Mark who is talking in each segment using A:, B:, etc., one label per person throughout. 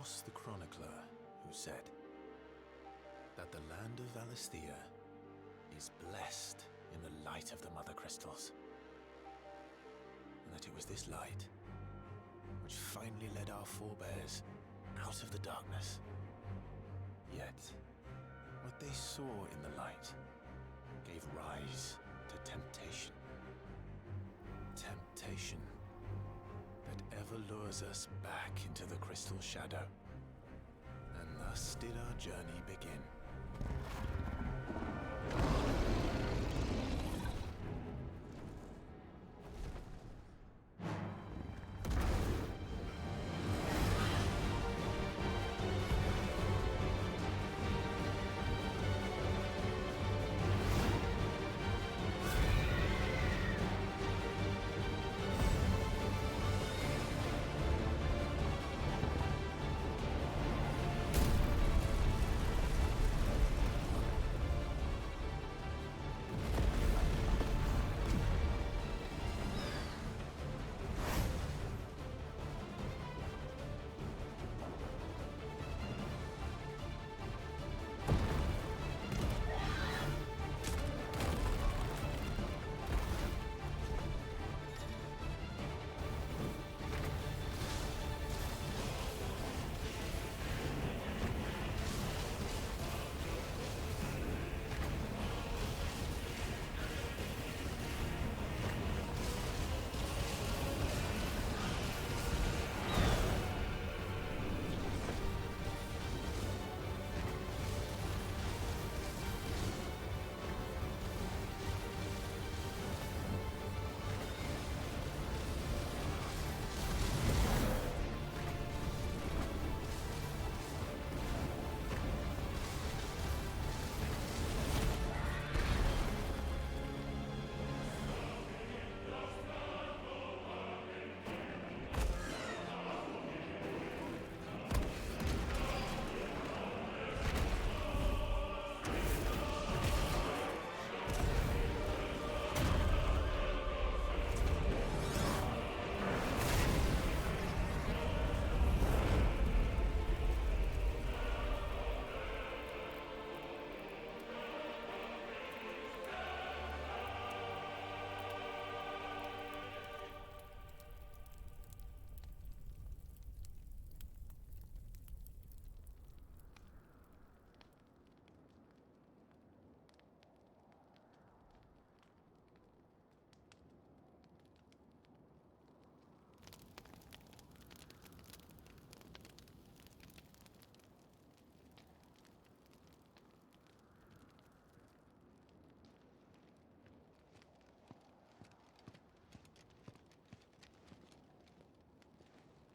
A: was the chronicler who said that the land of Valisthea is blessed in the light of the Mother Crystals, and that it was this light which finally led our forebears out of the darkness. Yet, what they saw in the light gave rise to temptation. Temptation that ever lures us back into the crystal shadow. And thus did our journey begin.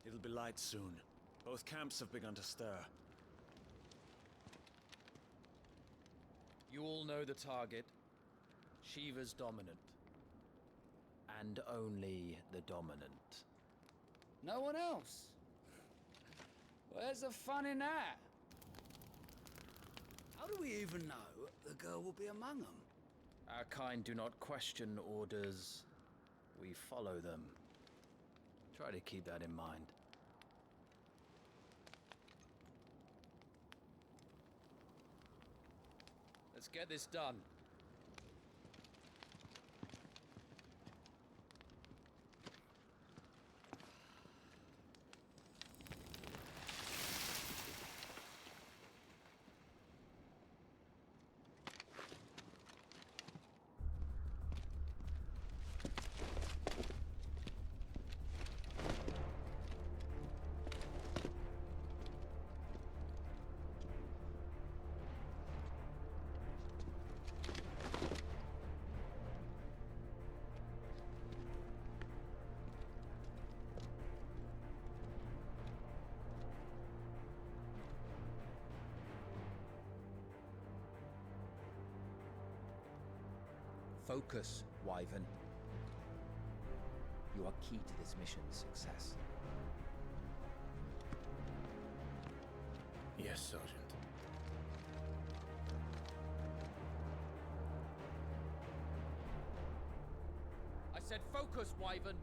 B: It'll be light soon. Both camps have begun to stir.
C: You all know the target. Shiva's dominant. And only the dominant.
D: No one else? Where's the fun in that? How do we even know the girl will be among them?
C: Our kind do not question orders. We follow them. Try to keep that in mind. Let's get this done.
E: Focus, Wyvern. You are key to this mission's success.
A: Yes, Sergeant.
C: I said focus, Wyvern!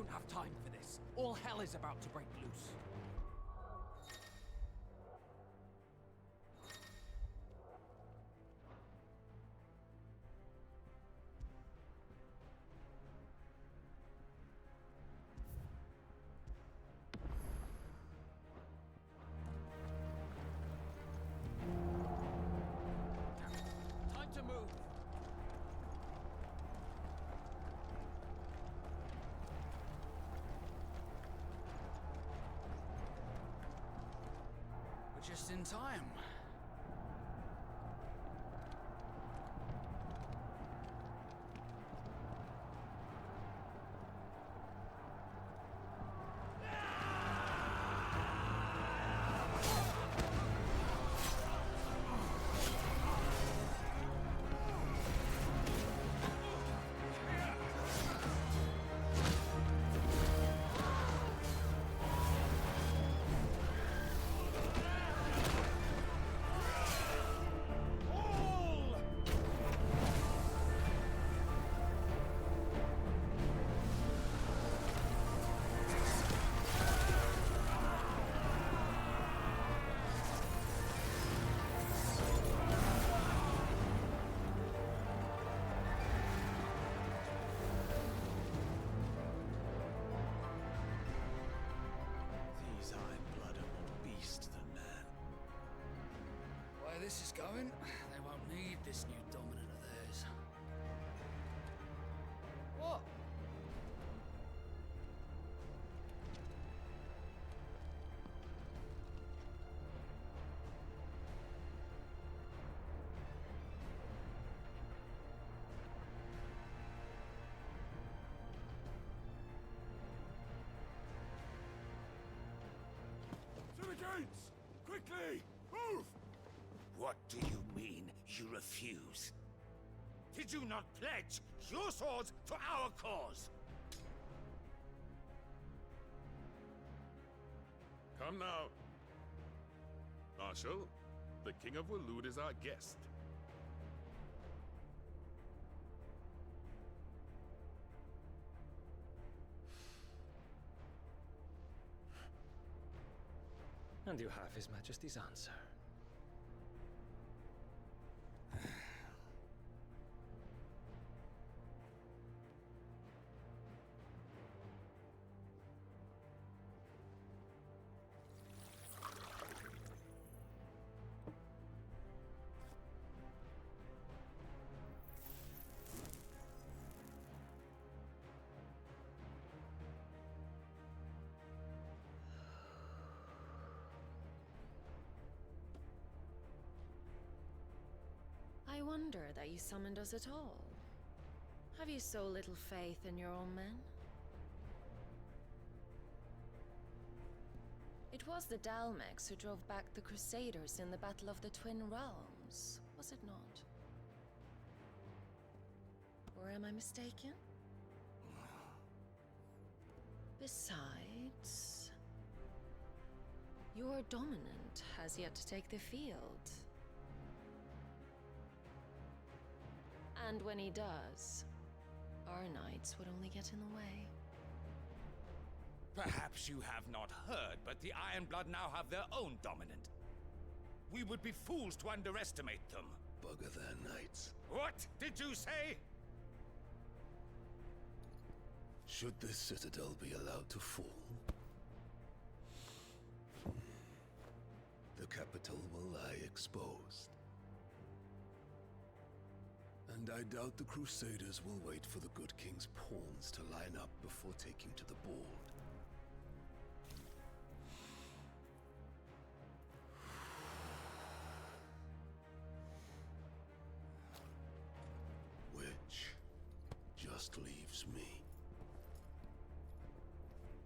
E: don't have time for this. All hell is about to break loose. Time to move.
D: We're just in time.
B: These Iron Blood are more beast than man.
D: Where this is going, they won't need this new dominant of theirs. What?
B: To the gates! Quickly! Move!
F: What do you mean, you refuse? Did you not pledge your swords to our cause?
G: Come now. Marshal, the King of Waloed is our guest.
H: And you have His Majesty's answer.
I: I wonder that you summoned us at all. Have you so little faith in your own men? It was the Dalmex who drove back the Crusaders in the Battle of the Twin Realms, was it not? Or am I mistaken? Besides, your dominant has yet to take the field. And when he does, our knights would only get in the way.
F: Perhaps you have not heard, but the Iron Blood now have their own dominant. We would be fools to underestimate them.
A: Bugger their knights.
F: What did you say?
A: Should this citadel be allowed to fall, the capital will lie exposed. And I doubt the Crusaders will wait for the good king's pawns to line up before taking to the board. Which just leaves me.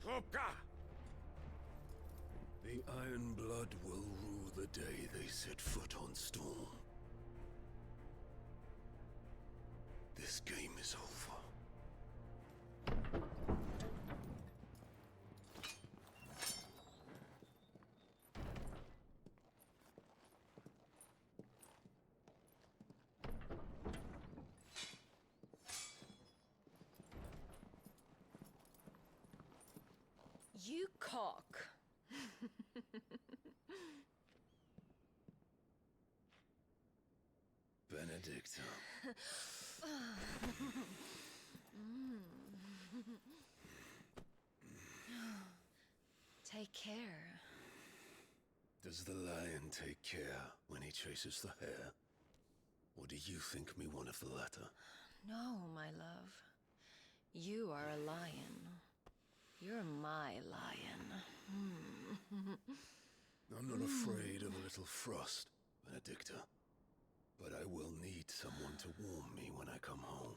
F: Trupka!
A: The Iron Blood will rue the day they set foot on Storm. This game is over.
I: You cock.
J: Benedicta.
I: Take care.
J: Does the lion take care when he chases the hare? Or do you think me one of the latter?
I: No, my love. You are a lion. You're my lion.
J: I'm not afraid of a little frost, Benedicta. But I will need someone to warm me when I come home.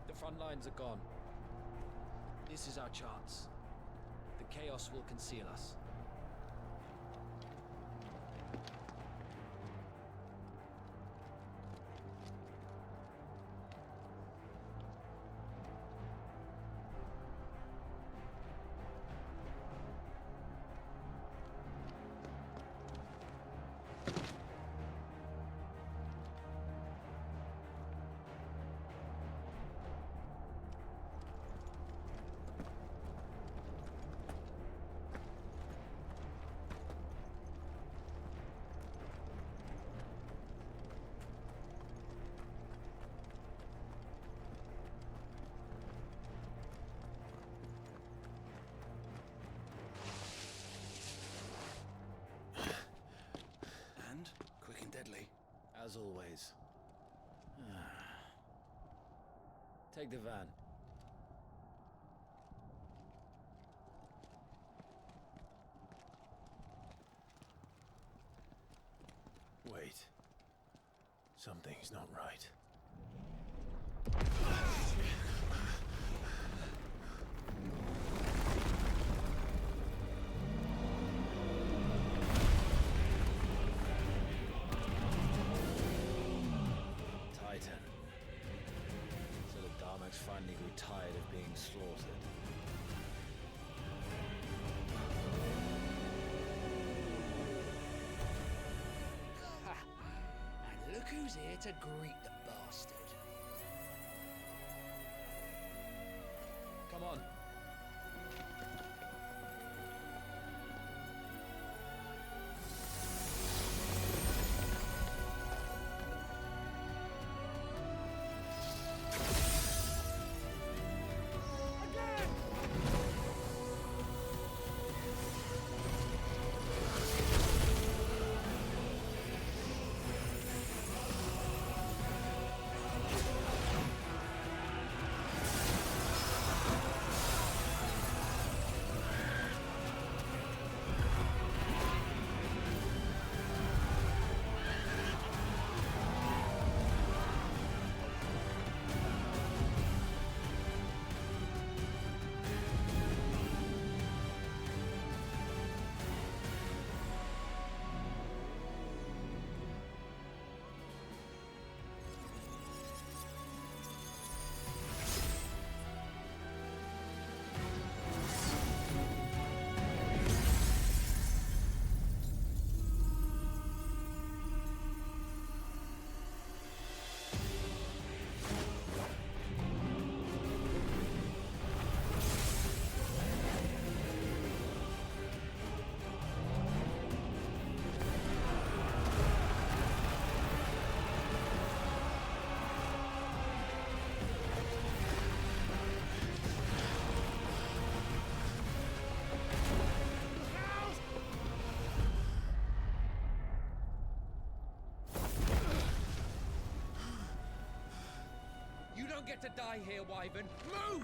C: The front lines are gone. This is our chance. The chaos will conceal us.
B: Quick and deadly.
C: As always. Take the van.
A: Wait. Something's not right.
C: Finally grew tired of being slaughtered.
D: Ha! And look who's here to greet the bastard.
C: Come on.
E: You don't get to die here, Wyvern. Move!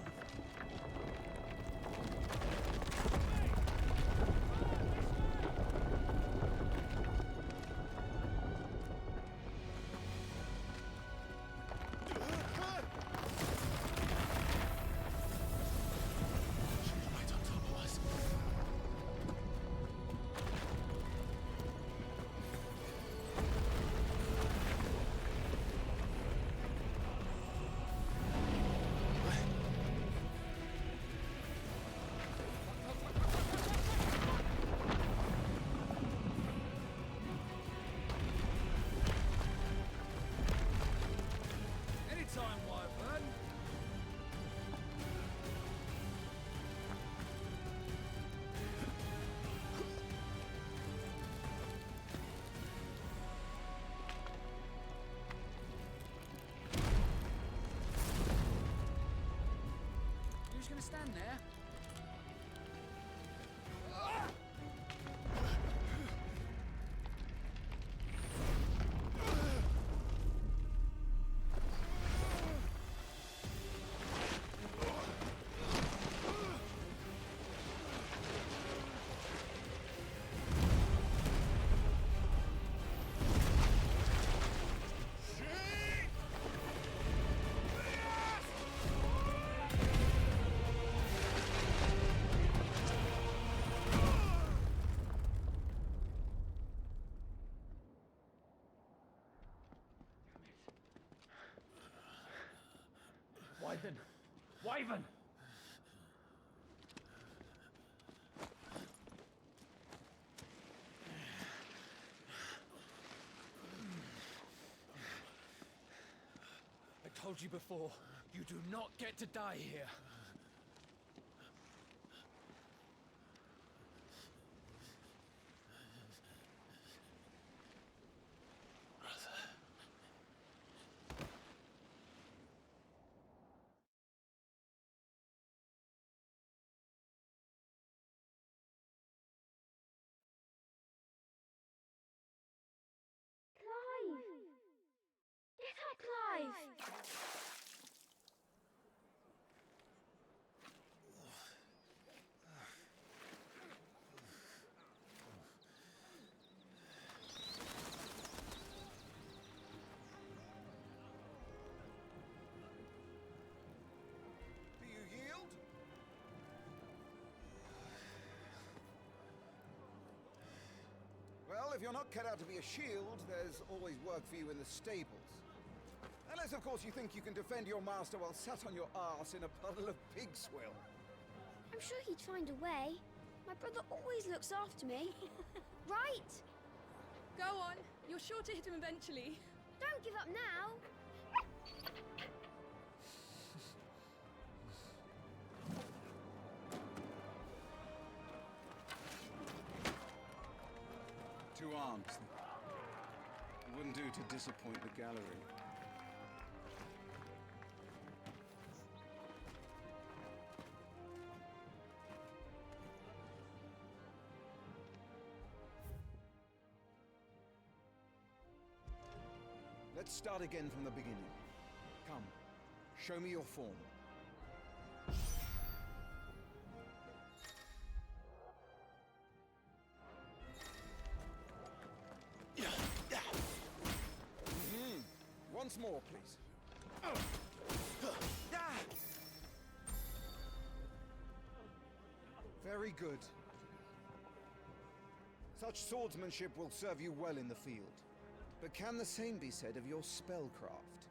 D: gonna stand there?
C: Wyvern! Wyvern!
D: I told you before, you do not get to die here.
K: Clive! Get up, Clive!
F: Do you yield? Well, if you're not cut out to be a shield, there's always work for you in the stables. Unless, of course, you think you can defend your master while sat on your arse in a puddle of pig swill.
K: I'm sure he'd find a way. My brother always looks after me. Right?
L: Go on. You're sure to hit him eventually.
K: Don't give up now.
B: Two arms. It wouldn't do to disappoint the gallery. Let's start again from the beginning. Come, show me your form. Once more, please. Very good. Such swordsmanship will serve you well in the field. But can the same be said of your spellcraft?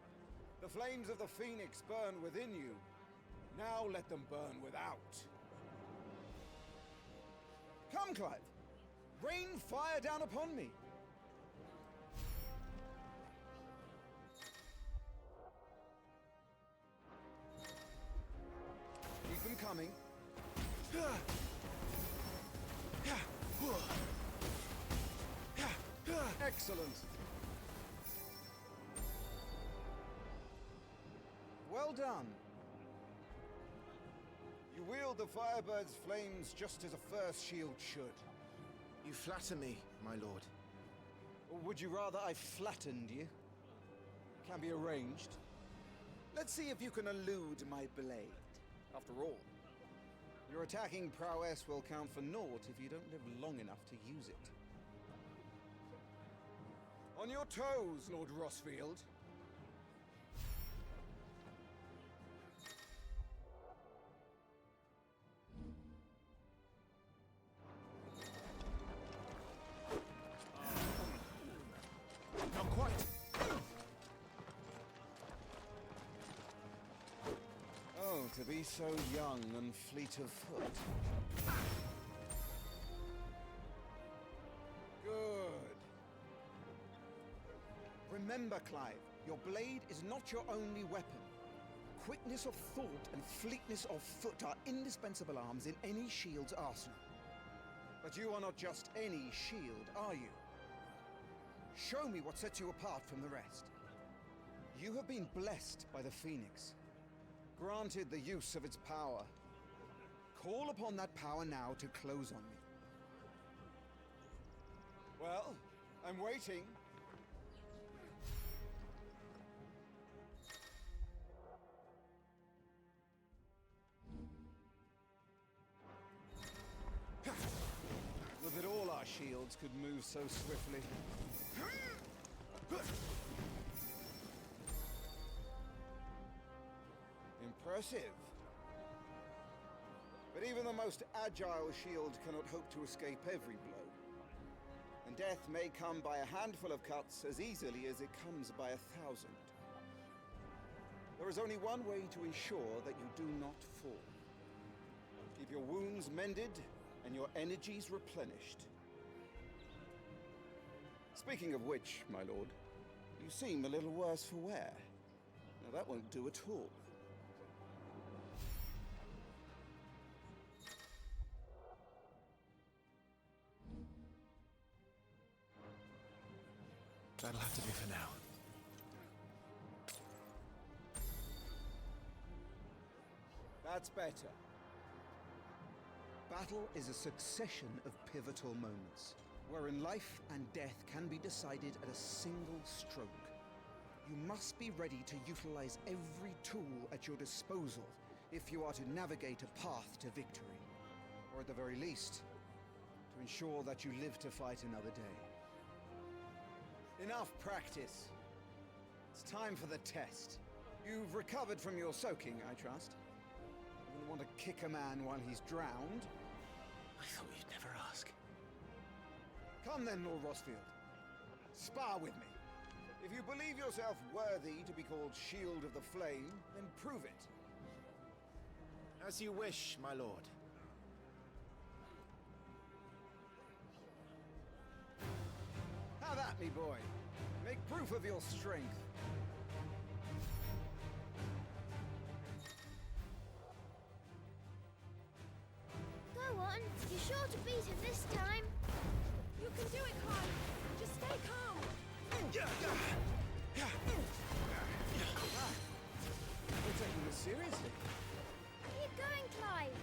B: The flames of the Phoenix burn within you. Now let them burn without. Come, Clive. Rain fire down upon me. Keep them coming. Excellent. Well done. You wield the Firebird's flames just as a first shield should.
A: You flatter me, my lord.
B: Or would you rather I flattened you? Can be arranged.
F: Let's see if you can elude my blade. After all,
B: Your attacking prowess will count for naught if you don't live long enough to use it.
F: on your toes, Lord Rossfield.
A: Not quite.
B: Oh, to be so young and fleet of foot.
F: Good. Remember, Clive, your blade is not your only weapon. Quickness of thought and fleetness of foot are indispensable arms in any shield's arsenal. But you are not just any shield, are you? Show me what sets you apart from the rest. You have been blessed by the Phoenix, granted the use of its power, call upon that power now to close on me. Well, I'm waiting. Would that all our shields could move so swiftly. Impressive. But even the most agile shield cannot hope to escape every blow. And death may come by a handful of cuts as easily as it comes by 1,000. There is only one way to ensure that you do not fall. Keep your wounds mended and your energies replenished. Speaking of which, my lord, you seem a little worse for wear. Now that won't do at all.
A: That'll have to do for now.
F: That's better. Battle is a succession of pivotal moments, wherein life and death can be decided at a single stroke. You must be ready to utilize every tool at your disposal if you are to navigate a path to victory, or at the very least, to ensure that you live to fight another day. Enough practice. It's time for the test. You've recovered from your soaking, I trust. You wouldn't want to kick a man while he's drowned.
A: I thought you'd never ask.
F: Come then, Lord Rosfield. Spar with me. If you believe yourself worthy to be called Shield of the Flame, then prove it.
A: As you wish, my lord.
F: Have at me, boy. Make proof of your strength.
K: Go on, you're sure to beat her this time.
L: You can do it, Kai. Just stay calm.
F: You're taking this seriously.
K: Keep going, Clive.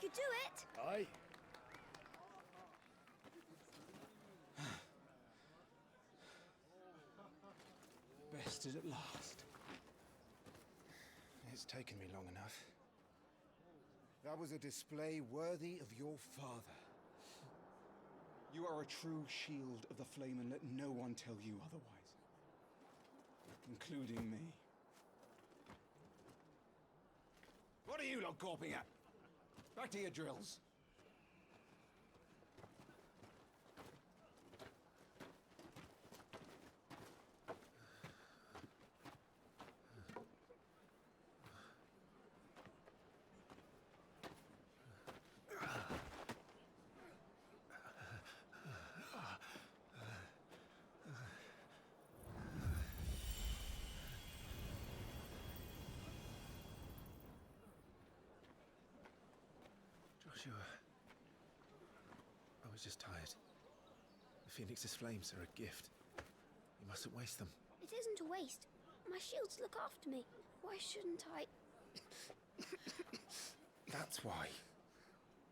K: Could do it.
B: Aye.
F: Bested at last.
B: It's taken me long enough.
F: That was a display worthy of your father. You are a true shield of the flame, and let no one tell you otherwise. Including me. What are you lot gawping at? Back to your drills.
A: Joshua, I was just tired. The Phoenix's flames are a gift. You mustn't waste them.
K: It isn't a waste. My shields look after me. Why shouldn't I?
A: That's why.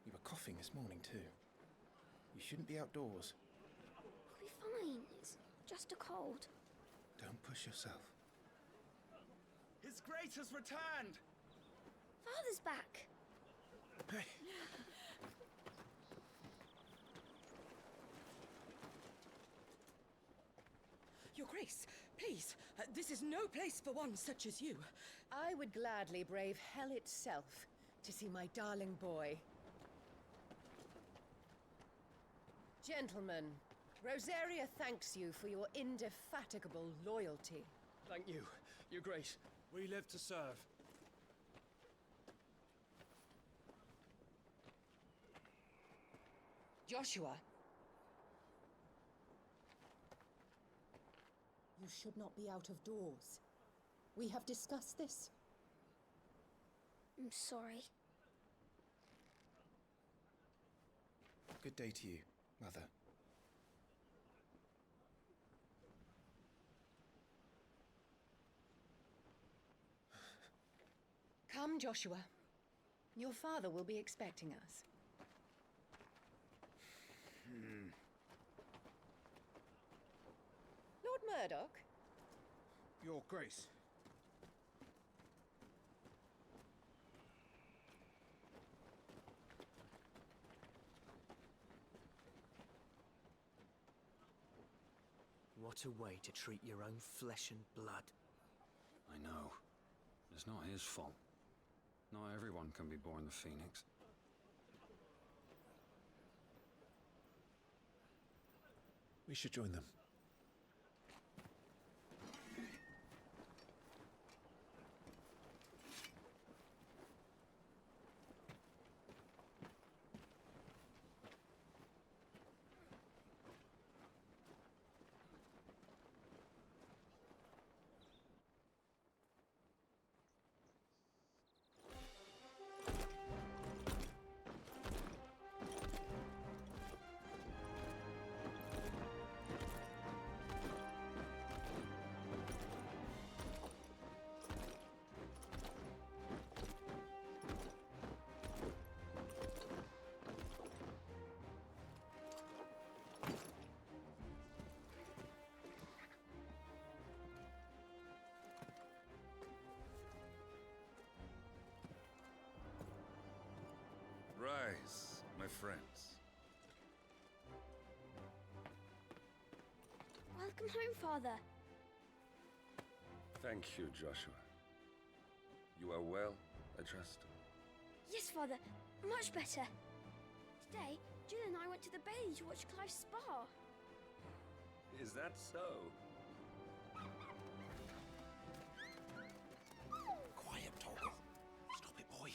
A: You were coughing this morning too. You shouldn't be outdoors.
K: I'll be fine. It's just a cold.
A: Don't push yourself.
E: His Grace has returned!
K: Father's back.
A: Hey.
M: Your Grace, please, this is no place for one such as you.
N: I would gladly brave hell itself to see my darling boy. Gentlemen, Rosaria thanks you for your indefatigable loyalty.
H: Thank you, Your Grace. We live to serve.
N: Joshua. You should not be out of doors. We have discussed this.
K: I'm sorry.
F: Good day to you, Mother.
N: Come, Joshua. Your father will be expecting us. Lord Murdoch?
B: Your Grace.
O: What a way to treat your own flesh and blood.
P: I know. It's not his fault. Not everyone can be born the Phoenix.
A: We should join them.
G: Rise, my friends.
K: Welcome home, Father.
G: Thank you, Joshua. You are well, I trust.
K: Yes, Father. Much better. Today, Jill and I went to the Bailey to watch Clive's spa.
G: Is that so?
A: Quiet, Torgal. Stop it, boy.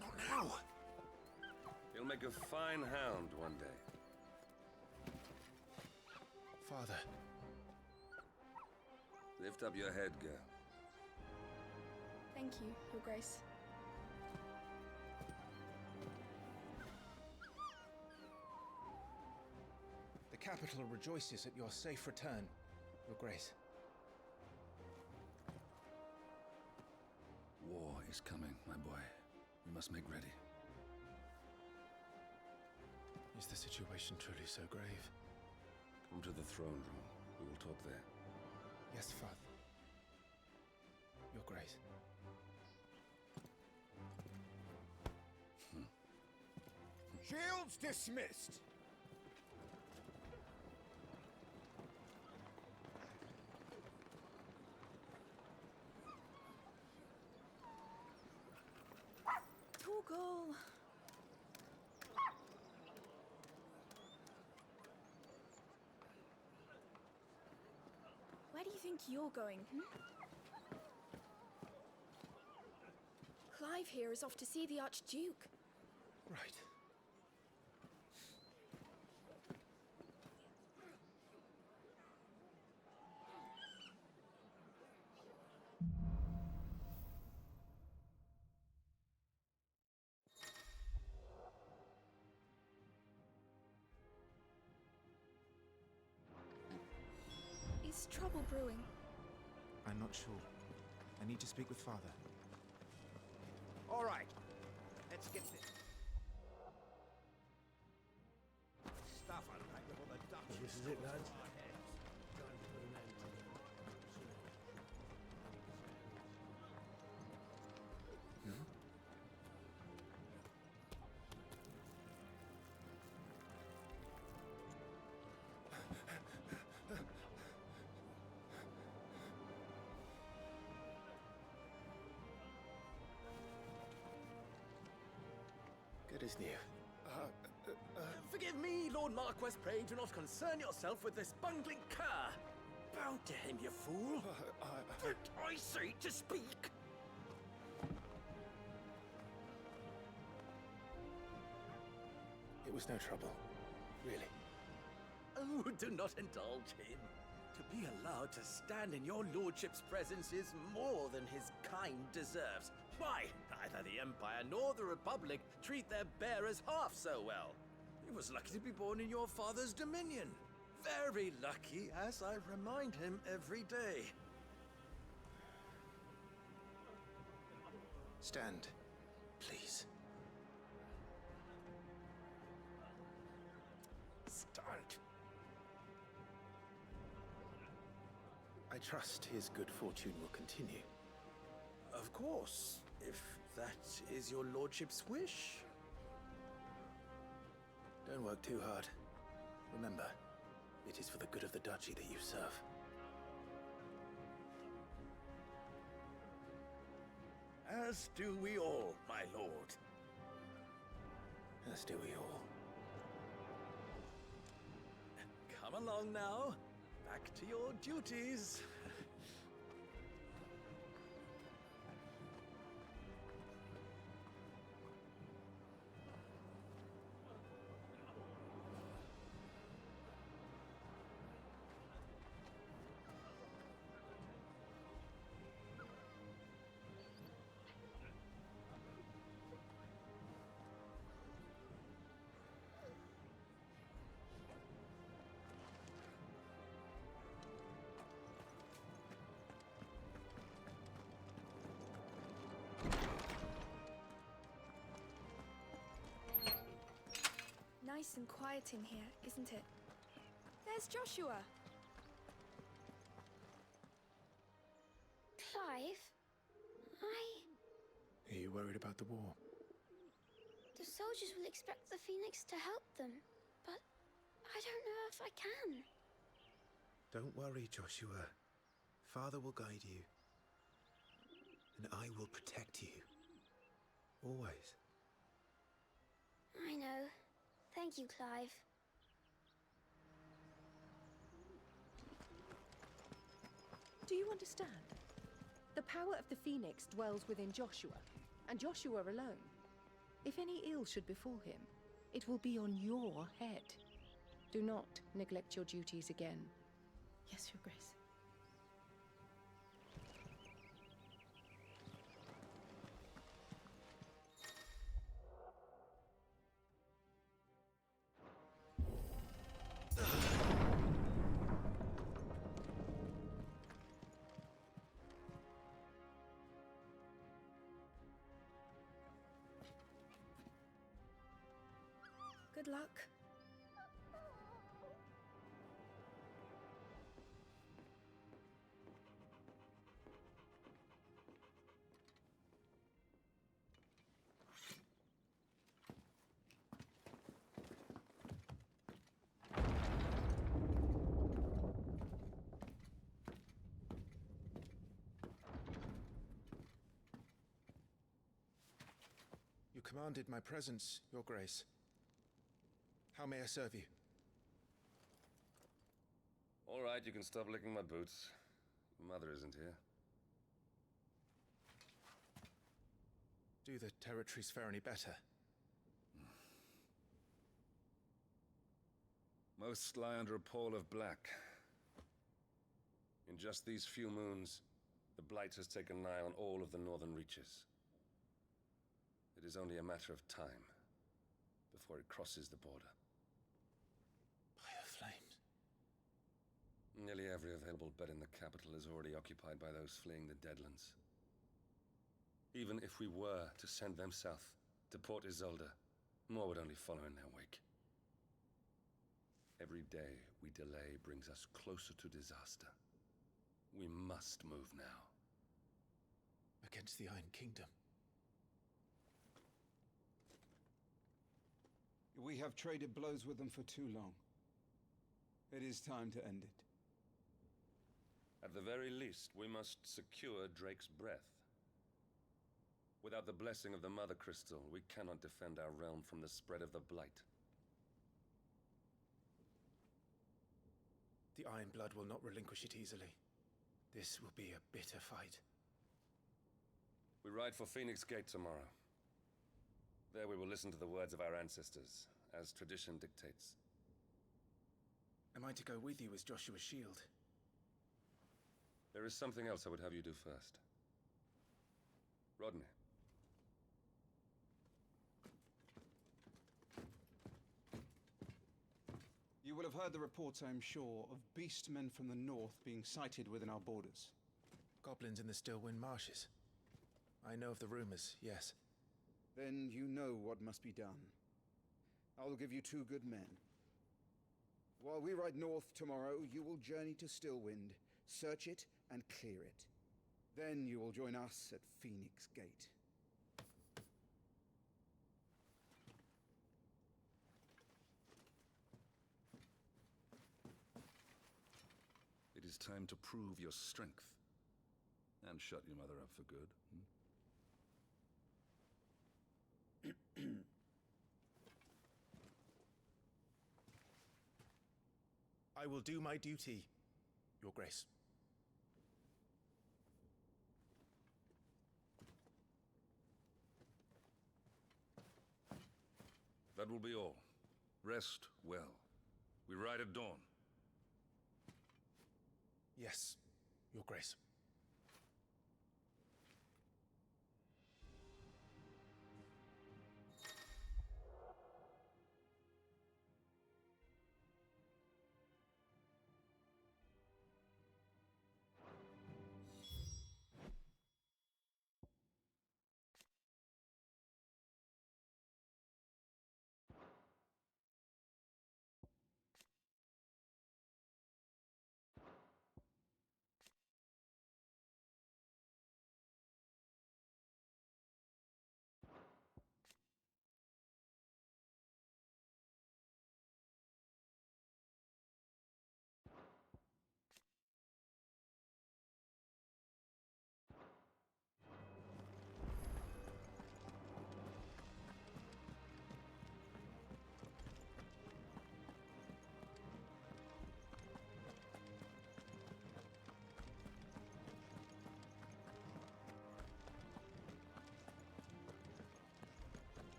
A: Not now.
G: You'll make a fine hound one day.
A: Father.
G: Lift up your head, girl.
L: Thank you, Your Grace.
F: The capital rejoices at your safe return, Your Grace.
P: War is coming, my boy. We must make ready.
A: Is the situation truly so grave?
G: Come to the throne room. We will talk there.
F: Yes, Father. Your Grace.
B: Shields dismissed!
L: Torgal! Where do you think you're going, Clive here is off to see the Archduke.
F: Right.
L: Is trouble brewing?
F: I'm not sure. I need to speak with Father.
B: All right. Let's get this. Stuff unpacked before the Dutch.
J: This is it, lads.
A: Good as new.
F: Forgive
O: Forgive me, Lord Marquess, pray do not concern yourself with this bungling cur. Bow to him, you fool. Did I say to speak?
A: It was no trouble, really.
O: Oh, do not indulge him. To be allowed to stand in your lordship's presence is more than his kind deserves. Why, neither the Empire nor the Republic treat their bearers half so well. He was lucky to be born in your father's dominion. Very lucky, as I remind him every day.
A: Stand, please.
O: Stand.
A: I trust his good fortune will continue.
O: Of course, if that is your lordship's wish.
A: Don't work too hard. Remember, it is for the good of the duchy that you serve.
O: As do we all, my lord.
A: As do we all.
O: Come along now. Back to your duties.
L: Nice and quiet in here, isn't it? There's Joshua.
K: Clive,
A: Are you worried about the war?
K: the soldiers will expect the Phoenix to help them, but I don't know if I can.
A: Don't worry, Joshua. Father will guide you. And I will protect you. Always.
K: I know. Thank you, Clive.
N: Do you understand? The power of the Phoenix dwells within Joshua, and Joshua alone. If any ill should befall him, it will be on your head. Do not neglect your duties again.
I: Yes, Your Grace.
L: Good luck.
B: You commanded my presence, Your Grace. How may I serve you?
G: All right, you can stop licking my boots. Mother isn't here.
B: Do the territories fare any better?
G: Most lie under a pall of black. In just these few moons, the Blight has taken nigh on all of the northern reaches. It is only a matter of time before it crosses the border.
A: By the flames.
G: Nearly every available bed in the capital is already occupied by those fleeing the Deadlands. Even if we were to send them south, to Port Isolde, more would only follow in their wake. Every day we delay brings us closer to disaster. We must move now.
A: Against the Iron Kingdom.
B: We have traded blows with them for too long. It is time to end it.
G: At the very least, we must secure Drake's breath. Without the blessing of the Mother Crystal, we cannot defend our realm from the spread of the Blight.
A: The Iron Blood will not relinquish it easily. This will be a bitter fight.
G: We ride for Phoenix Gate tomorrow. There we will listen to the words of our ancestors, as tradition dictates.
A: Am I to go with you as Joshua's shield?
G: There is something else I would have you do first. Rodney.
B: You will have heard the reports, I am sure, of beastmen from the north being sighted within our borders.
A: Goblins in the Stillwind Marshes. I know of the rumors, yes.
B: Then you know what must be done. I will give you 2 good men. While we ride north tomorrow, you will journey to Stillwind, search it, and clear it. Then you will join us at Phoenix Gate.
G: It is time to prove your strength. And shut your mother up for good.
A: I will do my duty, Your Grace.
G: That will be all. Rest well. We ride at dawn.
A: Yes, Your Grace.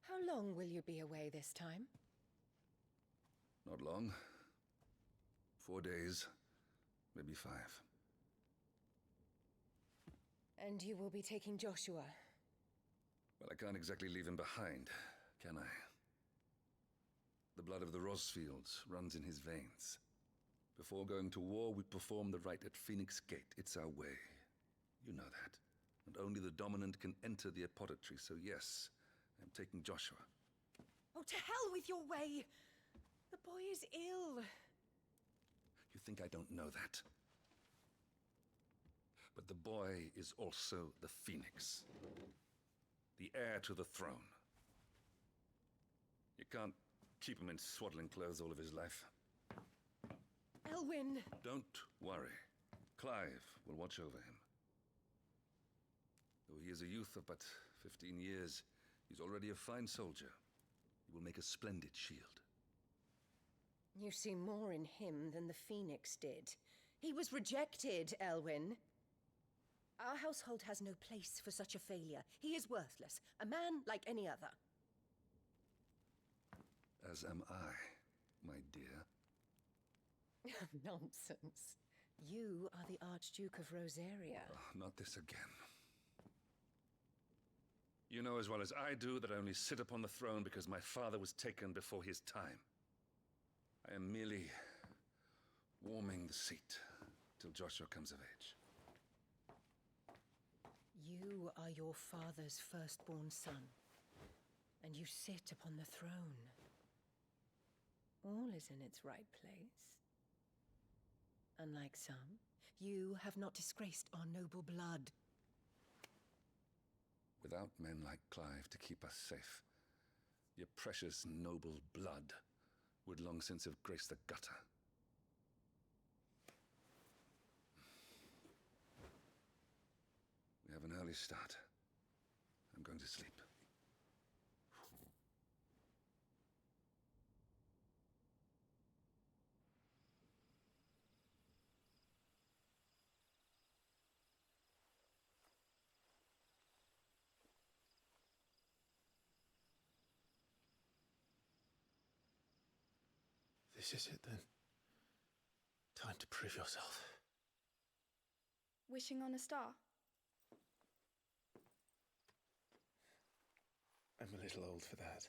N: How long will you be away this time?
G: Not long. 4 days, maybe 5.
N: And you will be taking Joshua?
G: Well, I can't exactly leave him behind, can I? The blood of the Rosfields runs in his veins. Before going to war, we perform the rite at Phoenix Gate. It's our way. You know that. And only the dominant can enter the apothecary, so yes, I'm taking Joshua.
N: Oh, to hell with your way! The boy is ill.
G: You think I don't know that? But the boy is also the Phoenix. The heir to the throne. You can't keep him in swaddling clothes all of his life.
N: Elwyn!
G: Don't worry. Clive will watch over him. Though he is a youth of but 15 years, he's already a fine soldier. He will make a splendid shield.
N: You see more in him than the Phoenix did. He was rejected, Elwyn. Our household has no place for such a failure. He is worthless, a man like any other.
G: As am I, my dear.
N: Nonsense. You are the Archduke of Rosaria.
G: Oh, not this again. You know as well as I do that I only sit upon the throne because my father was taken before his time. I am merely warming the seat till Joshua comes of age.
N: You are your father's firstborn son, and you sit upon the throne. All is in its right place. Unlike some, You have not disgraced our noble blood.
G: Without men like Clive to keep us safe, your precious noble blood would long since have graced the gutter. We have an early start. I'm going to sleep.
A: This is it then. Time to prove yourself.
L: Wishing on a star?
A: I'm a little old for that.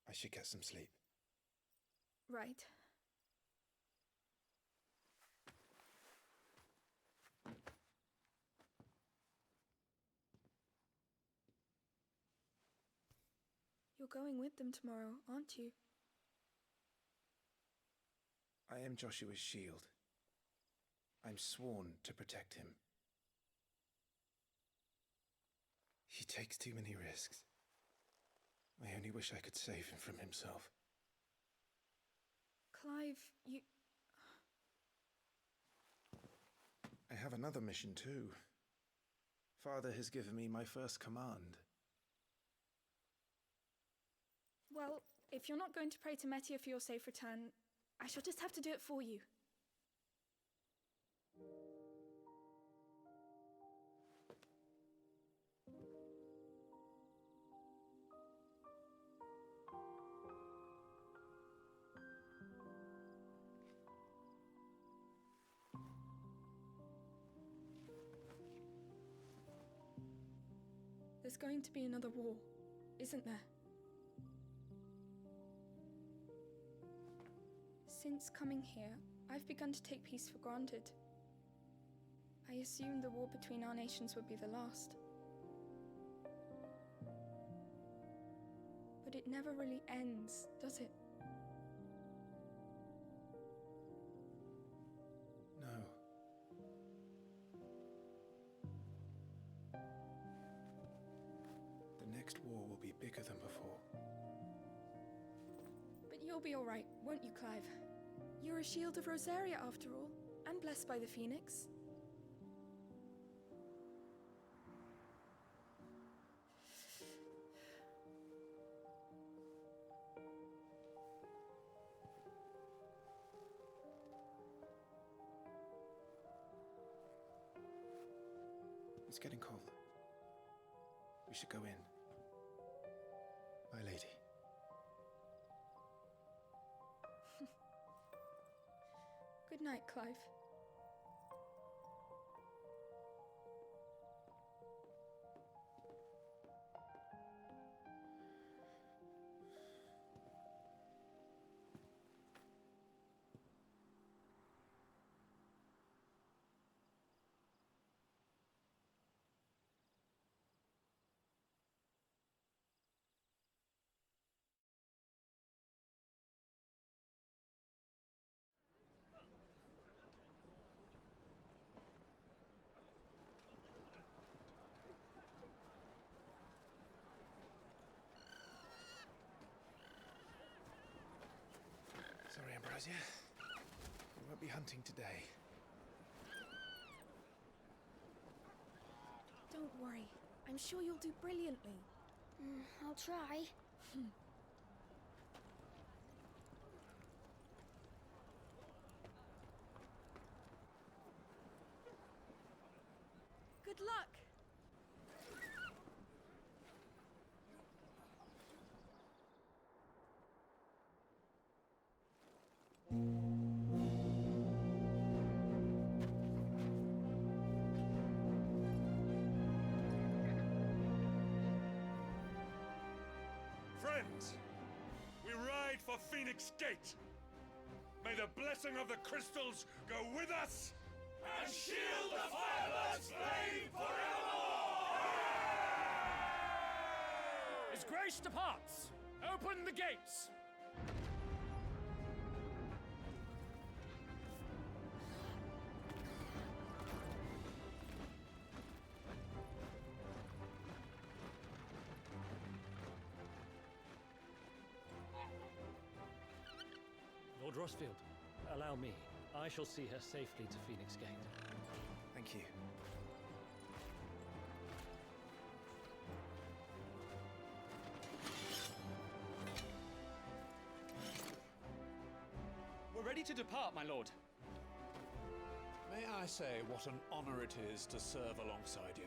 A: I should get some sleep.
L: Right. You're going with them tomorrow, aren't you?
A: I am Joshua's shield. I'm sworn to protect him. He takes too many risks. I only wish I could save him from himself.
L: Clive, you...
A: I have another mission too. Father has given me my first command.
L: Well, if you're not going to pray to Metia for your safe return, I shall just have to do it for you. There's going to be another war, isn't there? Since coming here, I've begun to take peace for granted. I assumed the war between our nations would be the last. But it never really ends, does it?
A: No. The next war will be bigger than before.
L: But you'll be all right, won't you, Clive? You're a shield of Rosaria, after all, and blessed by the Phoenix.
A: It's getting cold. We should go in. My lady.
L: Good night, Clive.
A: Sorry, Ambrosia. We won't be hunting today.
L: Don't worry. I'm sure you'll do brilliantly.
K: I'll try.
L: Good luck!
Q: Friends, we ride for Phoenix Gate. May the blessing of the crystals go with us and shield the Firebird's flame forevermore!
H: His Grace departs! Open the gates! Lord Rossfield, allow me. I shall see her safely to Phoenix Gate.
F: Thank you.
E: We're ready to depart, my lord.
Q: May I say what an honor it is to serve alongside you?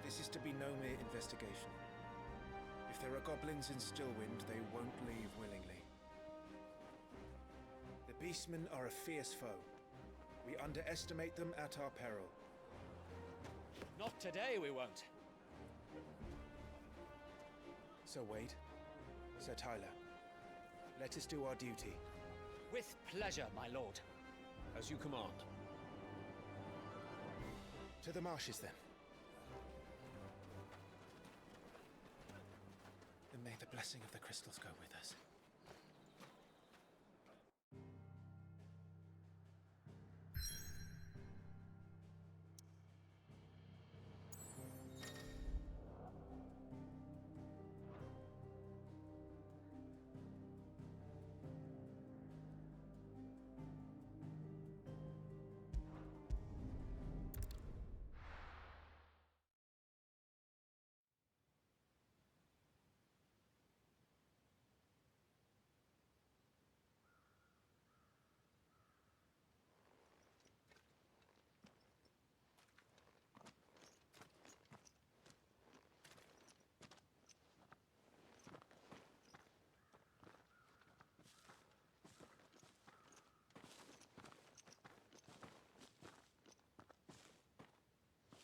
B: This is to be no mere investigation. If there are goblins in Stillwind, they won't leave willingly. The beastmen are a fierce foe. We underestimate them at our peril.
E: Not today, we won't.
B: Sir Wade, Sir Tyler, let us do our duty.
E: With pleasure, my lord.
Q: As you command.
B: To the marshes, then. And may the blessing of the crystals go with us.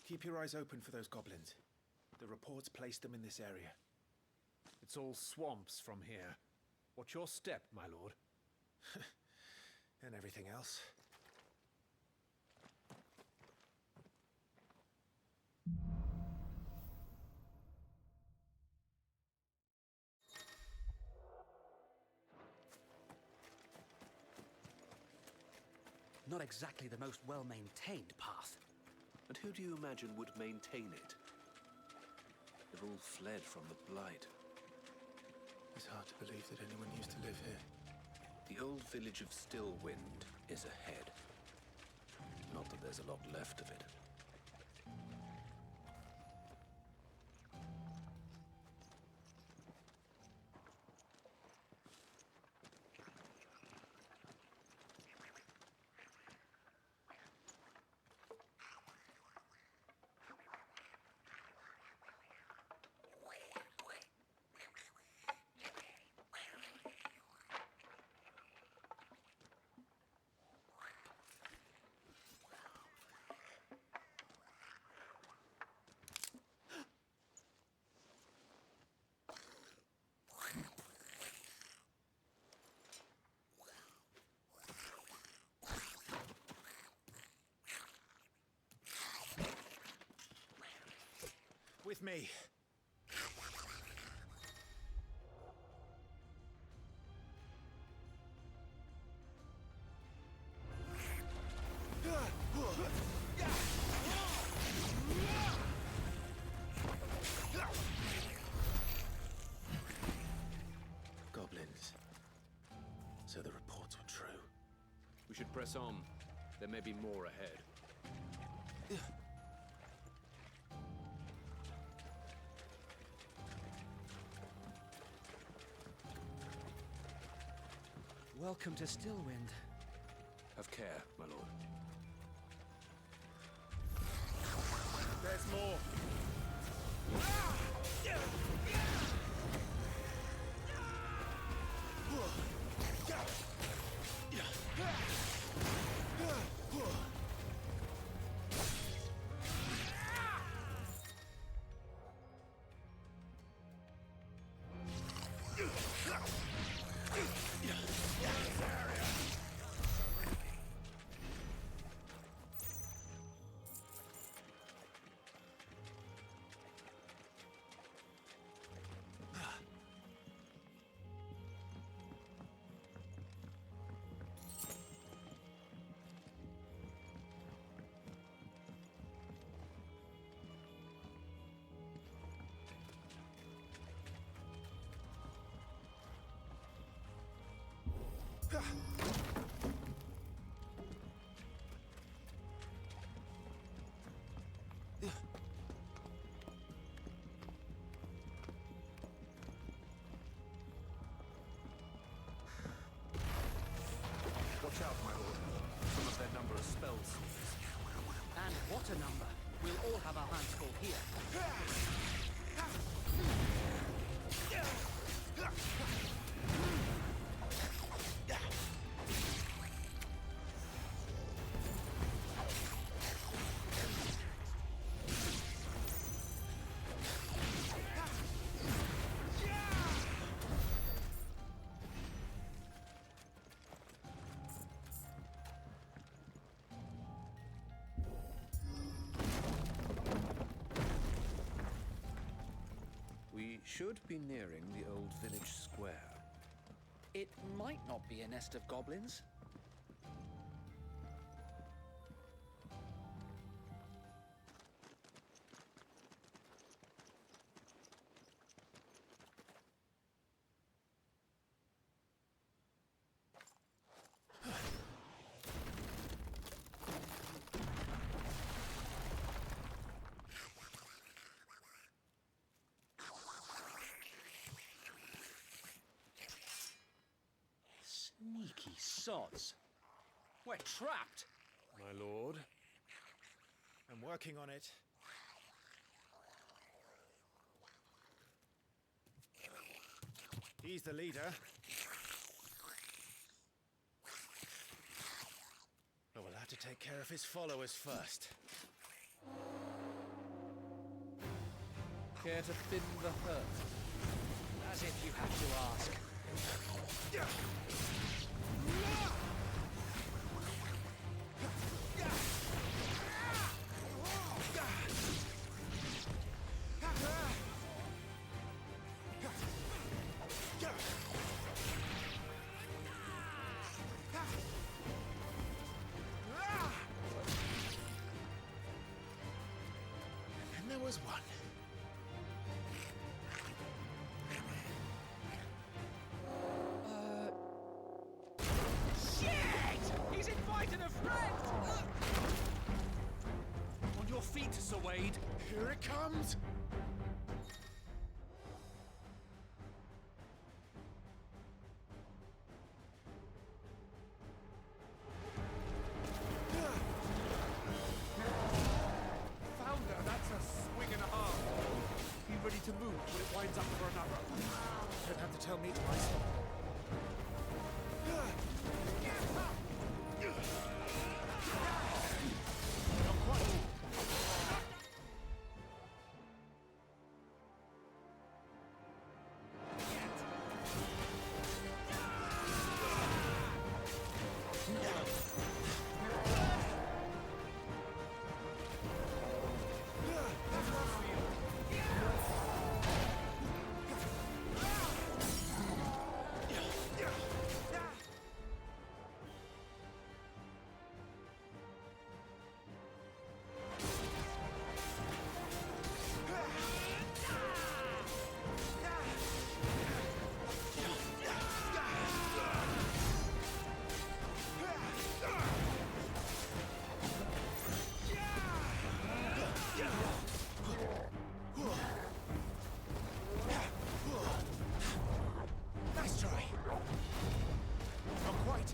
B: Keep your eyes open for those goblins. The reports placed them in this area.
Q: It's all swamps from here. What's your step, my lord?
B: And everything else.
O: Not exactly the most well-maintained path.
J: And who do you imagine would maintain it? They've all fled from the Blight.
A: It's hard to believe that anyone used to live here.
J: The old village of Stillwind is ahead. Not that there's a lot left of it.
B: With me.
A: Goblins. So the reports were true.
P: We should press on. There may be more ahead.
E: Welcome to Stillwind.
J: Have care, my lord.
E: There's more.
O: Watch out, my lord. Some of their number are spells.
E: And what a number! We'll all have our hands full here.
C: We should be nearing the old village square.
E: It might not be a nest of goblins. Sneaky sods. We're trapped.
R: My lord, I'm working on it. He's the leader. But we'll have to take care of his followers first.
E: Care to thin the herd? As if you have to ask.
R: And there was one.
E: He's invited a friend!
O: On your feet, Sir Wade.
R: Here it comes!
O: Founder, that's a swing and a half. Be ready to move when it winds up for another.
R: You don't have to tell me twice. Nice try. Not quite.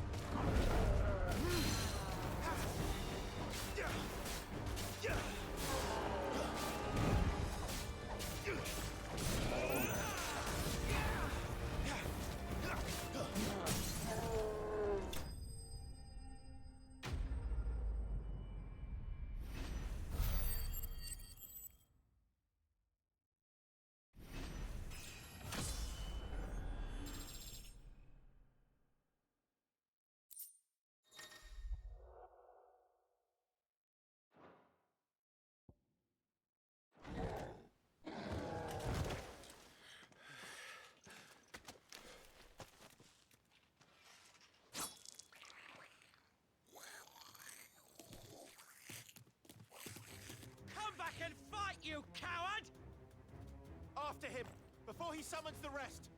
O: Come back and fight, you coward! After him, before he summons the rest.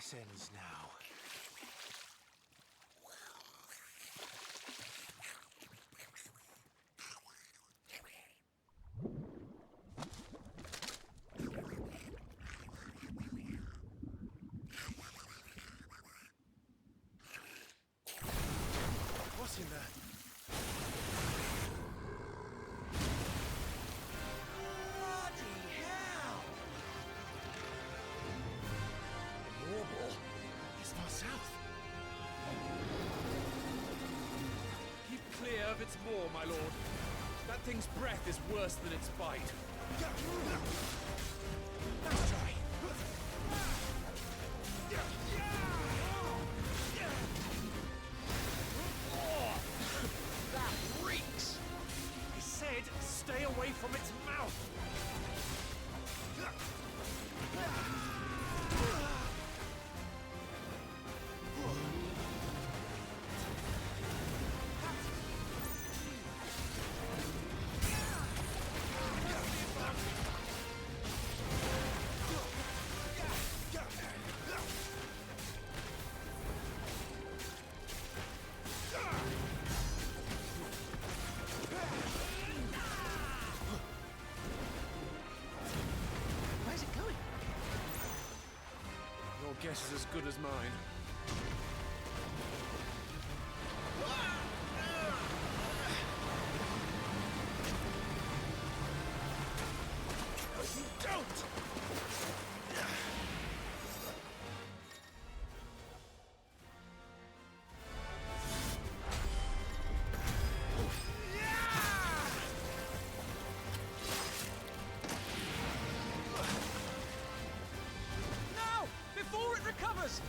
R: This ends now. What's in there?
H: Clear of its maw, my lord. That thing's breath is worse than its bite.
R: Let's try.
H: That reeks! I said stay away from its mouth! Guess is as good as mine. You don't! Before it recovers!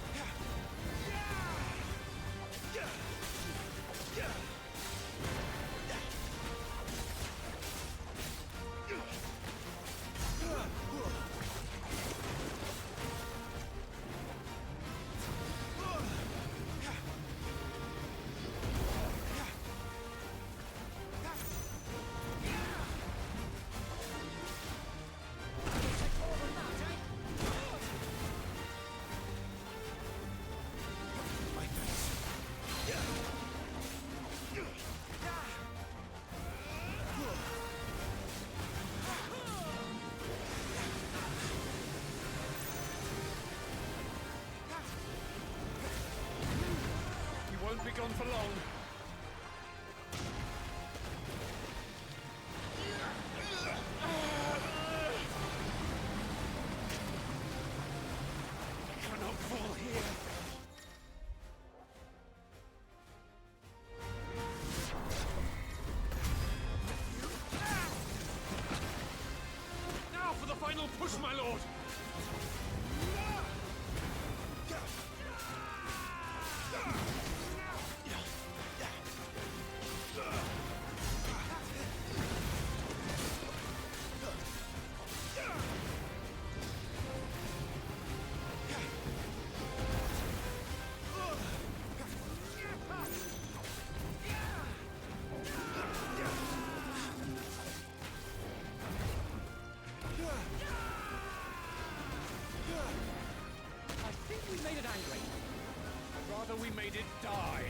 H: Won't be gone for long. I cannot fall here. Now for the final push, my lord. We made it die.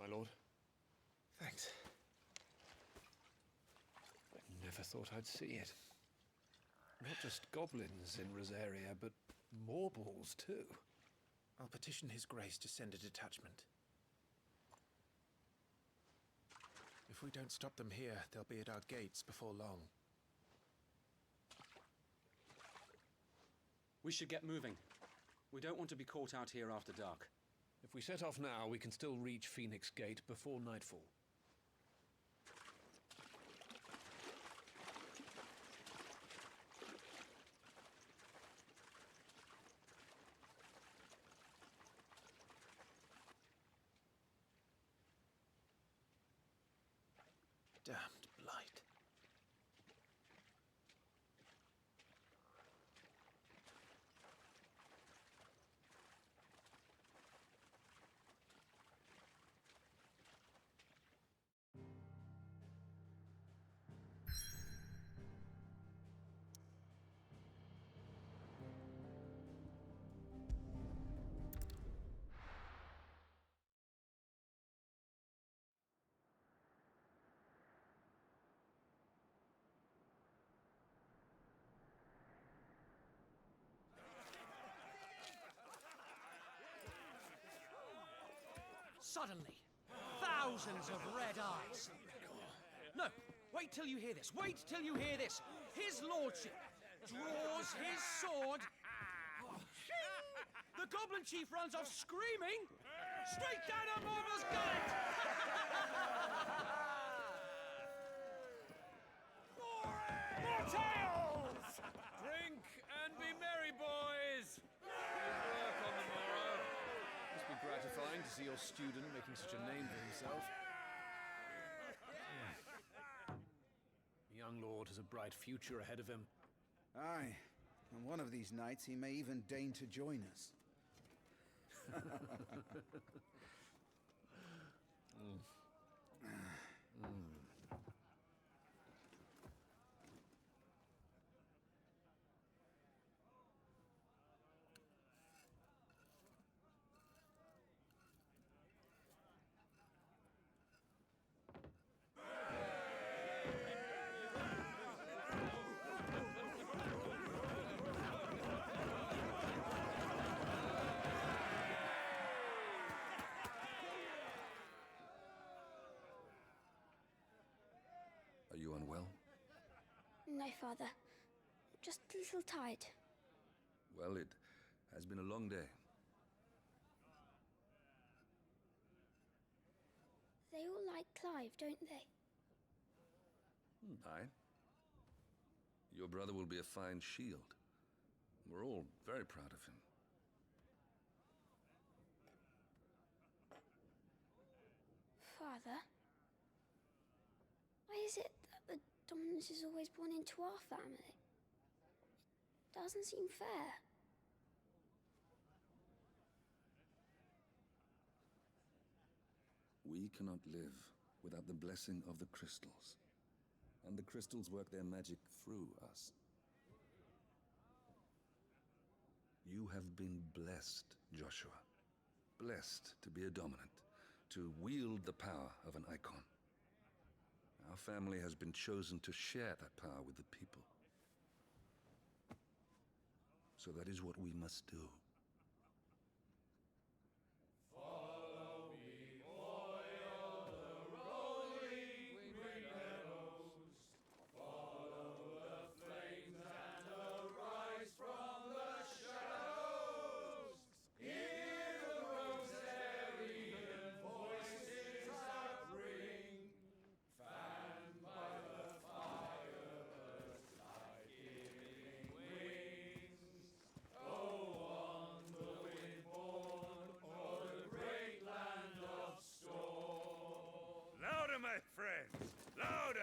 H: My lord.
R: Thanks.
H: I never thought I'd see it. Not just goblins in Rosaria, but morbles too.
R: I'll petition His Grace to send a detachment.
H: If we don't stop them here, they'll be at our gates before long.
E: We should get moving. We don't want to be caught out here after dark.
H: If we set off now, we can still reach Phoenix Gate before nightfall.
A: Damned blight.
E: Suddenly, thousands of red eyes. No, wait till you hear this. Wait till you hear this. His lordship draws his sword. The goblin chief runs off screaming straight down a mortal's gullet.
H: More tales! Drink and be merry, boys! Good work on the morrow. Must be gratifying to see your student making such a name for himself. The young lord has a bright future ahead of him.
B: Aye, and one of these nights he may even deign to join us.
G: Are you unwell?
K: No, Father. Just a little tired.
G: Well, it has been a long day.
K: They all like Clive, don't they?
G: Aye. Your brother will be a fine shield. We're all very proud of him.
K: Father? Why is it that the dominance is always born into our family? It doesn't seem fair.
G: We cannot live without the blessing of the crystals. And the crystals work their magic through us. You have been blessed, Joshua. Blessed to be a dominant, to wield the power of an icon. Our family has been chosen to share that power with the people. So that is what we must do.
Q: Louder, my friends! Louder!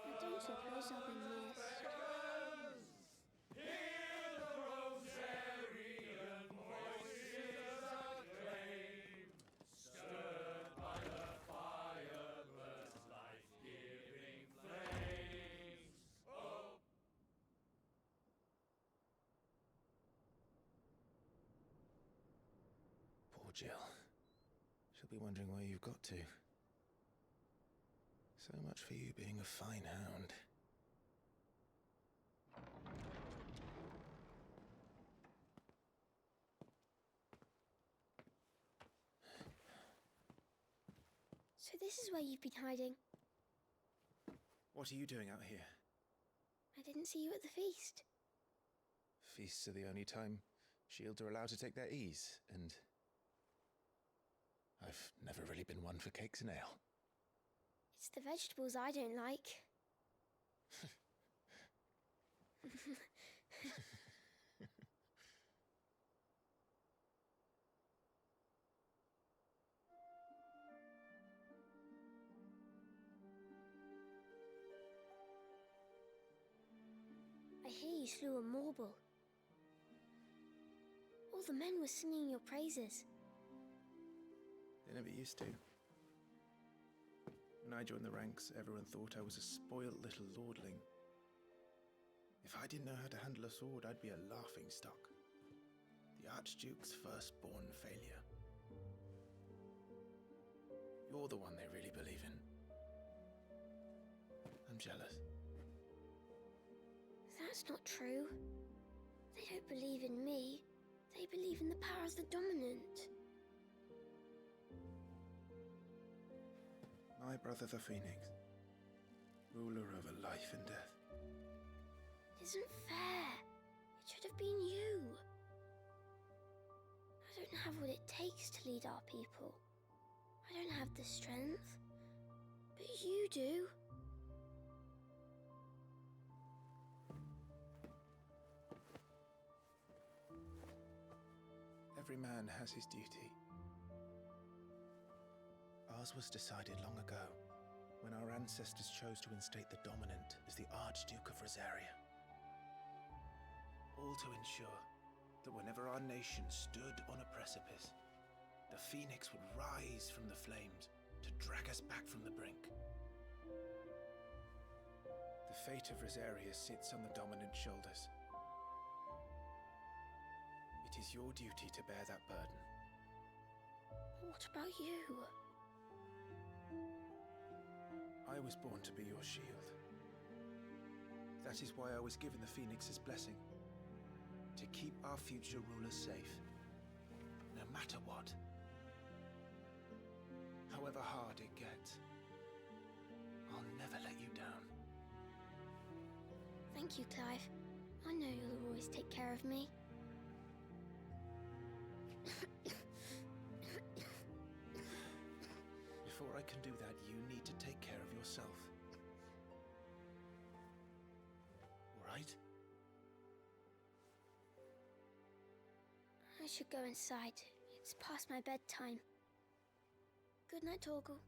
K: I don't suppose I'll be missed.
A: Poor Jill. She'll be wondering where you've got to. So much for you being a fine hound.
K: So this is where you've been hiding.
R: What are you doing out here?
K: I didn't see you at the feast.
R: Feasts are the only time shields are allowed to take their ease, and I've never really been one for cakes and ale.
K: It's the vegetables I don't like. I hear you slew a Morble. All the men were singing your praises.
R: They never used to. When I joined the ranks, everyone thought I was a spoilt little lordling. If I didn't know how to handle a sword, I'd be a laughingstock. The Archduke's firstborn failure. You're the one they really believe in. I'm jealous.
K: That's not true. They don't believe in me. They believe in the power of the dominant.
R: My brother the Phoenix, ruler over life and death.
K: It isn't fair. It should have been you. I don't have what it takes to lead our people. I don't have the strength. But you do.
R: Every man has his duty. Ours was decided long ago, when our ancestors chose to instate the dominant as the Archduke of Rosaria. All to ensure that whenever our nation stood on a precipice, the Phoenix would rise from the flames to drag us back from the brink. The fate of Rosaria sits on the dominant's shoulders. It is your duty to bear that burden.
K: What about you?
R: I was born to be your shield. That is why I was given the Phoenix's blessing. To keep our future rulers safe. No matter what. However hard it gets. I'll never let you down.
K: Thank you, Clive. I know you'll always take care of me.
R: Before I can do that, you need to take care of yourself. All right?
K: I should go inside. It's past my bedtime. Good night, Torgal.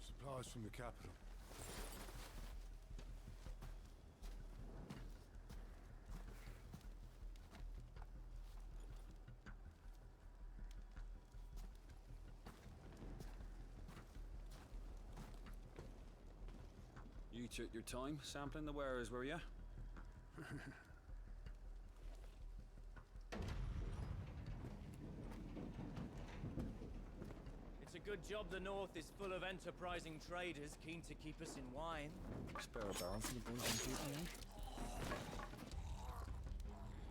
Q: Supplies from the capital.
P: You took your time sampling the wares, were ya?
E: It's a good job the North is full of enterprising traders keen to keep us in wine.
P: Spare a barrel for the boys on duty, eh?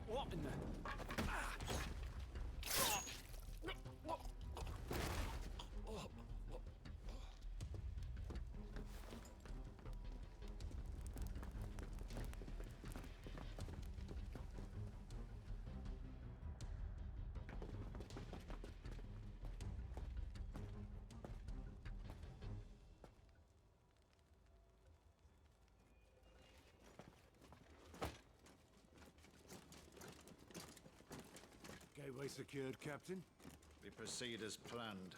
E: What in the...
Q: Gateway secured, Captain.
S: We proceed as planned.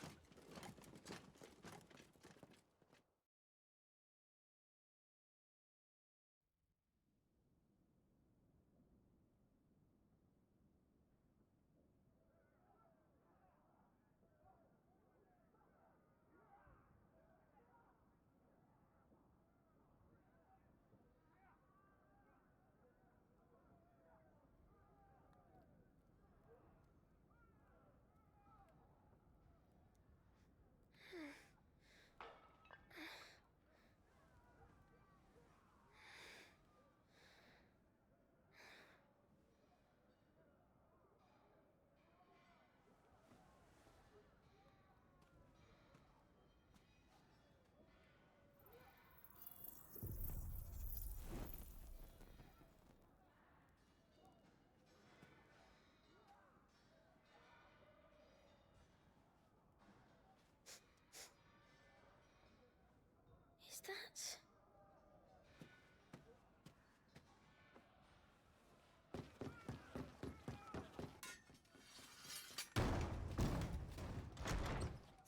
K: that?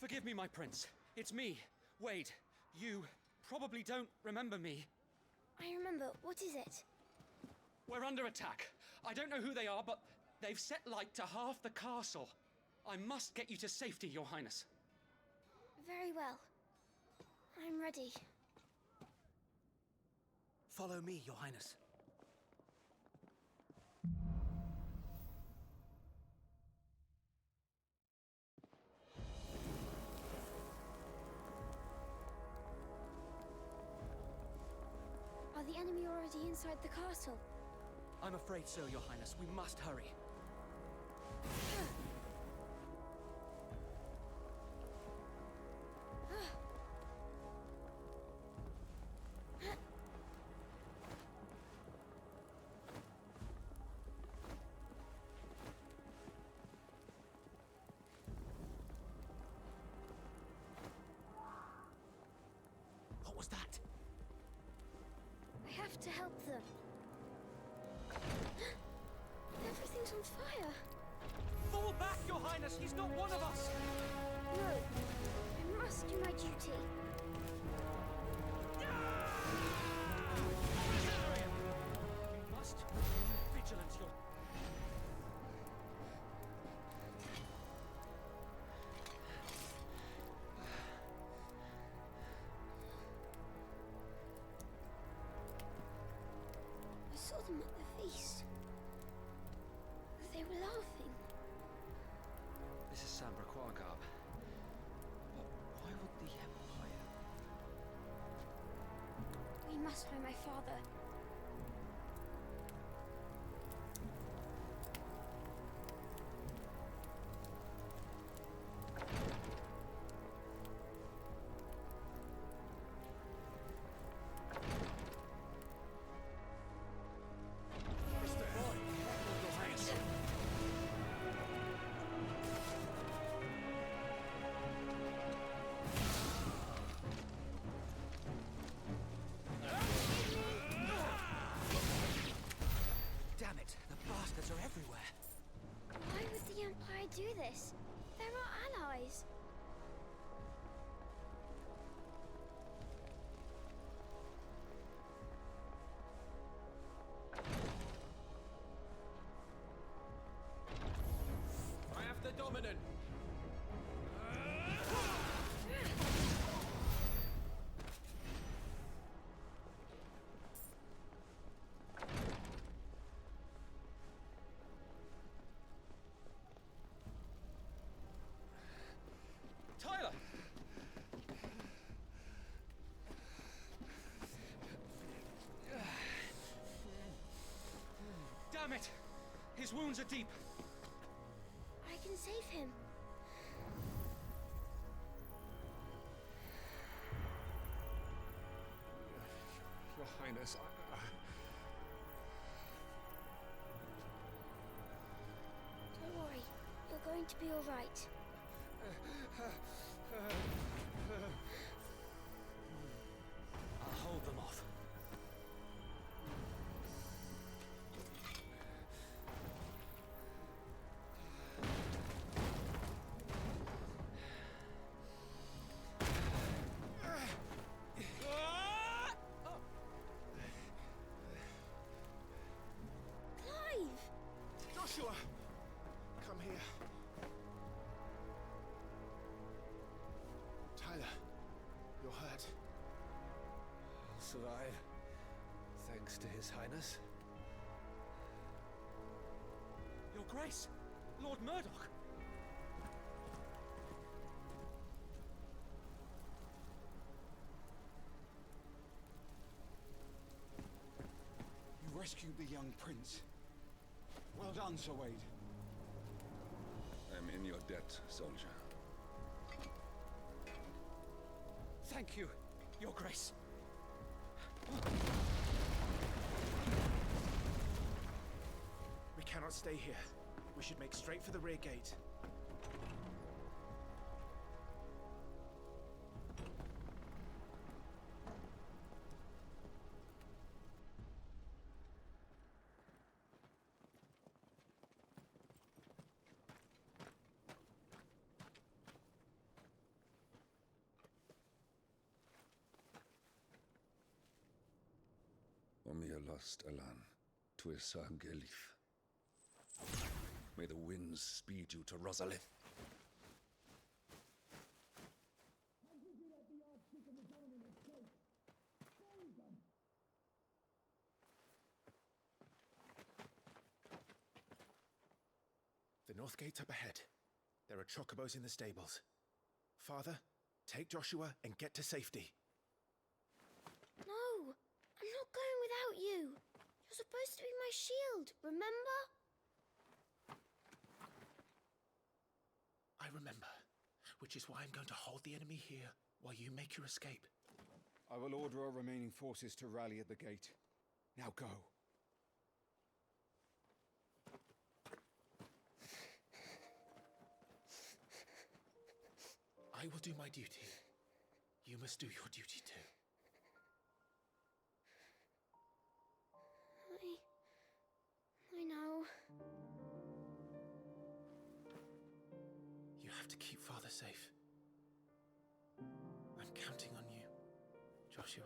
E: Forgive me, my prince. It's me, Wade. You probably don't remember me.
K: I remember. What is it?
E: We're under attack. I don't know who they are, but they've set light to half the castle. I must get you to safety, Your Highness.
K: Very well. I'm ready.
E: Follow me, Your Highness.
K: Are the enemy already inside the castle?
E: I'm afraid so, Your Highness. We must hurry. What was that?
K: I have to help them. Everything's on fire.
E: Fall back, Your Highness! He's not one of us!
K: No, I must do my duty.
E: You must remain vigilant, Your...
K: I saw them at the feast. They were laughing.
E: This is Sambra Quagab. But why would the Empire...
K: We must find my father.
E: Damn it! The bastards are everywhere!
K: Why would the Empire do this? They're our allies.
E: I have the dominant! Tyler! Damn it! His wounds are deep.
K: I can save him.
R: Your Highness,
K: Don't worry. You're going to be all right.
E: I'll hold them off.
K: Clive!
R: Joshua! Come here. Tyler, you're hurt.
H: I'll survive. Thanks to His Highness.
E: Your Grace! Lord Murdoch!
B: You rescued the young prince. Well done, Sir Wade.
G: I'm in your debt, soldier.
E: Thank you, Your Grace.
R: We cannot stay here. We should make straight for the rear gate.
G: Omir lost Alan, Tuisa Gelith. May the winds speed you to Rosalith.
R: The north gate's up ahead. There are chocobos in the stables. Father, take Joshua and get to safety.
K: No, I'm not going without you. You're supposed to be my shield, remember?
R: I remember, which is why I'm going to hold the enemy here while you make your escape.
B: I will order our remaining forces to rally at the gate. Now go.
R: I will do my duty. You must do your duty too.
K: I know.
R: You have to keep Father safe. I'm counting on you, Joshua.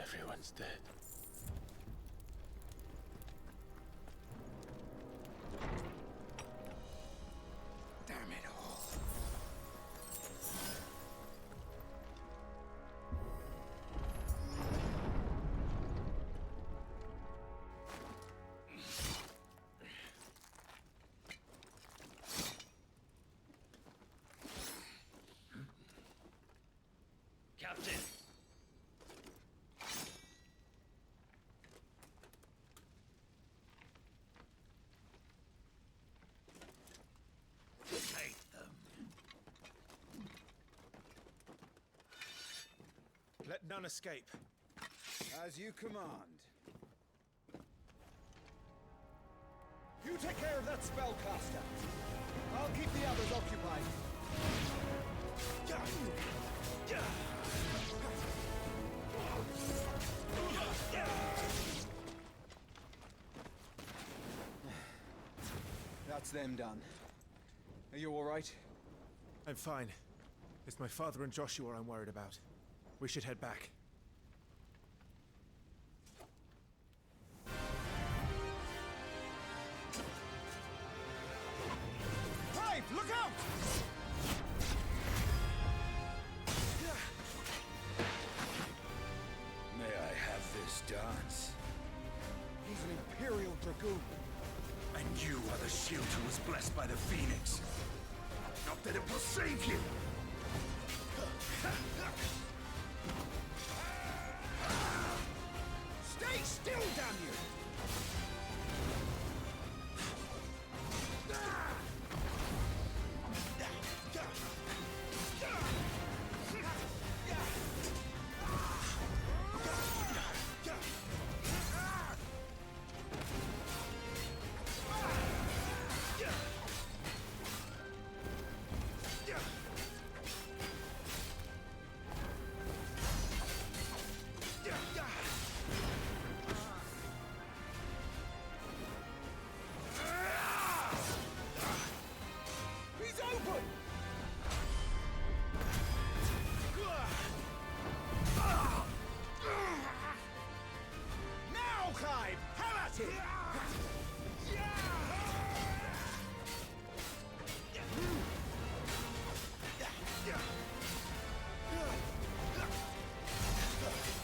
R: Everyone's dead.
B: Damn it all.
C: Captain!
R: Let none escape.
B: As you command. You take care of that spellcaster. I'll keep the others occupied. That's them done. Are you all right?
R: I'm fine. It's my father and Joshua I'm worried about. We should head back.
B: Clive, look out!
S: May I have this dance?
B: He's an Imperial Dragoon.
S: And you are the shield who was blessed by the Phoenix. Not that it will save you!
B: Stay still, damn you!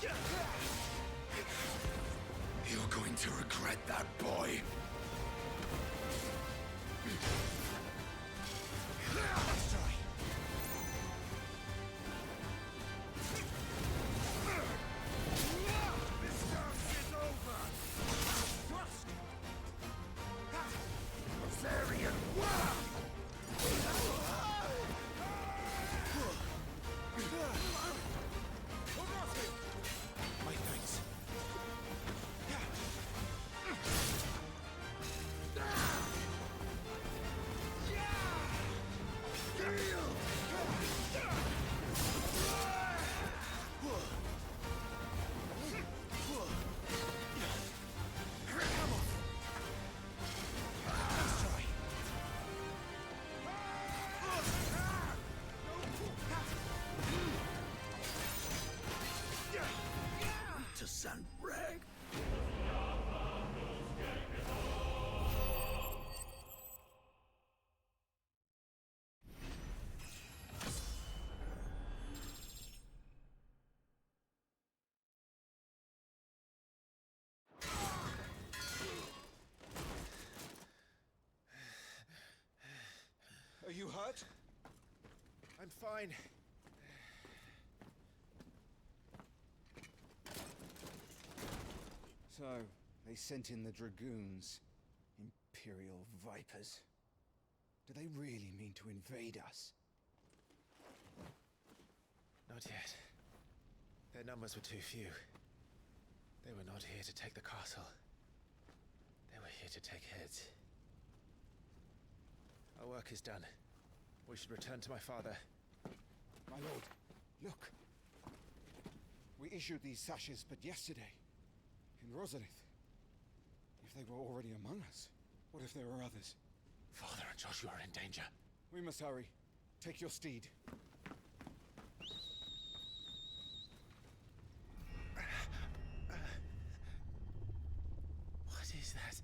S: Yeah! to regret that, boy.
B: Let's try.
S: This dance is over.
B: Thrust.
S: Rosarian Wah!
B: My thanks.
S: To San Rag.
B: Are you hurt?
R: I'm fine.
B: So, they sent in the dragoons. Imperial vipers. Do they really mean to invade us?
R: Not yet. Their numbers were too few. They were not here to take the castle. They were here to take heads. Our work is done. We should return to my father.
B: My lord, look. We issued these sashes but yesterday. In Rosalith. If they were already among us, what if there were others?
A: Father and Joshua are in danger.
B: We must hurry. Take your steed.
R: What is that?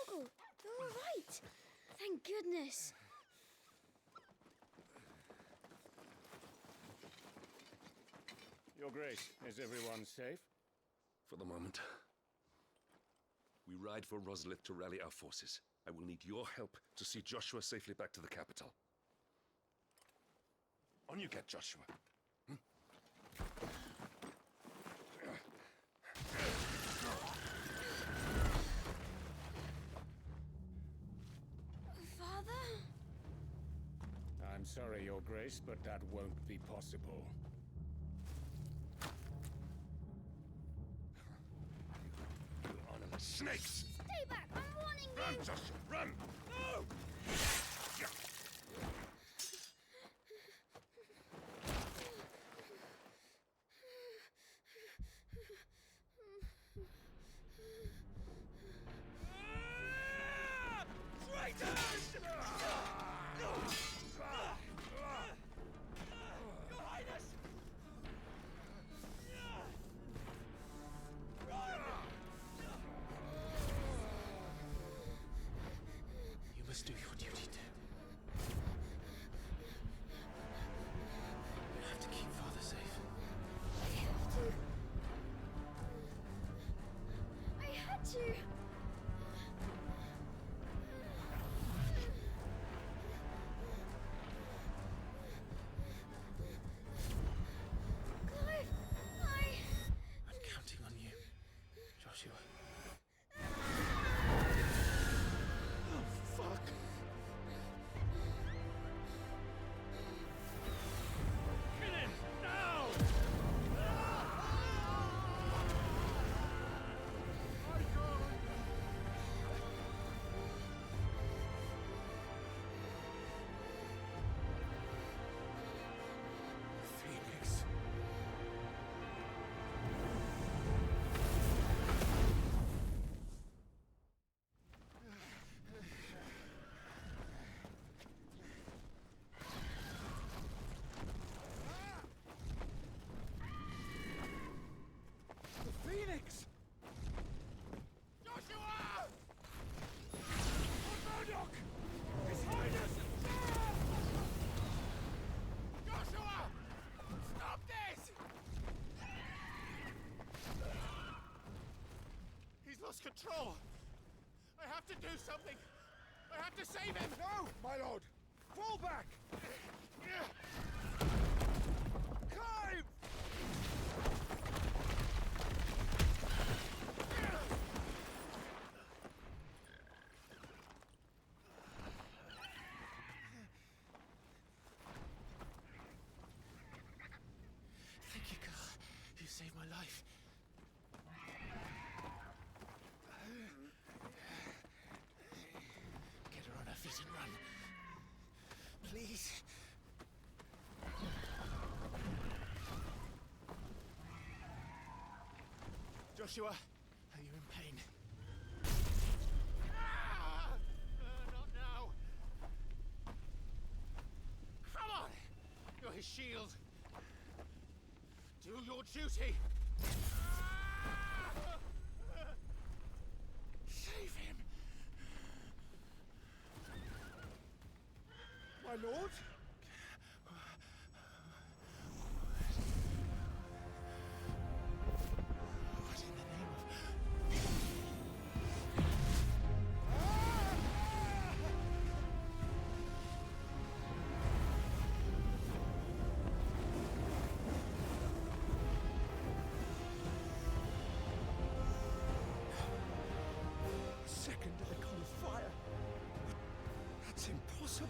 K: Uncle, you're all right. Thank goodness.
Q: Your Grace, is everyone safe?
G: For the moment. We ride for Rosalith to rally our forces. I will need your help to see Joshua safely back to the capital. On you get, Joshua.
K: Father?
Q: I'm sorry, Your Grace, but that won't be possible.
G: You honorless snakes!
K: Stay back! I'm warning you!
G: Run, Joshua, run!
K: No!
E: Traitors! Your Highness!
R: You must do your duty too.
A: troll! I have to do something! I have to save him!
B: No, my lord! Fall back! Climb!
A: Thank you, girl. You saved my life. Get her on her feet and run. Please. Joshua, are you in pain? Not now. Come on! You're his shield. Do your duty. Save him.
B: My lord?
A: What in the name of...
B: Second to the cone of fire. That's impossible.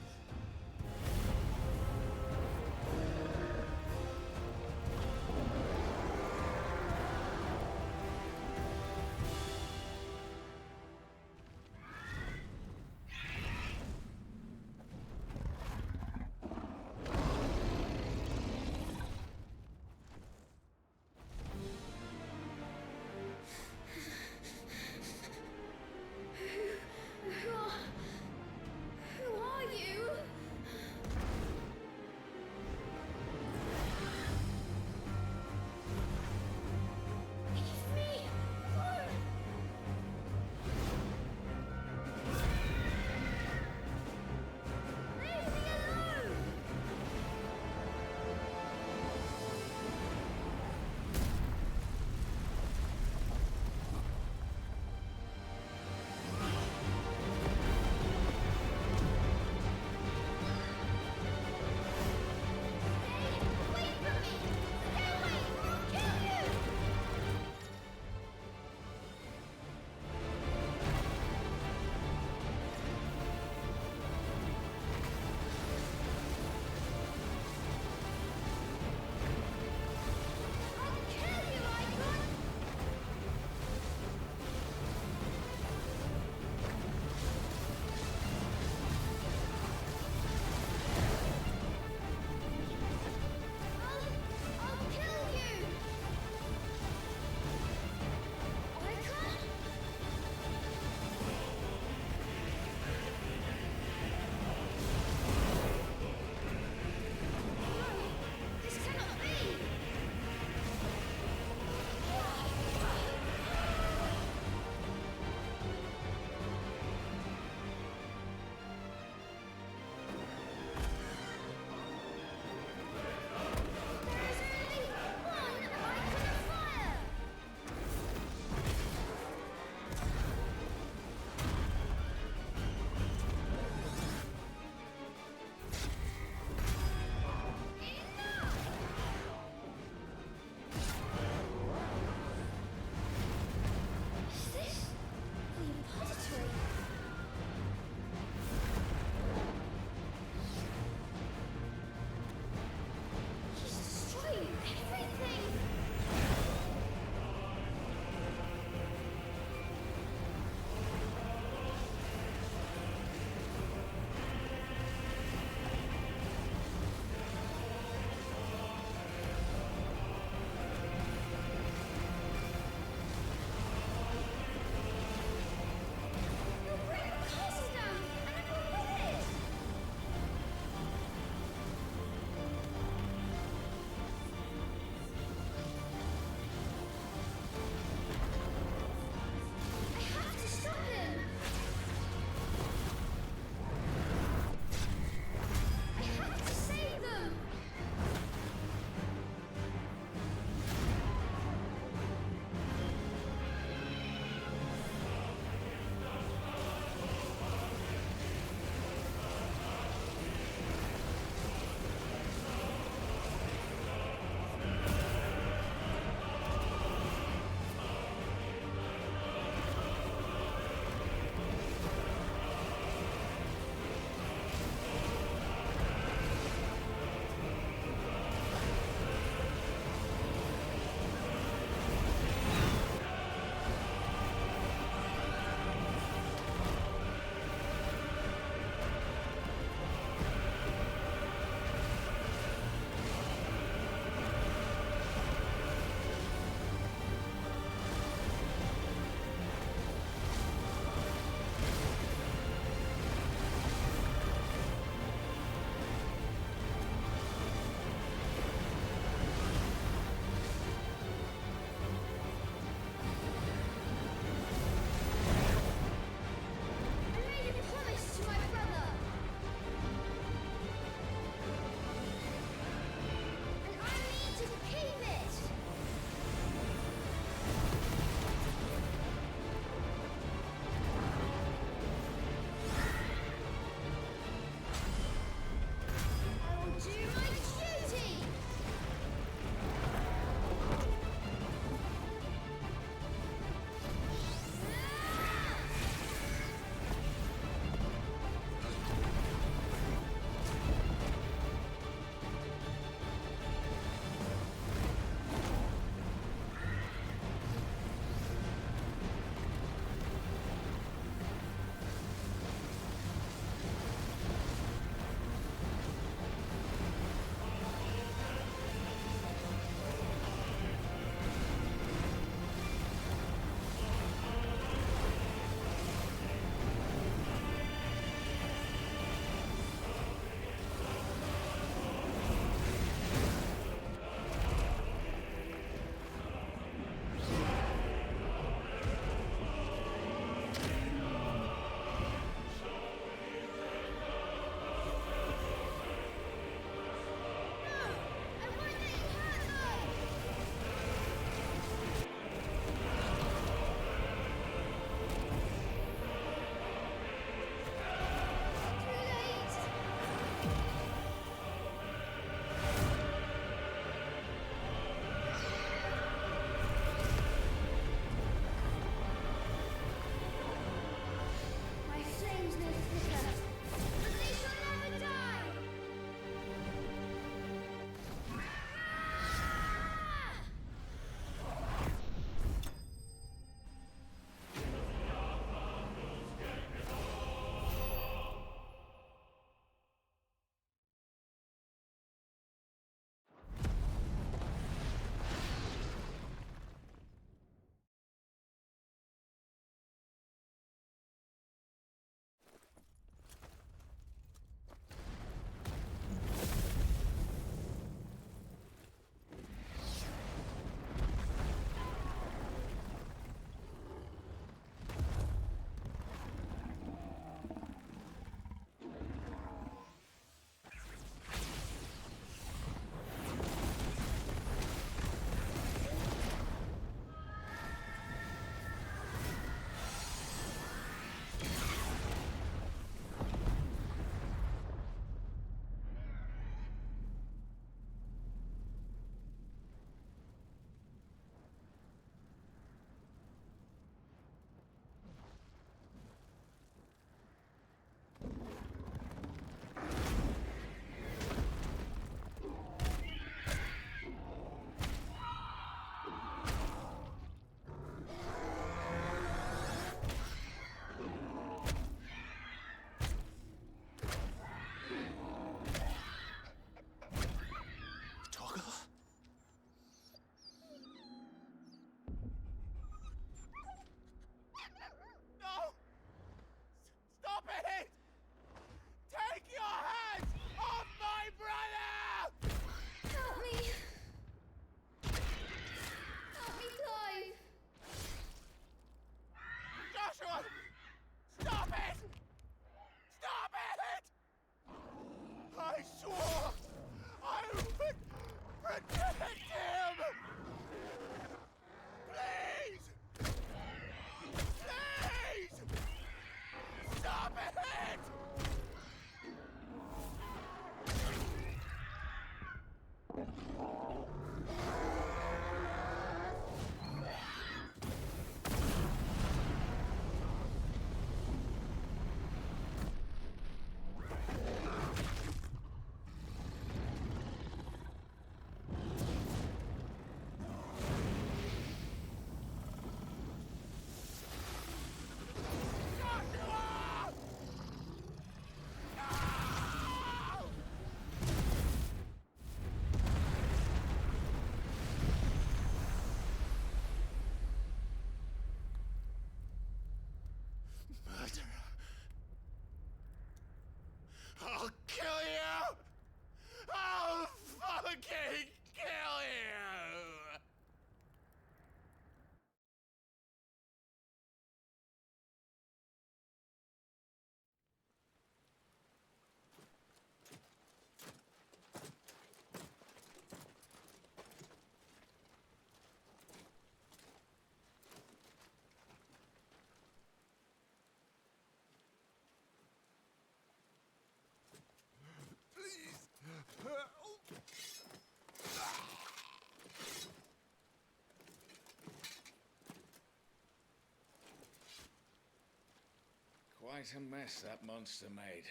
D: Quite a mess that monster made.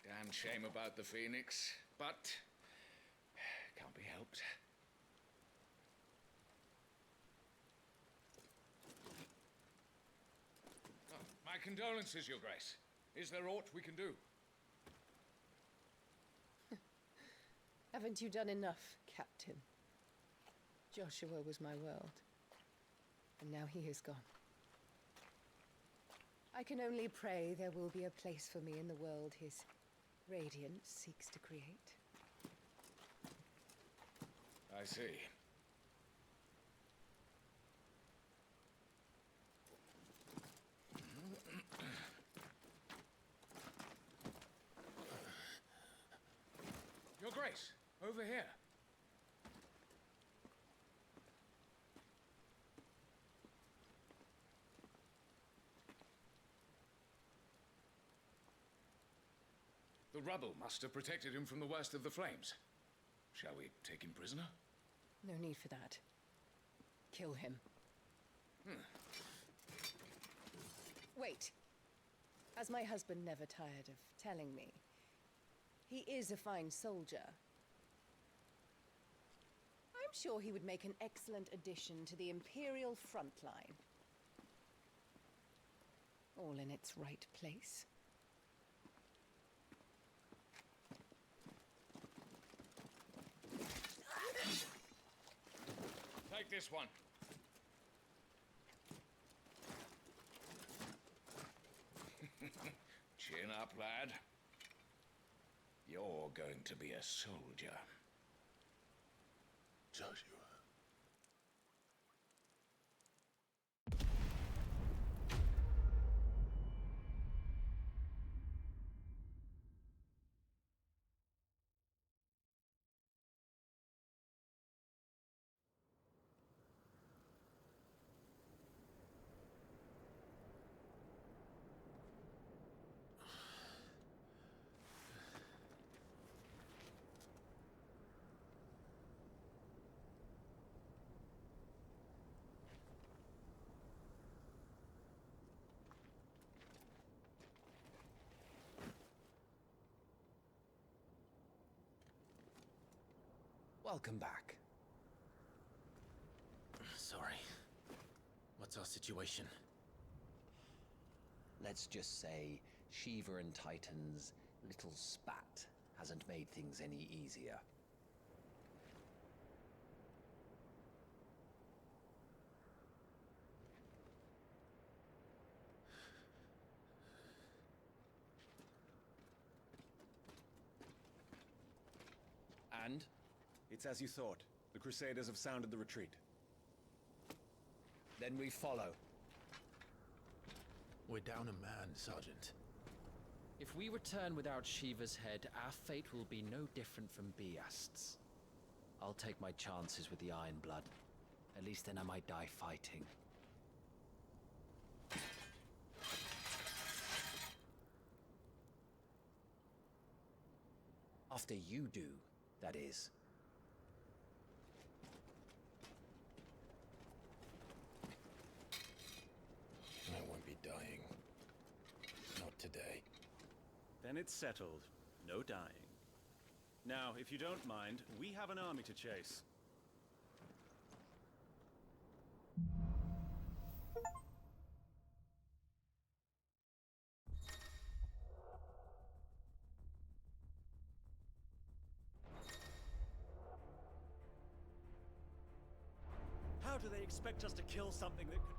D: Damn shame about the Phoenix, but can't be helped. Oh, my condolences, Your Grace. Is there aught we can do?
N: Haven't you done enough, Captain? Joshua was my world, and now he is gone. I can only pray there will be a place for me in the world his radiance seeks to create.
D: I see. Your Grace, over here. The rubble must have protected him from the worst of the flames. Shall we take him prisoner?
N: No need for that. Kill him. Wait. As my husband never tired of telling me, he is a fine soldier. I'm sure he would make an excellent addition to the Imperial front line. All in its right place.
D: Take this one. Chin up, lad. You're going to be a soldier.
J: Joshua.
C: Welcome back. Sorry. What's our situation?
T: Let's just say Shiva and Titan's little spat hasn't made things any easier.
C: And?
U: It's as you thought. The Crusaders have sounded the retreat.
C: Then we follow.
A: We're down a man, Sergeant.
C: If we return without Shiva's head, our fate will be no different from Biast's. I'll take my chances with the Iron Blood. At least then I might die fighting. After you do, that is.
A: I won't be dying. Not today.
V: Then it's settled. No dying. Now, if you don't mind, we have an army to chase. How do they expect us to kill something that could...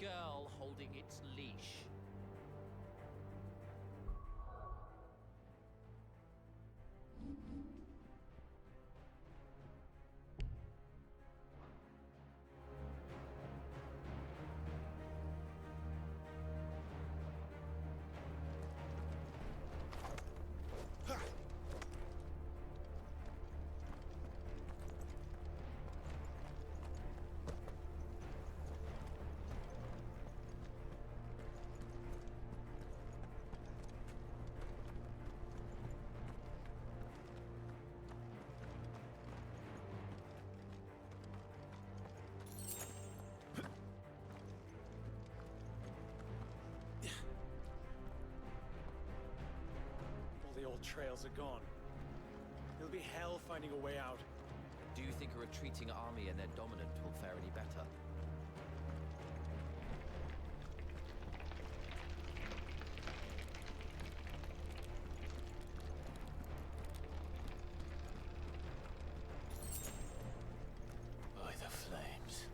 E: girl holding its leash.
V: The old trails are gone. It'll be hell finding a way out.
C: Do you think a retreating army and their dominant will fare any better?
A: By the flames.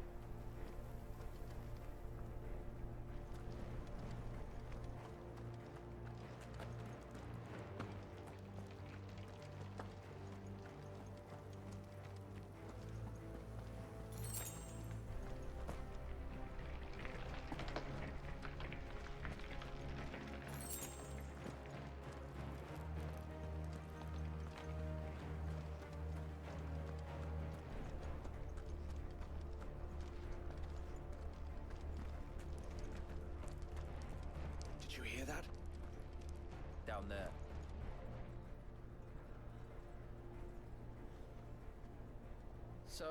R: Did you hear that?
C: Down there. So,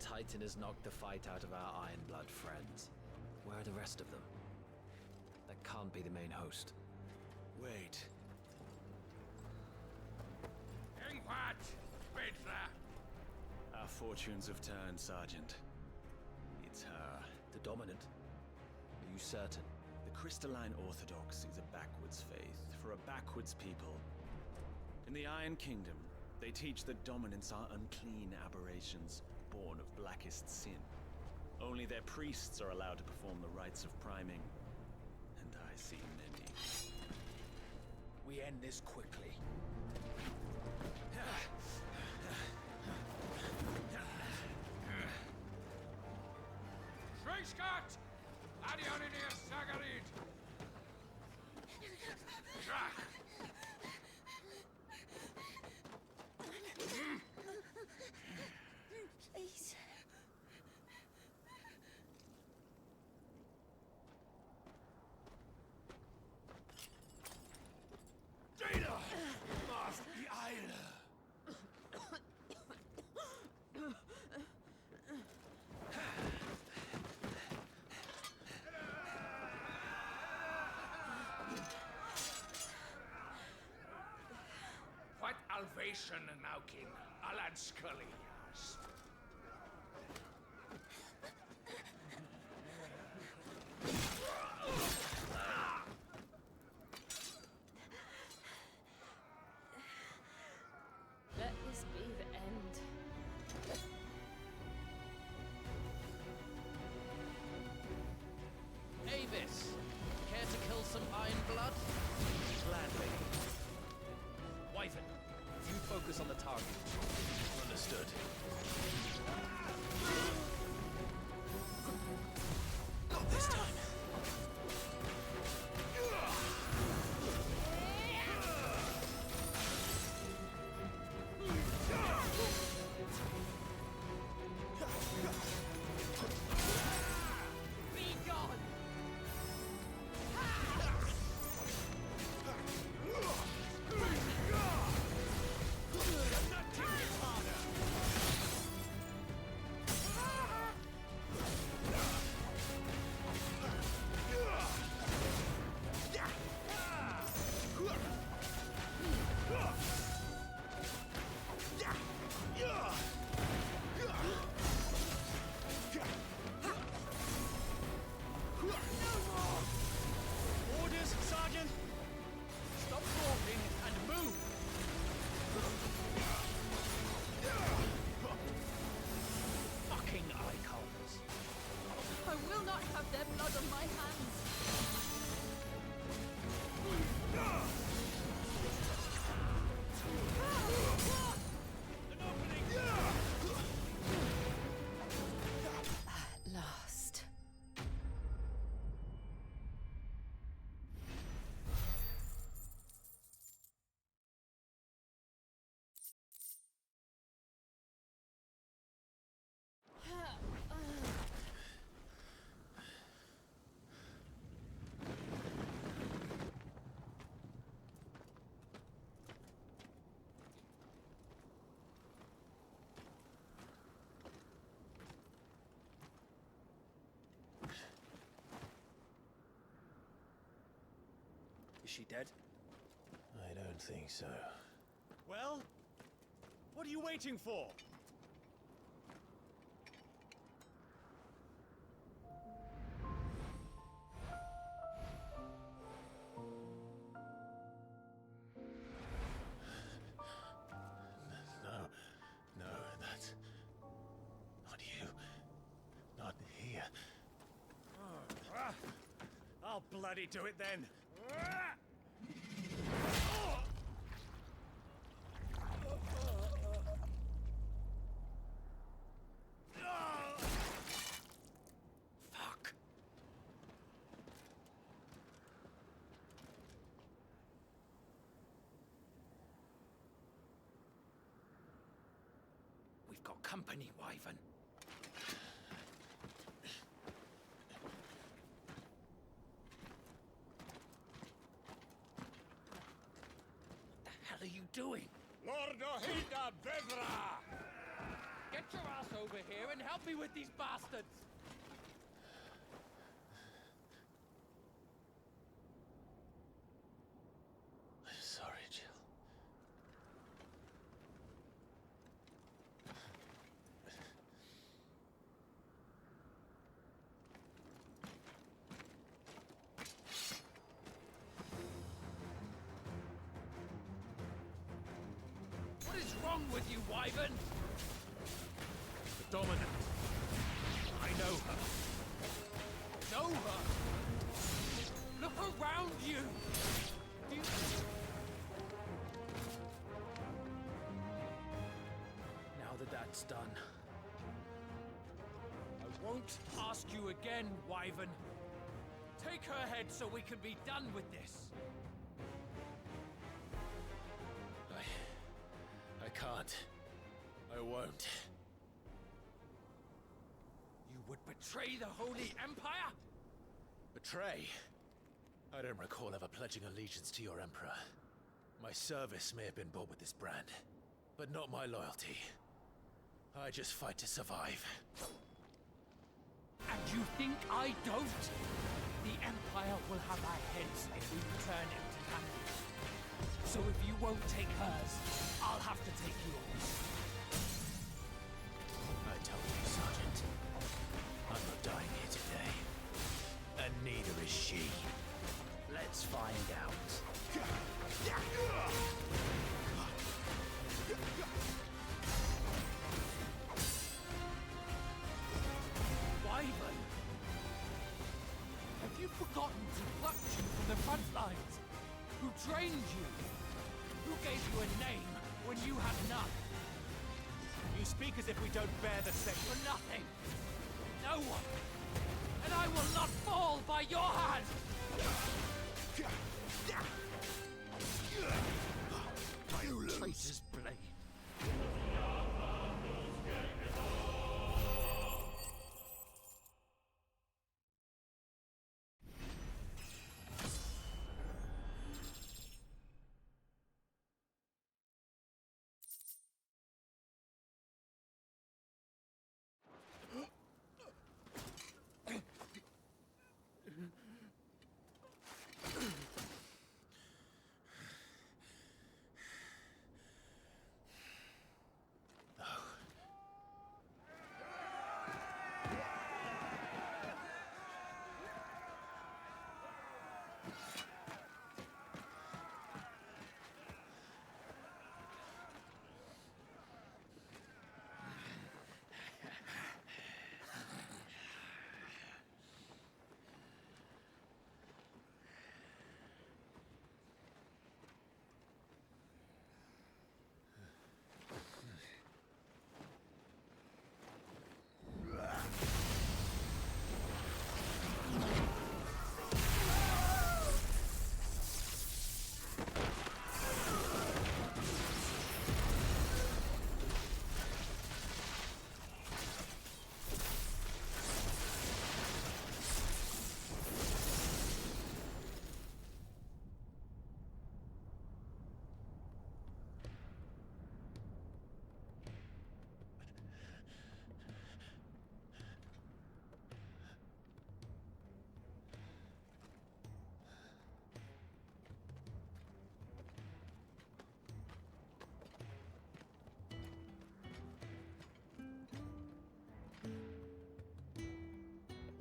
C: Titan has knocked the fight out of our Ironblood friends. Where are the rest of them? That can't be the main host.
R: Wait.
V: Our fortunes have turned, Sergeant. It's her.
C: The dominant? Are you certain?
V: The Crystalline Orthodox is a backwards faith for a backwards people. In the Iron Kingdom, they teach that dominants are unclean aberrations, born of blackest sin. Only their priests are allowed to perform the rites of priming, and I see many.
E: We end this quickly.
D: Scott! Adioninius Sagarid!
K: Please.
S: Data! Master the Isle!
D: What Alvation now, King? Alad Scully, yes.
L: Let this be the end.
C: Avis! Care to kill some Ironblood?
E: Gladly.
C: Wyvern, you focus on the target.
A: Understood.
E: Is she dead?
A: I don't think so.
E: Well, what are you waiting for?
A: No, that's not you. Not here.
E: I'll bloody do it then.
C: Fuck. We've got company, Wyvern. What the hell are you doing?
Q: Lord Ohida Vedra!
E: Get your ass over here and help me with these bastards!
A: I'm sorry, Jill.
E: What is wrong with you, Wyvern? The Dominant. I know her. Know her? Look around you! Do you... Now that that's done, I won't ask you again, Wyvern. Take her head so we can be done with this.
A: I can't. I won't.
E: You would betray the Holy Empire?
A: Betray? I don't recall ever pledging allegiance to your Emperor. My service may have been bought with this brand, but not my loyalty. I just fight to survive.
E: And you think I don't? The Empire will have our heads if we return empty-handed. So if you won't take hers, I'll have to take yours.
A: I tell you, Sergeant, I'm not dying here today. And neither is she.
C: Let's find out.
E: Wyvern! Have you forgotten who plucked you from the front lines? Who trained you? Who gave you a name when you had none?
R: You speak as if we don't bear the same.
E: For nothing! No one! And I will not fall by your hand! Traitor's blade.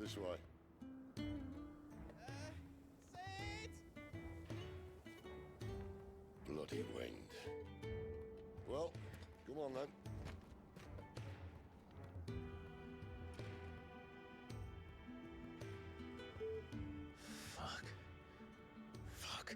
I: This way. Bloody wind. Well, come on then.
A: Fuck. Fuck.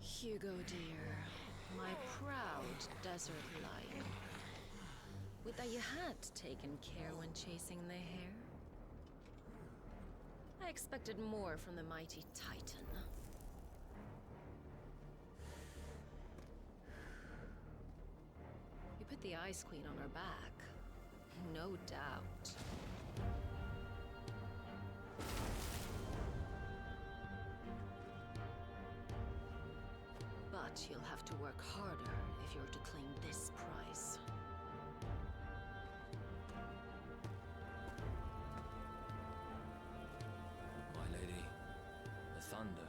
M: Hugo, dear, my proud desert lion. Would that you had taken care when chasing the hare? I expected more from the mighty Titan. You put the Ice Queen on her back, no doubt. But you'll have to work harder if you're to claim this prize.
C: My lady, the thunder.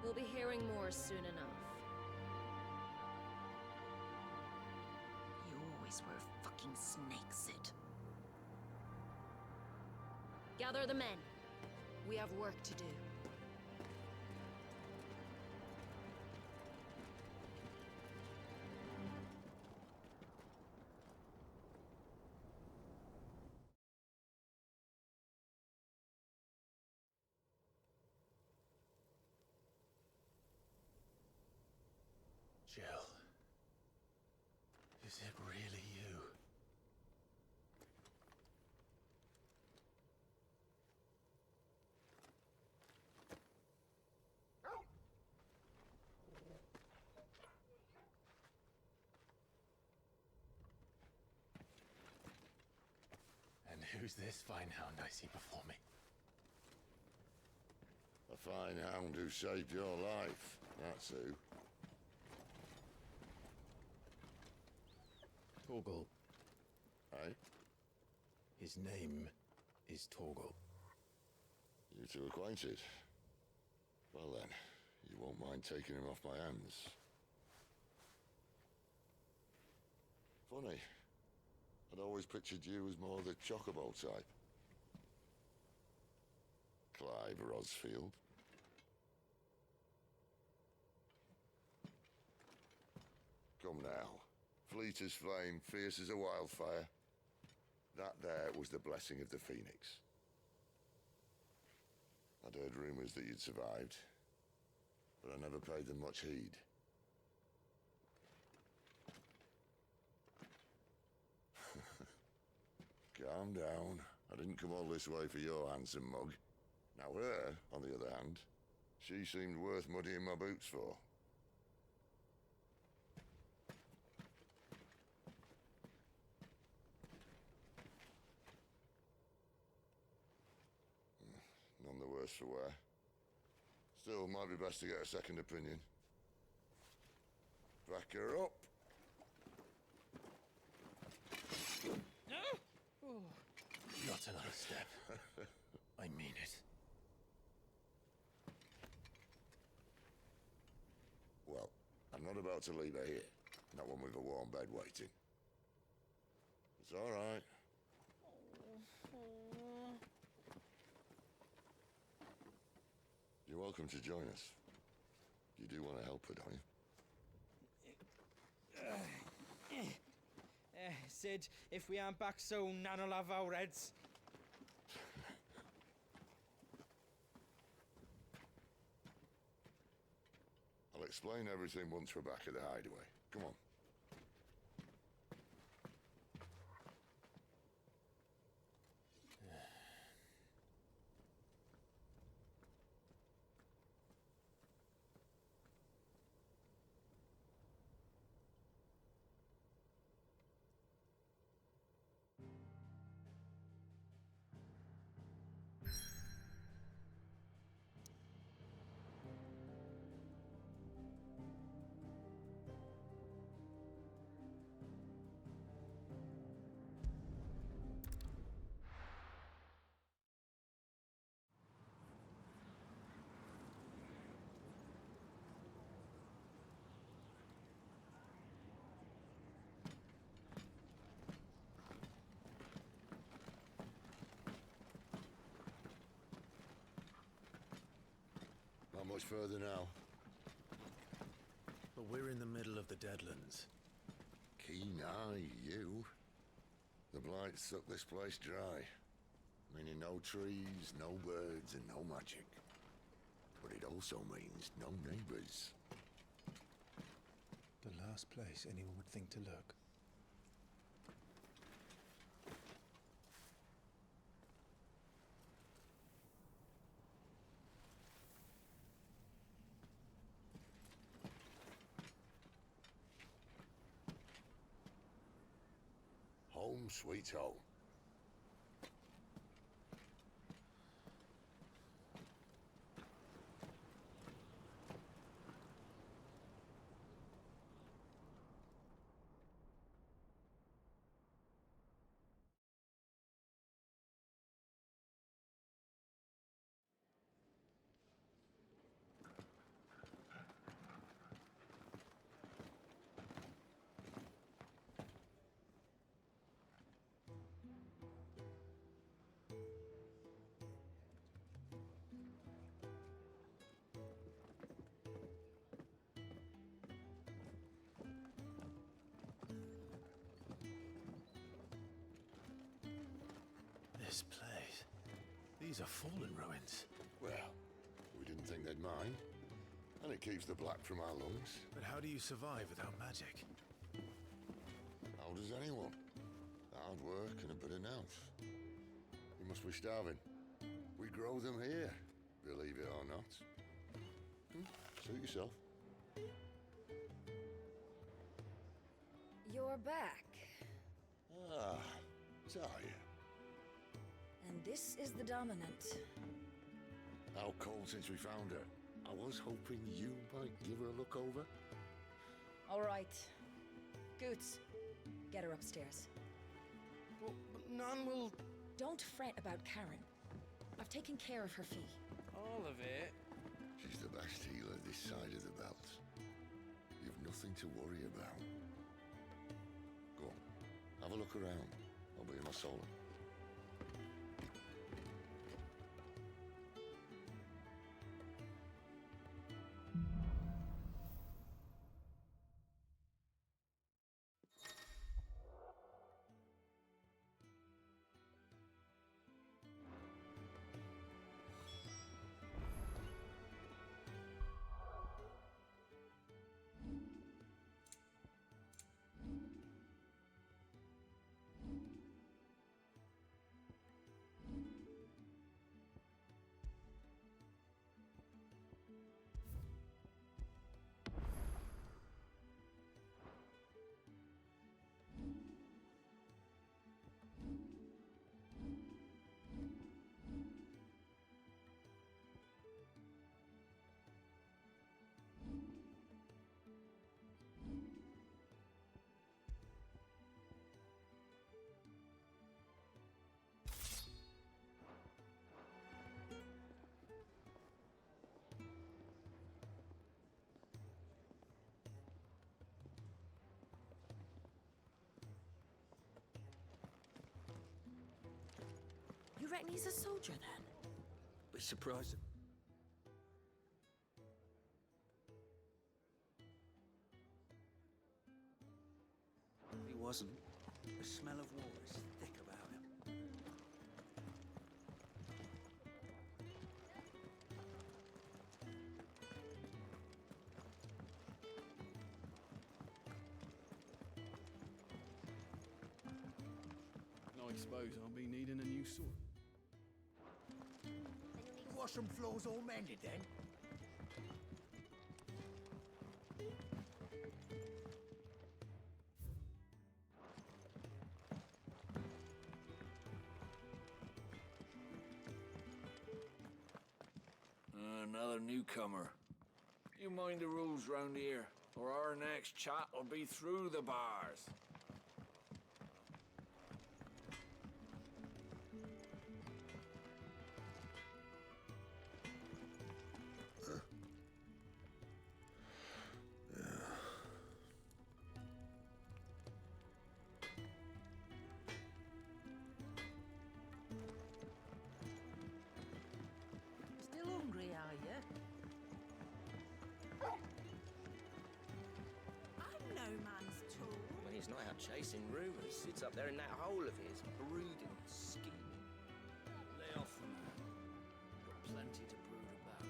M: We'll be hearing more soon enough. You always were a fucking snake, Sid. Gather the men. We have work to do.
A: Jill. Is it really you? And who's this fine hound I see before me?
I: A fine hound who saved your life, that's who.
A: Torgal.
I: Eh?
A: His name is Torgal.
I: You two acquainted? Well then, you won't mind taking him off my hands. Funny. I'd always pictured you as more the chocobo type. Clive Rosfield. Come now. Fleet as flame, fierce as a wildfire. That there was the blessing of the Phoenix. I'd heard rumors that you'd survived, but I never paid them much heed. Calm down. I didn't come all this way for your handsome mug. Now her, on the other hand, she seemed worth muddying my boots for. None the worse for wear. Still, might be best to get a second opinion. Back her up.
A: Not another step. I mean it.
I: Well, I'm not about to leave her here. Not one with a warm bed waiting. It's all right. You're welcome to join us. You do want to help her, don't you?
E: Sid, if we aren't back soon, Nan will have our heads.
I: I'll explain everything once we're back at the hideaway. Come on. much further now.
J: But we're in the middle of the Deadlands.
I: Keen eye, you. The blight sucked this place dry. Meaning no trees, no birds, and no magic. But it also means no neighbors.
R: The last place anyone would think to look.
I: Home sweet home.
J: This place. These are fallen ruins.
I: Well, we didn't think they'd mind. And it keeps the black from our lungs.
J: But how do you survive without magic?
I: How does anyone? Hard work and a bit of nous. You must be starving. We grow them here, believe it or not. Suit yourself.
F: You're back.
I: Ah, Talia.
F: And this is the Dominant.
I: How cold since we found her. I was hoping you might give her a look over.
F: All right. Goots, get her upstairs.
R: Well, none will...
F: Don't fret about Karen. I've taken care of her fee.
H: All of it?
I: She's the best healer this side of the belt. You've nothing to worry about. Go on, have a look around. I'll be in my solar.
F: You reckon he's a soldier then?
J: Be surprised.
S: He wasn't. The smell of war is thick about him.
H: I suppose I'll be needing a new sword.
S: The washroom floor's all mended then?
D: Another newcomer. You mind the rules round here, or our next chat will be through the bars.
M: Still hungry, are you?
O: chasing rumours sits up there in that hole of his, brooding, scheming.
E: Lay off the man. Got plenty to brood about.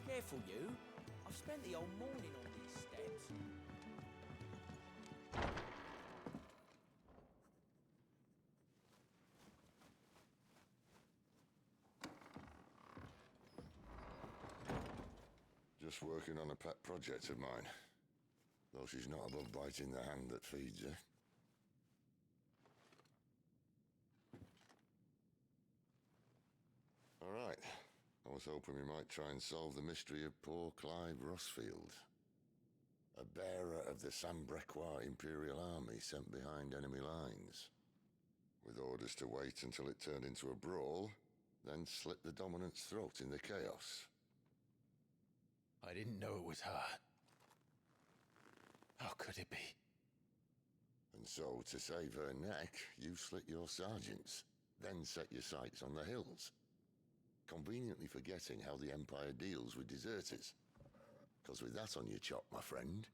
O: Careful, you. I've spent the whole morning on these steps.
I: Just working on a pet project of mine. Though she's not above biting the hand that feeds her. All right. I was hoping we might try and solve the mystery of poor Clive Rossfield. A bearer of the Sambrequois Imperial Army sent behind enemy lines. With orders to wait until it turned into a brawl, then slit the dominant's throat in the chaos.
A: I didn't know it was her. How could it be?
I: And so, to save her neck, you slit your sergeants, then set your sights on the hills. Conveniently forgetting how the Empire deals with deserters. Because with that on your chop, my friend,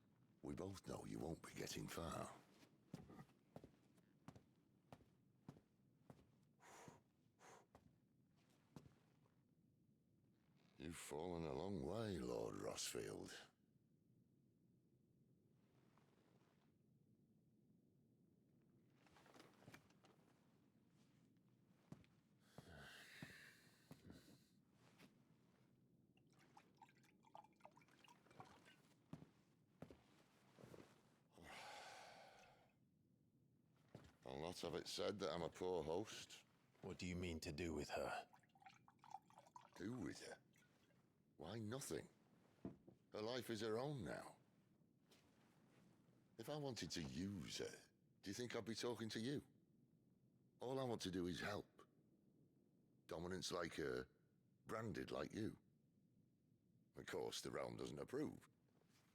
I: we both know you won't be getting far. You've fallen a long way, Lord Rossfield. A lot of it said that I'm a poor host.
A: What do you mean to do with her?
I: Do with her? Why, nothing. Her life is her own now. If I wanted to use her, do you think I'd be talking to you? All I want to do is help. Dominants like her, branded like you. Of course, the realm doesn't approve,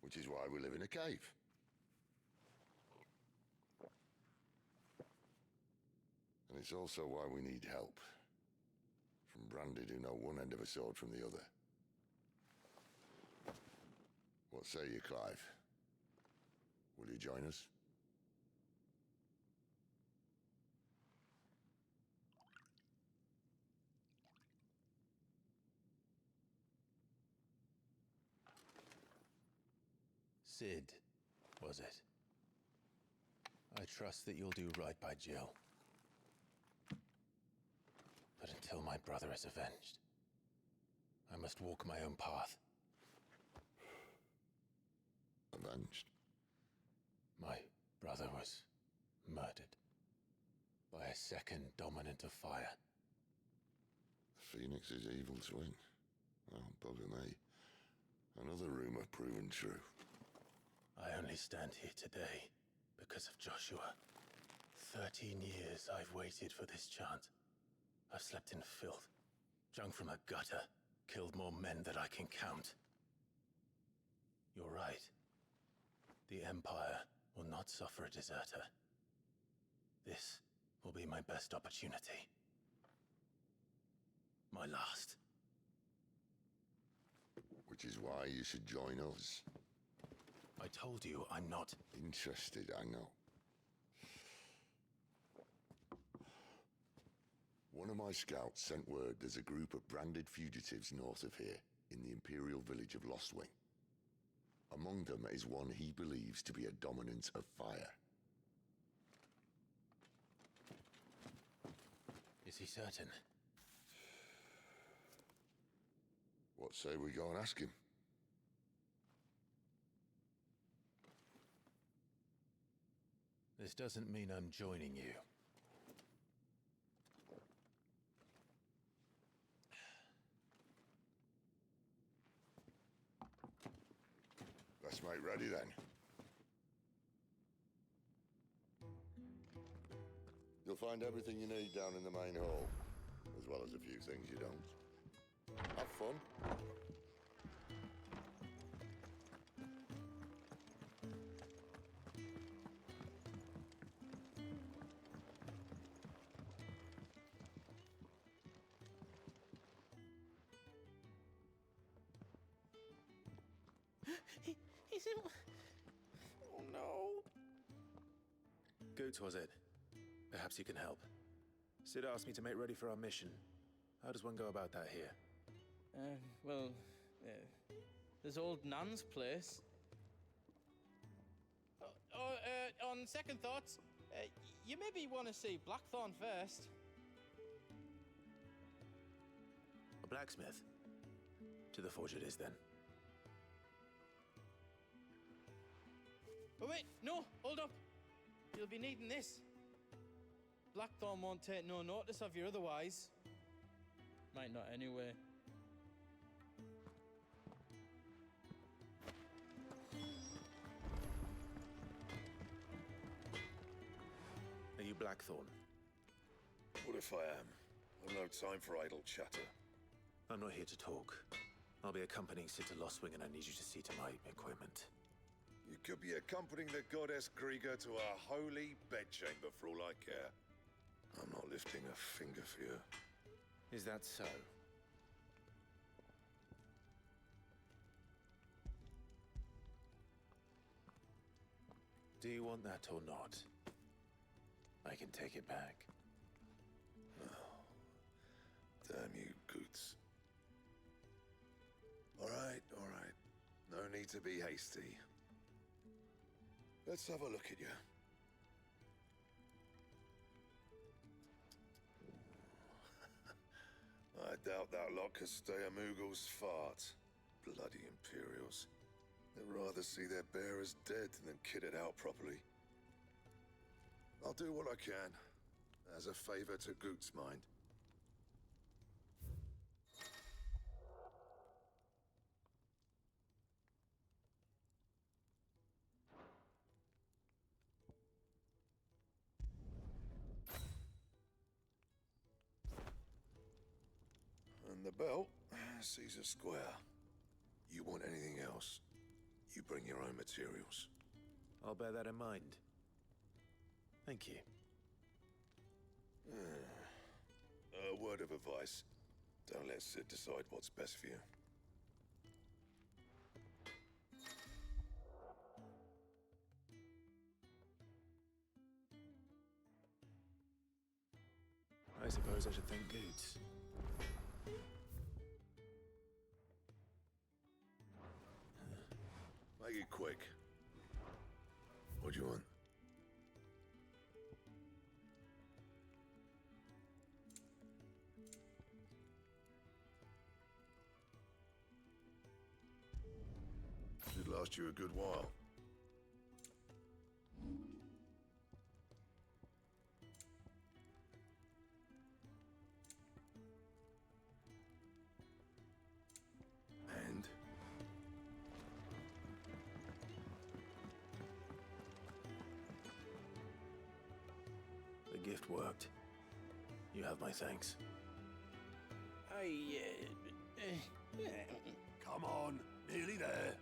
I: which is why we live in a cave. And it's also why we need help. From branded who know one end of a sword from the other. What say you, Clive? Will you join us?
A: Sid, was it? I trust that you'll do right by Jill. But until my brother is avenged, I must walk my own path.
I: Avenged?
A: My brother was murdered by a second dominant of fire.
I: The Phoenix's evil twin. Oh, bugger me. Another rumor proven true.
A: I only stand here today because of Joshua. 13 years I've waited for this chance. I've slept in filth, drunk from a gutter, killed more men than I can count. You're right. The Empire will not suffer a deserter. This will be my best opportunity. My last.
I: Which is why you should join us.
A: I told you I'm not
I: interested, I know. One of my scouts sent word there's a group of branded fugitives north of here, in the Imperial village of Lostwing. Among them is one he believes to be a dominant of fire.
A: Is he certain?
I: What say we go and ask him?
A: This doesn't mean I'm joining you.
I: Let's make ready then. You'll find everything you need down in the main hall, as well as a few things you don't. Have fun.
E: He's in... Oh no.
R: Goots, was it? Perhaps you can help. Sid asked me to make ready for our mission. How does one go about that here?
E: Well, there's old Nan's place. On second thoughts, you maybe want to see Blackthorn first.
R: A blacksmith? To the forge it is, then.
E: Oh wait, no, hold up. You'll be needing this. Blackthorn won't take no notice of you otherwise. Might not anyway.
R: Are you Blackthorn?
J: What if I am? I've no time for idle chatter.
R: I'm not here to talk. I'll be accompanying Sid to Lostwing, and I need you to see to my equipment.
J: You could be accompanying the goddess Griga to our holy bedchamber for all I care. I'm not lifting a finger for you.
R: Is that so? Do you want that or not? I can take it back.
J: Oh, damn you, Goots. All right. No need to be hasty. Let's have a look at you. I doubt that lot could stay a Moogle's fart. Bloody Imperials. They'd rather see their bearers dead than kitted out properly. I'll do what I can, as a favor to Goot's mind. And the belt, Caesar Square. You want anything else, you bring your own materials.
R: I'll bear that in mind. Thank you.
J: A word of advice. Don't let Sid decide what's best for you.
R: I suppose I should thank Goots.
J: Make it quick. What do you want? Should last you a good while. And?
R: The gift worked. You have my thanks.
J: Come on, nearly there.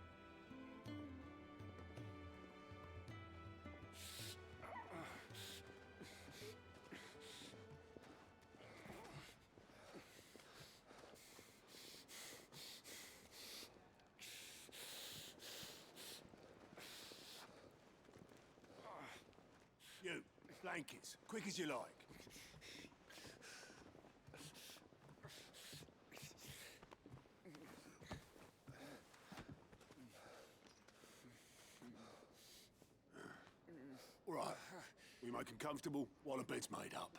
S: You, blankets, quick as you like. All right, we make them comfortable while the bed's made up.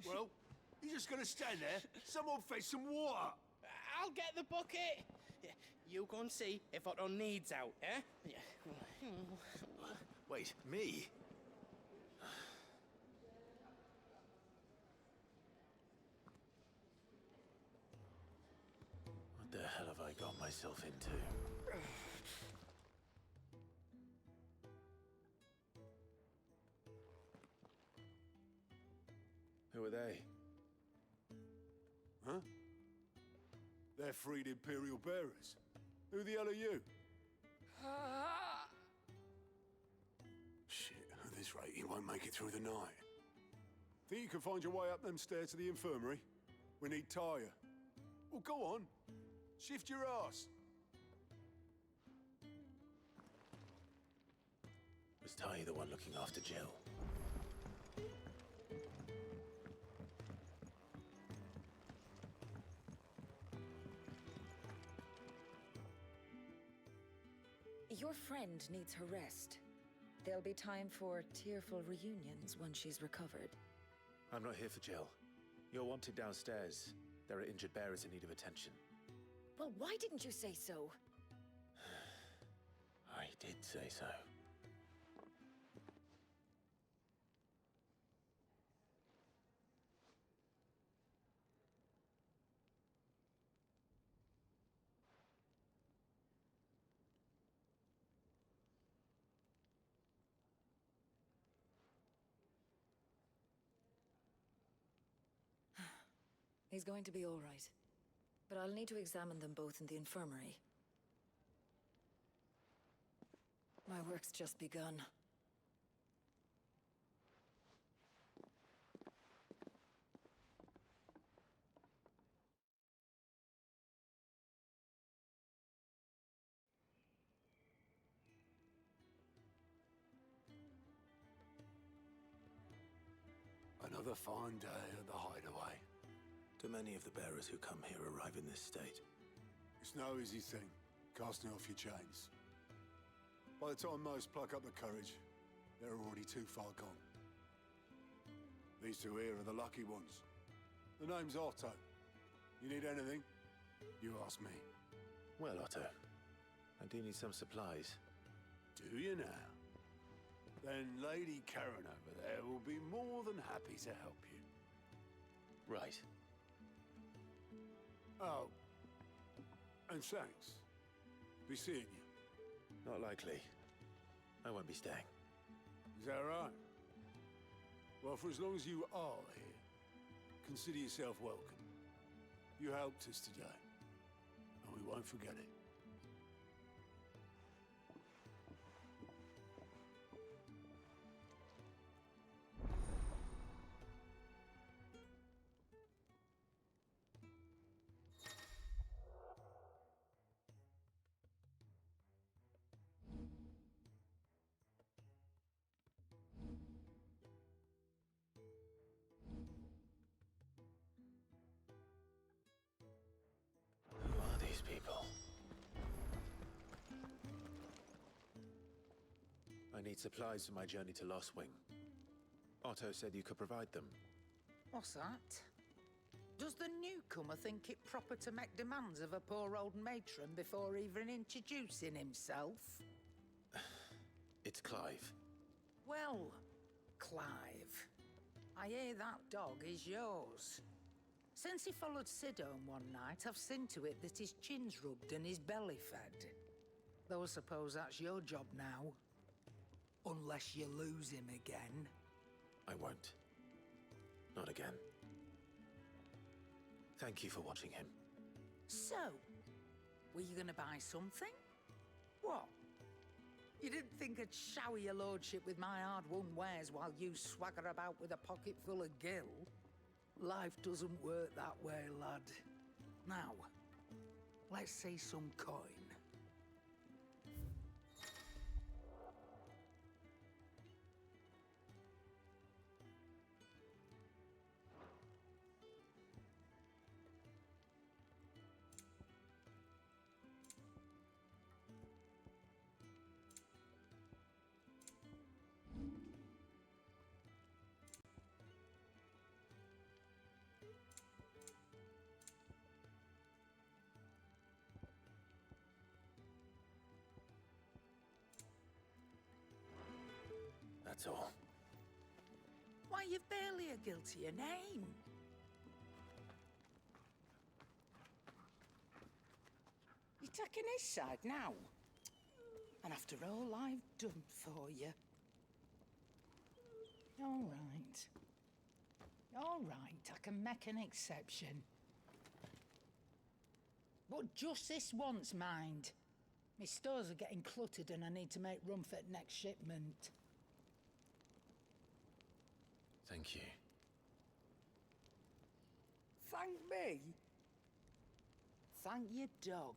S: Well, you're just gonna stand there? Someone fetch some water!
E: I'll get the bucket! You go and see if Otto needs out, eh?
R: Wait, me? What the hell have I got myself into? Who are they?
S: Huh?
G: They're freed Imperial bearers. Who the hell are you? Shit, at this rate, he won't make it through the night. Think you can find your way up them stairs to the infirmary? We need Tyre. Well, go on. Shift your ass.
A: Was Ty the one looking after Jill?
F: Your friend needs her rest. There'll be time for tearful reunions once she's recovered.
R: I'm not here for Jill. You're wanted downstairs. There are injured bearers in need of attention.
F: Well, why didn't you say so?
A: I did say so.
F: He's going to be all right. But I'll need to examine them both in the infirmary. My work's just begun.
G: Another fine day at the Hideaway.
A: Do many of the bearers who come here arrive in this state?
G: It's no easy thing, casting off your chains. By the time most pluck up the courage, they're already too far gone. These two here are the lucky ones. The name's Otto. You need anything? You ask me.
A: Well, Otto, I do need some supplies.
G: Do you now? Then Lady Karen over there will be more than happy to help you.
A: Right.
G: Oh. And thanks. Be seeing you.
A: Not likely. I won't be staying.
G: Is that right? Well, for as long as you are here, consider yourself welcome. You helped us today, and we won't forget it.
A: Who are these people? I need supplies for my journey to Lost Wing. Otto said you could provide them.
P: What's that? Does the newcomer think it proper to make demands of a poor old matron before even introducing himself?
A: It's Clive.
P: Well, Clive, I hear that dog is yours. Since he followed Sid home one night, I've seen to it that his chin's rubbed and his belly fed. Though I suppose that's your job now. Unless you lose him again.
A: I won't. Not again. Thank you for watching him.
P: So, were you gonna buy something? What? You didn't think I'd shower your lordship with my hard-won wares while you swagger about with a pocket full of gil? Life doesn't work that way, lad. Now, let's see some coin.
A: That's all.
P: Why, you've barely a guiltier name. You're taking his side now. And after all I've done for you. All right. All right, I can make an exception. But just this once, mind. My stores are getting cluttered and I need to make room for the next shipment.
A: Thank you.
P: Thank me? Thank your dog.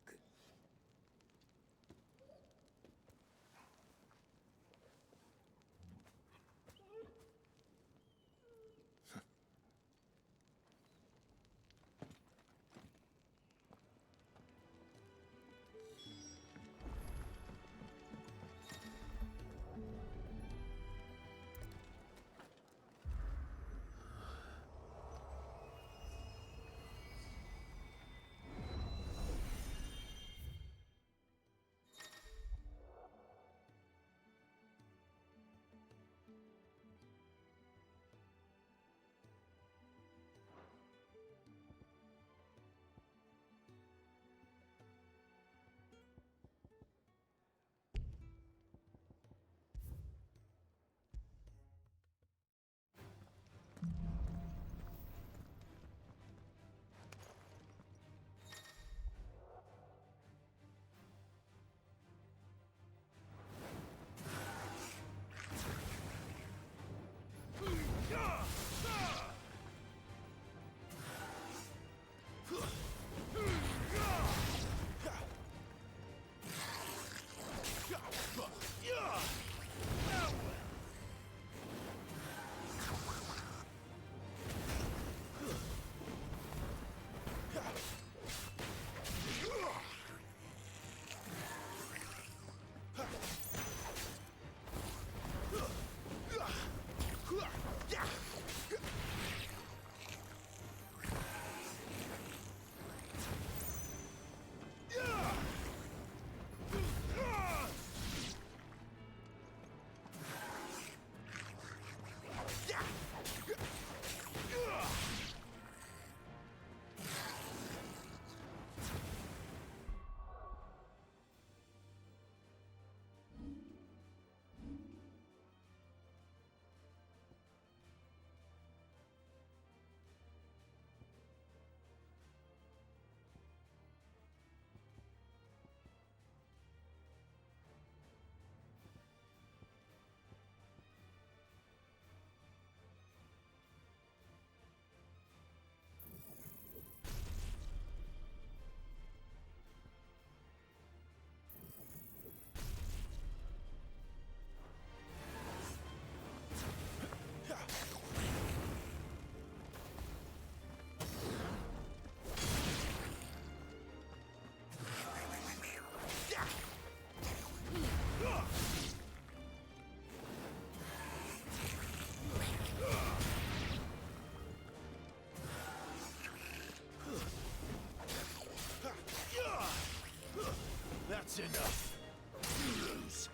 A: That's enough. You lose.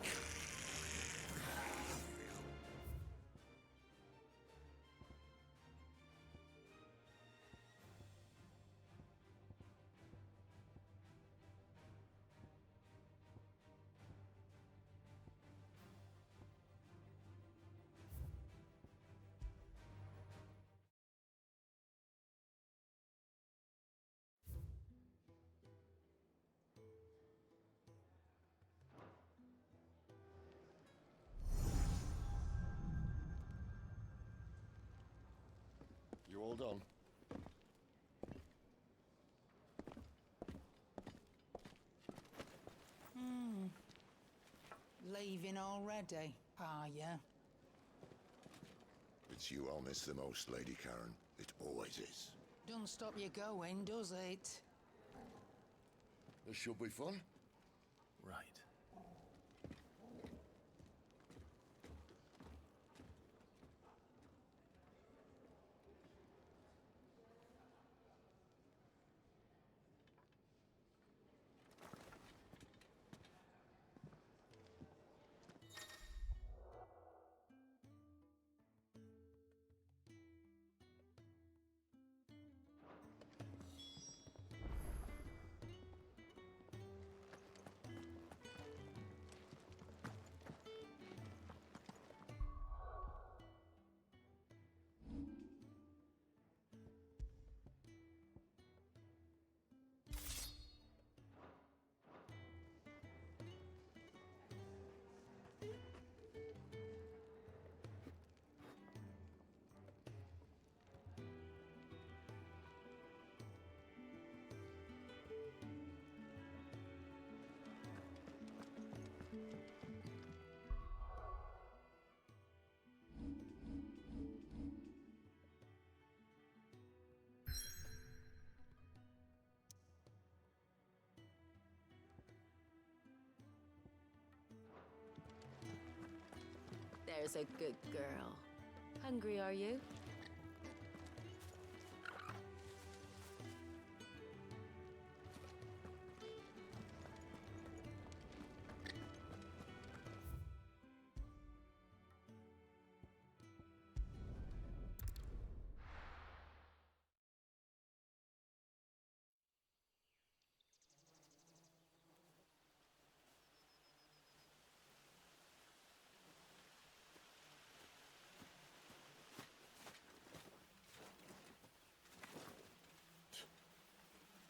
I: You all done?
P: Leaving already, are ya?
I: It's you I'll miss the most, Lady Karen. It always is.
P: Don't stop you going, does it?
I: This should be fun.
A: Right.
M: There's a good girl. Hungry, are you?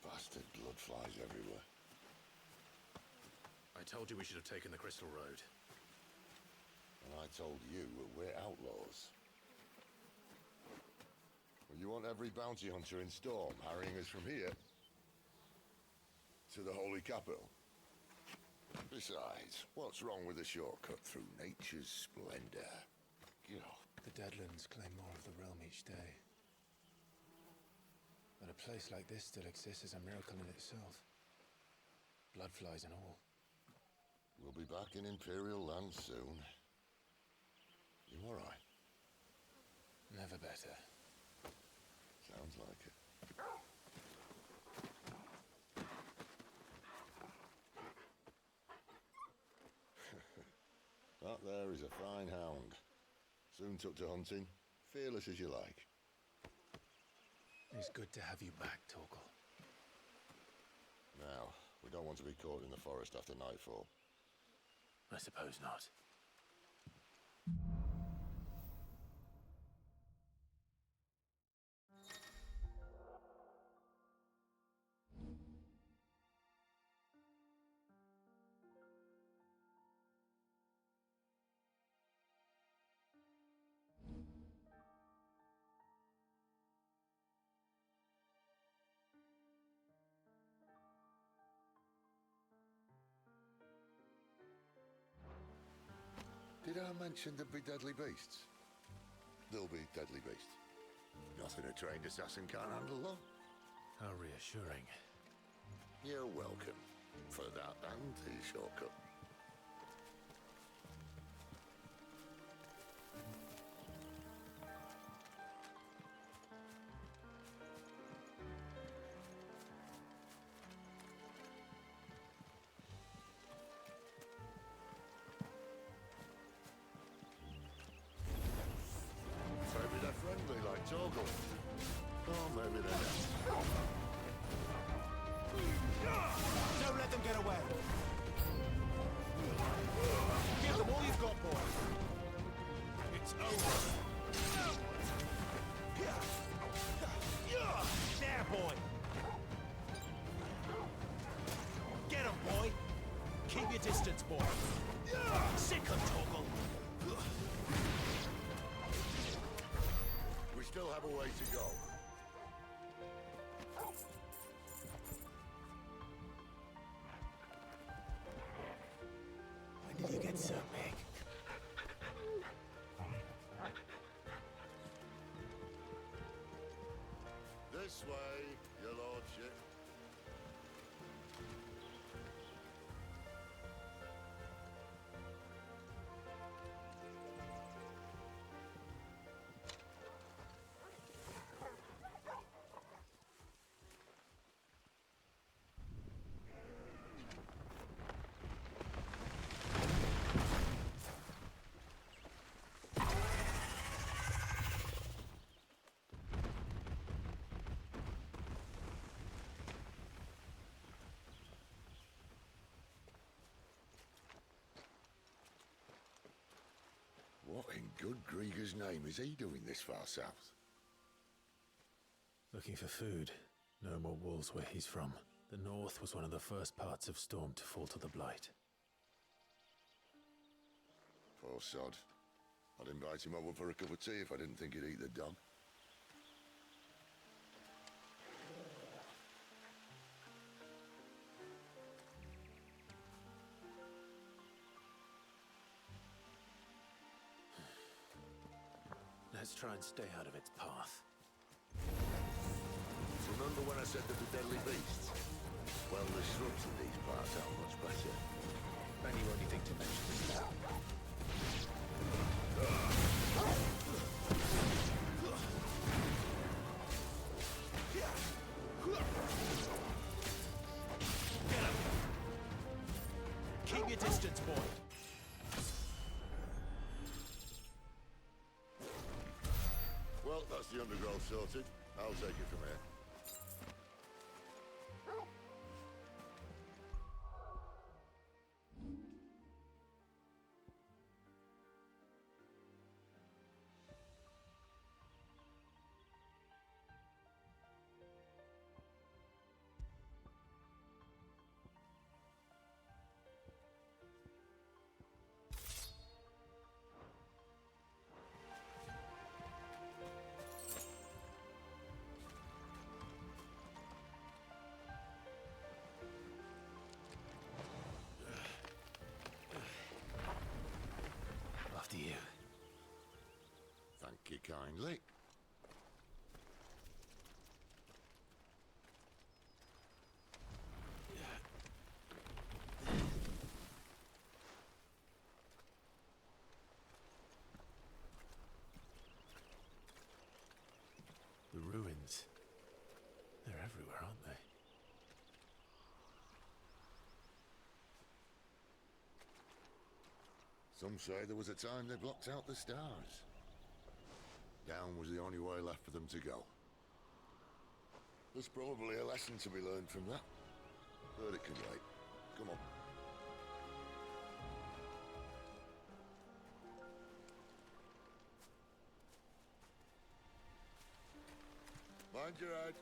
I: Bastard blood flies everywhere.
A: I told you we should have taken the Crystal Road.
I: And I told you we're outlaws. Well, you want every bounty hunter in Storm harrying us from here to the Holy Capital? Besides, what's wrong with a shortcut through nature's splendor? You know.
R: The Deadlands claim more of the realm each day. But a place like this still exists is a miracle in itself. Bloodflies and all.
I: We'll be back in Imperial land soon. You all right?
R: Never better.
I: Sounds like it. That there is a fine hound. Soon took to hunting. Fearless as you like.
R: It's good to have you back, Torgal.
I: Now, we don't want to be caught in the forest after nightfall.
A: I suppose not.
I: Did I mention there'd be deadly beasts? There'll be deadly beasts. Nothing a trained assassin can't handle, though.
A: How reassuring.
I: You're welcome for that and the shortcut. Maybe they're friendly like Torgal. Or maybe they're not.
E: Don't let them get away. Give them all you've got, boy. It's over. There, boy. Get him, boy. Keep your distance, boy. Sick of Torgal.
I: We still have a way to go.
A: When did you get so big?
I: This way, your lordship. What in good Grieger's name is he doing this far south?
A: Looking for food. No more wolves where he's from. The north was one of the first parts of Storm to fall to the Blight.
I: Poor sod. I'd invite him over for a cup of tea if I didn't think he'd eat the dog.
A: Let's try and stay out of its path.
I: Remember when I said there'd be deadly beasts? Well, the shrubs in these parts are much better.
A: And you only think to mention this now.
E: your distance, boy.
I: Well, that's the undergrowth sorted. I'll take it from here.
A: After you.
I: Thank you kindly.
A: The ruins. They're everywhere, aren't they?
I: Some say there was a time they blocked out the stars. Down was the only way left for them to go. There's probably a lesson to be learned from that. But it can wait. Come on. Mind your head.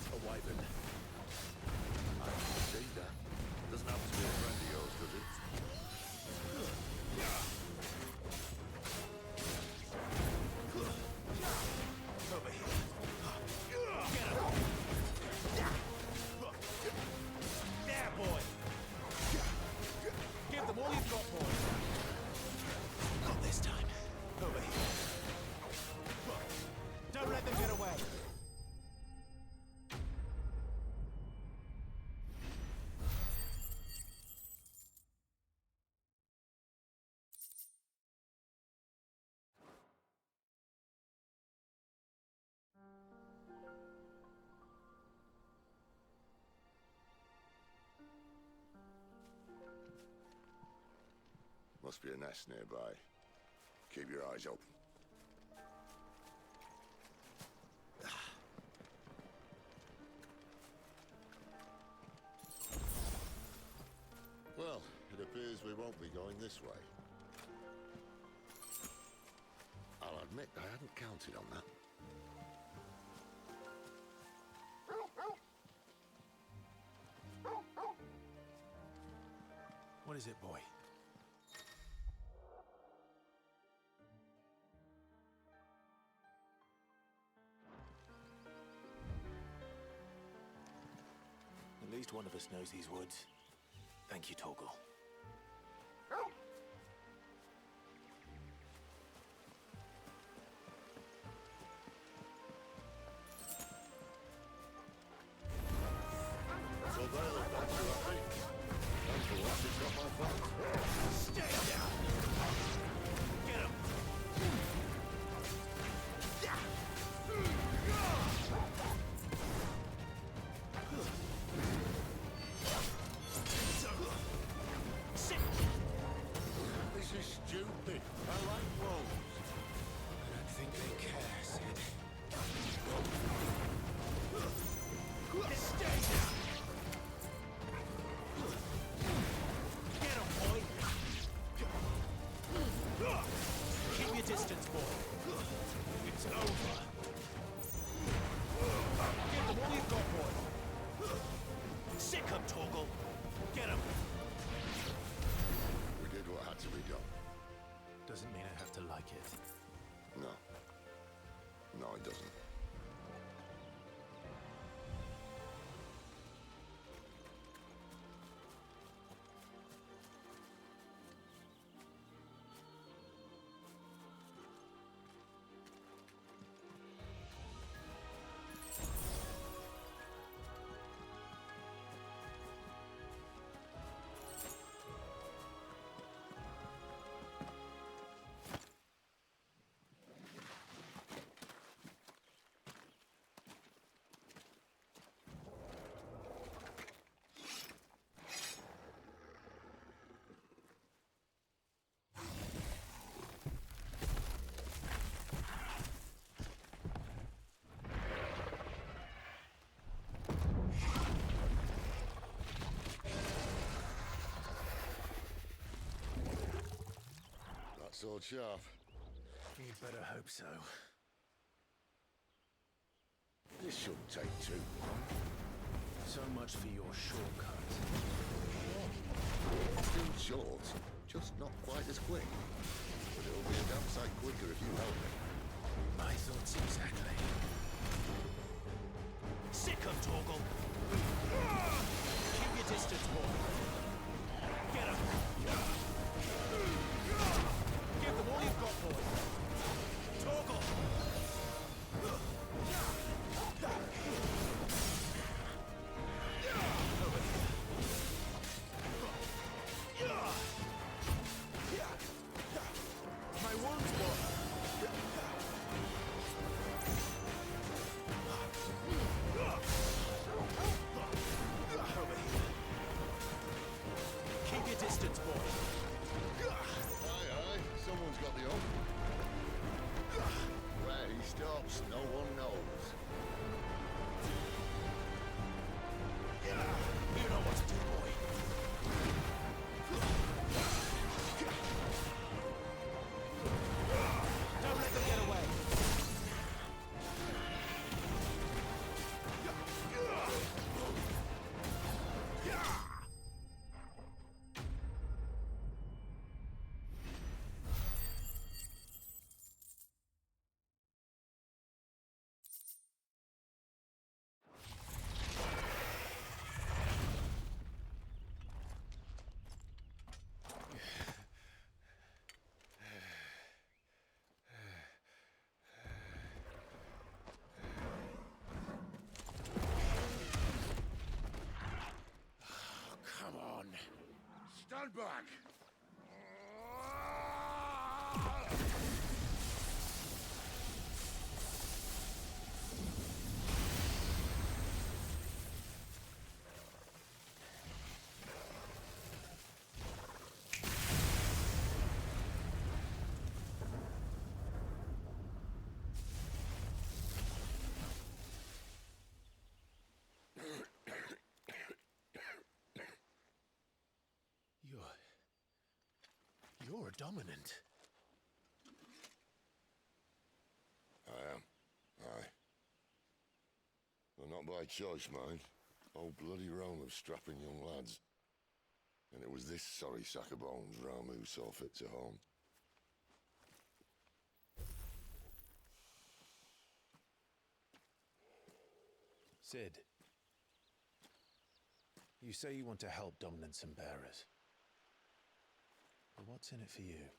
A: A wyvern.
I: I can see that. Doesn't have to be a friend of yours, does it?
A: Over here.
E: There, boy. Give them all you've got, boy.
A: Not this time. Over here.
E: Don't let them get away.
I: Must be a nest nearby. Keep your eyes open. Well, it appears we won't be going this way. I'll admit I hadn't counted on that.
A: What is it, boy? At least one of us knows these woods. Thank you, Torgal.
I: So they'll advance you, I think. That's the one that's got my phone.
E: Stay down. Get him. Sit.
I: This is stupid. I like wolves.
A: I don't think they care, Sid.
E: Stay down. Get him, boy. Keep your distance, boy. It's over. Give them all you've got, boy. Sick him, Torgal. Get him.
I: We did what had to be done.
A: Doesn't mean I have to like it.
I: No. No, it doesn't. sword sharp.
A: You'd better hope so.
I: This shouldn't take too long.
A: So much for your shortcut.
I: Still short, just not quite as quick. But it'll be a damn sight quicker if you help me.
A: My thoughts exactly.
E: Sick of Torgal! Keep your distance, boy. Get him! Give them all you've got, boy. Torgal!
A: My wounds, boy.
E: Keep your distance, boy.
I: Aye, someone's got the up. Where he stops, no one knows.
E: You know what to do, boy. Don't let them get away.
A: Come on.
I: Stand back!
A: You're a dominant.
I: I am. Aye. Well, not by choice, mind. Whole bloody realm of strapping young lads. And it was this sorry sack of bones Ramu saw fit to home.
A: Sid. You say you want to help dominants and bearers. But what's in it for you?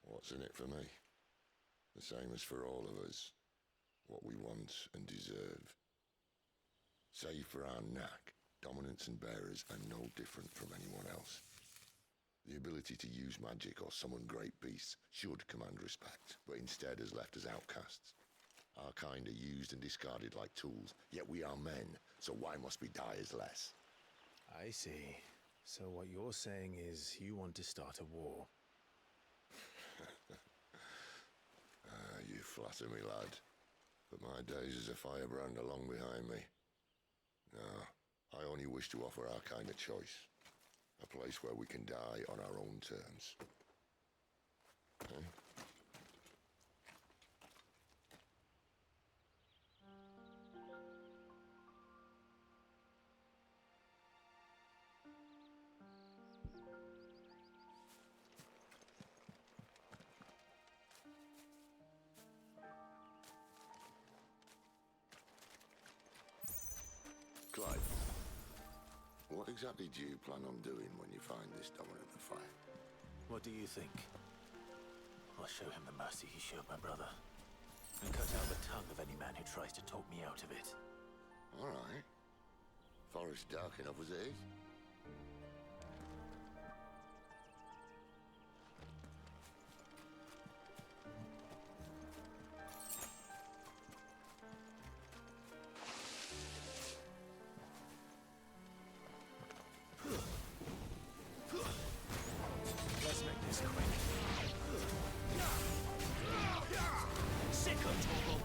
I: What's in it for me? The same as for all of us. What we want and deserve. Save for our knack, dominants and bearers are no different from anyone else. The ability to use magic or summon great beasts should command respect, but instead has left us outcasts. Our kind are used and discarded like tools, yet we are men, so why must we die as less?
A: I see. So what you're saying is you want to start a war.
I: You flatter me, lad. But my days as a firebrand are long behind me. No, I only wish to offer our kind a choice. A place where we can die on our own terms. Eh? Clyde, what exactly do you plan on doing when you find this dominant to fight?
A: What do you think? I'll show him the mercy he showed my brother. And cut out the tongue of any man who tries to talk me out of it.
I: All right. Forest dark enough as it is.
A: Let's make this quick.
E: Sick of Torgal!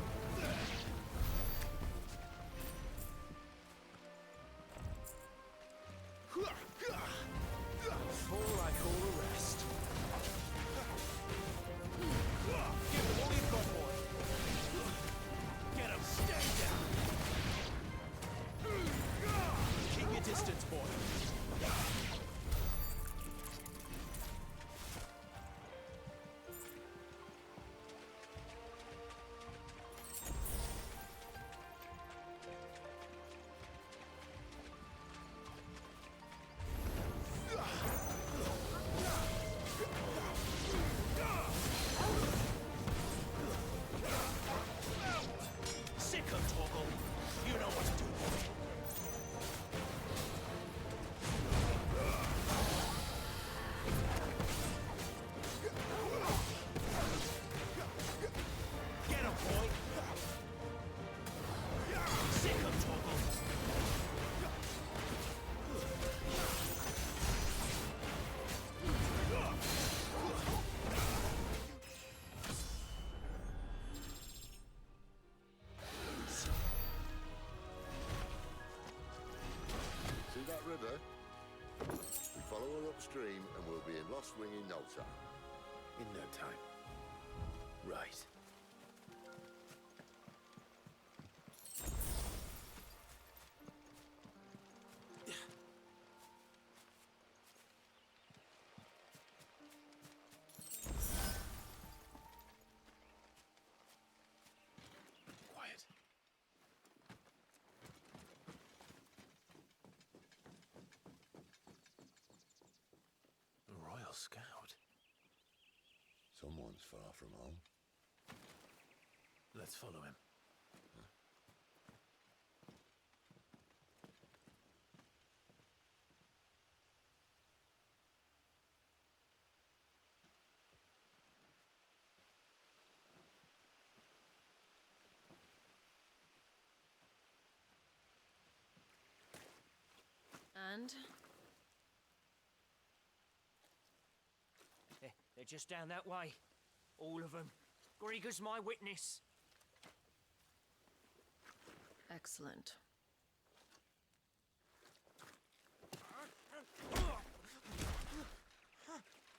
A: In no time. Right. Quiet. A Royal Scout.
I: Someone's far from home.
A: Let's follow him.
M: And?
E: They're just down that way. All of them. Grieger's my witness.
M: Excellent.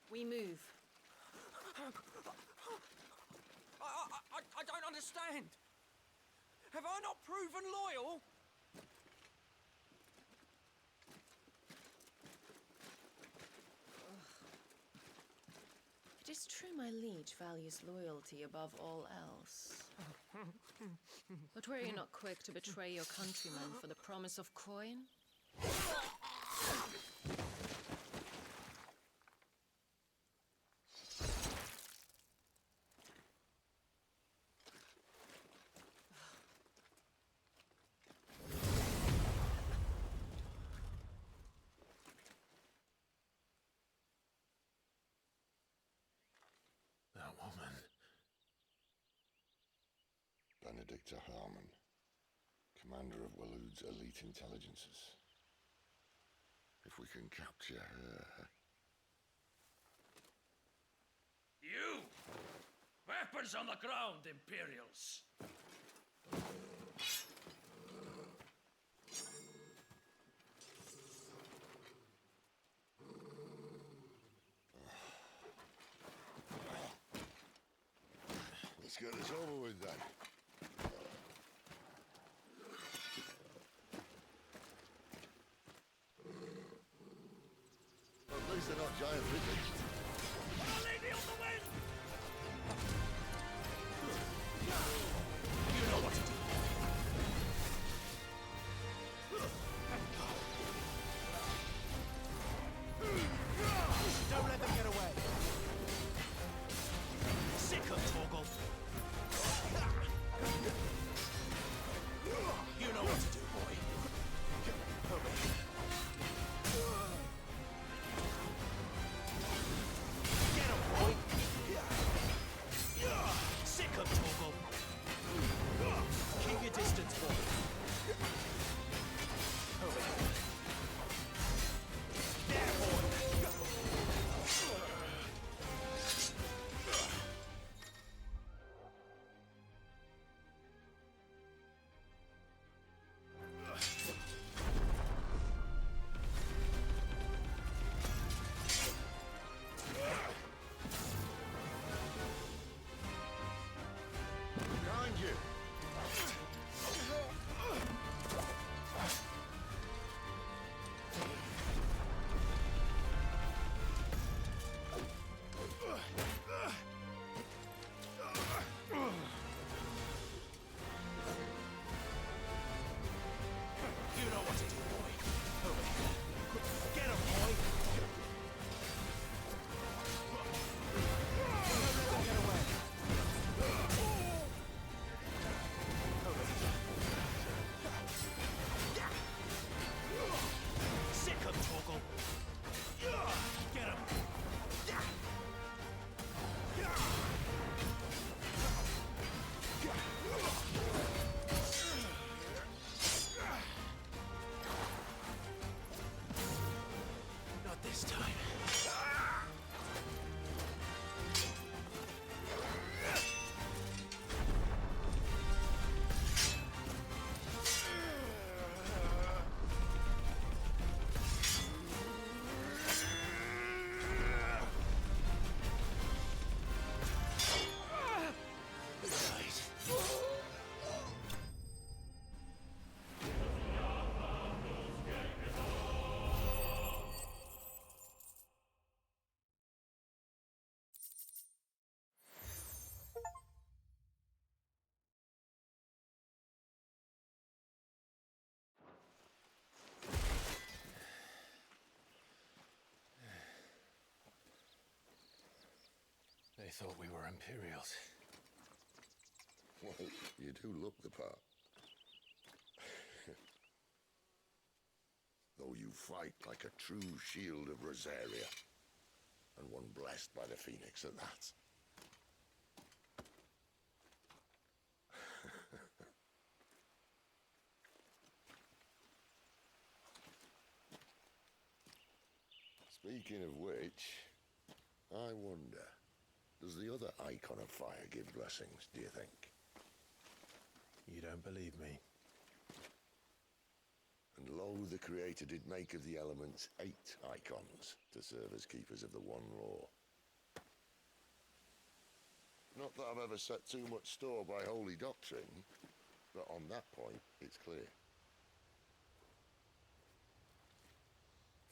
M: We move.
E: I don't understand. Have I not proven loyal?
M: It is true my liege values loyalty above all else. But were you not quick to betray your countrymen for the promise of coin?
A: That woman.
I: Benedicta Harmon, commander of Waloed's elite intelligences. If we can capture her...
Q: You! Weapons on the ground, Imperials!
I: Let's get this over with then. At least they're not giant lizards.
Q: A lady on the wind!
A: You know what to do.
E: Don't let them get away. Sick of Torgal. You know what to do, boy. Hurry.
A: They thought we were Imperials.
I: Well, you do look the part. Though you fight like a true shield of Rosaria, and one blessed by the Phoenix at that. Speaking of which, I wonder, does the other icon of fire give blessings, do you think?
A: You don't believe me?
I: And lo, the Creator did make of the elements 8 icons to serve as keepers of the one law. Not that I've ever set too much store by holy doctrine, but on that point, it's clear.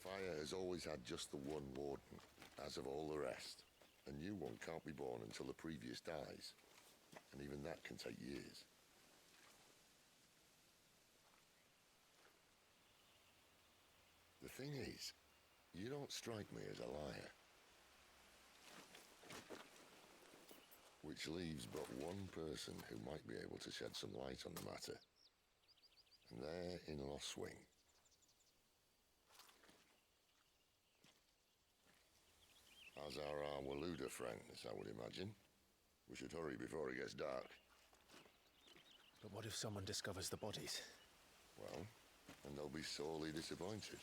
I: Fire has always had just the one warden, as of all the rest. A new one can't be born until the previous dies, and even that can take years. The thing is, you don't strike me as a liar. Which leaves but one person who might be able to shed some light on the matter. And they're in Lost Wing. As are our Waluda friends, I would imagine. We should hurry before it gets dark.
A: But what if someone discovers the bodies?
I: Well, and they'll be sorely disappointed.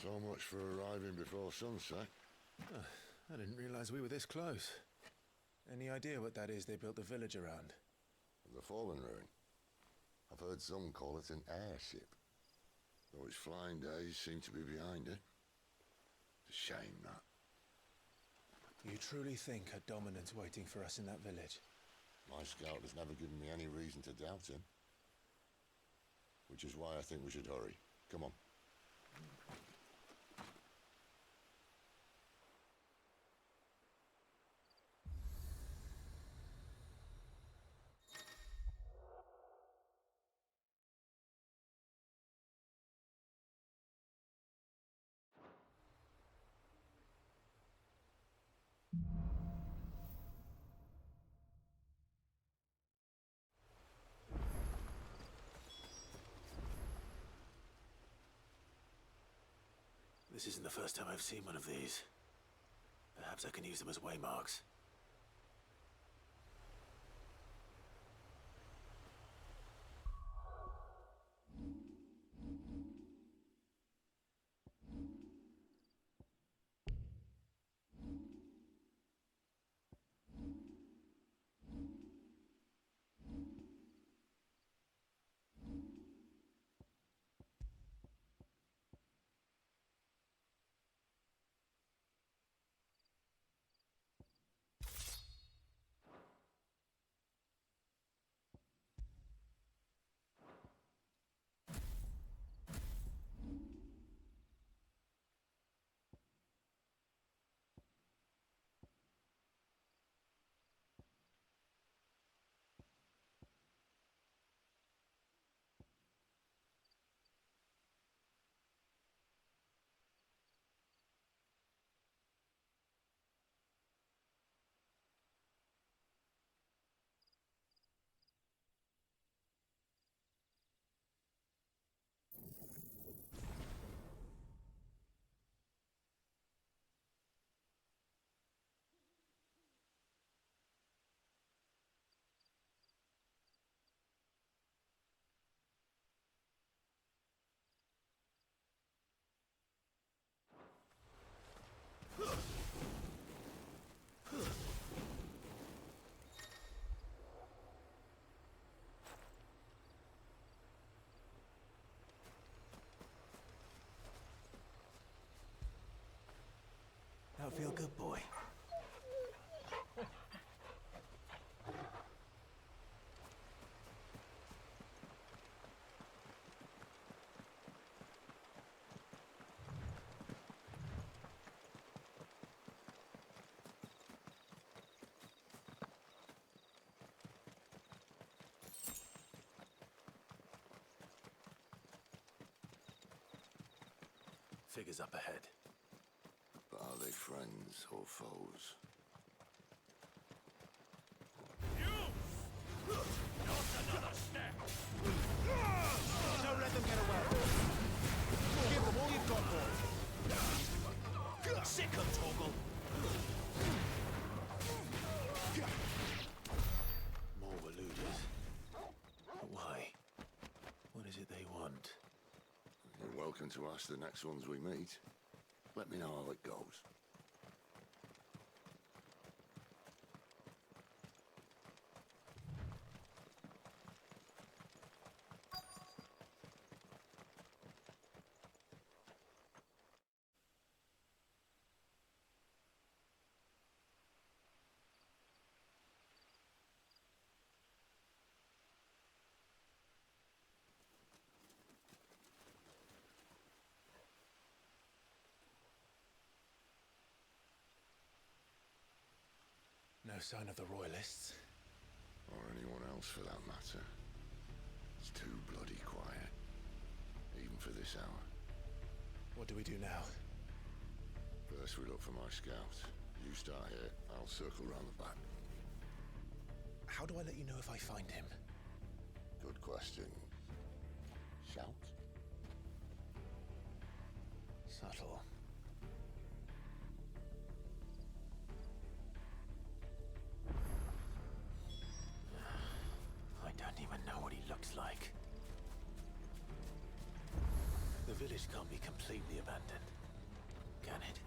I: So much for arriving before sunset.
A: I didn't realize we were this close. Any idea what that is they built the village around?
I: The fallen ruin. I've heard some call it an airship. Though its flying days seem to be behind it. It's a shame, that.
A: You truly think a dominant's waiting for us in that village?
I: My scout has never given me any reason to doubt him. Which is why I think we should hurry. Come on.
A: This isn't the first time I've seen one of these. Perhaps I can use them as waymarks. feel good, boy. Figures up ahead.
I: But are they friends or foes?
Q: Not another step!
E: Don't let them get away. Give them all you've got, boy. Sick of Torgal.
A: More Waluders. But why? What is it they want?
I: You're welcome to ask the next ones we meet. Let me know how it goes.
A: No sign of the Royalists.
I: Or anyone else for that matter. It's too bloody quiet. Even for this hour.
A: What do we do now?
I: First we look for my scout. You start here, I'll circle round the back.
A: How do I let you know if I find him?
I: Good question. Shout?
A: Subtle. I don't even know what he looks like. The village can't be completely abandoned, can it?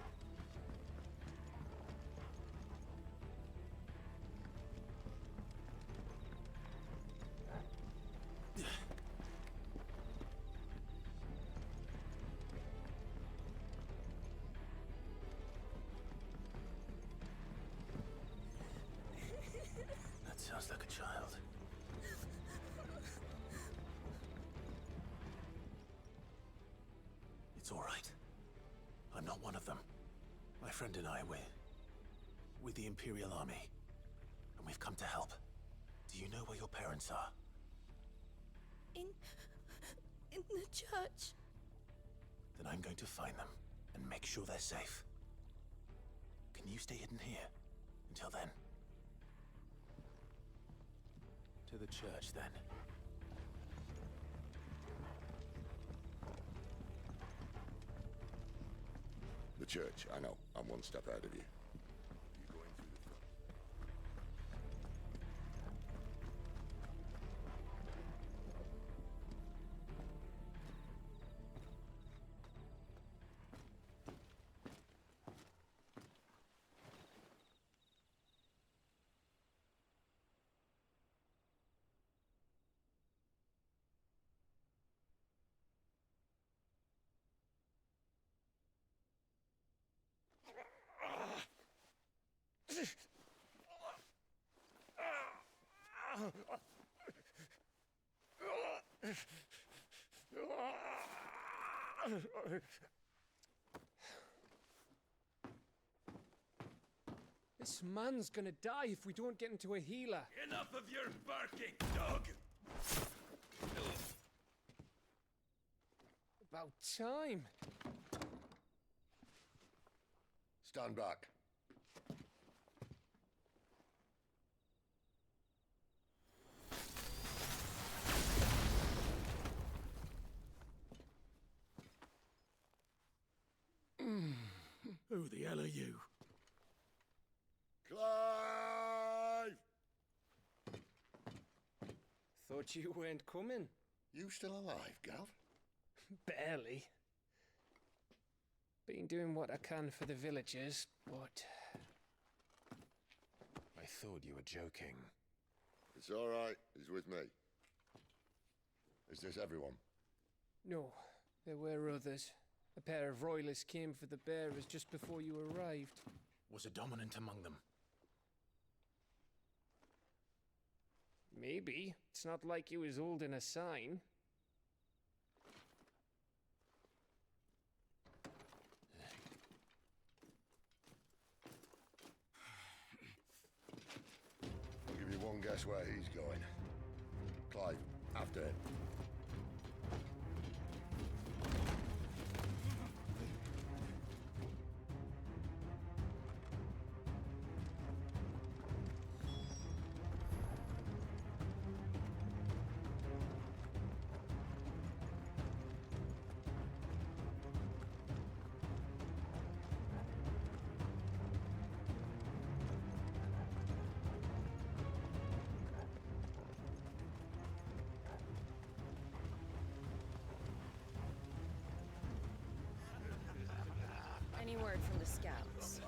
A: That sounds like a child. It's all right. I'm not one of them. My friend and I, we're with the Imperial Army. And we've come to help. Do you know where your parents are?
L: In the church.
A: Then I'm going to find them and make sure they're safe. Can you stay hidden here until then? To the church, then.
I: The church, I know. I'm one step ahead of you. You going through the front?
E: This man's gonna die if we don't get into a healer.
Q: Enough of your barking, dog!
E: About time.
I: Stand back.
Q: Who the hell are you?
I: Clive!
E: Thought you weren't coming.
I: You still alive, Gav?
E: Barely. Been doing what I can for the villagers, but...
A: I thought you were joking.
I: It's all right. He's with me. Is this everyone?
E: No, there were others. A pair of royalists came for the bearers just before you arrived.
A: Was a dominant among them?
E: Maybe. It's not like he was holding a sign.
I: I'll give you one guess where he's going. Clive, after him.
M: Any word from the scouts?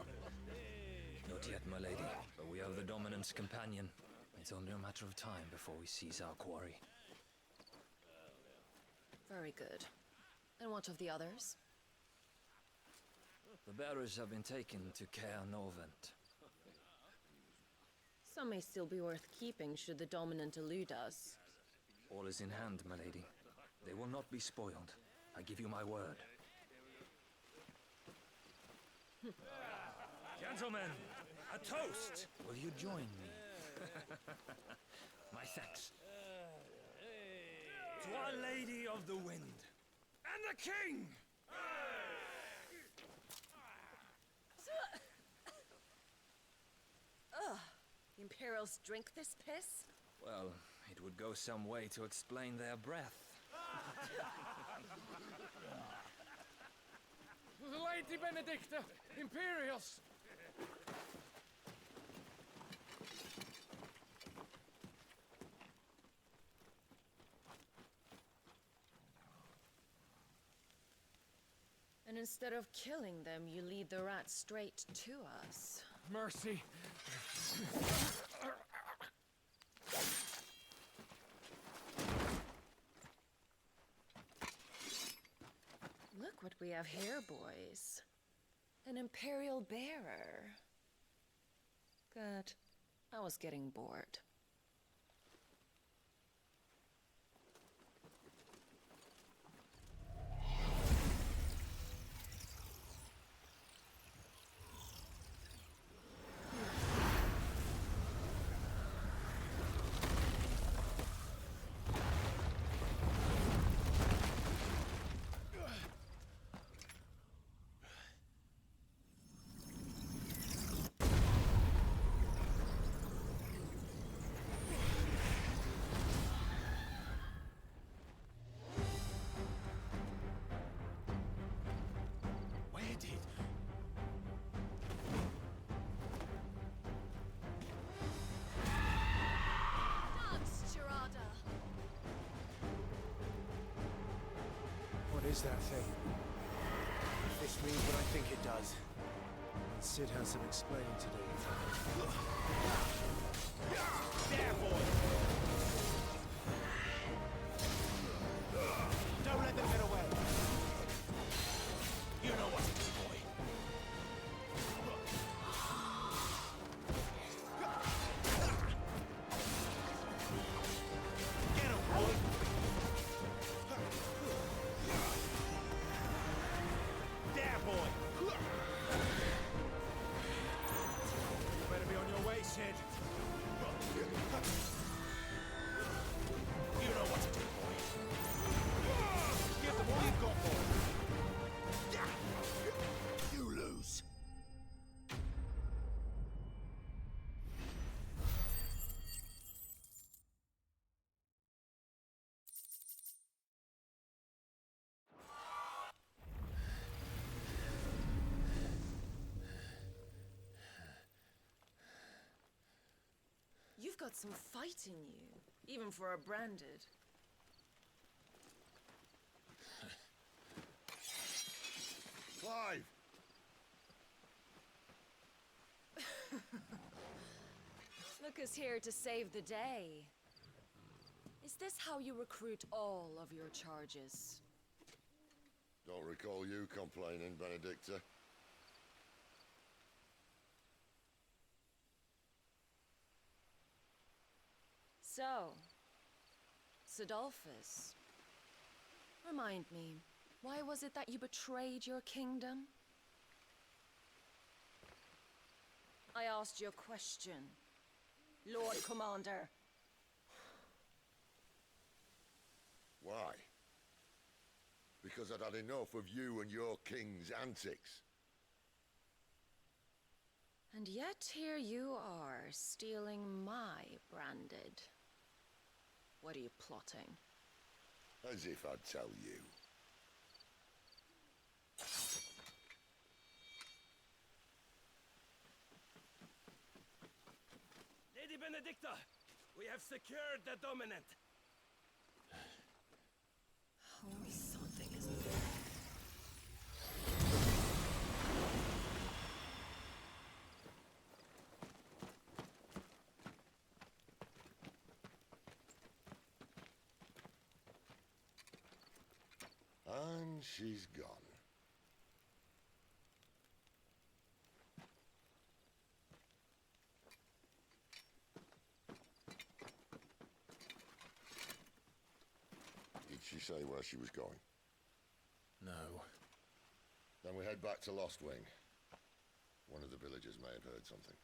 B: Not yet, my lady, but we have the Dominant's companion. It's only a matter of time before we seize our quarry.
M: Very good. And what of the others?
B: The bearers have been taken to Caer Novent.
M: Some may still be worth keeping should the Dominant elude us.
B: All is in hand, my lady. They will not be spoiled. I give you my word.
Q: Gentlemen, a toast!
B: Will you join me? My thanks.
Q: To Our Lady of the Wind and the King!
M: Ugh. The Imperials drink this piss?
B: Well, it would go some way to explain their breath.
E: Lady Benedicta! Imperials!
M: And instead of killing them, you lead the rats straight to us.
E: Mercy!
M: Look what we have here, boys. An Imperial bearer. Good. I was getting bored.
R: What is that thing? If this means what I think it does, then Sid has some explaining to do.
E: There, boy! Don't let them get away! You know what to do, boy. Get him, boy! There, boy! You better be on your way, Sid. You know what to do, boy. Give them all you've got, boy. You lose.
M: You've got some fight in you, even for a branded.
I: Clive!
M: Look who's here to save the day. Is this how you recruit all of your charges?
I: Don't recall you complaining, Benedicta.
M: So, Sidolphus, remind me, why was it that you betrayed your kingdom? I asked you a question, Lord Commander.
I: Why? Because I'd had enough of you and your king's antics.
M: And yet here you are, stealing my branded. What are you plotting?
I: As if I'd tell you.
N: Lady Benedicta, we have secured the dominant.
M: Only something isn't there.
I: And she's gone. Did she say where she was going?
A: No.
I: Then we head back to Lost Wing. One of the villagers may have heard something.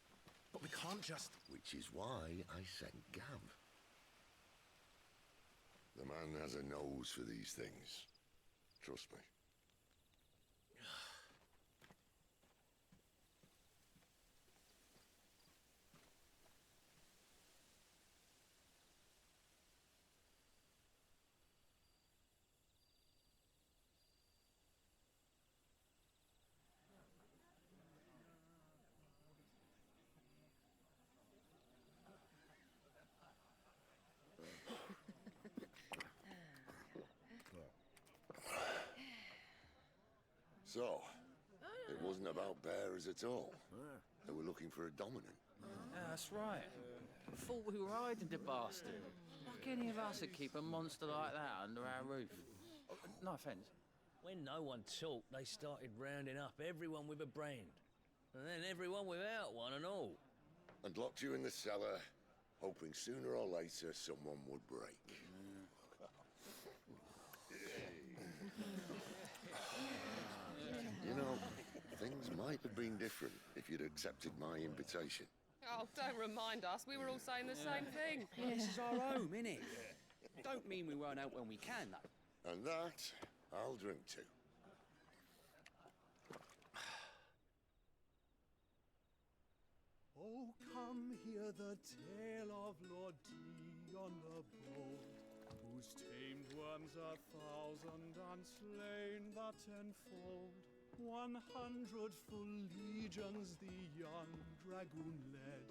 A: But we can't just...
I: Which is why I sent Gav. The man has a nose for these things. Trust me. So, it wasn't about bearers at all. They were looking for a dominant.
C: Yeah, that's right. I thought we were hiding the bastard. Like any of us would keep a monster like that under our roof. No offence.
O: When no one talked, they started rounding up everyone with a brand. And then everyone without one and all.
I: And locked you in the cellar, hoping sooner or later someone would break. You know, things might have been different if you'd accepted my invitation.
T: Oh, don't remind us. We were all saying the same thing.
E: This is our home, innit? Don't mean we won't out when we can, though.
I: And that, I'll drink to.
W: Oh, come hear the tale of Lord Dion the Bold, whose tamed worms 1,000 and slain the tenfold. 100 full legions the young dragoon led,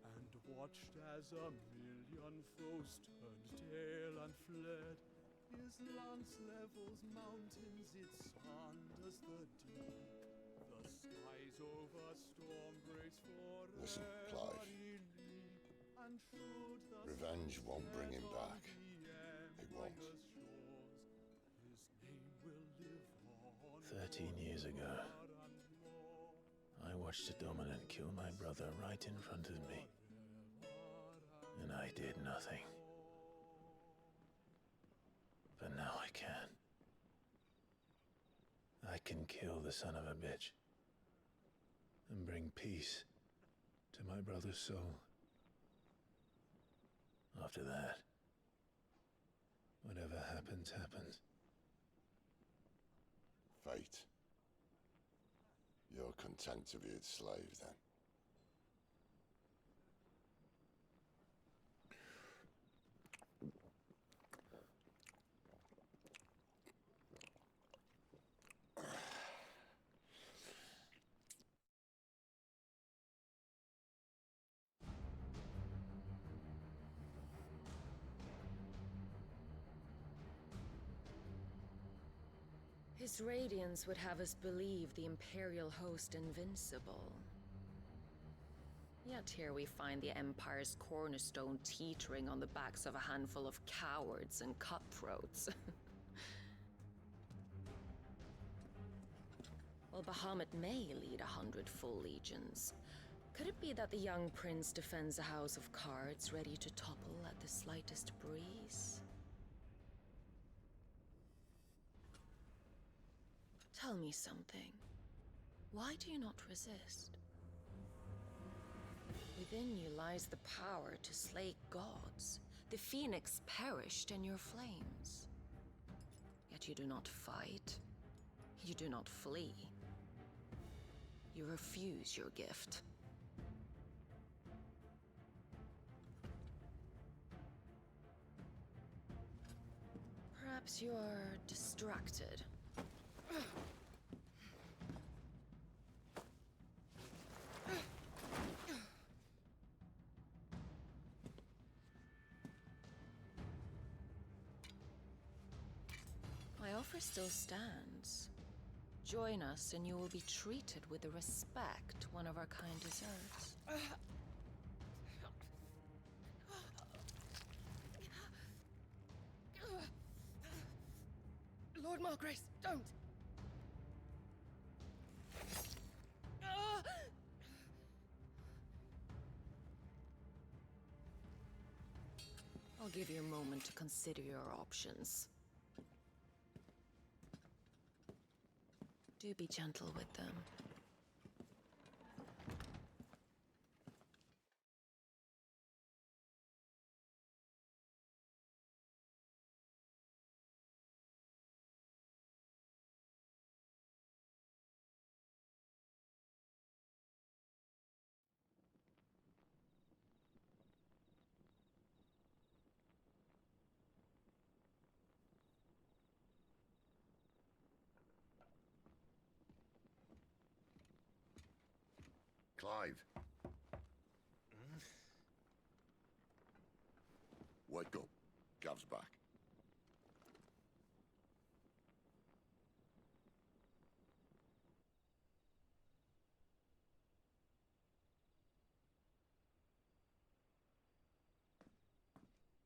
W: and watched as 1,000,000 foes turned tail and fled. His lance levels mountains, it sanders the deep. The skies over storm breaks forever.
I: Listen, Clive.
W: And should the
I: Revenge won't bring him back. It won't.
W: His name will live on.
A: 13 years ago, I watched a dominant kill my brother right in front of me. And I did nothing. But now I can. I can kill the son of a bitch. And bring peace to my brother's soul. After that, whatever happens, happens.
I: Fate. You're content to be its slave, then?
M: His radiance would have us believe the Imperial host invincible. Yet here we find the Empire's cornerstone teetering on the backs of a handful of cowards and cutthroats. Well, Bahamut may lead 100 full legions. Could it be that the young prince defends a house of cards ready to topple at the slightest breeze? Tell me something. Why do you not resist? Within you lies the power to slay gods. The phoenix perished in your flames. Yet you do not fight. You do not flee. You refuse your gift. Perhaps you are distracted. My offer still stands. Join us and you will be treated with the respect one of our kind deserves.
E: Lord Margrace, don't!
M: I'll give you a moment to consider your options. Do be gentle with them.
I: Clive. Wake up. Gav's back.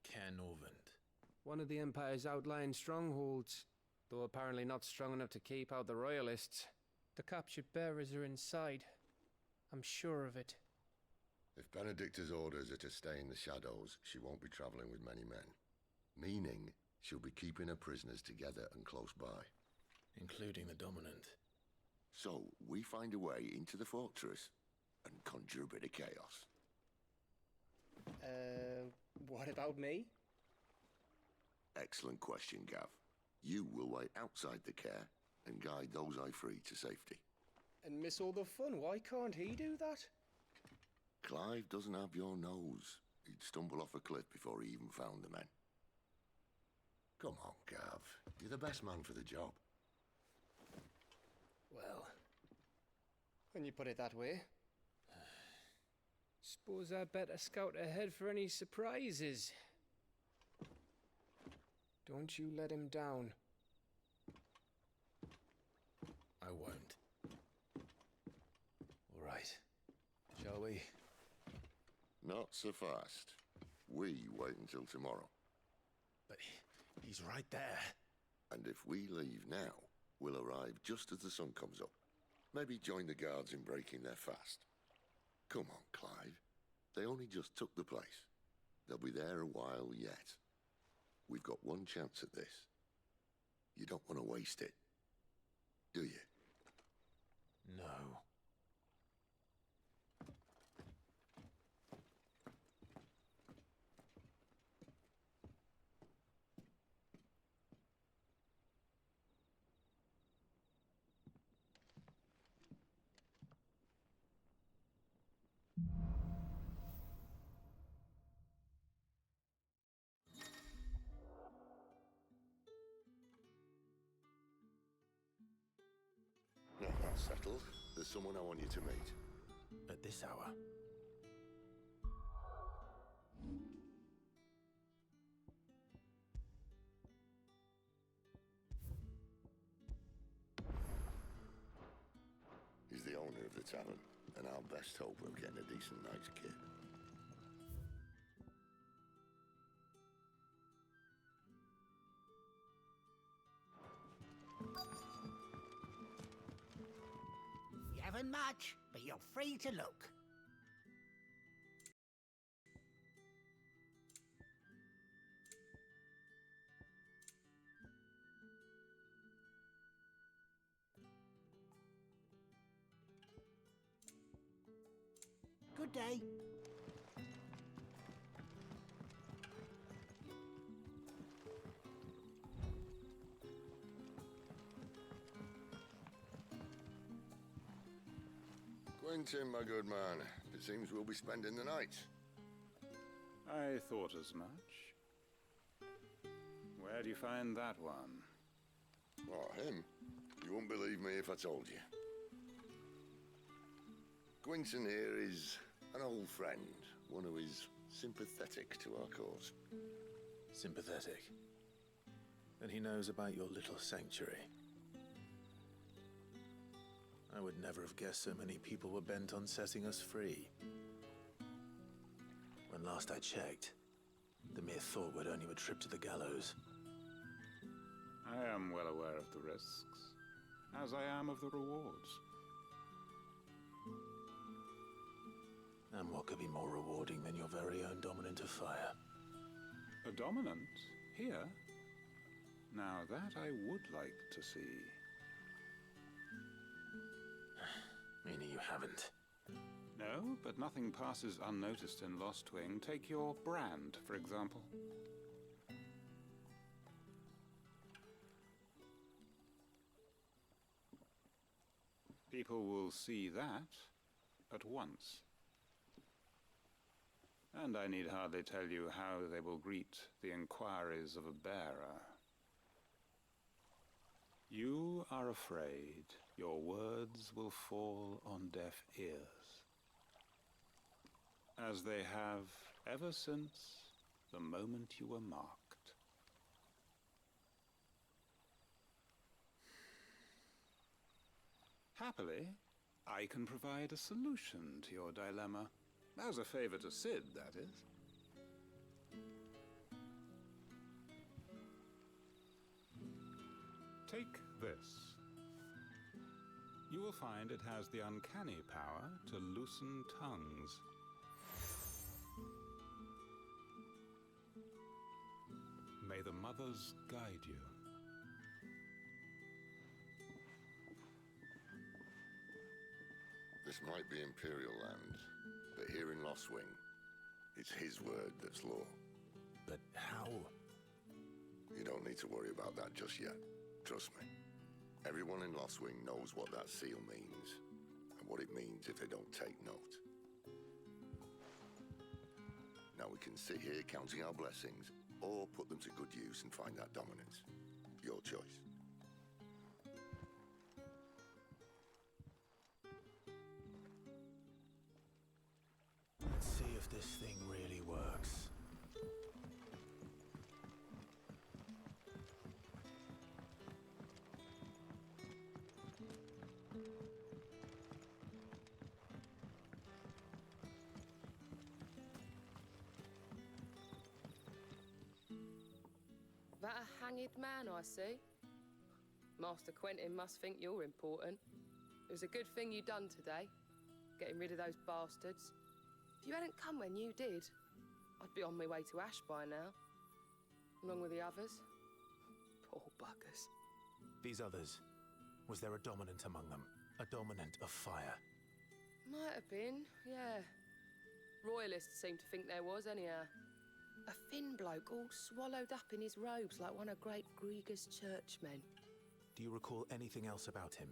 A: Caernarvon.
E: One of the Empire's outlying strongholds, though apparently not strong enough to keep out the Royalists. The captured bearers are inside. I'm sure of it.
I: If Benedicta's orders are to stay in the shadows, she won't be traveling with many men. Meaning, she'll be keeping her prisoners together and close by.
A: Including the Dominant.
I: So, we find a way into the fortress and conjure a bit of chaos.
E: What about me?
I: Excellent question, Gav. You will wait outside the care and guide those I free to safety.
E: And miss all the fun. Why can't he do that?
I: Clive doesn't have your nose. He'd stumble off a cliff before he even found the men. Come on, Gav. You're the best man for the job.
E: Well, when you put it that way. Suppose I'd better scout ahead for any surprises. Don't you let him down.
A: I won't. All right. Shall we?
I: Not so fast. We wait until tomorrow.
A: But he's right there.
I: And if we leave now, we'll arrive just as the sun comes up. Maybe join the guards in breaking their fast. Come on, Clive. They only just took the place. They'll be there a while yet. We've got one chance at this. You don't want to waste it, do you?
A: No.
I: Now that's settled. There's someone I want you to meet.
A: At this hour?
I: He's the owner of the tavern, and our best hope of getting a decent night's kit.
P: free to look. Good day.
I: Quentin, my good man. It seems we'll be spending the night.
Q: I thought as much. Where do you find that one?
I: Oh, him? You wouldn't believe me if I told you. Quentin here is an old friend, one who is sympathetic to our cause.
A: Sympathetic? And he knows about your little sanctuary. I would never have guessed so many people were bent on setting us free. When last I checked, the mere thought would earn you a trip to the gallows.
Q: I am well aware of the risks, as I am of the rewards.
A: And what could be more rewarding than your very own dominant of fire?
Q: A dominant? Here? Now that I would like to see.
A: Meaning you haven't?
Q: No, but nothing passes unnoticed in Lost Wing. Take your brand, for example. People will see that at once. And I need hardly tell you how they will greet the inquiries of a bearer. You are afraid your words will fall on deaf ears, as they have ever since the moment you were marked. Happily, I can provide a solution to your dilemma. As a favor to Sid, that is. Take this. You will find it has the uncanny power to loosen tongues. May the mothers guide you.
I: This might be Imperial land, but here in Lost Wing, it's his word that's law.
A: But how?
I: You don't need to worry about that just yet. Trust me. Everyone in Lost Wing knows what that seal means, and what it means if they don't take note. Now we can sit here counting our blessings, or put them to good use and find that dominance. Your choice.
A: Let's see if this thing really works.
T: That a hanged man, I see. Master Quentin must think you're important. It was a good thing you done today, getting rid of those bastards. If you hadn't come when you did, I'd be on my way to Ash by now, along with the others. Poor buggers.
A: These others, was there a dominant among them? A dominant of fire?
T: Might have been, yeah. Royalists seem to think there was, anyhow. A thin bloke all swallowed up in his robes like one of Great Grieger's churchmen.
A: Do you recall anything else about him?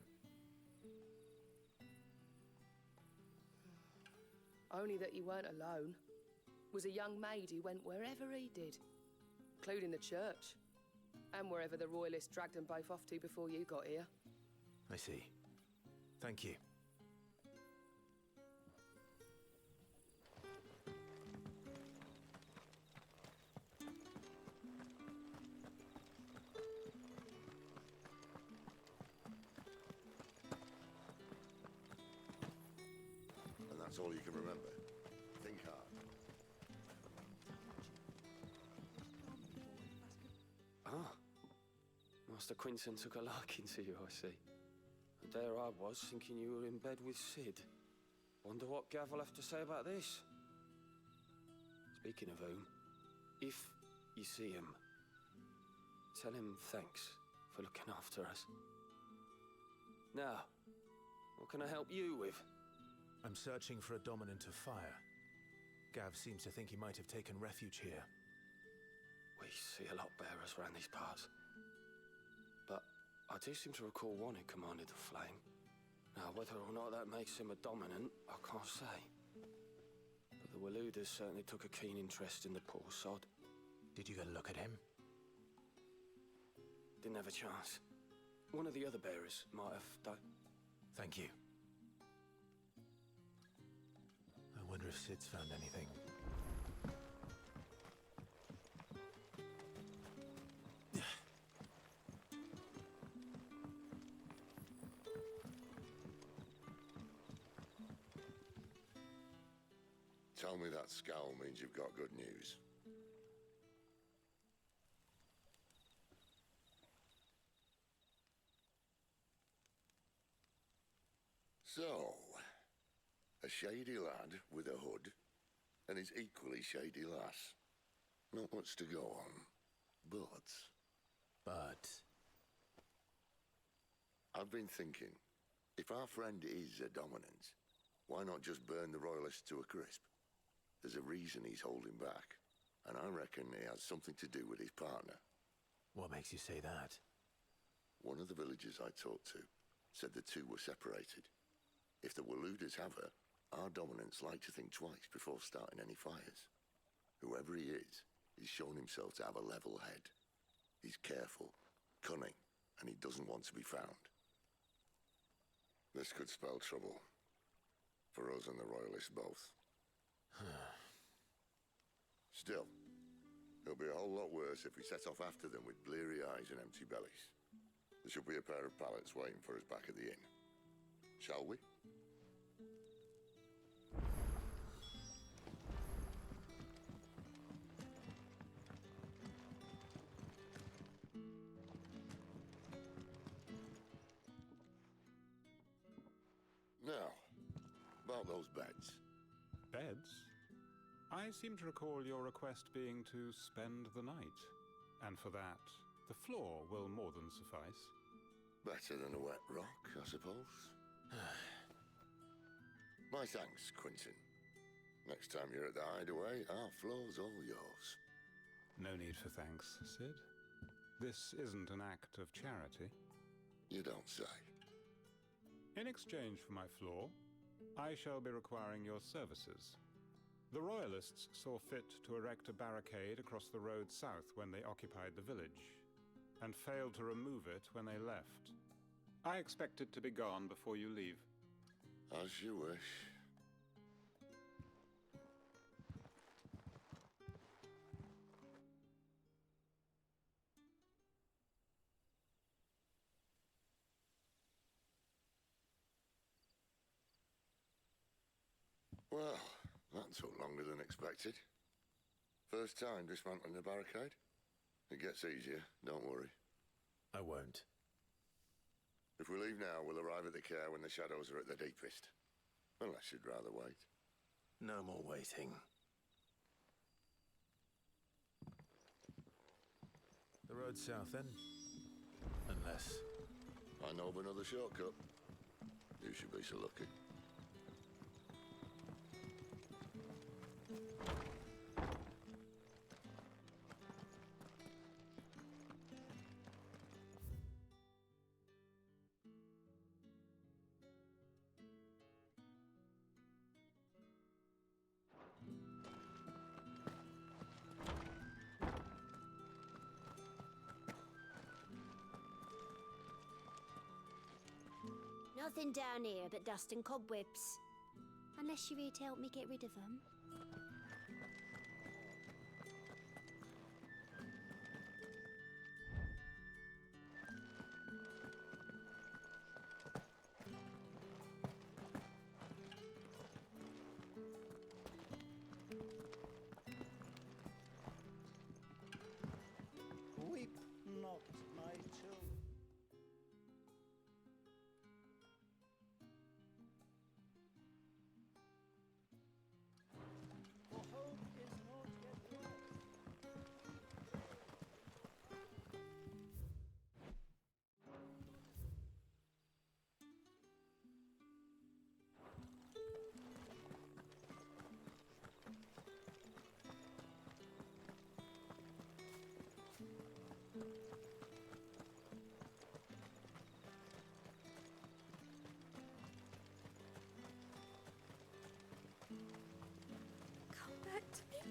T: Only that he weren't alone. Was a young maid who went wherever he did, including the church, and wherever the Royalists dragged them both off to before you got here.
A: I see. Thank you.
I: And that's all you can remember. Think hard.
K: Ah. Master Quentin took a liking to you, I see. And there I was, thinking you were in bed with Sid. Wonder what Gav will have to say about this. Speaking of whom, if you see him, tell him thanks for looking after us. Now, what can I help you with?
R: I'm searching for a dominant of fire. Gav seems to think he might have taken refuge here.
K: We see a lot bearers around these parts. But I do seem to recall one who commanded the flame. Now, whether or not that makes him a dominant, I can't say. But the Waluders certainly took a keen interest in the poor sod.
R: Did you get a look at him?
K: Didn't have a chance. One of the other bearers might have done.
R: Thank you. I wonder if Sid's found anything.
I: Tell me that scowl means you've got good news. So, a shady lad with a hood, and his equally shady lass. Not much to go on, but... I've been thinking, if our friend is a dominant, why not just burn the Royalists to a crisp? There's a reason he's holding back, and I reckon it has something to do with his partner.
R: What makes you say that?
I: One of the villagers I talked to said the two were separated. If the Waluders have her, our dominants like to think twice before starting any fires. Whoever he is, he's shown himself to have a level head. He's careful, cunning, and he doesn't want to be found. This could spell trouble. For us and the Royalists both. Still, it'll be a whole lot worse if we set off after them with bleary eyes and empty bellies. There should be a pair of pallets waiting for us back at the inn. Shall we? Now, about those beds.
Q: Beds? I seem to recall your request being to spend the night. And for that, the floor will more than suffice.
I: Better than a wet rock, I suppose. My thanks, Quinton. Next time you're at the hideaway, our floor's all yours.
Q: No need for thanks, Sid. This isn't an act of charity.
I: You don't say.
Q: In exchange for my floor, I shall be requiring your services. The Royalists saw fit to erect a barricade across the road south when they occupied the village, and failed to remove it when they left. I expect it to be gone before you leave.
I: As you wish. Well, that took longer than expected. First time dismantling a barricade? It gets easier, don't worry.
R: I won't.
I: If we leave now, we'll arrive at the care when the shadows are at their deepest. Unless you'd rather wait.
R: No more waiting. The road south, then? Unless...
I: I know of another shortcut. You should be so lucky.
H: Nothing down here but dust and cobwebs. Unless you're here to help me get rid of them.
U: Weep not, my children.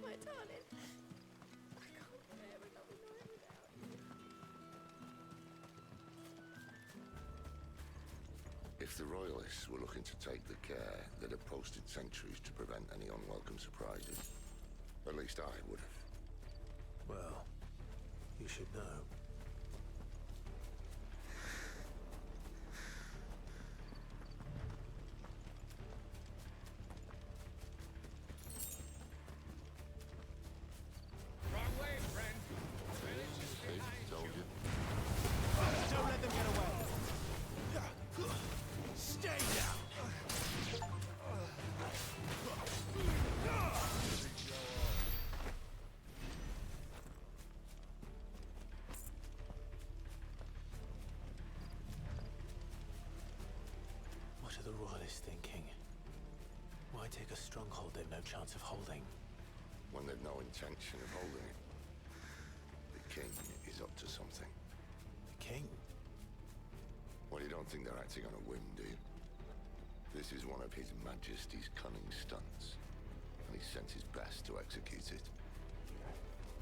L: my darling. I can't bear another night without you.
I: If the Royalists were looking to take the care, they'd have posted sentries to prevent any unwelcome surprises. At least I would have.
A: Well, you should know.
E: Wrong way, friend. Village is behind
I: Told you.
E: Don't let them get away. Stay down.
A: What are the Royalists thinking? Why take a stronghold they've no chance of holding?
I: When they've no intention of holding it. The king is up to something.
A: The king?
I: Well, you don't think they're acting on a whim, do you? This is one of His Majesty's cunning stunts, and he sent his best to execute it.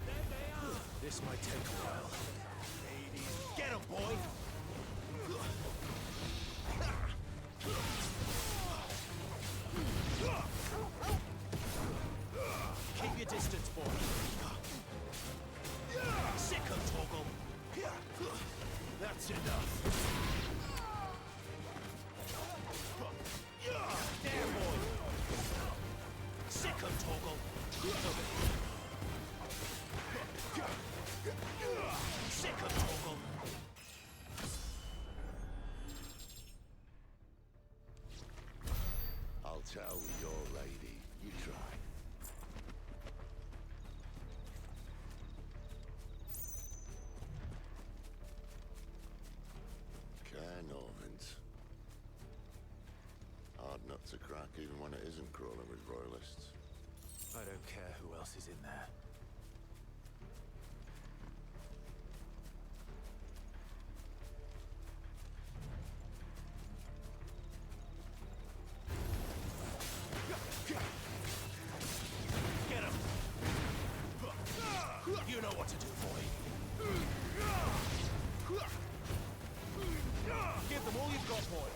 E: There they are.
A: This might take a while.
E: Ladies, get 'em, boy. Keep your distance, boy. Sick 'em, Torgal. That's enough. There, boy. Sick 'em, Torgal. Sick 'em, Torgal.
I: I'll tell your lady. You try. Norvins. Hard nut to crack even when it isn't crawling with Royalists.
A: I don't care who else is in there.
E: Get him! You know what to do, boy. Give them all you've got, boy.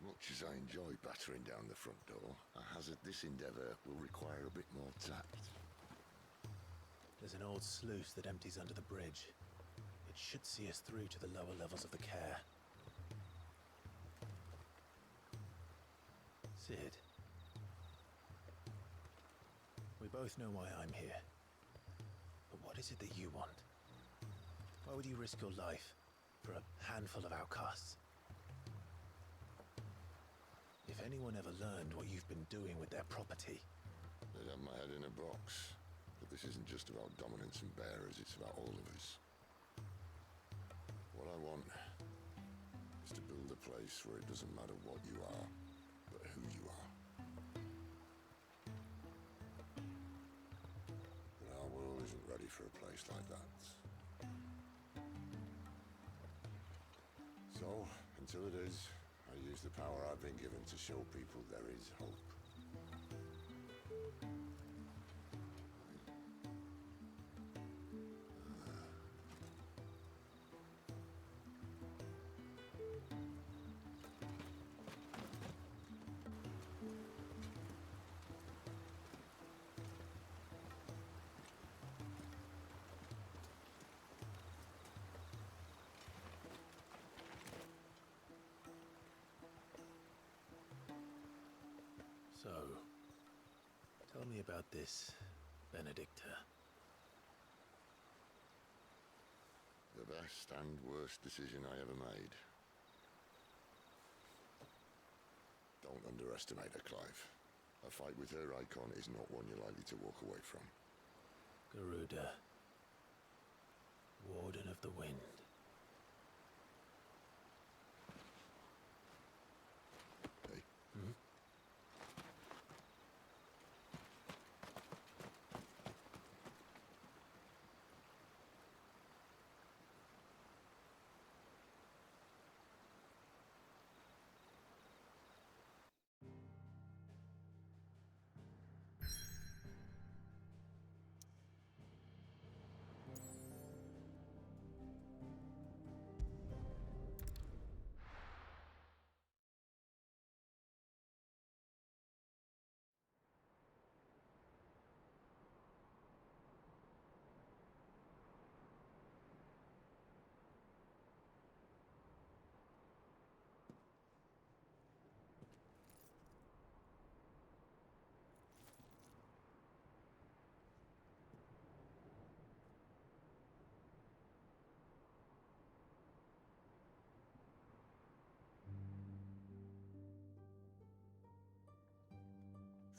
I: Much as I enjoy battering down the front door, I hazard this endeavour will require a bit more tact.
A: There's an old sluice that empties under the bridge. It should see us through to the lower levels of the care. Sid. We both know why I'm here. But what is it that you want? Why would you risk your life for a handful of outcasts? If anyone ever learned what you've been doing with their property...
I: They'd have my head in a box. But this isn't just about dominance and bearers, it's about all of us. What I want is to build a place where it doesn't matter what you are, but who you are. But our world isn't ready for a place like that. So, until it is, I use the power I've been given to show people there is hope.
A: So, tell me about this, Benedicta.
I: The best and worst decision I ever made. Don't underestimate her, Clive. A fight with her icon is not one you're likely to walk away from.
A: Garuda. Warden of the Wind.
I: Hey.
A: Hmm?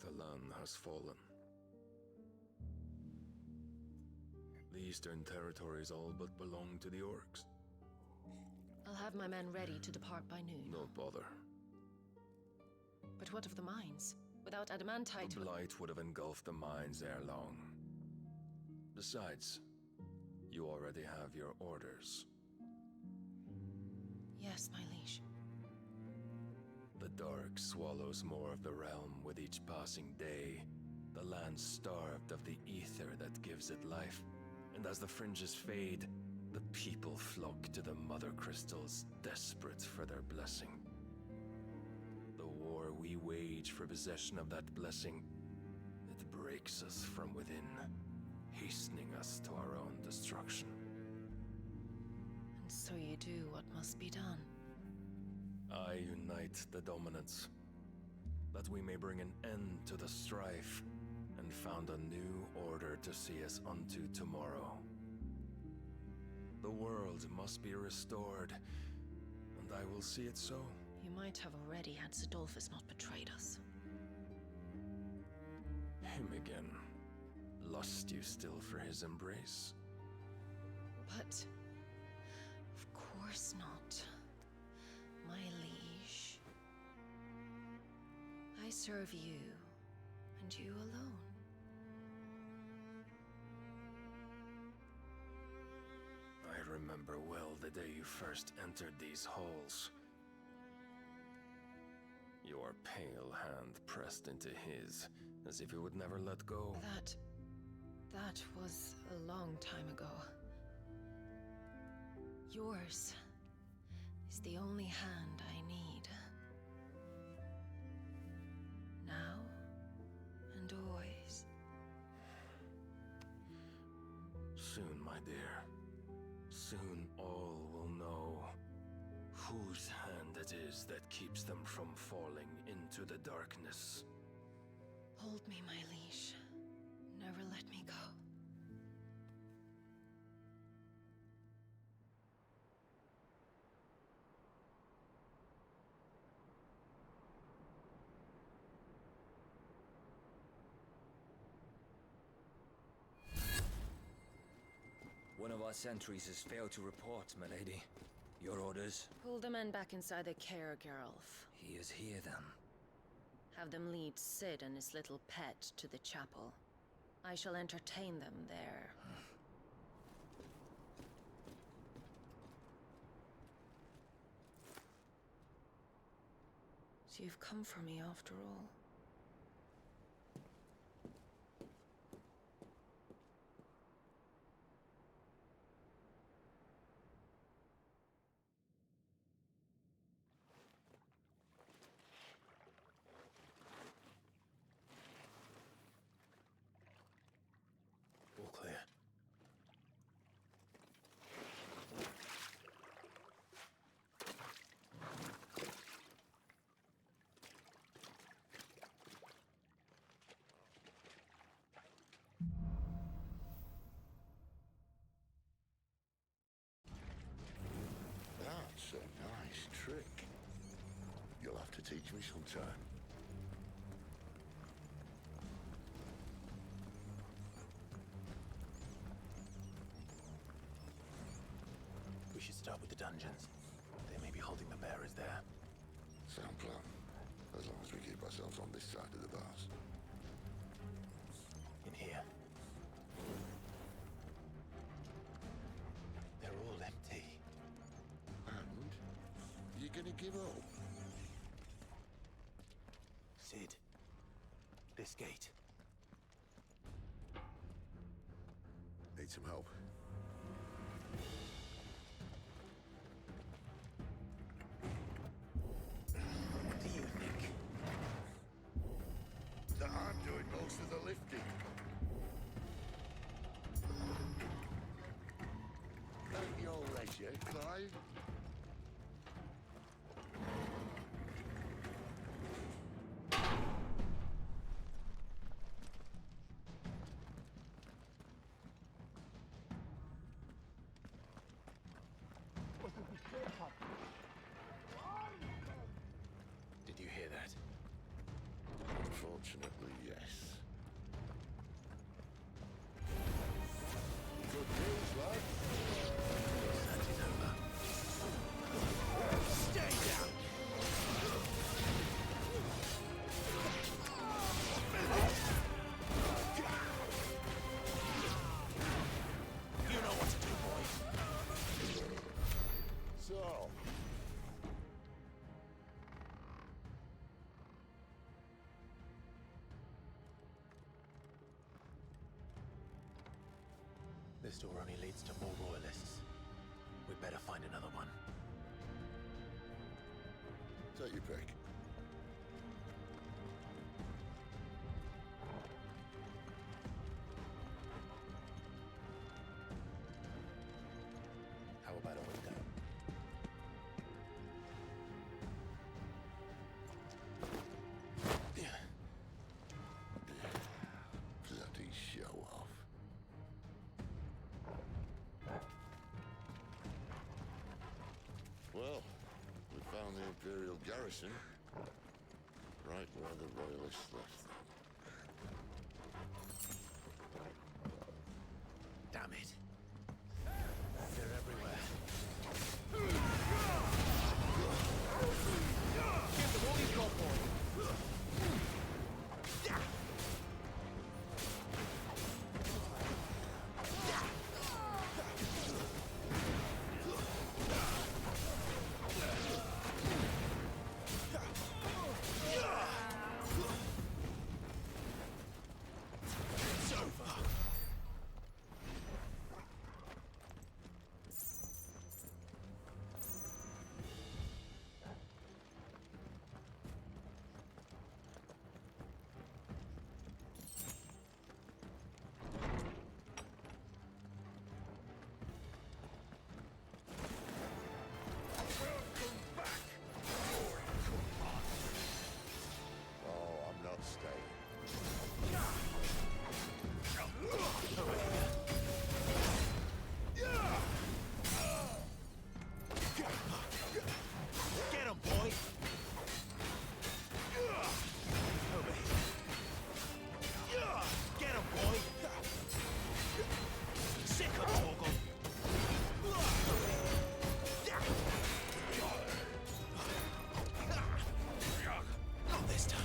K: The land has fallen. The Eastern Territories all but belong to the orcs.
M: I'll have my men ready to depart by noon.
K: Don't bother.
M: But what of the mines? Without adamantite...
K: The blight would have engulfed the mines ere long. Besides, you already have your orders.
M: Yes, my liege.
K: The dark swallows more of the realm with each passing day. The land starved of the ether that gives it life. And as the fringes fade, the people flock to the mother crystals, desperate for their blessing. The war we wage for possession of that blessing, it breaks us from within, hastening us to our own destruction.
M: And so you do what must be done.
K: I unite the dominants, that we may bring an end to the strife, and found a new order to see us unto tomorrow. The world must be restored, and I will see it so.
M: You might have already had Sidolphus not betrayed us.
K: Him again. Lust you still for his embrace?
M: But... of course not. My liege. I serve you, and you alone.
K: I remember well the day you first entered these halls. Your pale hand pressed into his, as if it would never let go.
M: That was a long time ago. Yours is the only hand I need. Now and always.
K: Soon, my dear. Soon all will know whose hand it is that keeps them from falling into the darkness.
M: Hold me, my liege. Never let me go.
B: One of our sentries has failed to report, milady. Your orders?
M: Pull the men back inside the care, Geralf.
B: He is here, then.
M: Have them lead Sid and his little pet to the chapel. I shall entertain them there. So you've come for me after all.
A: All clear.
I: That's a nice trick. You'll have to teach me sometime.
A: should start with the dungeons. They may be holding the bearers there.
I: Sound plan. As long as we keep ourselves on this side of the bars.
A: In here. They're all empty.
I: And? You gonna give up?
A: Sid. This gate.
I: Need some help.
A: What do you think?
I: That I'm doing most of the lifting. At your leisure, Clive.
A: Did you hear that?
I: Unfortunately, yes. Good news, lad.
A: Search is over.
S: Stay down!
A: You know what to do, boy.
I: So,
A: This door only leads to more royalists. We'd better find another one.
I: take your pick.
A: How about a window?
I: Bloody show off. Well, we found the Imperial garrison. Right where the Royalists left them.
A: Damn it. They're everywhere.
E: Give them all you've got, boy.
A: It's over.
I: Oh, I'm not staying.
A: Get him, boy! Over here. Get him, boy! Sick of Torgal! Not this time.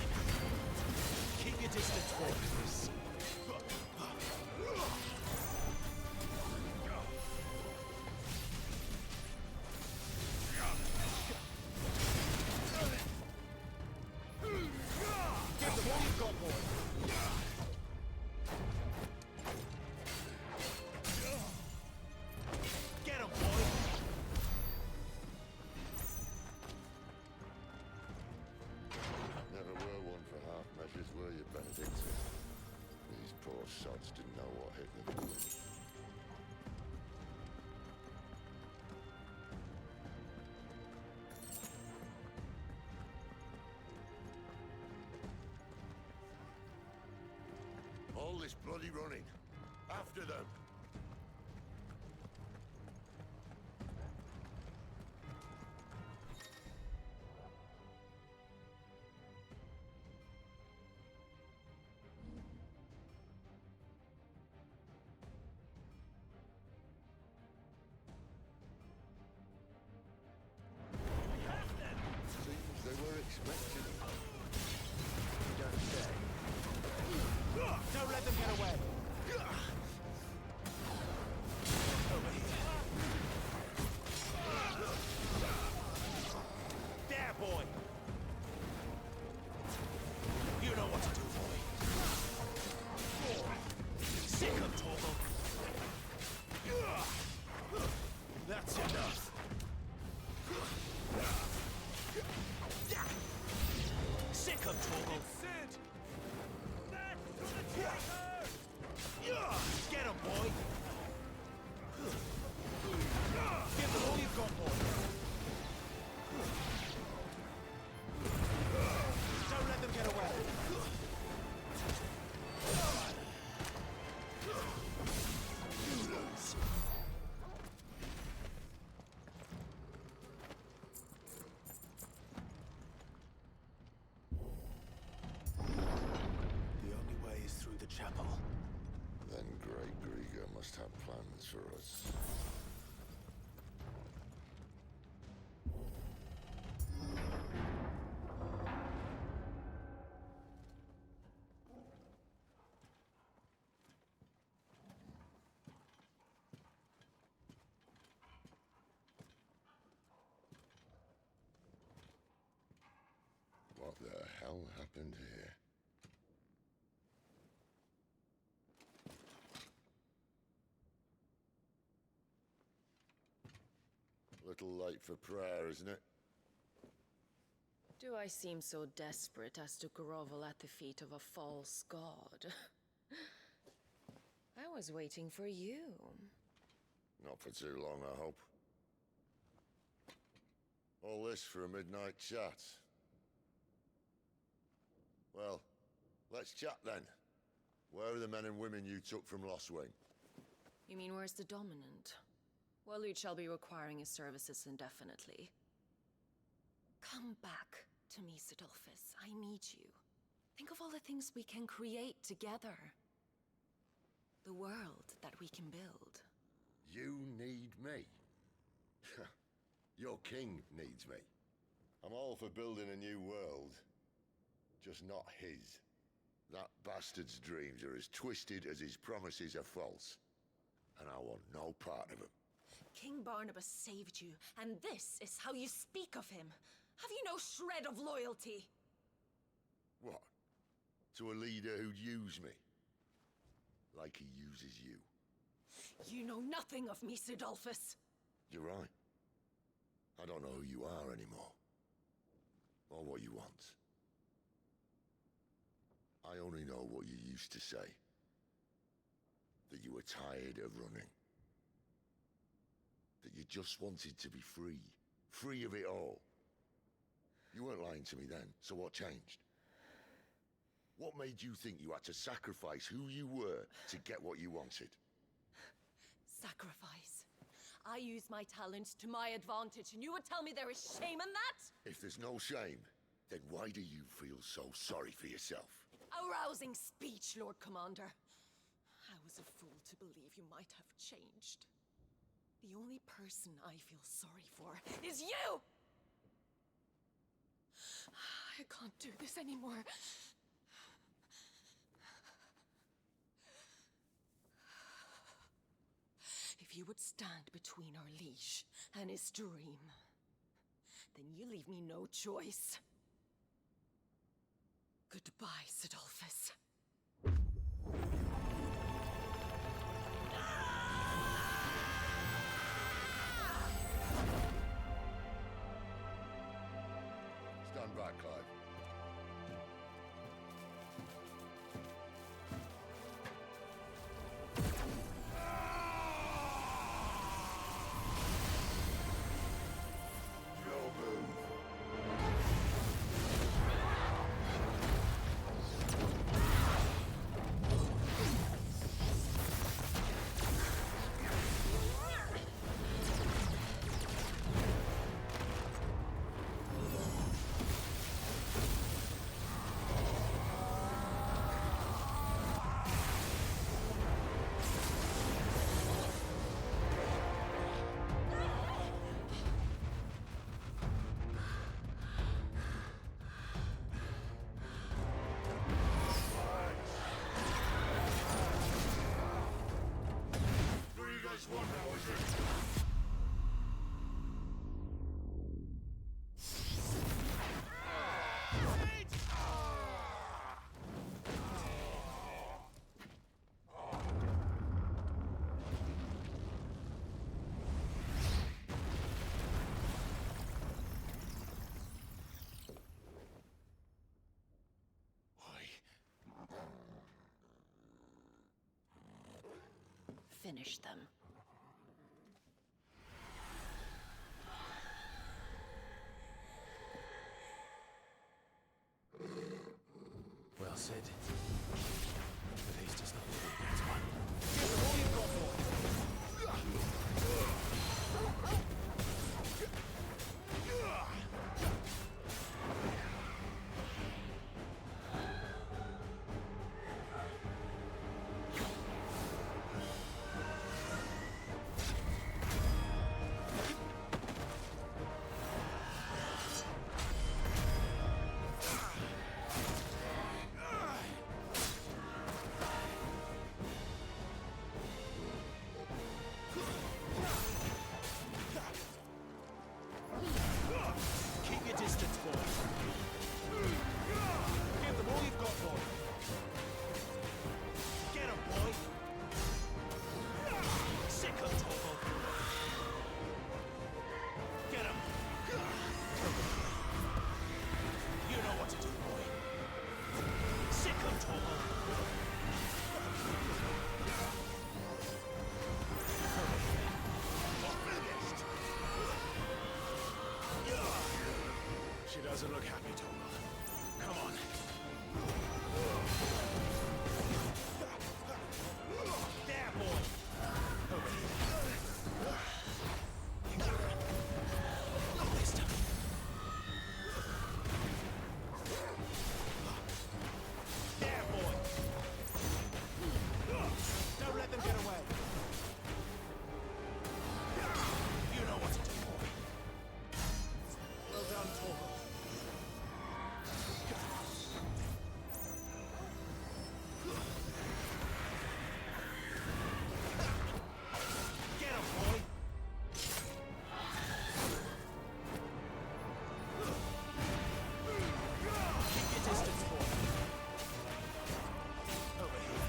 A: Keep your distance, boys.
E: Give them all you've got, boy.
A: Get him, boy!
I: Never were one for half measures, were you, Benedictine? These poor sods didn't know what hit them. All this bloody running. After them. plans for us. What the hell happened here? Little late for prayer, isn't it?
M: Do I seem so desperate as to grovel at the feet of a false god? I was waiting for you.
I: Not for too long, I hope. All this for a midnight chat. Well, let's chat then. Where are the men and women you took from Lost Wing?
M: You mean where's the dominant? Well, you shall be requiring his services indefinitely. Come back to me, Sidolphus. I need you. Think of all the things we can create together. The world that we can build.
I: You need me? Your king needs me. I'm all for building a new world. Just not his. That bastard's dreams are as twisted as his promises are false. And I want no part of them.
M: King Barnabas saved you, and this is how you speak of him. Have you no shred of loyalty?
I: What? To a leader who'd use me? Like he uses you.
M: You know nothing of me, Sidolphus.
I: You're right. I don't know who you are anymore. Or what you want. I only know what you used to say. That you were tired of running. That you just wanted to be free. Free of it all. You weren't lying to me then, so what changed? What made you think you had to sacrifice who you were to get what you wanted?
M: Sacrifice. I use my talents to my advantage, and you would tell me there is shame in that?
I: If there's no shame, then why do you feel so sorry for yourself?
M: Arousing speech, Lord Commander. I was a fool to believe you might have changed. The only person I feel sorry for is you! I can't do this anymore. If you would stand between our liege and his dream, then you leave me no choice. Goodbye, Sidolphus.
I: Stand back, Clive.
M: Finish them.
A: Well said. But he's just not the next one. Give all you've got for it.
R: Doesn't look happy, Torgal. Come on. There, boy! Over here. Not this time. There, boy! Don't let them get away. You know what to do, boy. Well done, Torgal. Get him, boy! Keep your distance, boy. Over here.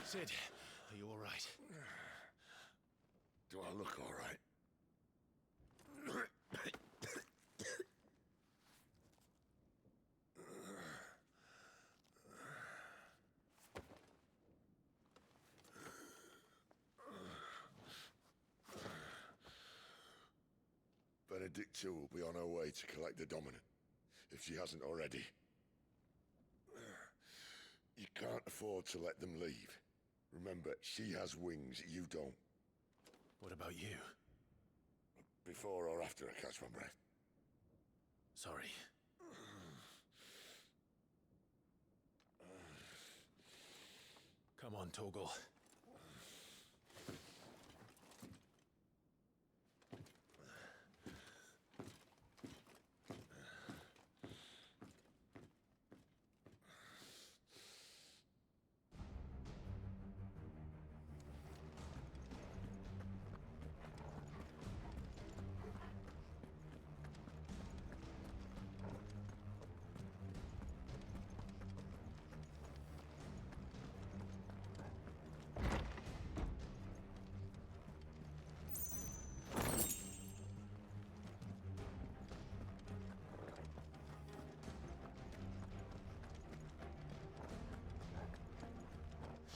R: Sid, are you all right?
I: Do I look all right? Benedicta will be on her way to collect the dominant, if she hasn't already. You can't afford to let them leave. Remember, she has wings, you don't.
A: What about you?
I: Before or after I catch my breath?
A: Sorry. Come on, Torgal.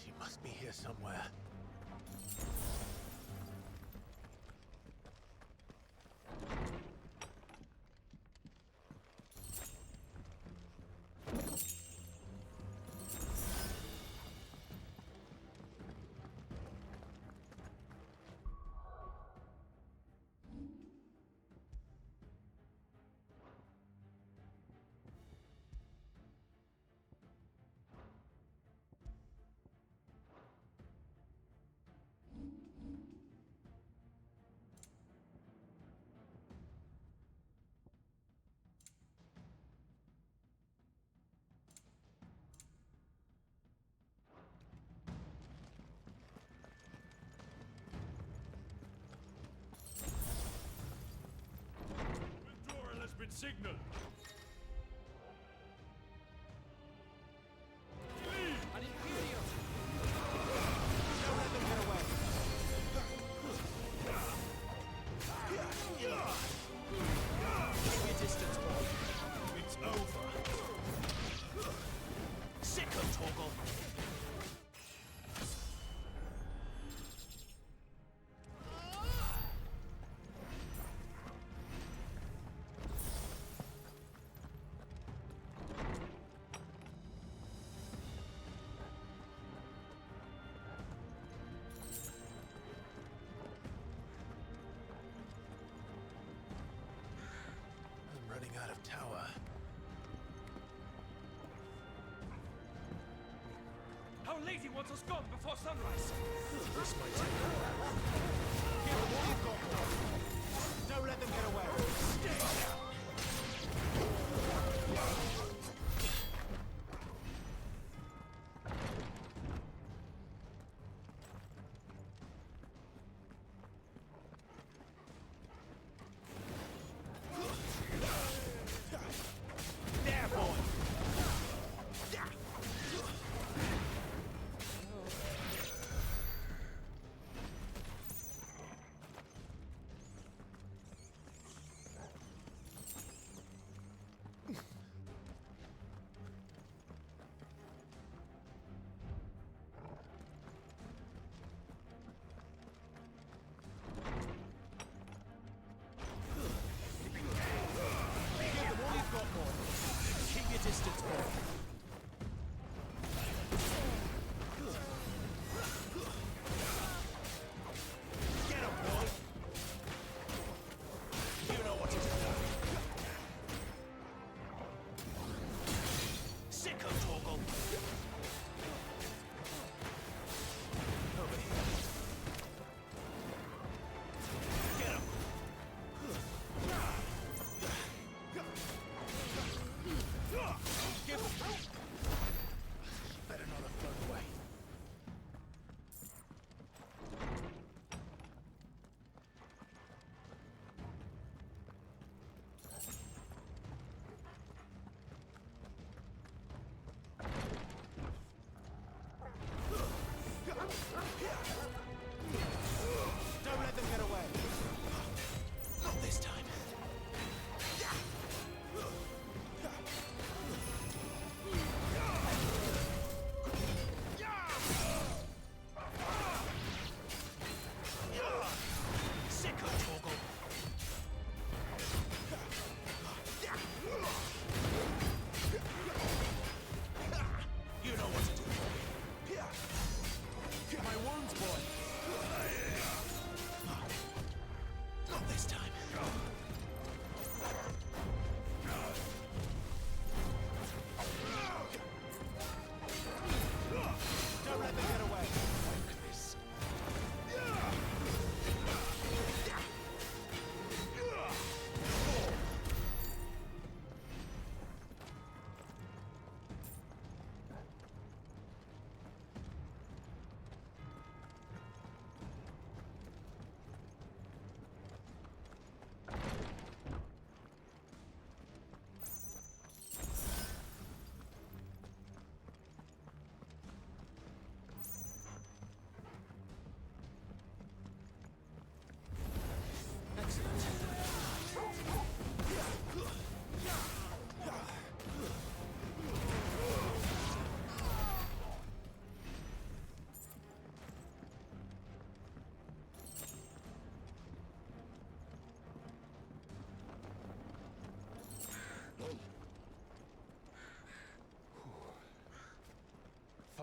A: She must be here somewhere.
Q: Withdrawal has been signaled.
E: An Imperial! Don't let them get away! Keep your distance, boy.
R: It's over.
E: Sick of Torgal!
A: I'm running out of tower.
E: Our Lady wants us gone before sunrise!
A: This might take
E: Give them all you've got, boy! Don't let them get away! Stay down!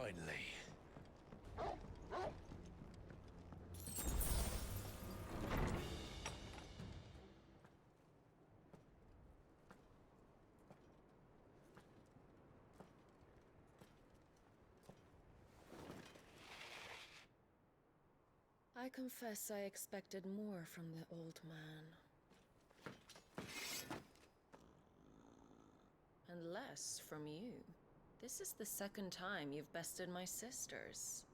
A: Finally.
M: I confess I expected more from the old man. And less from you. This is the second time you've bested my sisters.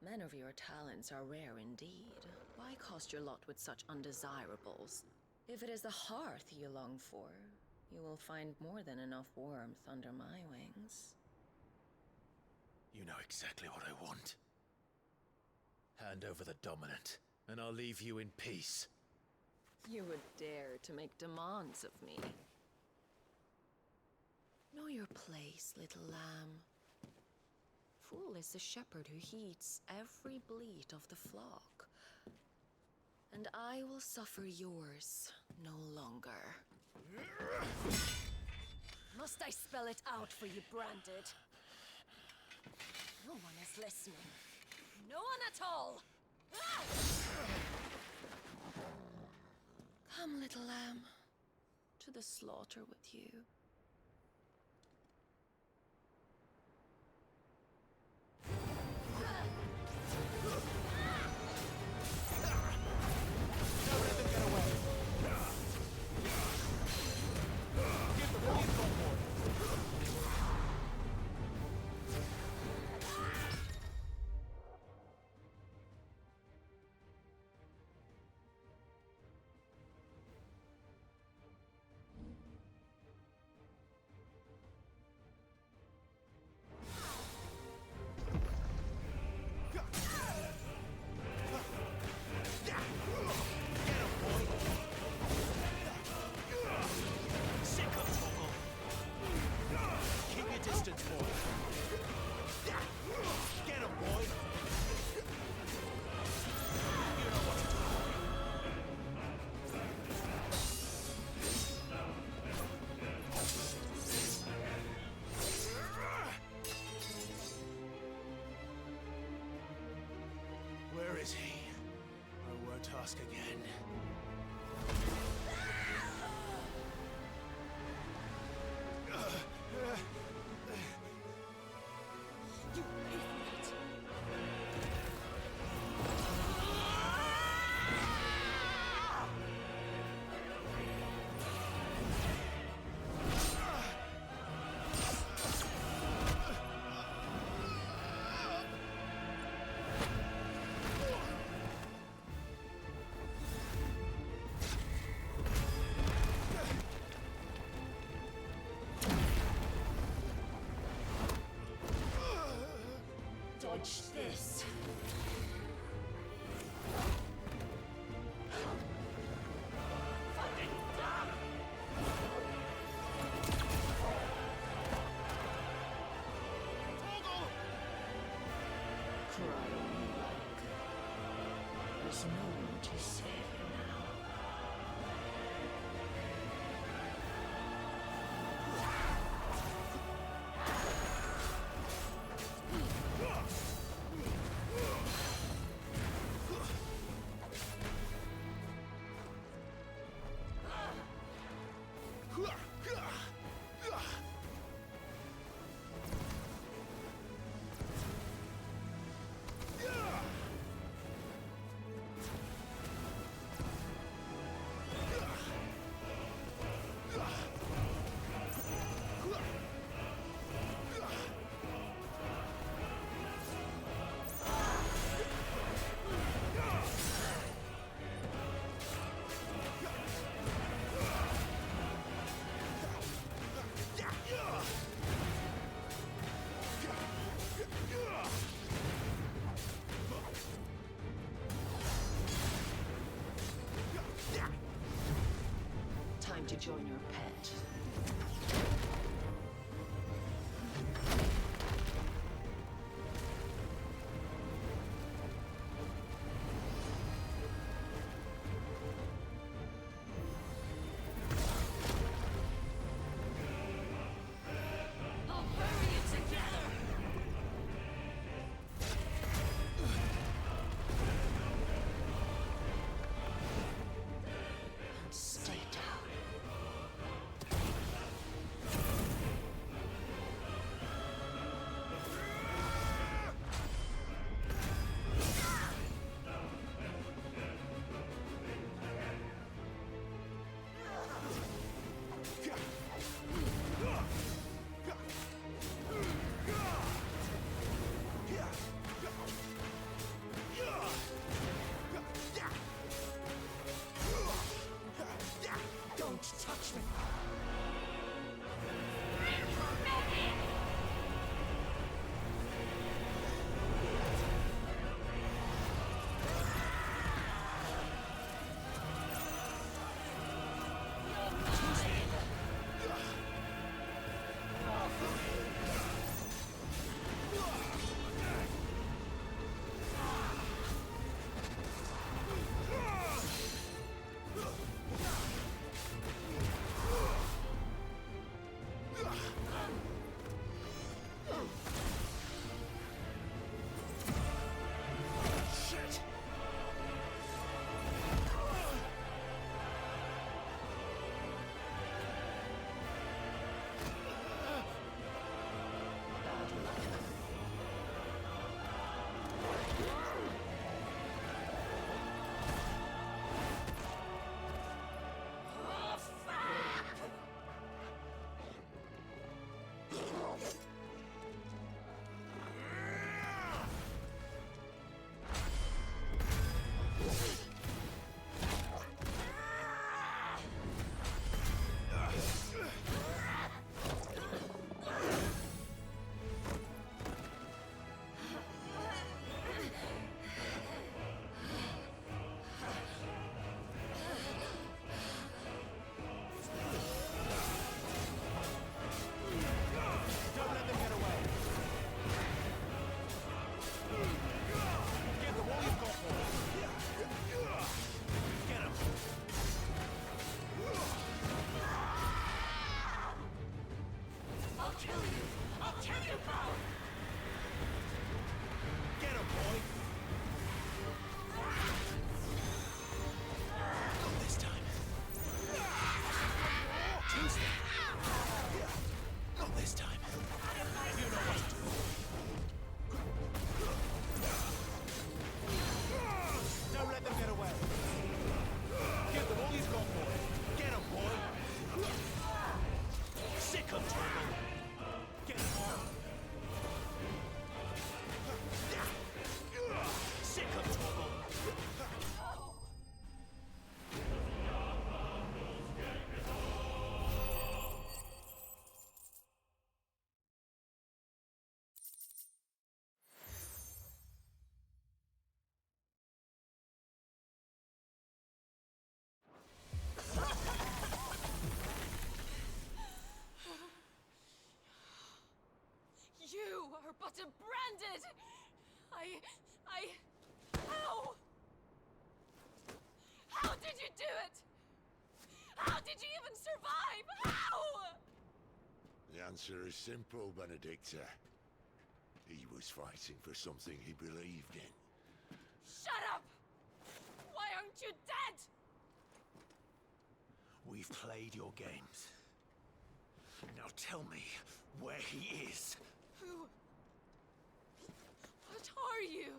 M: Men of your talents are rare indeed. Why cast your lot with such undesirables? If it is the hearth you long for, you will find more than enough warmth under my wings.
A: You know exactly what I want. Hand over the dominant, and I'll leave you in peace.
M: You would dare to make demands of me. Know your place, little lamb. Fool is the shepherd who heeds every bleat of the flock. And I will suffer yours no longer.
H: Must I spell it out for you, Branded? No one is listening. No one at all! Ah!
M: Come, little lamb, to the slaughter with you.
A: Where is he? I won't ask again.
H: You idiot! Dodge this. Fucking dumb!
M: Cry all you like. There's no one to save you now. Time to join your pet.
H: I'll bury you together!
E: kill you! I'll kill you, pal! Get him, boy!
A: Not this time. Tuesday. Not this time. You know what to do.
E: Don't let them get away. Give them all you've got, boy. Get him, boy. Sick of trouble. Get him, boy. Sick of trouble.
M: You are but a branded! How? How did you do it? How did you even survive? How?
I: The answer is simple, Benedicta. He was fighting for something he believed in.
M: Shut up! Why aren't you dead?
A: We've played your games. Now tell me where he is.
M: Who? What are you?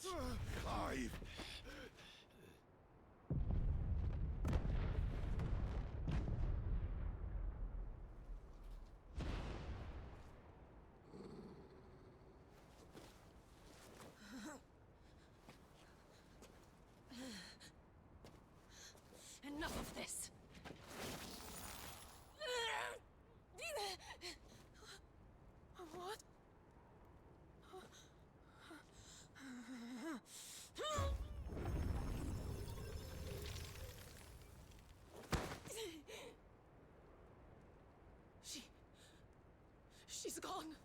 I: Clive? Clive!
M: Enough of this! What? She's gone.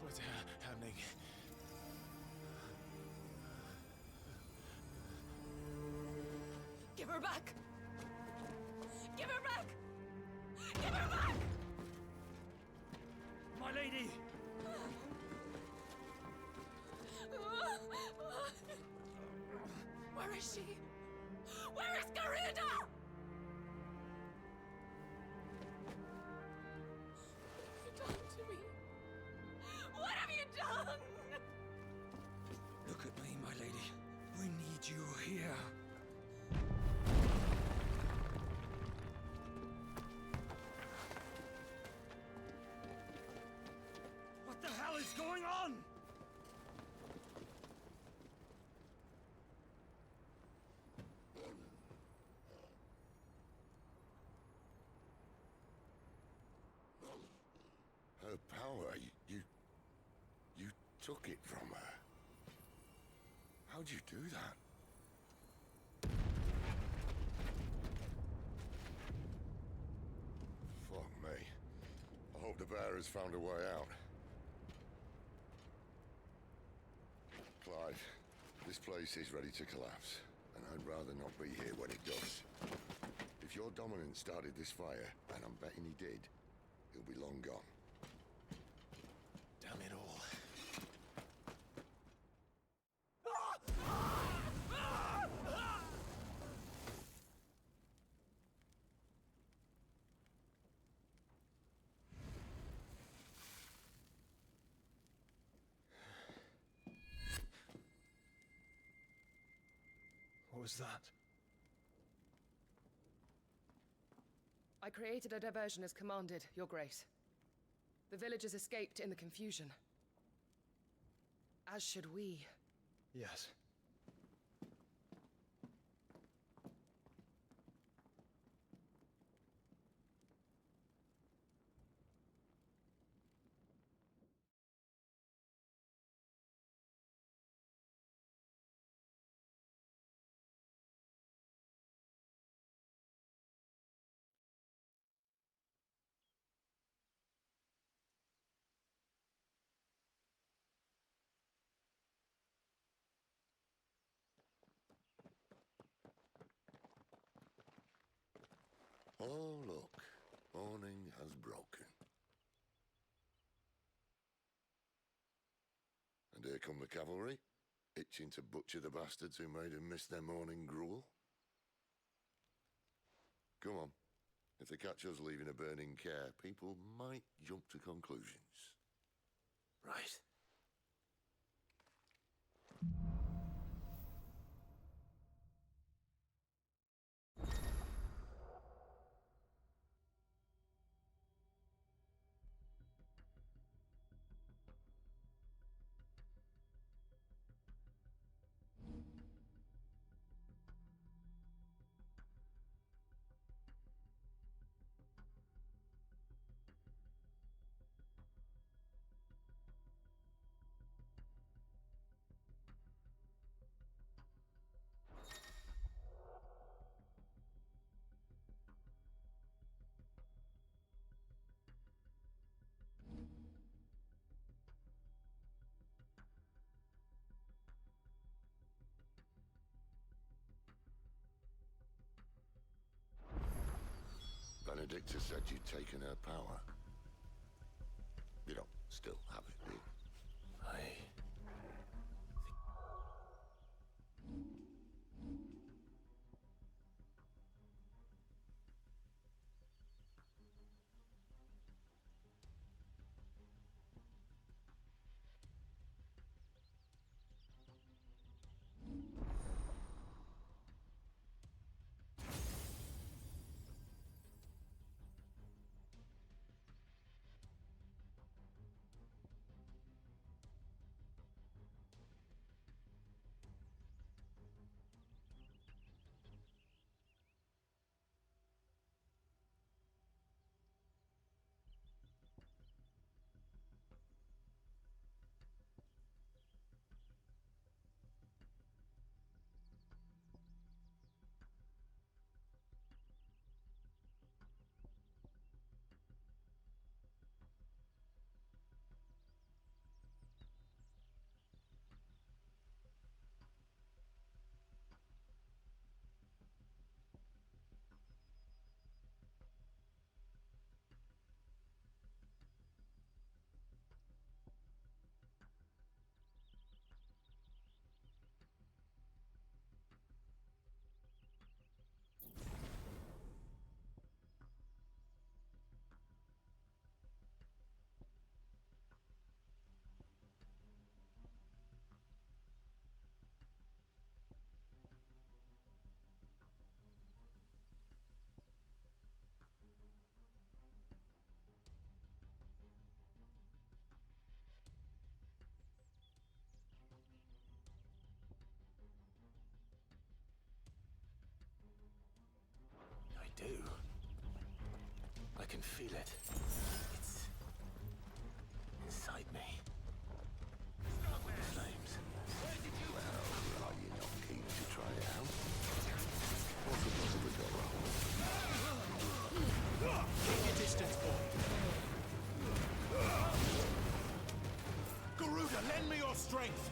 A: What's happening?
M: Give her back! Give her back! Give her back!
E: My lady!
M: Where is she? Where is Garuda? What have you done to me? What have you done?
E: Look at me, my lady. We need you here. What the hell is going on?
I: Her power, you took it from her. How'd you do that? Fuck me. I hope the bearers found a way out. Clive, this place is ready to collapse, and I'd rather not be here when it does. If your dominant started this fire, and I'm betting he did, he'll be long gone.
A: Damn it all.
Q: was that?
T: I created a diversion as commanded, Your Grace. The villagers escaped in the confusion. As should we.
Q: Yes.
I: Oh, look. Morning has broken. And here come the cavalry, itching to butcher the bastards who made them miss their morning gruel. Come on. If they catch us leaving a burning care, people might jump to conclusions.
A: Right.
I: Benedicta said you'd taken her power. You don't still have it, do you?
A: I do. I can feel it. It's inside me. The flames.
I: Well, are you not keen to try it out? What's the buzz of the door?
S: Keep your distance, boy. Garuda, lend me your strength.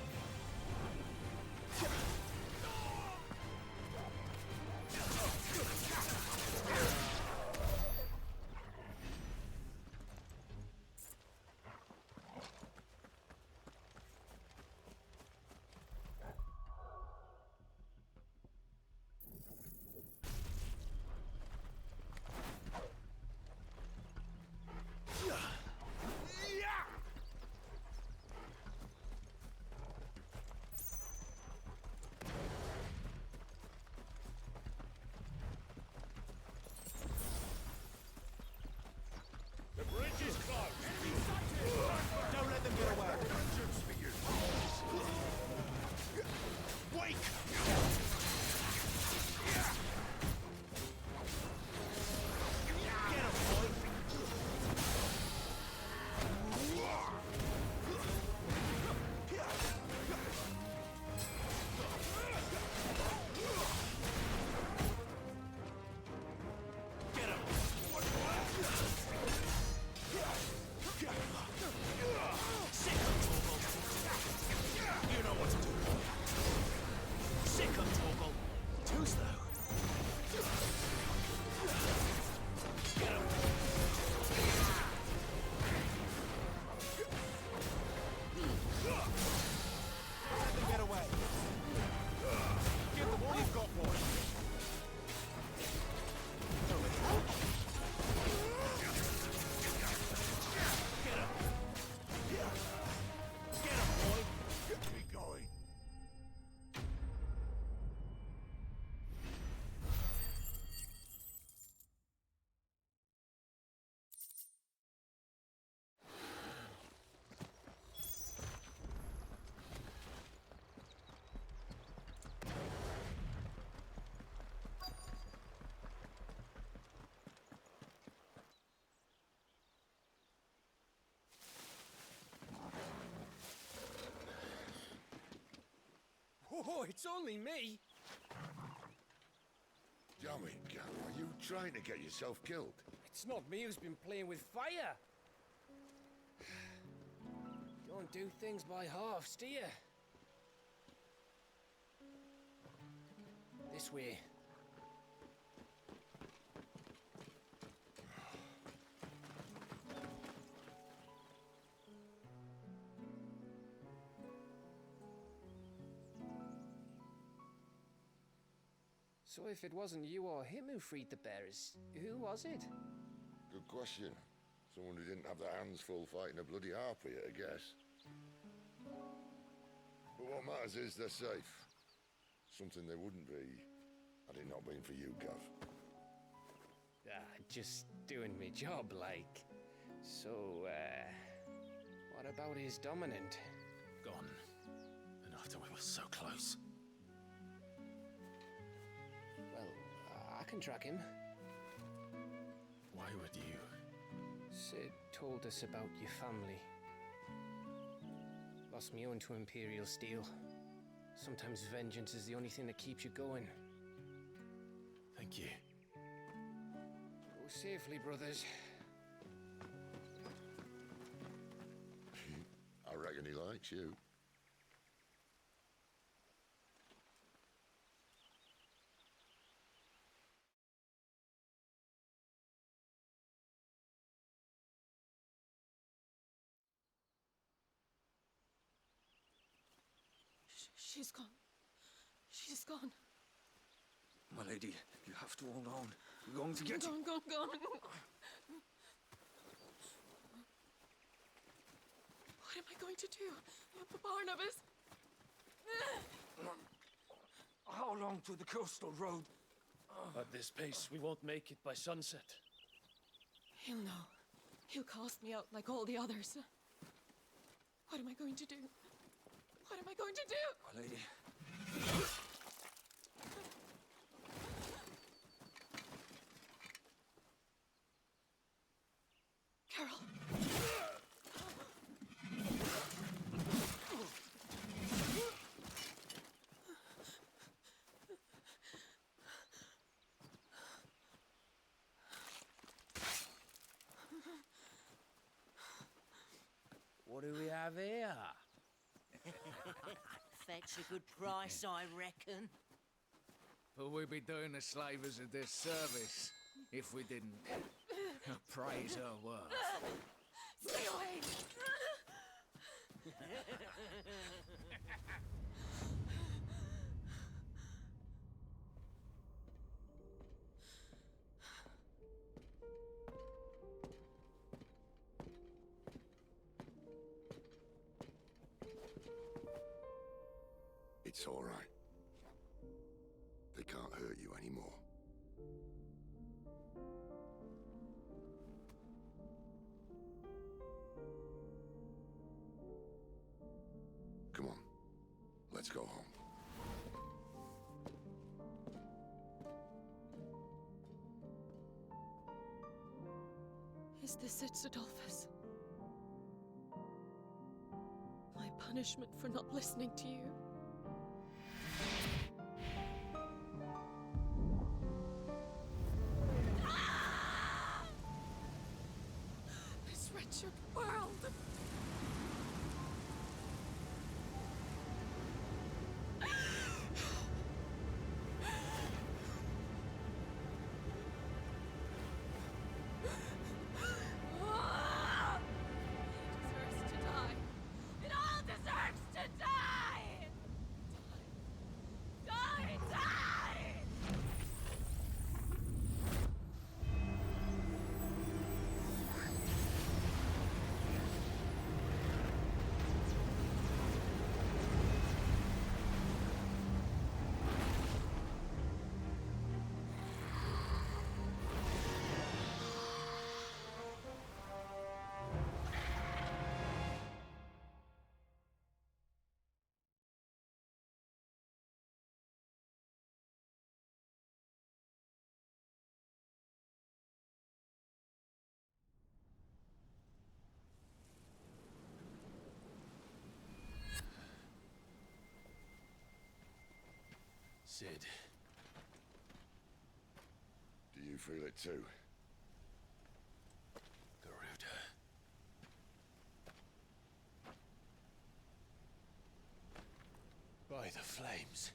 E: Oh, it's only me.
I: Damn it, Gal, are you trying to get yourself killed?
E: It's not me who's been playing with fire. Don't do things by halves, do you? This way. So if it wasn't you or him who freed the bearers, who was it?
I: Good question. Someone who didn't have their hands full fighting a bloody harpy, I guess. But what matters is they're safe. Something they wouldn't be had it not been for you, Gav.
E: Just doing me job, like. So, what about his dominant?
A: Gone. And after we were so close.
E: Well, I can track him.
A: Why would you?
E: Sid told us about your family. Lost me own to Imperial Steel. Sometimes vengeance is the only thing that keeps you going.
A: Thank you.
E: Go safely, brothers.
I: I reckon he likes you.
M: She's gone. She's gone.
B: My lady, you have to hold on. We're going to get you.
M: Gone. What am I going to do? Barnabas?
N: How long to the coastal road?
O: At this pace, we won't make it by sunset.
M: He'll know. He'll cast me out like all the others. What am I going to do? What am I going to do?
B: My lady.
M: Carol.
E: What do we have here?
D: Fetch a good price, I reckon.
J: But we'd be doing the slavers a disservice if we didn't praise her worth.
M: Stay away!
I: It's all right. They can't hurt you anymore. Come on, let's go home.
M: Is this it, Adolphus? My punishment for not listening to you? This wretched world! It deserves to die! It all deserves to die!
A: Sid.
I: Do you feel it too?
A: Garuda. By the flames.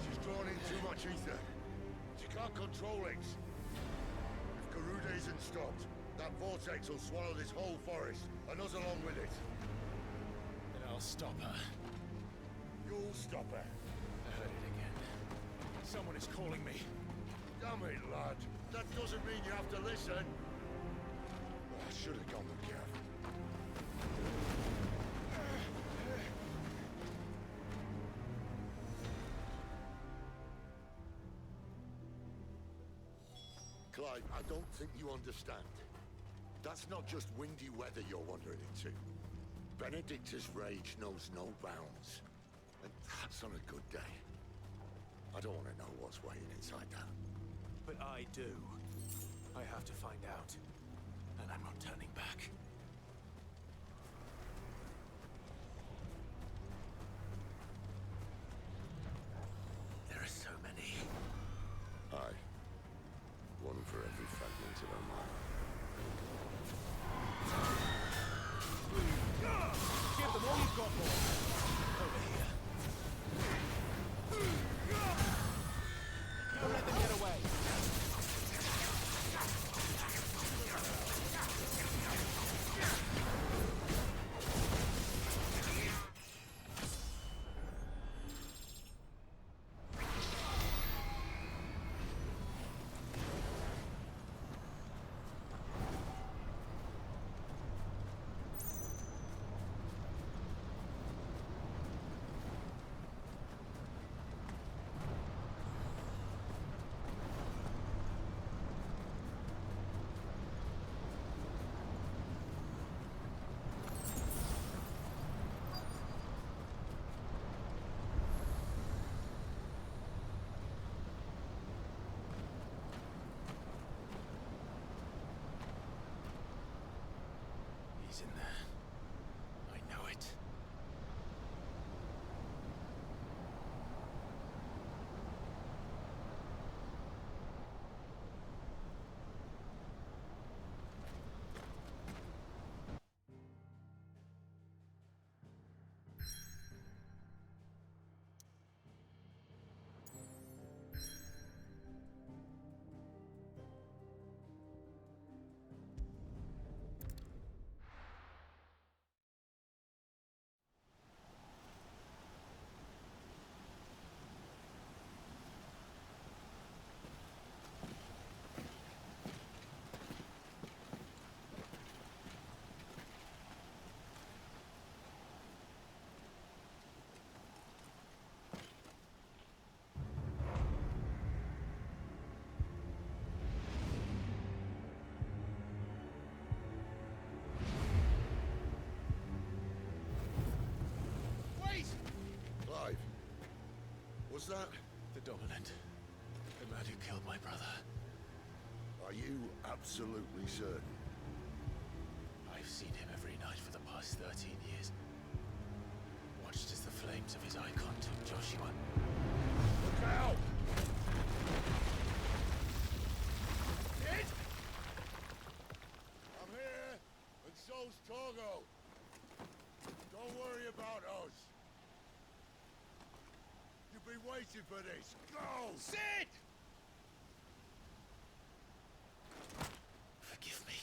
I: She's drawn in too much ether. She can't control it. If Garuda isn't stopped, that vortex will swallow this whole forest, and us along with it.
A: Then I'll stop her.
I: You'll stop her.
A: I heard it again. Someone is calling me.
I: Damn it, lad. That doesn't mean you have to listen. I should have gone with Gav. Clive, I don't think you understand. That's not just windy weather you're wandering into. Benedicta's rage knows no bounds. And that's on a good day. I don't want to know what's waiting inside that.
A: But I do. I have to find out. And I'm not turning back. There are so many.
I: Aye. One for every fragment of our mind.
A: Give them all you've got, boy. Over here. Don't let them get away. He's in there. I know it.
I: Clive, was that?
A: The Dominant. The man who killed my brother.
I: Are you absolutely certain?
A: I've seen him every night for the past 13 years. Watched as the flames of his icon took Joshua.
I: Look out!
A: Sid!
I: I'm here, and so's Torgo. Don't worry about us. You've been waiting for this. Go!
A: Sid! Forgive me.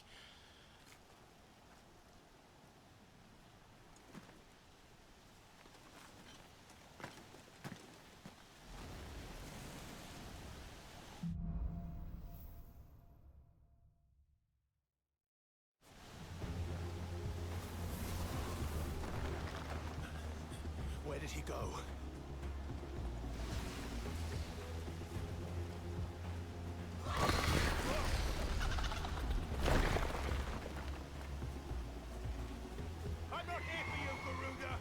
A: Where did he go?
Q: I'm not here for you, Garuda!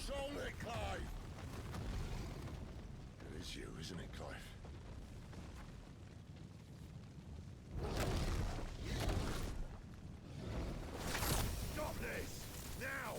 I: Control it, Clive! It is you, isn't it, Clive? Stop this! Now!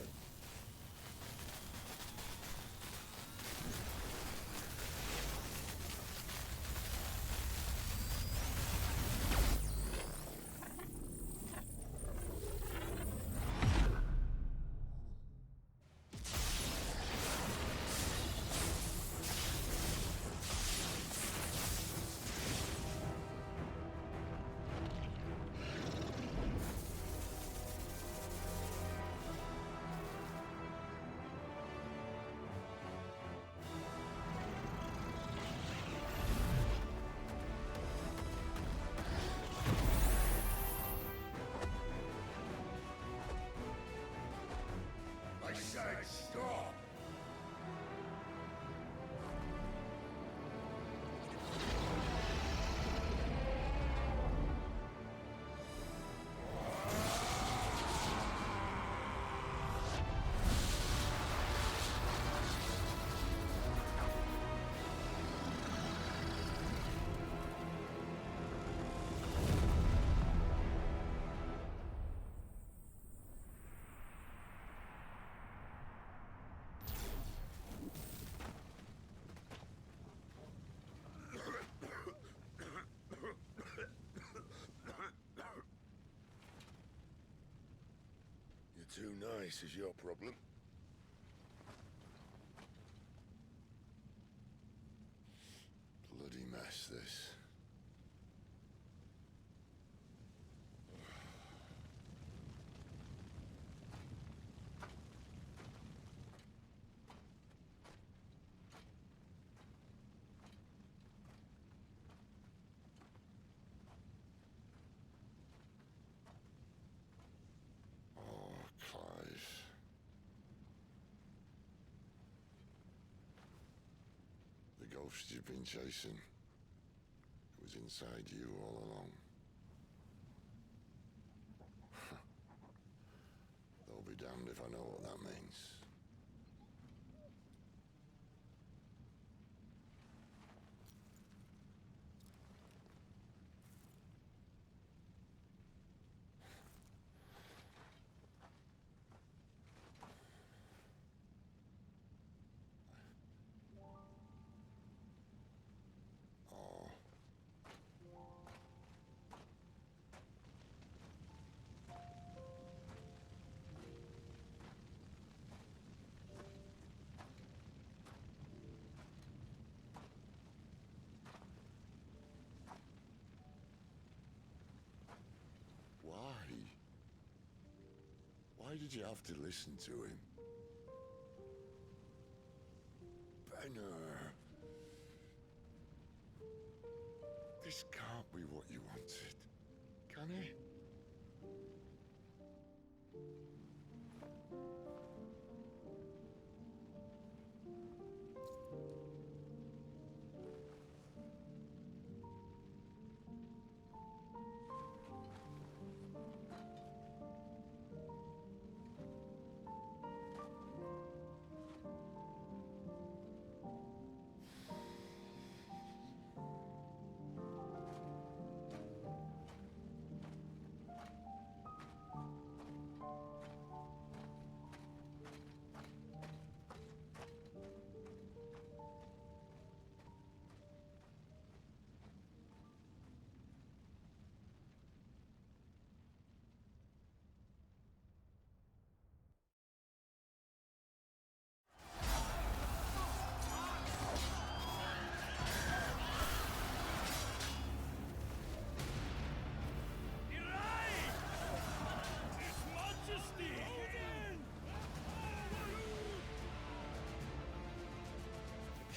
I: I said stop! You're too nice is your problem. Bloody mess, this. Clive. The ghost you've been chasing was inside you all along. They'll be damned if I know what that means. Why did you have to listen to him? Banner. This can't be what you wanted, can it?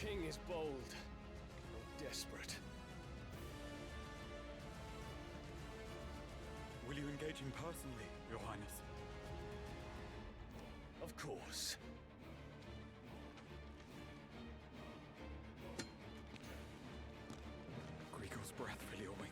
N: The king is bold, or desperate.
Q: Will you engage him personally, Your Highness?
N: Of course.
Q: Grigor's breath fill your wings.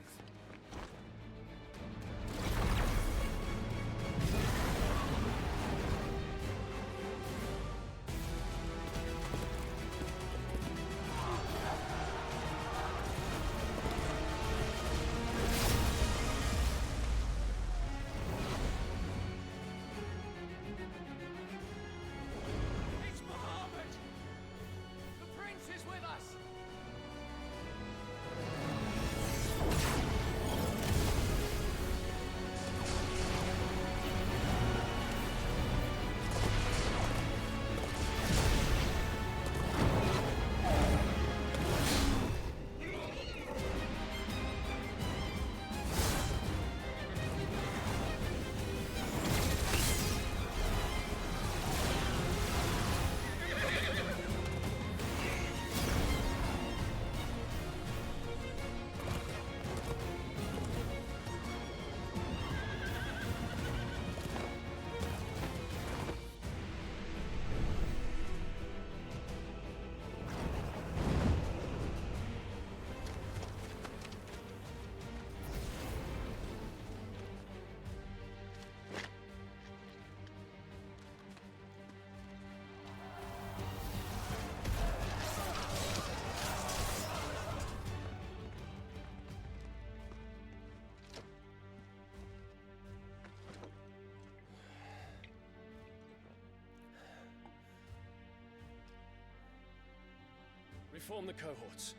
N: Reform the cohorts.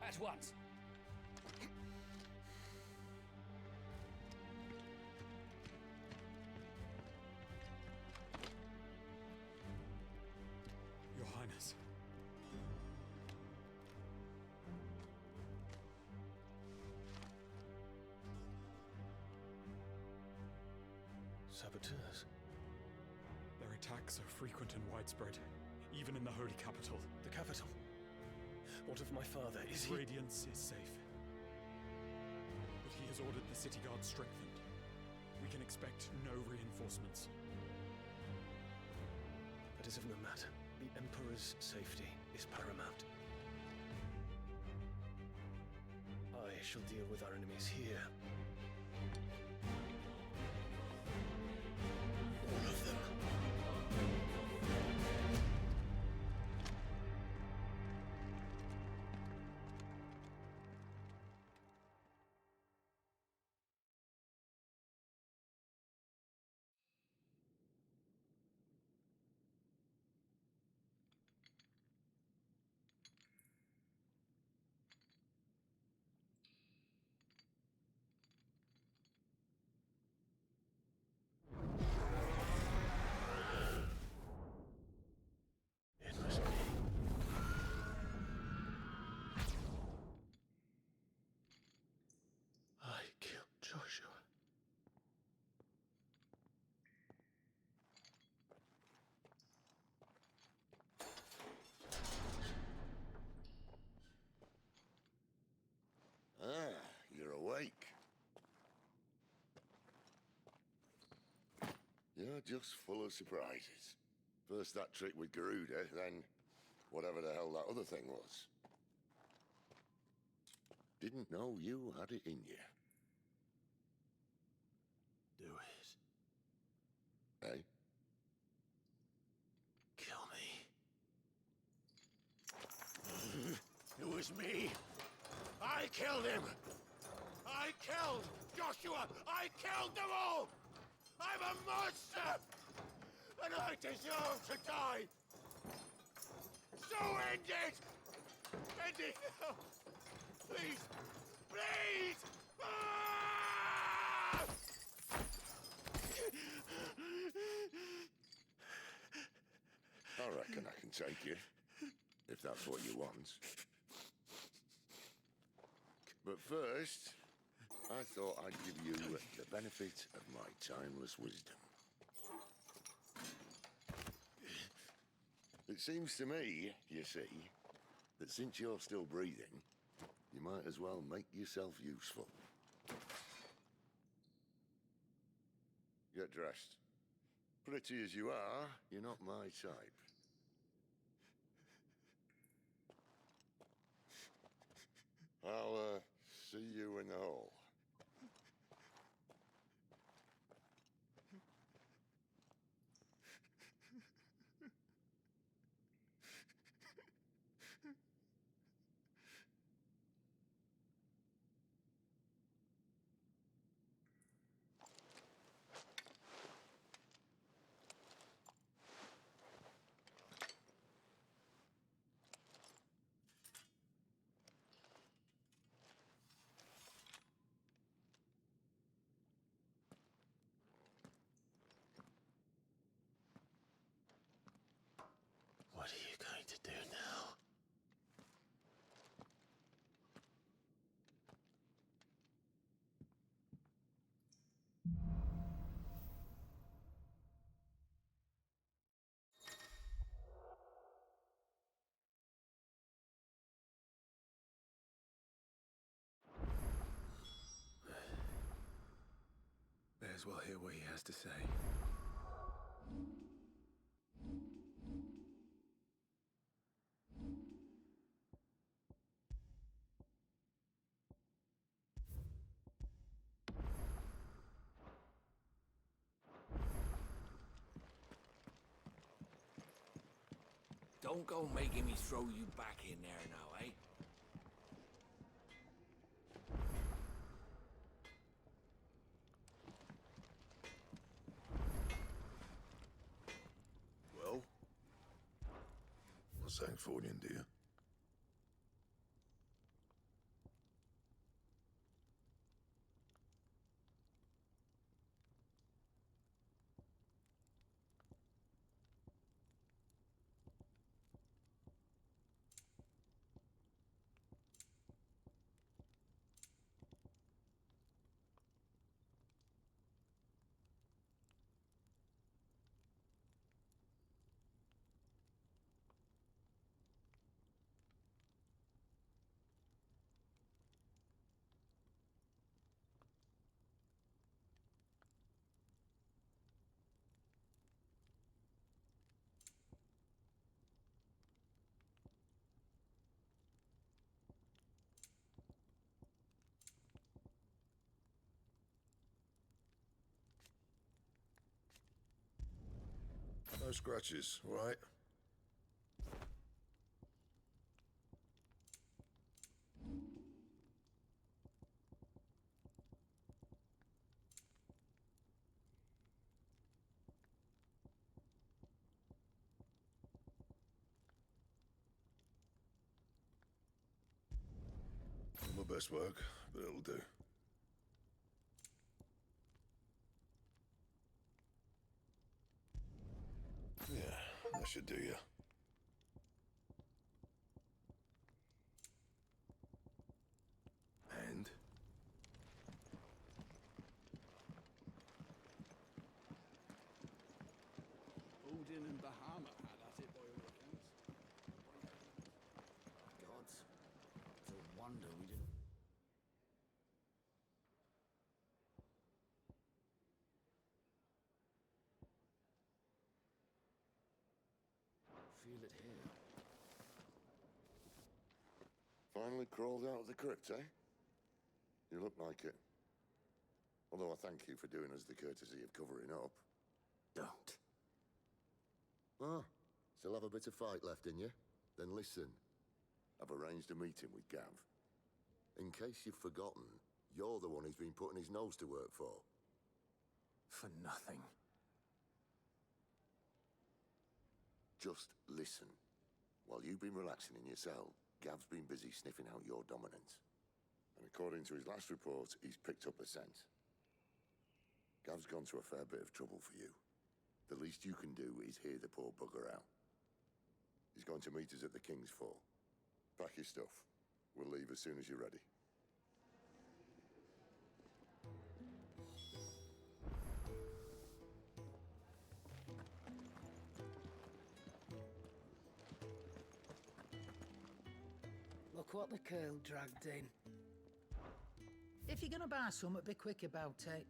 N: At once.
W: Your Highness.
K: Saboteurs?
W: Their attacks are frequent and widespread, even in the Holy Capital.
N: The capital? What of my father? Is he...
W: Radiance is safe. But he has ordered the city guard strengthened. We can expect no reinforcements.
N: That is of no matter. The Emperor's safety is paramount. I shall deal with our enemies here. All of them.
K: I killed Joshua.
I: Ah, you're awake. You're just full of surprises. First that trick with Garuda, then whatever the hell that other thing was. Didn't know you had it in you.
A: Do it.
I: Eh?
A: Kill me.
I: It was me. I killed him. I killed Joshua. I killed them all. I'm a monster. And I deserve to die. So end it. End it now. Please. Please. Ah! I reckon I can take you, if that's what you want. But first, I thought I'd give you the benefit of my timeless wisdom. It seems to me, you see, that since you're still breathing, you might as well make yourself useful. Get dressed. Pretty as you are, you're not my type. I'll, see you in the hall.
A: What are you going to do now?
R: May as well hear what he has to say.
J: Don't go making me throw you back in there now, eh?
I: Well? What's Sanfordine, dear? No scratches, all right? Not my best work, but it'll do. Yeah, that should do you. And?
W: Odin and Bahama had at it by all accounts.
J: Gods. It's a wonder we didn't... feel it here.
I: Finally crawled out of the crypt, eh? You look like it. Although I thank you for doing us the courtesy of covering up.
A: Don't.
I: Ah, still have a bit of fight left in you? Then listen. I've arranged a meeting with Gav. In case you've forgotten, you're the one he's been putting his nose to work for.
A: For nothing.
I: Just listen. While you've been relaxing in your cell, Gav's been busy sniffing out your dominance. And according to his last report, he's picked up a scent. Gav's gone to a fair bit of trouble for you. The least you can do is hear the poor bugger out. He's going to meet us at the King's Fall. Pack your stuff. We'll leave as soon as you're ready.
P: Look what the curl dragged in. If you're gonna buy something, be quick about it.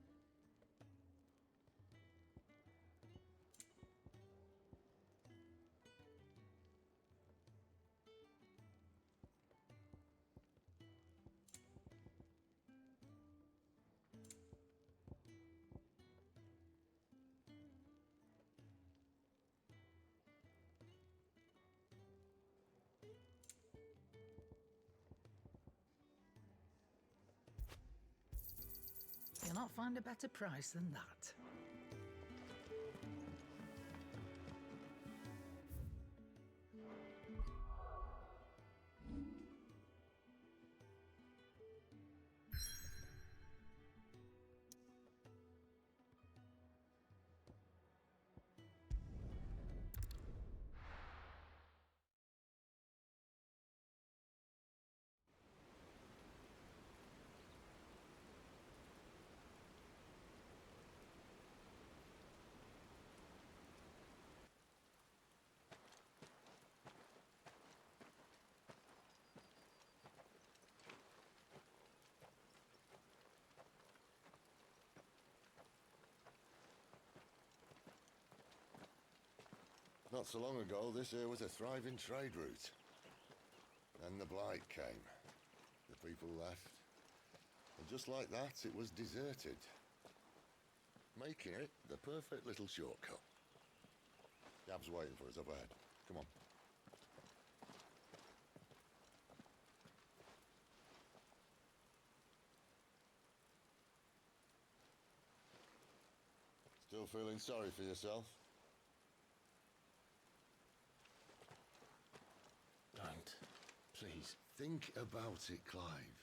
P: You'll not find a better price than that.
I: Not so long ago, this here was a thriving trade route. Then the Blight came. The people left. And just like that, it was deserted. Making it the perfect little shortcut. Gav's waiting for us up ahead. Come on. Still feeling sorry for yourself?
A: Don't. Please.
I: Think about it, Clive.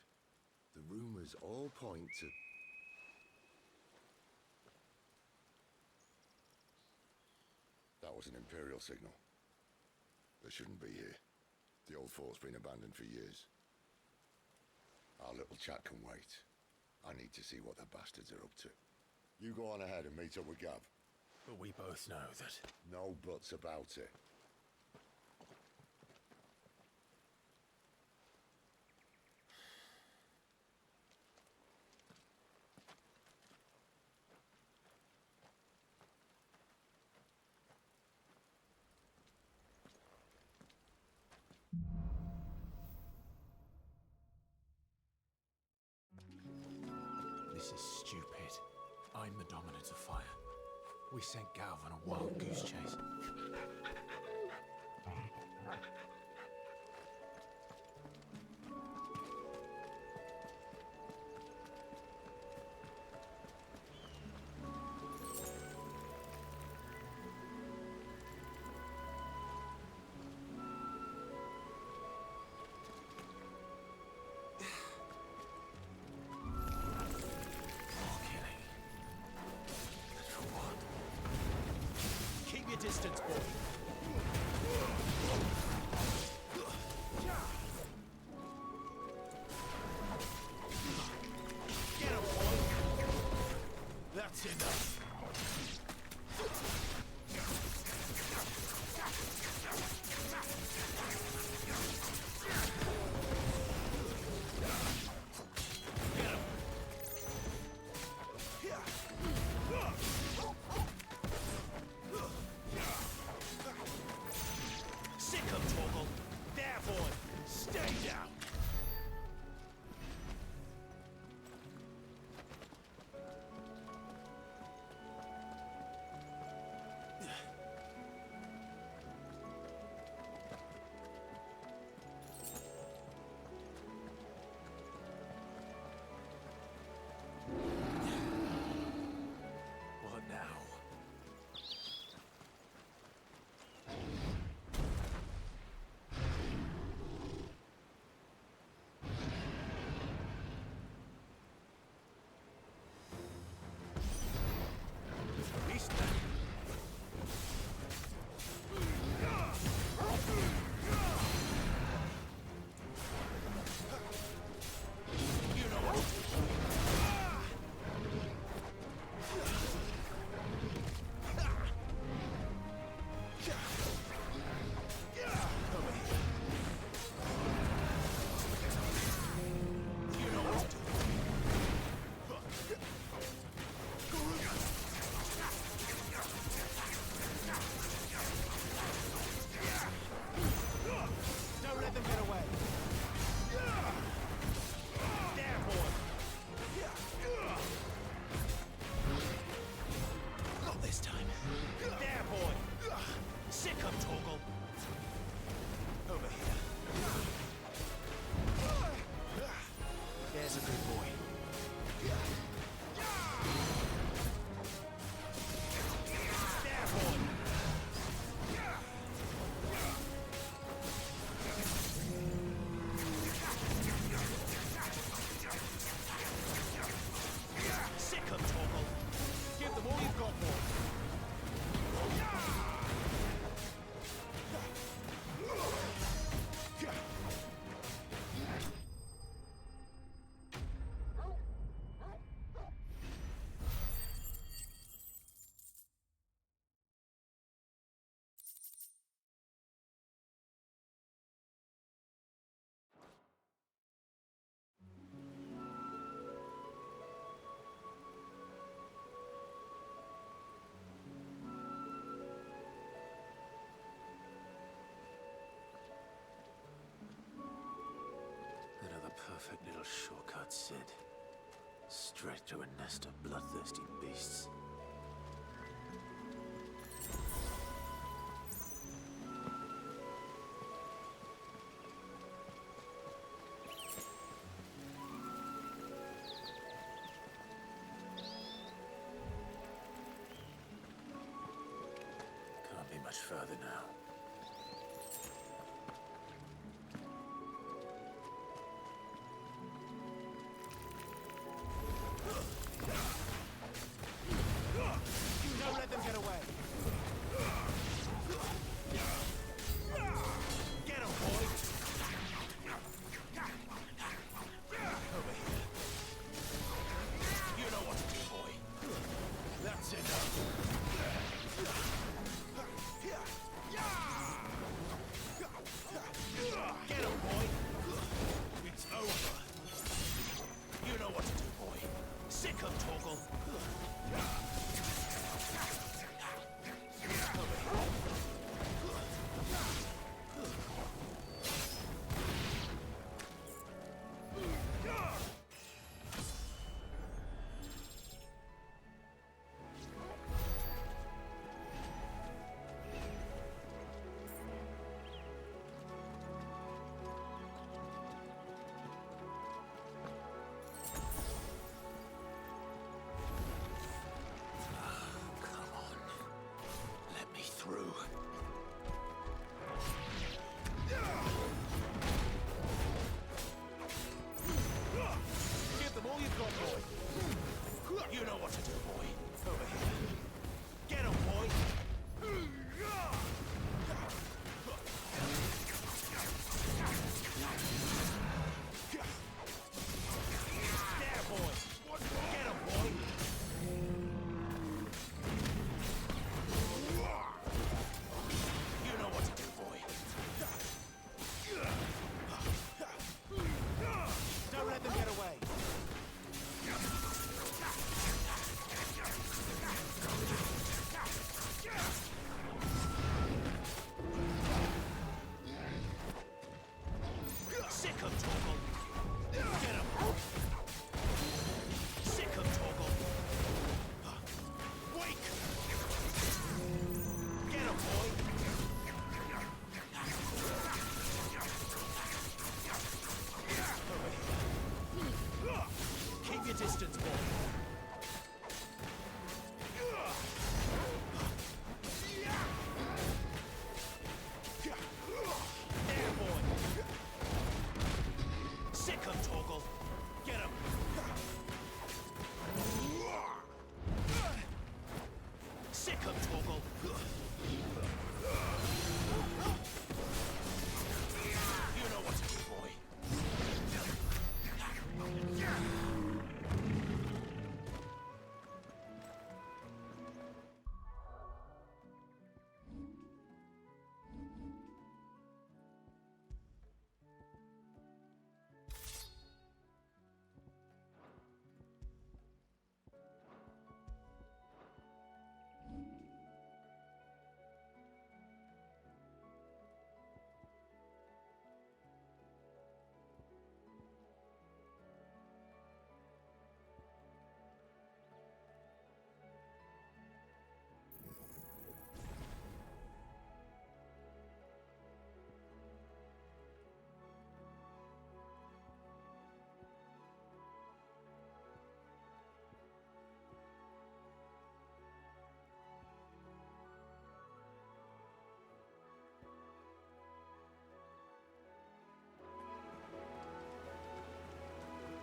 I: The rumours all point to... That was an Imperial signal. They shouldn't be here. The old fort's been abandoned for years. Our little chat can wait. I need to see what the bastards are up to. You go on ahead and meet up with Gav.
A: But we both know that...
I: No buts about it.
A: This is stupid. I'm the dominant of fire.
R: We sent Galv on a wild goose chase.
E: Keep your distance, boy. Get him, boy. That's enough. Sick of Torgal. There, boy. Stay down.
A: What now?
E: Beast man. You know what? You know what to do. Don't let them get away. There, boy. Not this time. There, boy. Sick of Torgal. Over here. There's a good boy. There, boy. Sick of Torgal. Give them all you've got, boy.
A: Another perfect little shortcut, Sid. Straight to a nest of bloodthirsty beasts. Can't be much further now.
E: Don't let them get away. Get him, boy. Over here. You know what to do, boy. That's enough.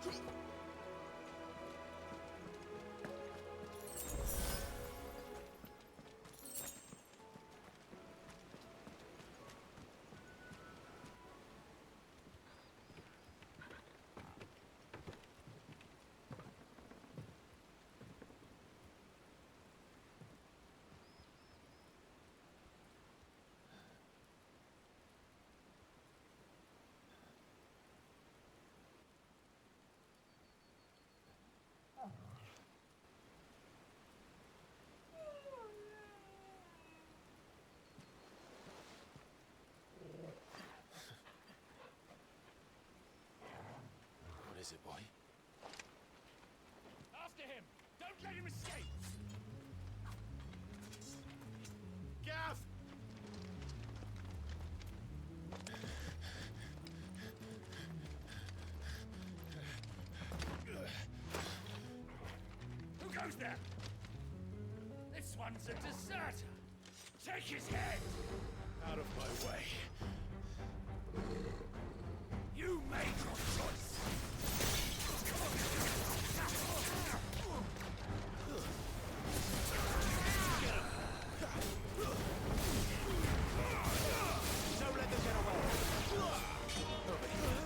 A: What is it, boy?
Q: After him! Don't let him escape!
I: Gav!
Q: Who goes there? This one's a deserter! Take his head!
S: Out of my way.
Q: You made your choice!
R: Don't let them get away. Over here.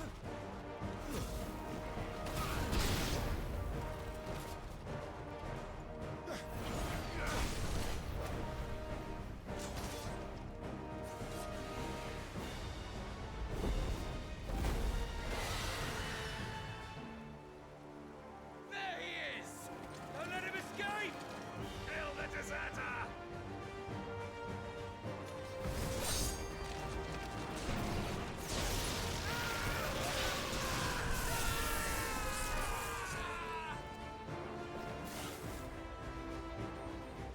Q: There he is! Don't let him escape! Kill the deserter!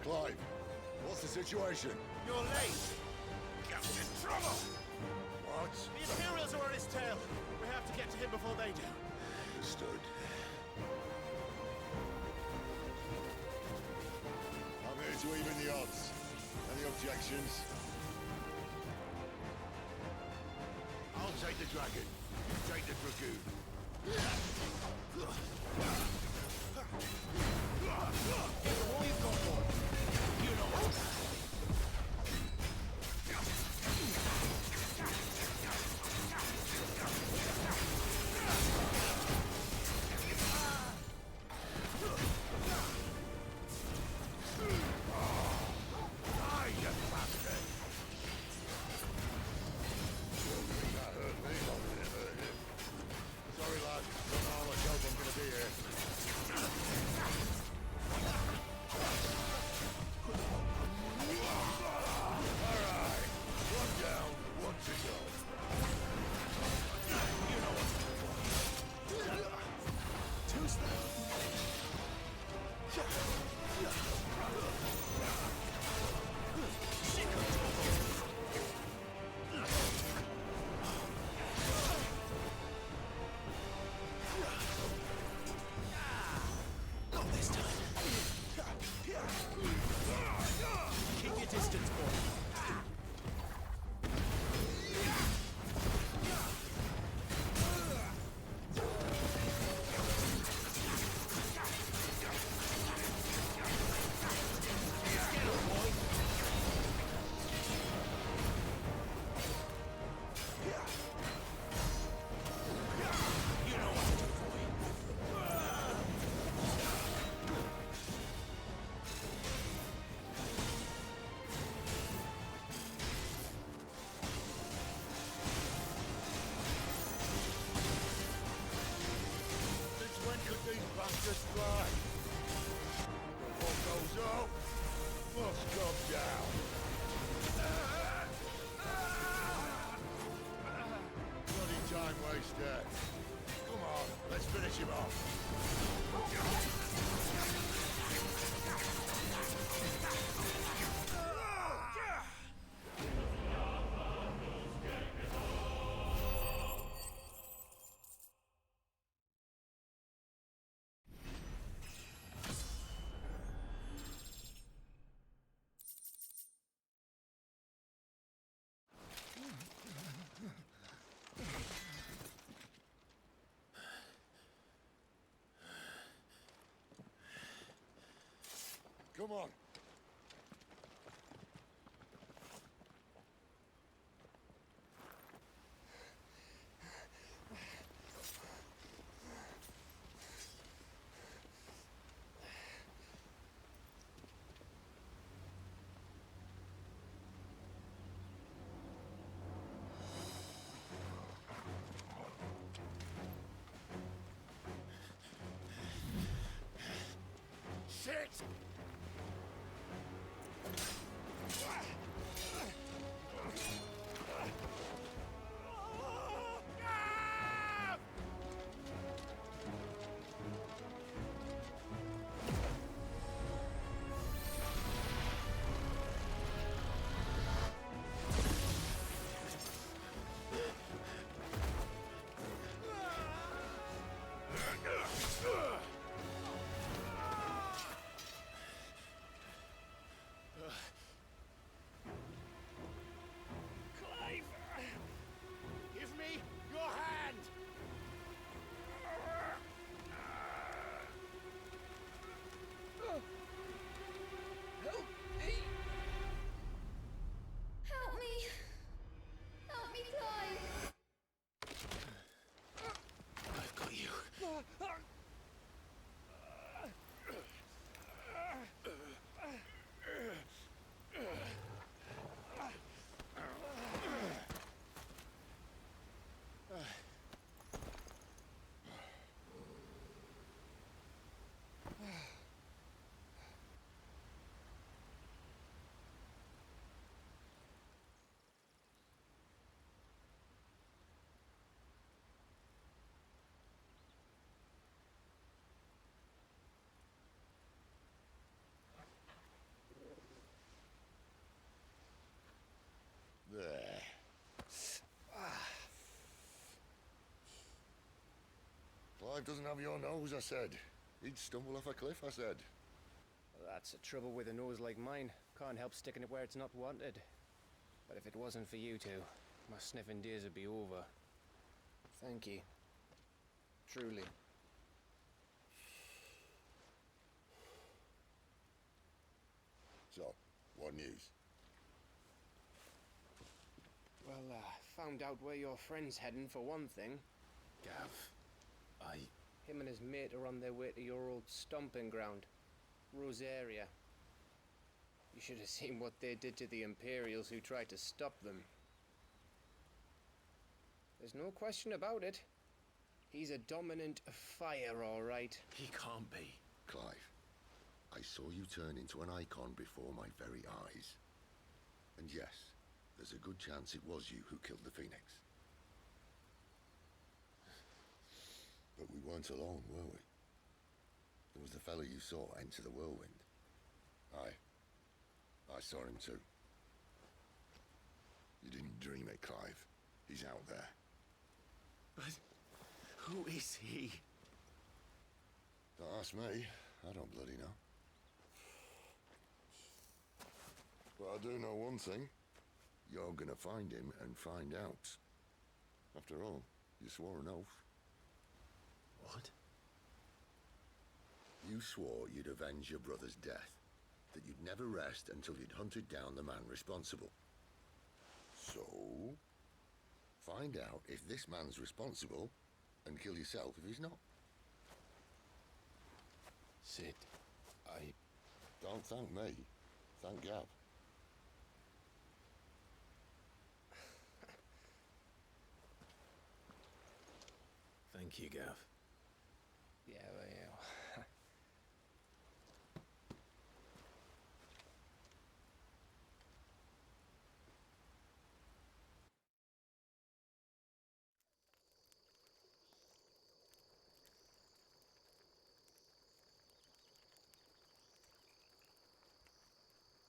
I: Clive, what's the situation?
R: You're late.
Q: Gav's in trouble!
I: What?
R: The Imperials are on his tail. We have to get to him before they do.
I: Understood. I'm here to even the odds. Any objections? I'll take the dragon. You take the dragoon.
R: All you've got for it. You know what?
I: Die, you bastard! That hurt me more than it hurt him. Sorry, lad. Don't know how much help I'm gonna be here. Alright. One down, one to go.
R: You know what? Tuesday. Not this time. Keep your distance, boy.
I: Since when could these bastards fly? What goes up must come down. Bloody time waster. Come on, let's finish him off. Come on.
S: Shit!
E: Clive! Give me your hand! Help me!
L: Help me! Help me, Clive!
A: I've got you.
I: There. Clive doesn't have your nose, I said. He'd stumble off a cliff, I said.
F: That's the trouble with a nose like mine. Can't help sticking it where it's not wanted. But if it wasn't for you two, my sniffing days would be over. Thank you. Truly.
I: So, what news?
F: Well, found out where your friend's heading for one thing.
A: Gav,
F: Him and his mate are on their way to your old stomping ground, Rosaria. You should have seen what they did to the Imperials who tried to stop them. There's no question about it. He's a dominant fire, all right.
A: He can't be.
I: Clive, I saw you turn into an icon before my very eyes. And yes, there's a good chance it was you who killed the Phoenix. But we weren't alone, were we? There was the fellow you saw enter the whirlwind. I saw him too. You didn't dream it, Clive. He's out there.
A: But who is he?
I: Don't ask me. I don't bloody know. But I do know one thing. You're gonna find him and find out. After all, you swore an oath.
A: What?
I: You swore you'd avenge your brother's death. That you'd never rest until you'd hunted down the man responsible. So, find out if this man's responsible and kill yourself if he's not.
A: Sid,
I: Don't thank me. Thank Gav.
A: Thank you, Gav.
F: Yeah, well, yeah.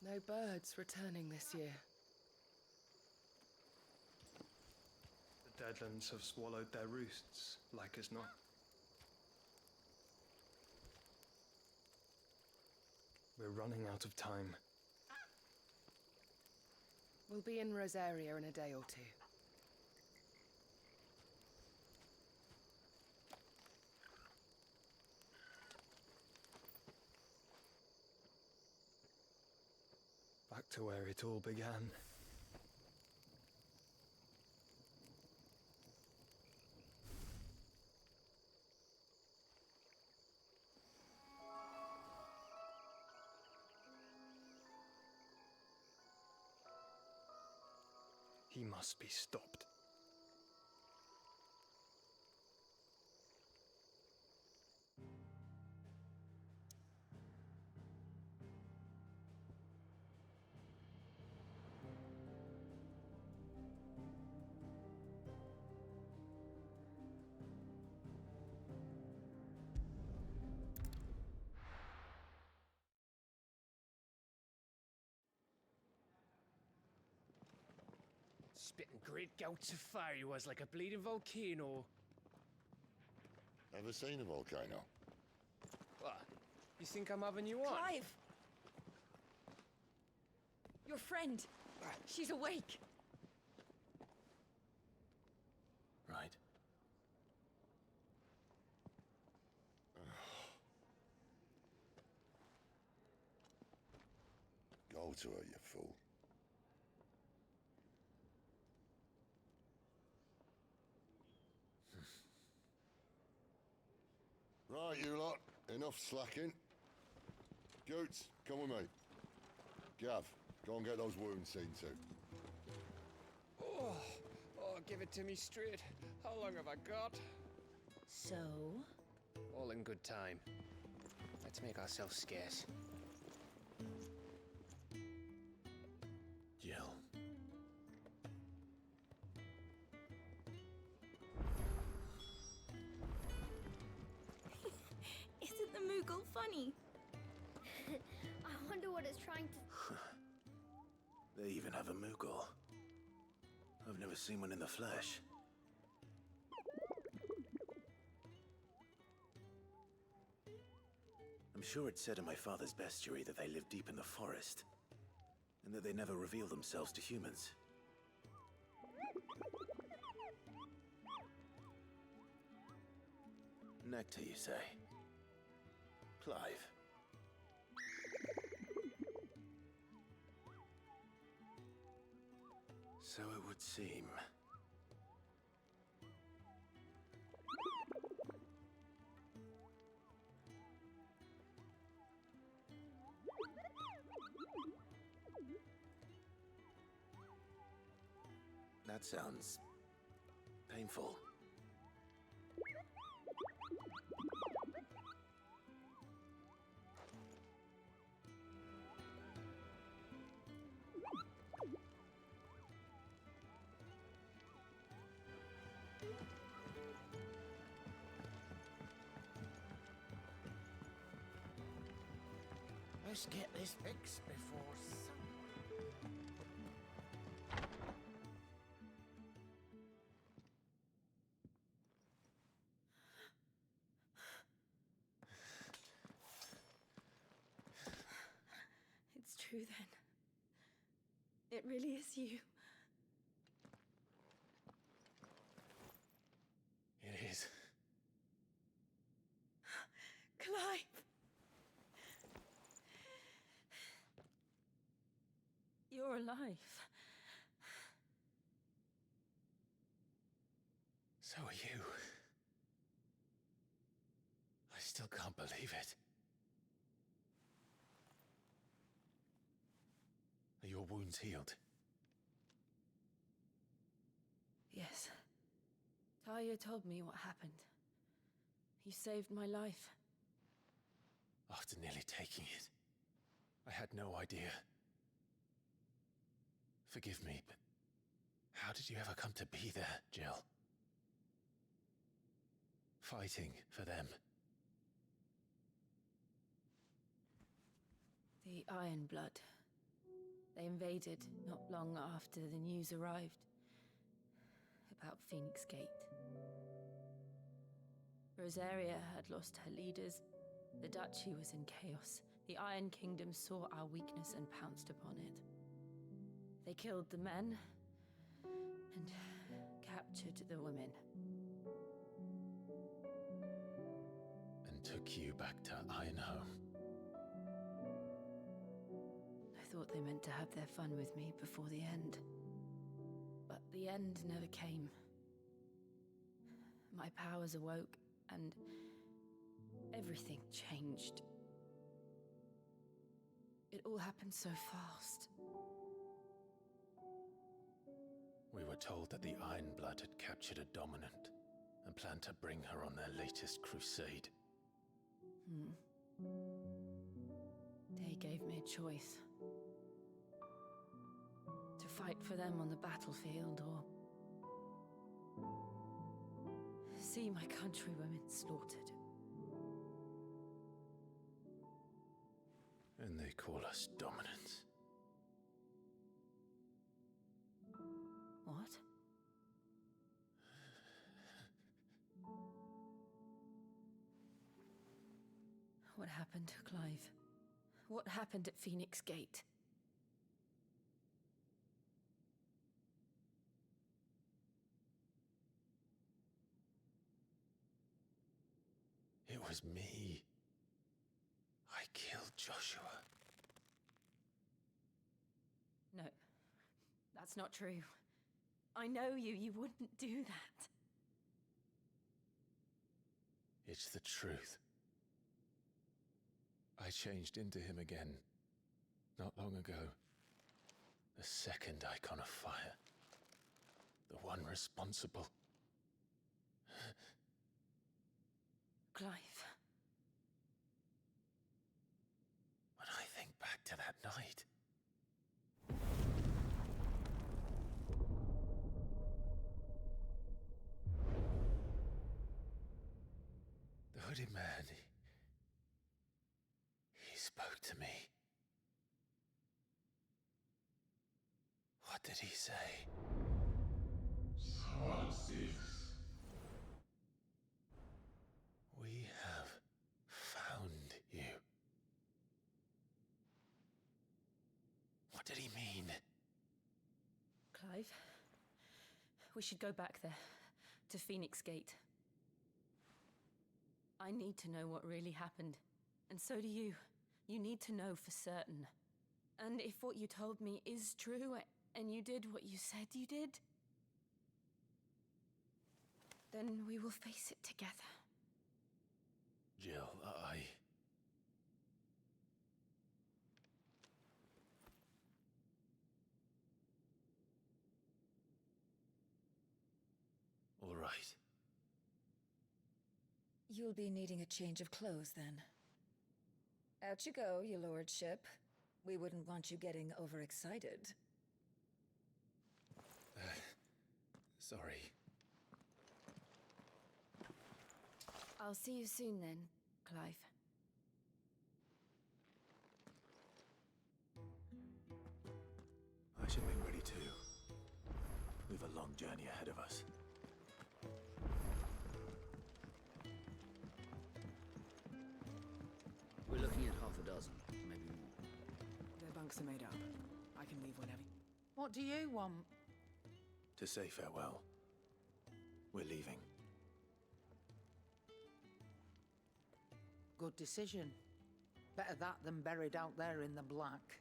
T: No birds returning this year.
G: The Deadlands have swallowed their roosts, like as not. We're running out of time.
T: We'll be in Rosaria in a day or two.
K: to where it all began. He must be stopped.
E: Spitting great gouts of fire he was, like a bleeding volcano.
I: Ever seen a volcano?
F: What? You think I'm having you on?
M: Clive! Your friend. She's awake.
A: Right.
I: Go to her, you fool. Right, you lot. Enough slacking. Goots, come with me. Gav, go and get those wounds seen to.
F: Oh, give it to me straight. How long have I got?
M: So?
F: All in good time. Let's make ourselves scarce.
A: Jill.
H: Isn't the Moogle funny? I wonder what it's trying to...
A: They even have a Moogle. I've never seen one in the flesh. I'm sure it said in my father's bestiary that they live deep in the forest, and that they never reveal themselves to humans. Nectar, you say? Clive. So it would seem. That sounds painful.
E: Let's get this fixed before
L: It's true then. It really is you.
A: It is.
L: Clive! You're alive.
A: So are you. I still can't believe it. Are your wounds healed?
L: Yes. Talia told me what happened. You saved my life.
A: After nearly taking it, I had no idea. Forgive me, but how did you ever come to be there, Jill? Fighting for them.
L: The Iron Blood. They invaded not long after the news arrived about Phoenix Gate. Rosaria had lost her leaders. The duchy was in chaos. The Iron Kingdom saw our weakness and pounced upon it. They killed the men and captured the women.
A: And took you back to Ironhome.
L: No thought they meant to have their fun with me before the end. But the end never came. My powers awoke, and everything changed. It all happened so fast.
A: We were told that the Ironblood had captured a dominant and planned to bring her on their latest crusade.
L: They gave me a choice. To fight for them on the battlefield, or see my countrywomen slaughtered.
A: And they call us dominants.
L: What? What happened, Clive? What happened at Phoenix Gate?
A: It was me. I killed Joshua.
L: No, that's not true. I know you. You wouldn't do that.
A: It's the truth. I changed into him again, not long ago. The second icon of fire. The one responsible.
L: Clive.
A: When I think back to that night... The hooded man, he spoke to me. What did he say?
Q: XVI.
A: We have found you. What did he mean?
L: Clive, we should go back there, to Phoenix Gate. I need to know what really happened, and so do you. You need to know for certain. And if what you told me is true, and you did what you said you did, then we will face it together.
A: Jill, All right.
C: You'll be needing a change of clothes, then. Out you go, your lordship. We wouldn't want you getting overexcited.
A: Sorry.
L: I'll see you soon then, Clive.
A: I should make ready too. We've a long journey ahead of us.
J: We're looking at half a dozen, maybe more.
U: Their bunks are made up. I can leave whenever.
P: What do you want?
A: To say farewell. We're leaving.
P: Good decision. Better that than buried out there in the black.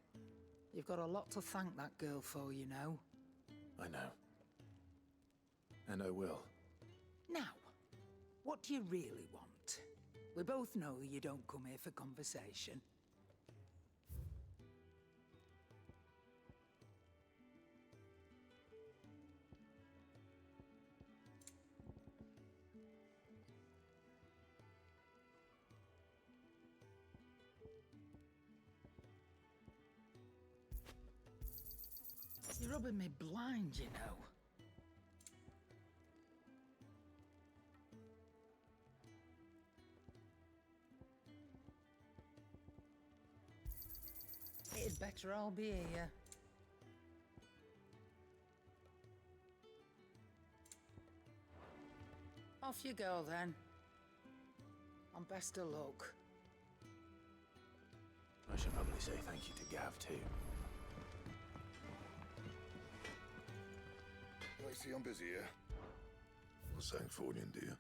P: You've got a lot to thank that girl for, you know.
A: I know. And I will.
P: Now, what do you really want? We both know you don't come here for conversation. You're rubbing me blind, you know. It'd better all be here. Off you go, then. And best of luck.
A: I should probably say thank you to Gav, too.
I: I see I'm busy here. What's that for you, dear?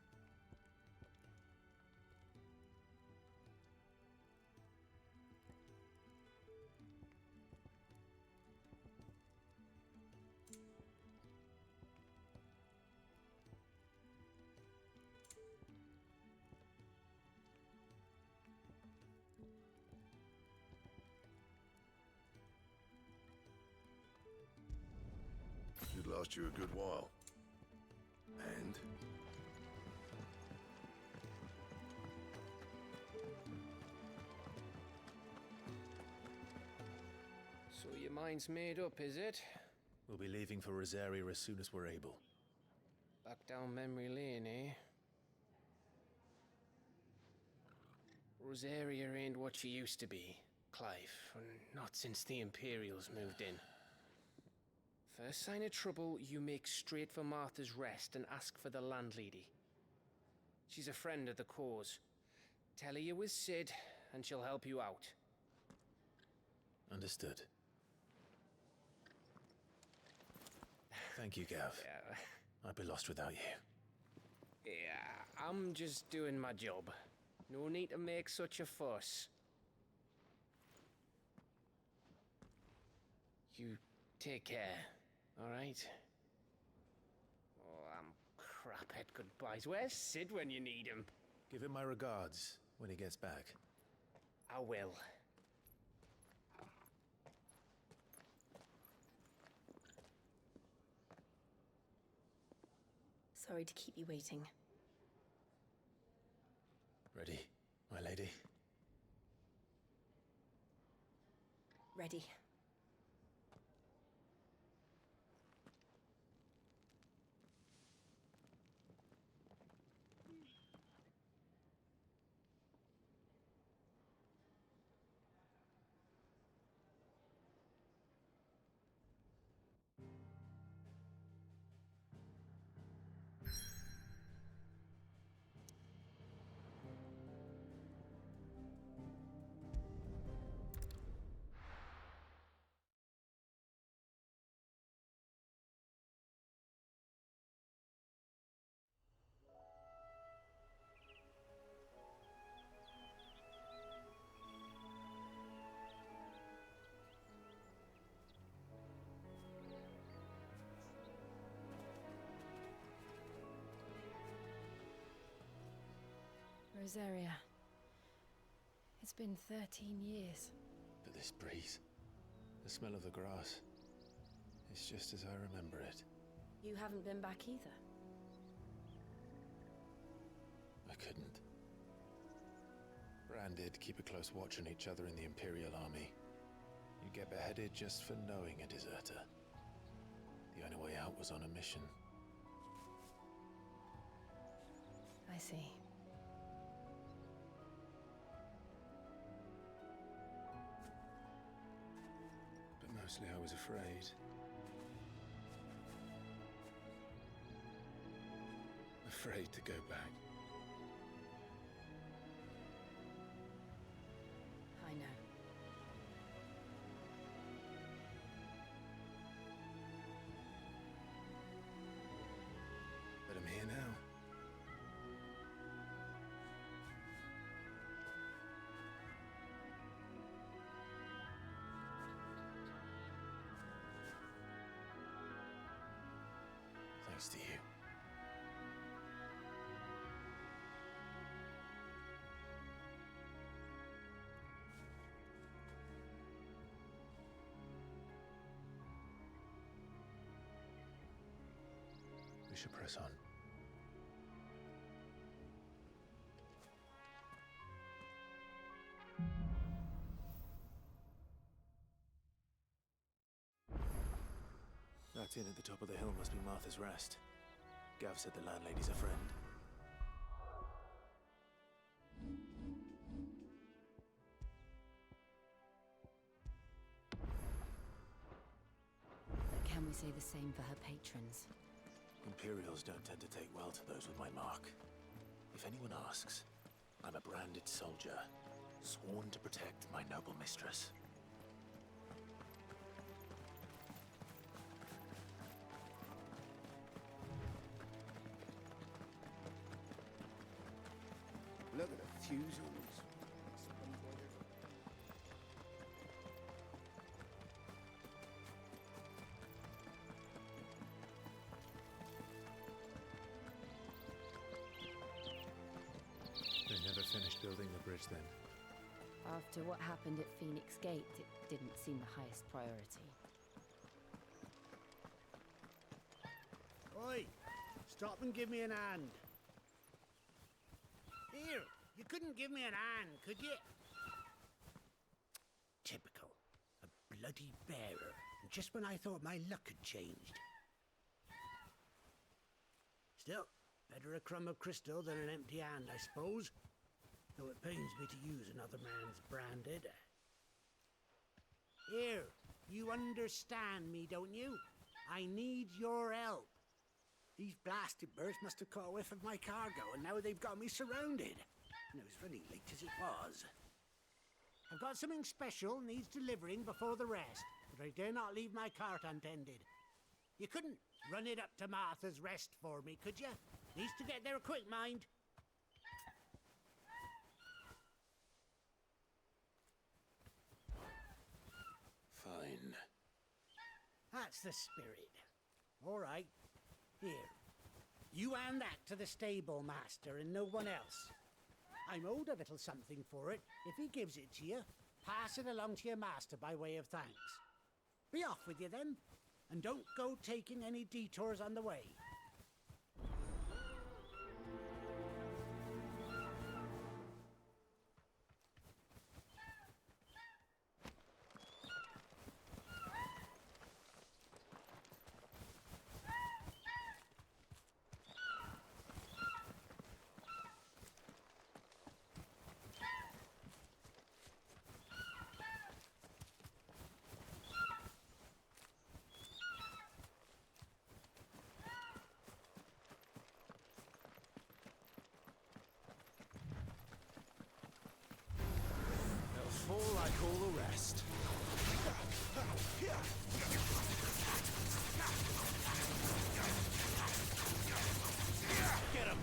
Q: Last you a good while. And?
F: So your mind's made up, is it?
R: We'll be leaving for Rosaria as soon as we're able.
F: Back down memory lane, eh? Rosaria ain't what she used to be, Clive. Not since the Imperials moved in. First sign of trouble, you make straight for Martha's Rest and ask for the landlady. She's a friend of the cause. Tell her you was Sid, and she'll help you out.
R: Understood. Thank you, Gav.
F: Yeah.
R: I'd be lost without you.
F: Yeah, I'm just doing my job. No need to make such a fuss. You take care, alright? Oh, I'm crap at goodbyes. Where's Sid when you need him?
R: Give him my regards when he gets back.
F: I will.
L: Sorry to keep you waiting.
R: Ready, my lady?
L: Ready. Rosaria. It's been 13 years.
R: But this breeze, the smell of the grass, it's just as I remember it.
L: You haven't been back either.
R: I couldn't. Bran did keep a close watch on each other in the Imperial Army. You'd get beheaded just for knowing a deserter. The only way out was on a mission.
L: I see.
R: But mostly I was afraid. Afraid to go back.
L: I know.
R: But I'm here now. Thanks to you. We should press on. That inn at the top of the hill must be Martha's Rest. Gav said the landlady's a friend.
L: Can we say the same for her patrons?
R: Imperials don't tend to take well to those with my mark. If anyone asks, I'm a branded soldier, sworn to protect my noble mistress.
F: Look at the fusils.
R: They never finished building the bridge then.
L: After what happened at Phoenix Gate, it didn't seem the highest priority.
B: Oi, stop and give me an hand. Here, you couldn't give me an hand, could you? Typical. A bloody bearer. Just when I thought my luck had changed. Still, better a crumb of crystal than an empty hand, I suppose. Though it pains me to use another man's branded. Here, you understand me, don't you? I need your help. These blasted birds must have caught a whiff of my cargo, and now they've got me surrounded. And it was very late as it was. I've got something special needs delivering before the rest, but I dare not leave my cart untended. You couldn't run it up to Martha's Rest for me, could you? Needs to get there quick, mind.
F: Fine.
B: That's the spirit. All right. Here. You hand that to the stable master and no one else. I'm owed a little something for it. If he gives it to you, pass it along to your master by way of thanks. Be off with you then, and don't go taking any detours on the way.
R: Fall like all the rest. Get him!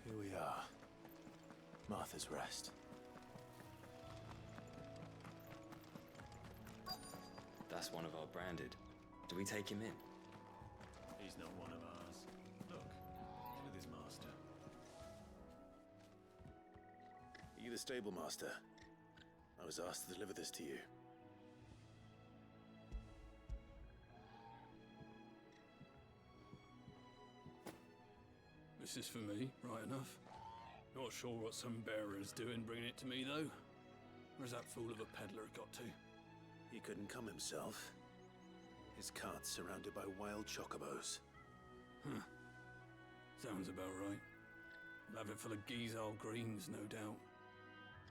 A: Here we are. Martha's Rest.
O: That's one of our branded. Do we take him in?
A: He's not one of ours. Look, he's with his master. Are you the stable master? I was asked to deliver this to you.
N: This is for me, right enough. Not sure what some bearer's doing bringing it to me, though. Where's that fool of a peddler got to?
A: He couldn't come himself. His cart's surrounded by wild chocobos.
N: Huh. Sounds about right. He'll have it full of Gizal greens, no doubt.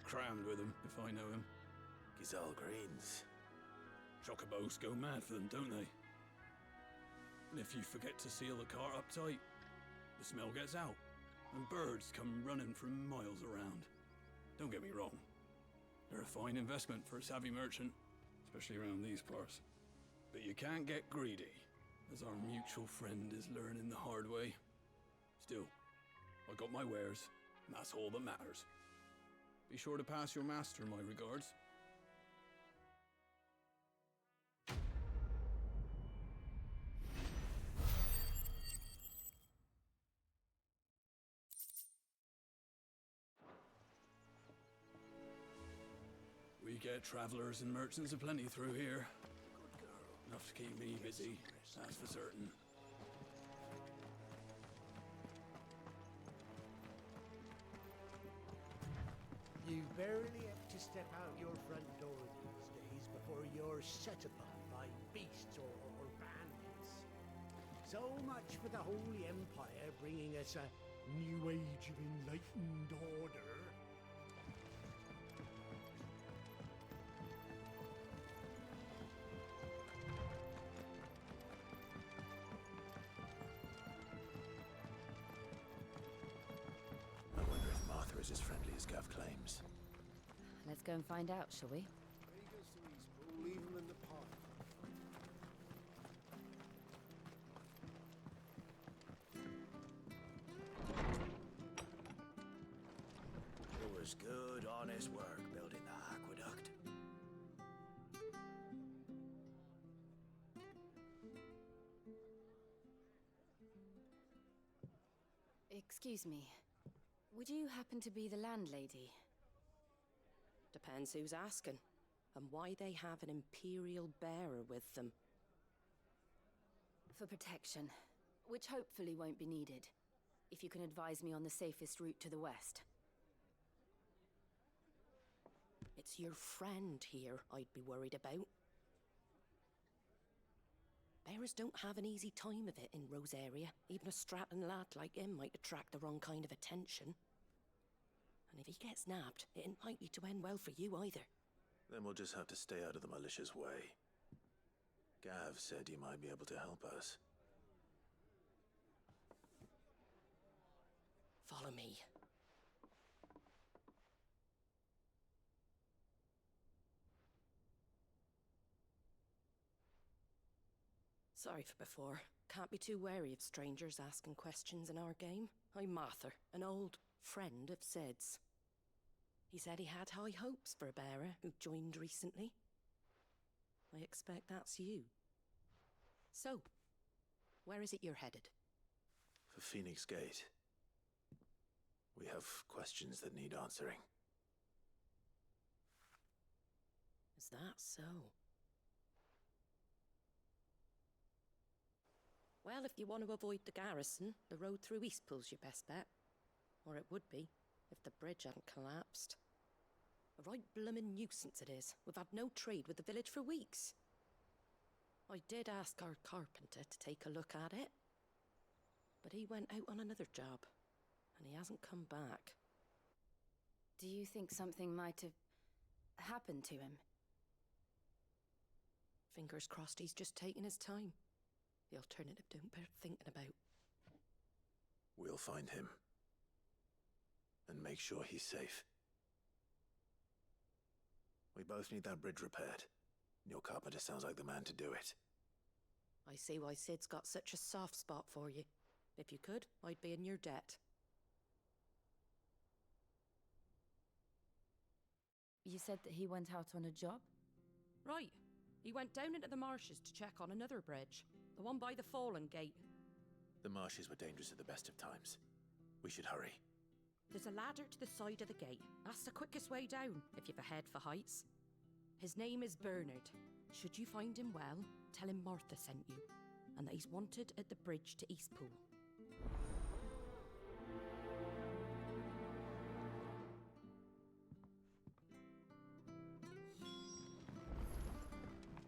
N: Crammed with them, if I know him.
A: Gizal greens?
N: Chocobos go mad for them, don't they? And if you forget to seal the cart up tight, the smell gets out, and birds come running from miles around. Don't get me wrong. They're a fine investment for a savvy merchant, especially around these parts. But you can't get greedy, as our mutual friend is learning the hard way. Still, I got my wares, and that's all that matters. Be sure to pass your master my regards. We get travelers and merchants aplenty through here. Enough to keep me busy, that's for certain.
B: You barely have to step out your front door these days before you're set upon by beasts or bandits. So much for the Holy Empire bringing us a new age of enlightened order.
A: is as friendly as Gav claims.
L: Let's go and find out, shall we?
B: Leave him in the pot. It was good, honest work building the aqueduct.
L: Excuse me. Would you happen to be the landlady?
D: Depends who's asking, and why they have an Imperial bearer with them.
L: For protection, which hopefully won't be needed. If you can advise me on the safest route to the west.
D: It's your friend here I'd be worried about. Bearers don't have an easy time of it in Rose area. Even a Stratton lad like him might attract the wrong kind of attention. And if he gets nabbed, it ain't likely to end well for you either.
A: Then we'll just have to stay out of the malicious way. Gav said you might be able to help us.
D: Follow me. Sorry for before. Can't be too wary of strangers asking questions in our game. I'm Martha, an old friend of Sid's. He said he had high hopes for a bearer who joined recently. I expect that's you. So, where is it you're headed?
A: For Phoenix Gate. We have questions that need answering.
D: Is that so? Well, if you want to avoid the garrison, the road through Eastpool's your best bet. Or it would be, if the bridge hadn't collapsed. A right bloomin' nuisance it is. We've had no trade with the village for weeks. I did ask our carpenter to take a look at it, but he went out on another job, and he hasn't come back.
L: Do you think something might have happened to him?
D: Fingers crossed he's just taking his time. The alternative don't bear thinking about.
A: We'll find him. And make sure he's safe. We both need that bridge repaired. Your carpenter sounds like the man to do it.
D: I see why Sid's got such a soft spot for you. If you could, I'd be in your debt.
L: You said that he went out on a job?
D: Right. He went down into the marshes to check on another bridge. The one by the Fallen Gate.
A: The marshes were dangerous at the best of times. We should hurry.
D: There's a ladder to the side of the gate. That's the quickest way down, if you've a head for heights. His name is Bernard. Should you find him well, tell him Martha sent you, and that he's wanted at the bridge to Eastpool.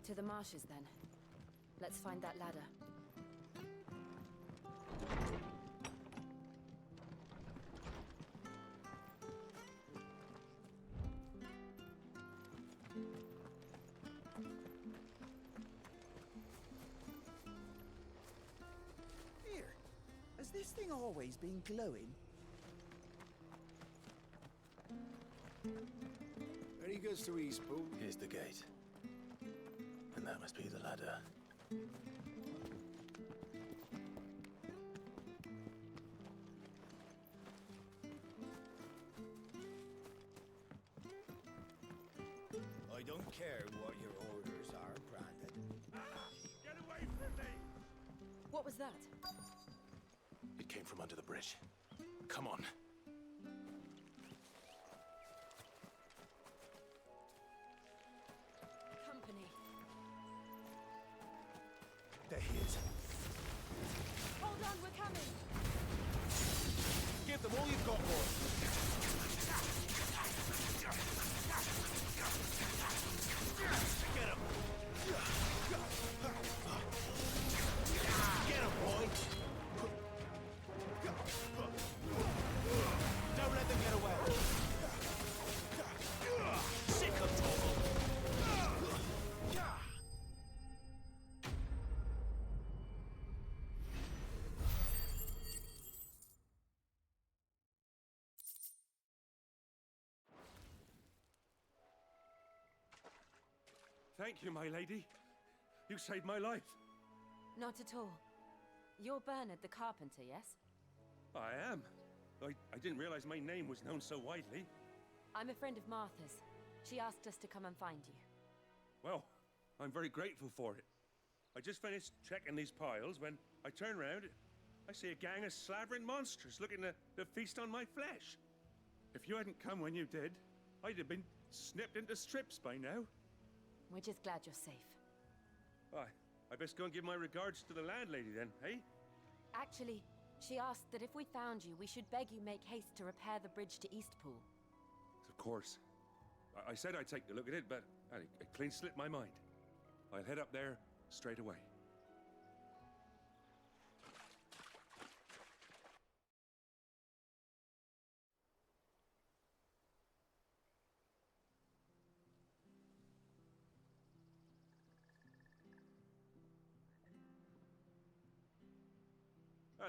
L: To the marshes, then. Let's find that ladder.
B: Here, has this thing always been glowing? Very good, Sir Eastpool.
A: Here's the gate. And that must be the ladder.
B: I don't care what your orders are, Brandon.
Q: Get away from me!
L: What was that?
A: It came from under the bridge. Come on.
L: Company.
A: There he is.
L: Hold on, we're coming!
A: Give them all you've got, boy. Get him! Get him, boy! Don't let them get away! Sick of trouble!
Q: Thank you, my lady. You saved my life.
L: Not at all. You're Bernard the carpenter, yes?
Q: I am. I didn't realize my name was known so widely.
L: I'm a friend of Martha's. She asked us to come and find you.
Q: Well, I'm very grateful for it. I just finished checking these piles when I turn around. I see a gang of slavering monsters looking to feast on my flesh. If you hadn't come when you did, I'd have been snipped into strips by now.
L: We're just glad you're safe.
Q: I best go and give my regards to the landlady then, eh?
L: Actually, she asked that if we found you, we should beg you make haste to repair the bridge to Eastpool.
Q: Of course. I said I'd take a look at it, but it clean slipped my mind. I'll head up there straight away.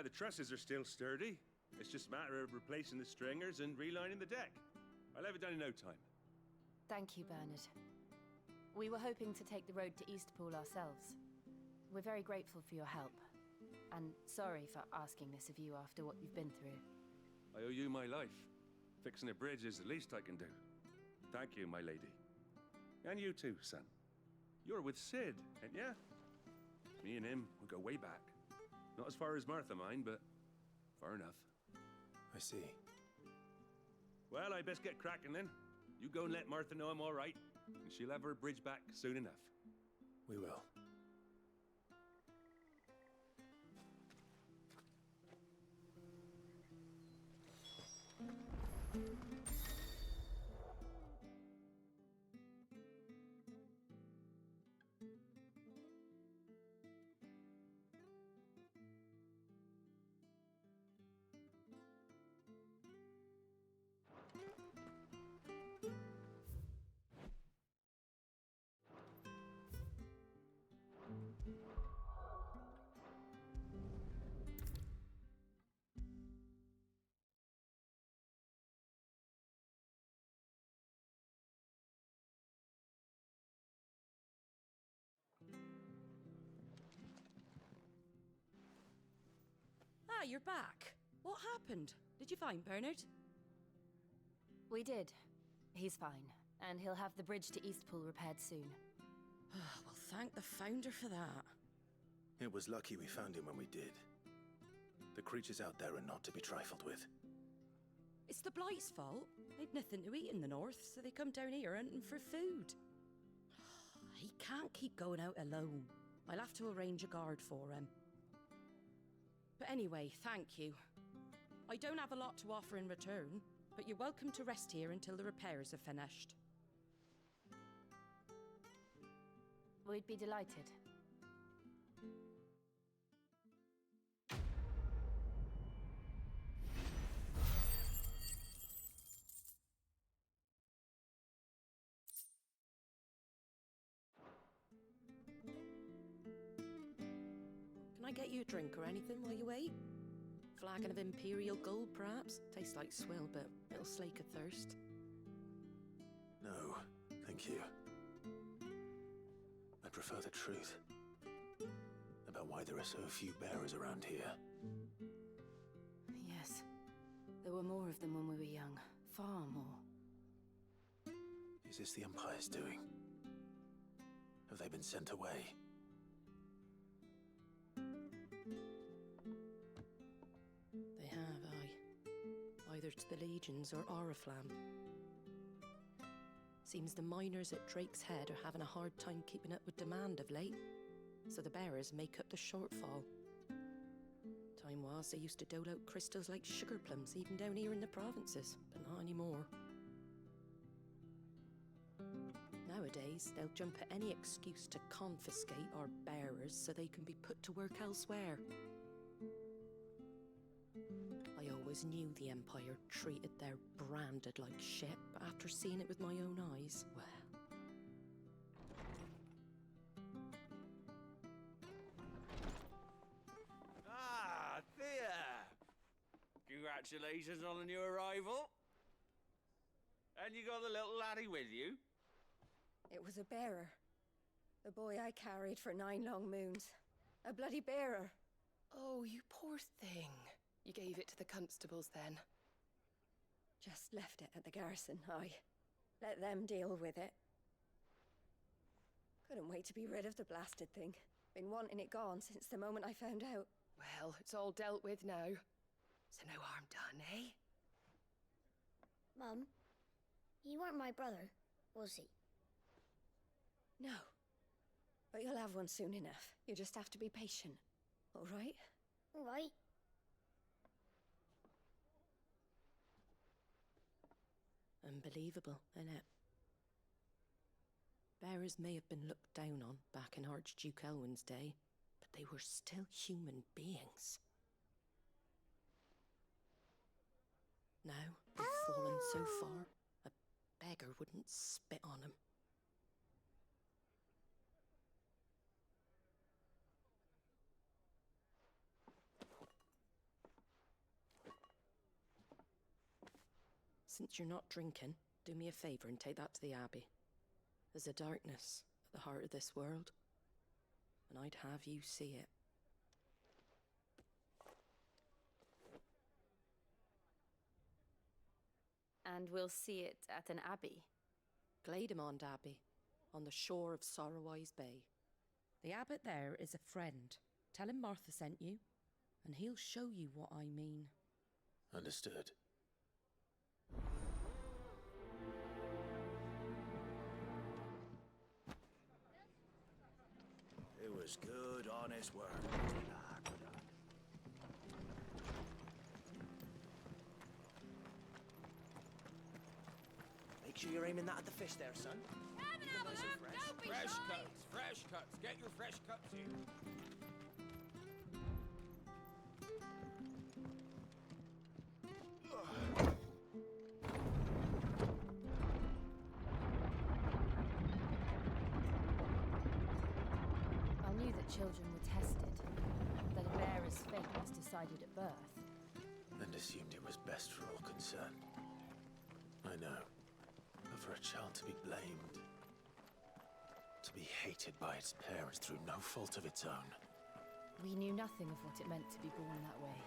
Q: The trusses are still sturdy. It's just a matter of replacing the stringers and relining the deck. I'll have it done in no time.
L: Thank you, Bernard. We were hoping to take the road to Eastpool ourselves. We're very grateful for your help. And sorry for asking this of you after what you've been through.
Q: I owe you my life. Fixing a bridge is the least I can do. Thank you, my lady. And you too, son. You're with Sid, ain't ya? Me and him, we go way back. Not as far as Martha, mind, but far enough.
R: I see.
Q: Well, I best get cracking then. You go and let Martha know I'm all right, and she'll have her bridge back soon enough.
R: We will.
D: Ah, you're back. What happened? Did you find Bernard?
L: We did. He's fine, and he'll have the bridge to Eastpool repaired soon.
D: Well, thank the Founder for that.
R: It was lucky we found him when we did. The creatures out there are not to be trifled with.
D: It's the Blight's fault. They'd nothing to eat in the north, so they come down here hunting for food. He can't keep going out alone. I'll have to arrange a guard for him. But anyway, thank you. I don't have a lot to offer in return, but you're welcome to rest here until the repairs are finished.
L: We'd be delighted.
D: Can I get you a drink or anything while you wait? Flagon of Imperial Gold, perhaps? Tastes like swill, but it'll slake a thirst.
R: No, thank you. I prefer the truth about why there are so few bearers around here.
L: Yes. There were more of them when we were young. Far more.
R: Is this the Empire's doing? Have they been sent away?
D: They have, aye. Either to the Legions or Oriflamme. Seems the miners at Drake's Head are having a hard time keeping up with demand of late, so the bearers make up the shortfall. Time was they used to dole out crystals like sugar plums even down here in the provinces, but not anymore. Nowadays, they'll jump at any excuse to confiscate our bearers so they can be put to work elsewhere. I always knew the Empire treated their branded like shit, but after seeing it with my own eyes, well...
S: Ah, Thea! Congratulations on the new arrival. And you got the little laddie with you?
C: It was a bearer. The boy I carried for 9 long moons. A bloody bearer.
T: Oh, you poor thing. You gave it to the constables then?
C: Just left it at the garrison, I let them deal with it. Couldn't wait to be rid of the blasted thing. Been wanting it gone since the moment I found out.
T: Well, it's all dealt with now. So no harm done, eh?
H: Mum, he weren't my brother, was he?
C: No. But you'll have one soon enough. You just have to be patient. All right?
H: All right.
D: Unbelievable, innit? Bearers may have been looked down on back in Archduke Elwin's day, but they were still human beings. Now, they've fallen so far, a beggar wouldn't spit on them. Since you're not drinking, do me a favour and take that to the Abbey. There's a darkness at the heart of this world, and I'd have you see it.
L: And we'll see it at an abbey.
D: Glademond Abbey, on the shore of Sorrowwise Bay. The abbot there is a friend. Tell him Martha sent you, and he'll show you what I mean.
A: Understood.
E: It was good, honest work. Make sure you're aiming that at the fish there, son.
J: Fresh cuts, fresh cuts. Get your fresh cuts here.
L: I knew that children were tested, that a bearer's fate was decided at birth.
A: And assumed it was best for all concerned. I know. But for a child to be blamed, to be hated by its parents through no fault of its own.
L: We knew nothing of what it meant to be born that way,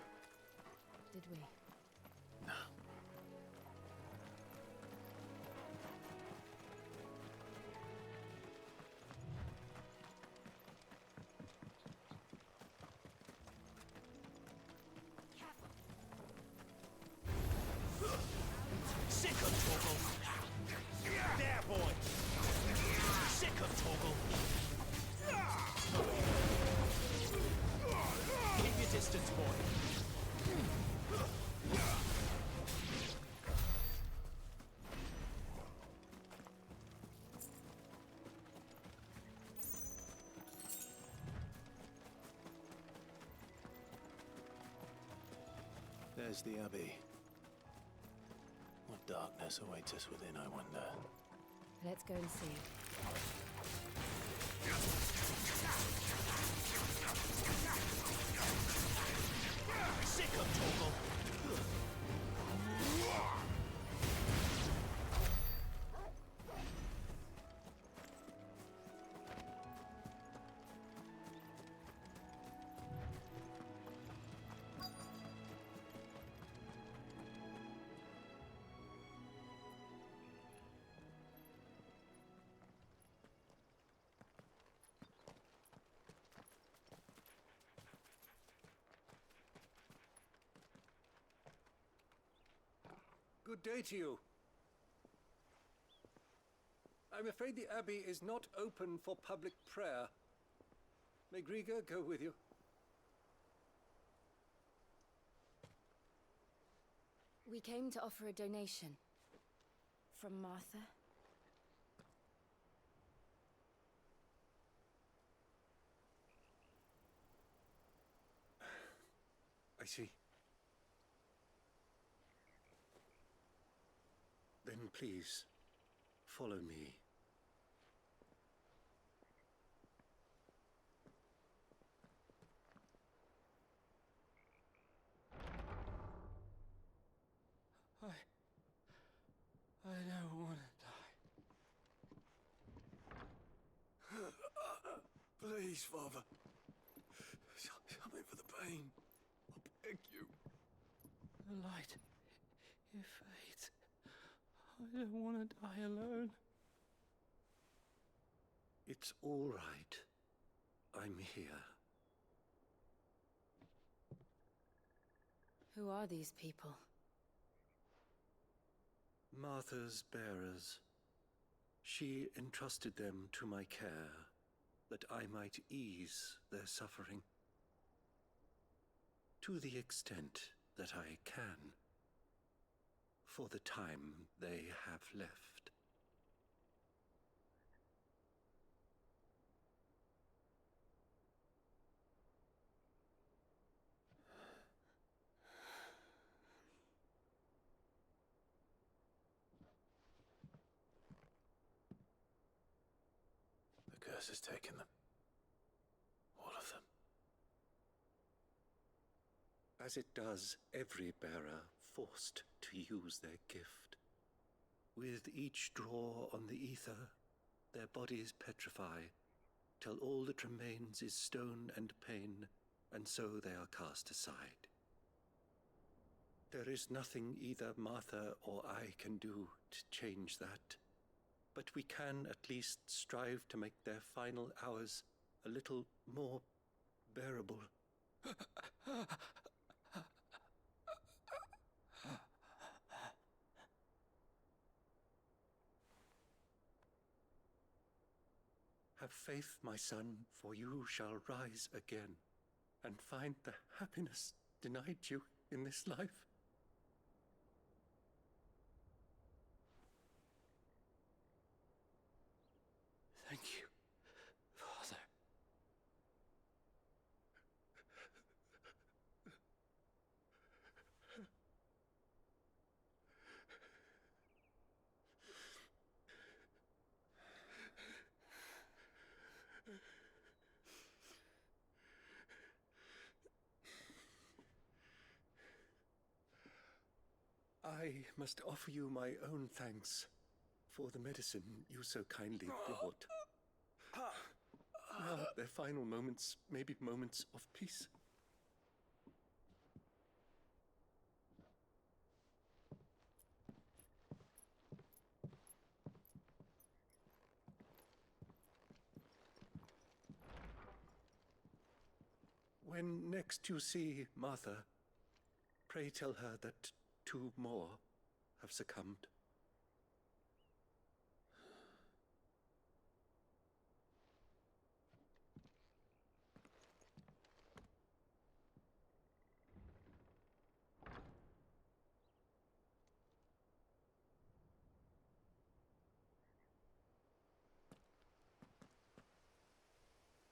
L: did we?
A: No.
E: Sick of Toggle! There, boy! Sick of Toggle! Keep your distance, boy.
A: There's the Abbey. What darkness awaits us within, I wonder?
L: Let's go and see.
E: Sick of Toggle!
G: Good day to you. I'm afraid the Abbey is not open for public prayer. May Griga go with you?
L: We came to offer a donation. From Martha.
G: I see. Then please, follow me.
K: I don't want to die.
N: Please, Father. Something for the pain. I beg you.
K: The light, it fades. I don't want to die alone.
G: It's all right. I'm here.
L: Who are these people?
G: Martha's bearers. She entrusted them to my care, that I might ease their suffering. To the extent that I can, for the time they have left.
A: The curse has taken them. All of them.
G: As it does every bearer forced to use their gift. With each draw on the ether, their bodies petrify, till all that remains is stone and pain, and so they are cast aside. There is nothing either Martha or I can do to change that, but we can at least strive to make their final hours a little more bearable. Have faith, my son, for you shall rise again, and find the happiness denied you in this life.
K: Thank you, Father.
G: I must offer you my own thanks for the medicine you so kindly brought. Now, their final moments may be moments of peace. When next you see Martha, pray tell her that 2 more have succumbed.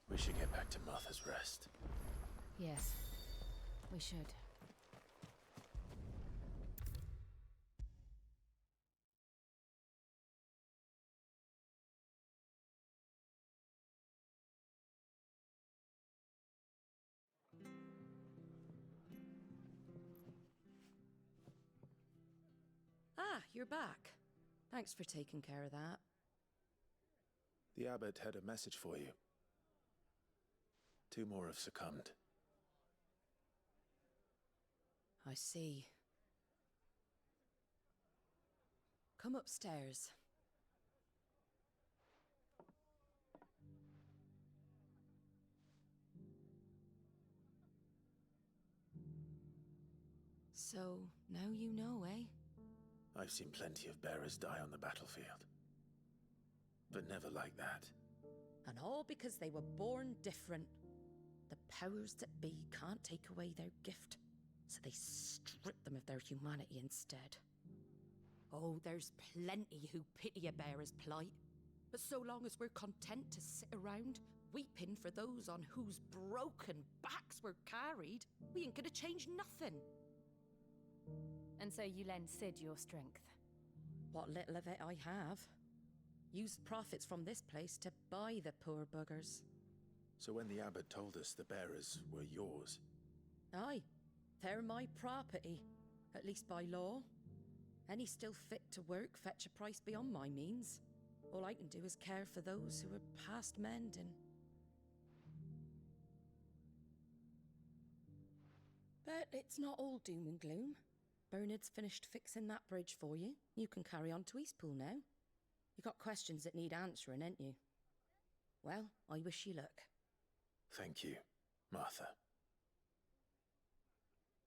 A: We should get back to Martha's Rest.
L: Yes, we should.
D: Ah, you're back. Thanks for taking care of that.
A: The abbot had a message for you. 2 more have succumbed.
D: I see. Come upstairs. So, now you know, eh?
A: I've seen plenty of bearers die on the battlefield. But never like that.
D: And all because they were born different. The powers that be can't take away their gift, so they strip them of their humanity instead. Oh, there's plenty who pity a bearer's plight. But so long as we're content to sit around, weeping for those on whose broken backs we're carried, we ain't gonna change nothing.
L: And so you lend Sid your strength?
D: What little of it I have. Use the profits from this place to buy the poor buggers.
A: So when the abbot told us the bearers were yours...
D: Aye, they're my property, at least by law. Any still fit to work fetch a price beyond my means. All I can do is care for those who are past mending. It's not all doom and gloom. Bernard's finished fixing that bridge for you. You can carry on to Eastpool now. You got questions that need answering, ain't you? Well, I wish you luck.
A: Thank you, Martha.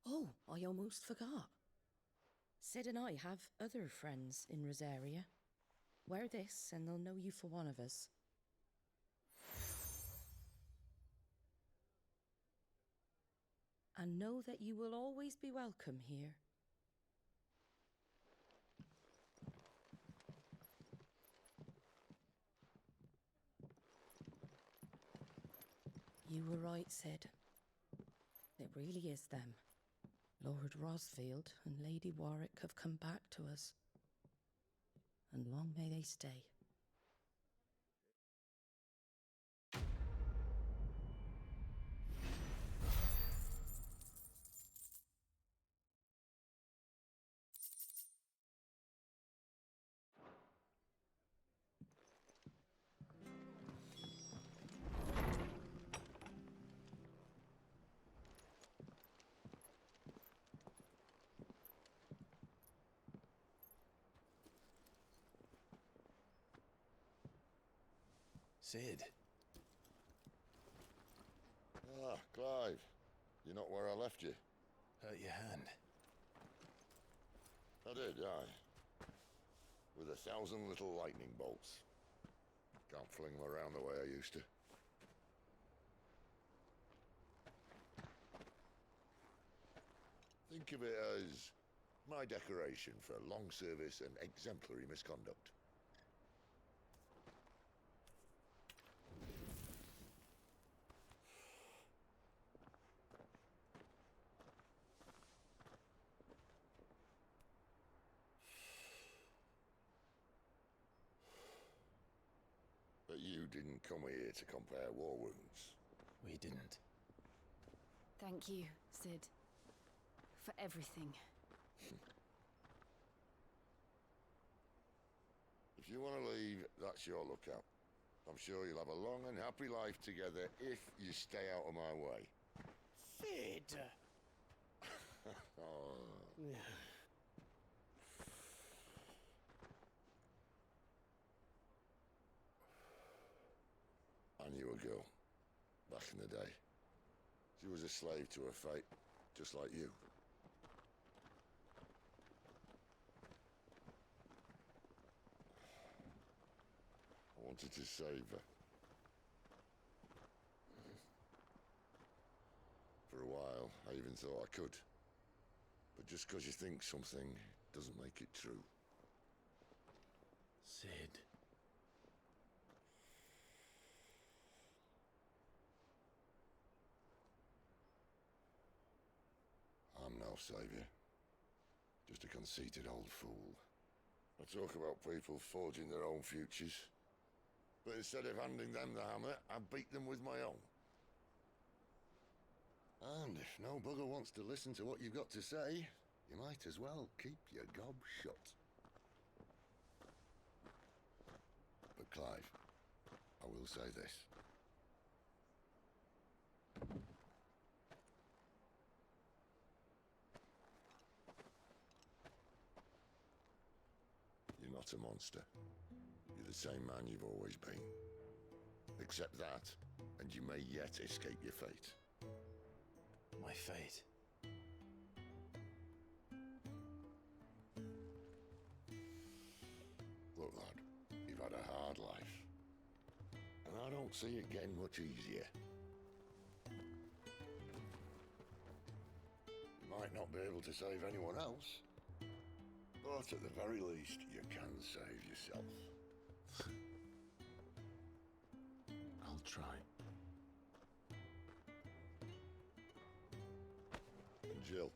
D: Oh, I almost forgot. Sid and I have other friends in Rosaria. Wear this and they'll know you for one of us. And know that you will always be welcome here. You were right, Sid. It really is them. Lord Rosfield and Lady Warwick have come back to us. And long may they stay.
A: Sid.
I: Ah, Clive. You're not where I left you.
A: Hurt your hand.
I: I did, aye. With 1,000 little lightning bolts. Can't fling them around the way I used to. Think of it as my decoration for long service and exemplary misconduct. But you didn't come here to compare war wounds.
A: We didn't.
L: Thank you, Sid. For everything.
I: If you want to leave, that's your lookout. I'm sure you'll have a long and happy life together if you stay out of my way.
B: Sid!
I: Oh. I knew a girl, back in the day. She was a slave to her fate, just like you. I wanted to save her. For a while, I even thought I could. But just because you think something doesn't make it true.
A: Sid.
I: I'm no savior. Just a conceited old fool. I talk about people forging their own futures. But instead of handing them the hammer, I beat them with my own. And if no bugger wants to listen to what you've got to say, you might as well keep your gob shut. But Clive, I will say this. You're not a monster. You're the same man you've always been. Accept that, and you may yet escape your fate.
A: My fate?
I: Look, lad, you've had a hard life. And I don't see it getting much easier. You might not be able to save anyone else, but at the very least, you can save yourself.
A: I'll try.
I: And Jill,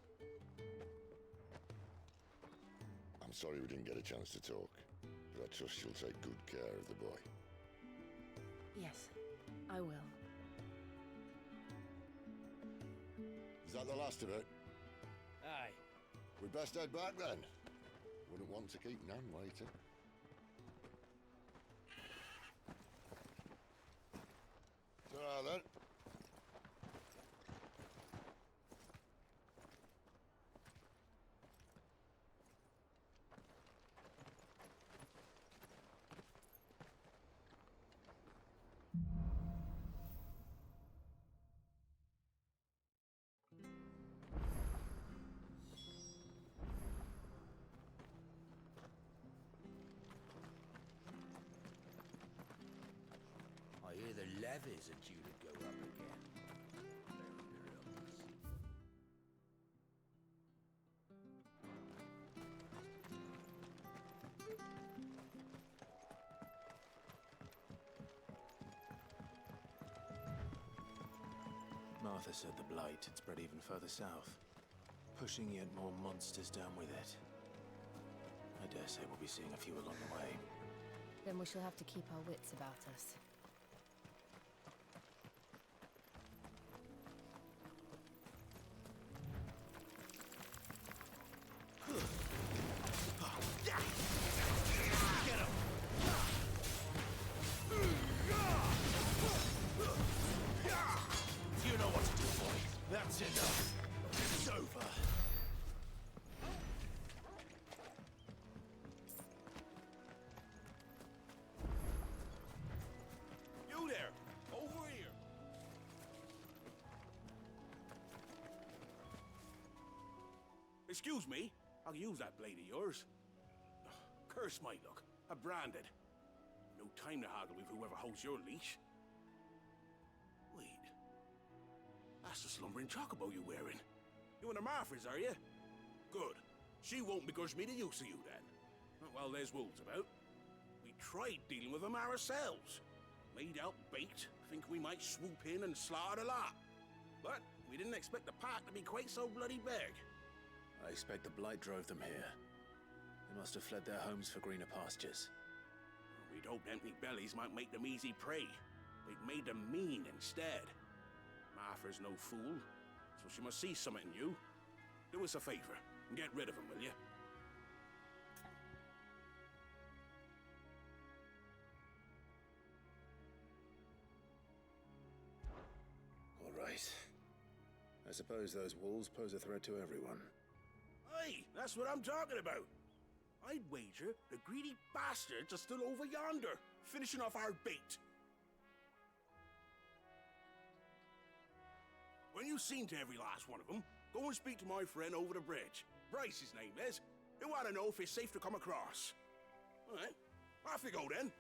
I: I'm sorry we didn't get a chance to talk, but I trust you'll take good care of the boy.
L: Yes, I will.
I: Is that the last of it?
B: Aye.
I: We'd best head back then. Wouldn't want to keep Nan waiting. Ta-ra then.
B: feathers are due to go up again.
A: Martha said the blight had spread even further south, pushing yet more monsters down with it. I dare say we'll be seeing a few along the way.
L: Then we shall have to keep our wits about us.
A: You know what to do, boy. That's enough. It's over.
Q: You there! Over here! Excuse me, I'll use that blade of yours. Ugh, curse my luck. I'm branded. No time to haggle with whoever holds your leash. Wait. That's the slumbering chocobo you're wearing. You and the Marthas, are you? Good. She won't begrudge me the use of you, then. Well, there's wolves about. We tried dealing with them ourselves. Made out bait, think we might swoop in and slaughter the lot. But we didn't expect the pack to be quite so bloody big.
A: I expect the blight drove them here. They must have fled their homes for greener pastures.
Q: We'd hoped empty bellies might make them easy prey. We'd made them mean instead. Martha's no fool, so she must see something in you. Do us a favor and get rid of them, will you?
A: All right. I suppose those wolves pose a threat to everyone.
Q: Aye, that's what I'm talking about. I'd wager the greedy bastards are still over yonder, finishing off our bait. When you've seen to every last one of them, go and speak to my friend over the bridge. Bryce, his name is. He'll want to know if it's safe to come across. All right, off you go then.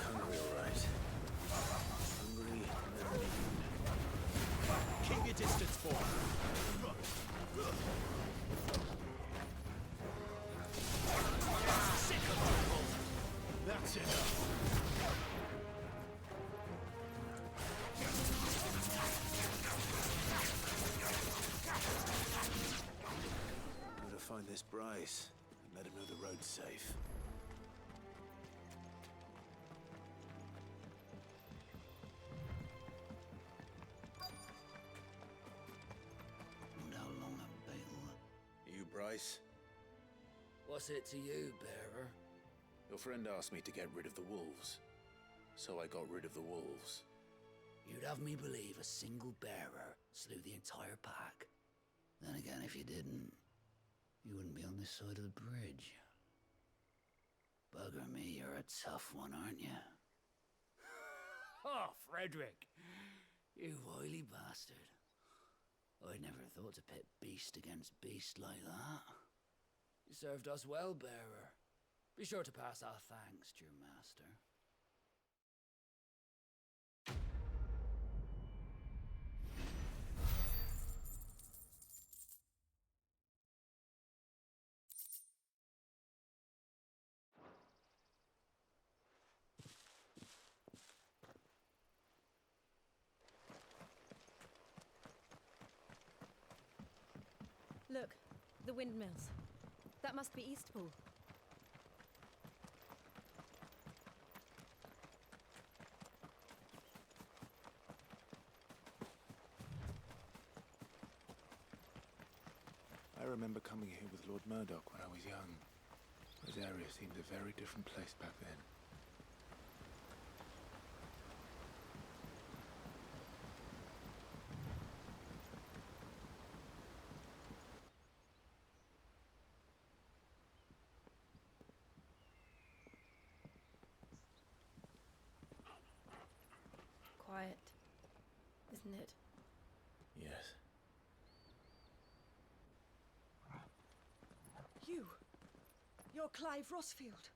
A: Hungry, all right. Hungry and then mean. Keep your distance, boy. Sick of trouble. That's enough. Gotta find this Bryce and let him know the road's safe.
B: Wonder how long that bait will...
A: You, Bryce?
B: What's it to you, bearer?
A: Your friend asked me to get rid of the wolves, so I got rid of the wolves.
B: You'd have me believe a single bearer slew the entire pack. Then again, if you didn't, you wouldn't be on this side of the bridge. Bugger me, you're a tough one, aren't you? Oh, Frederick! You wily bastard. I'd never thought to pit beast against beast like that. You served us well, bearer. Be sure to pass our thanks to your master.
L: Look, the windmills. That must be Eastpool.
A: I remember coming here with Lord Murdoch when I was young. This area seemed a very different place back then.
L: quiet, isn't it?
A: Yes.
M: You're Clive Rossfield.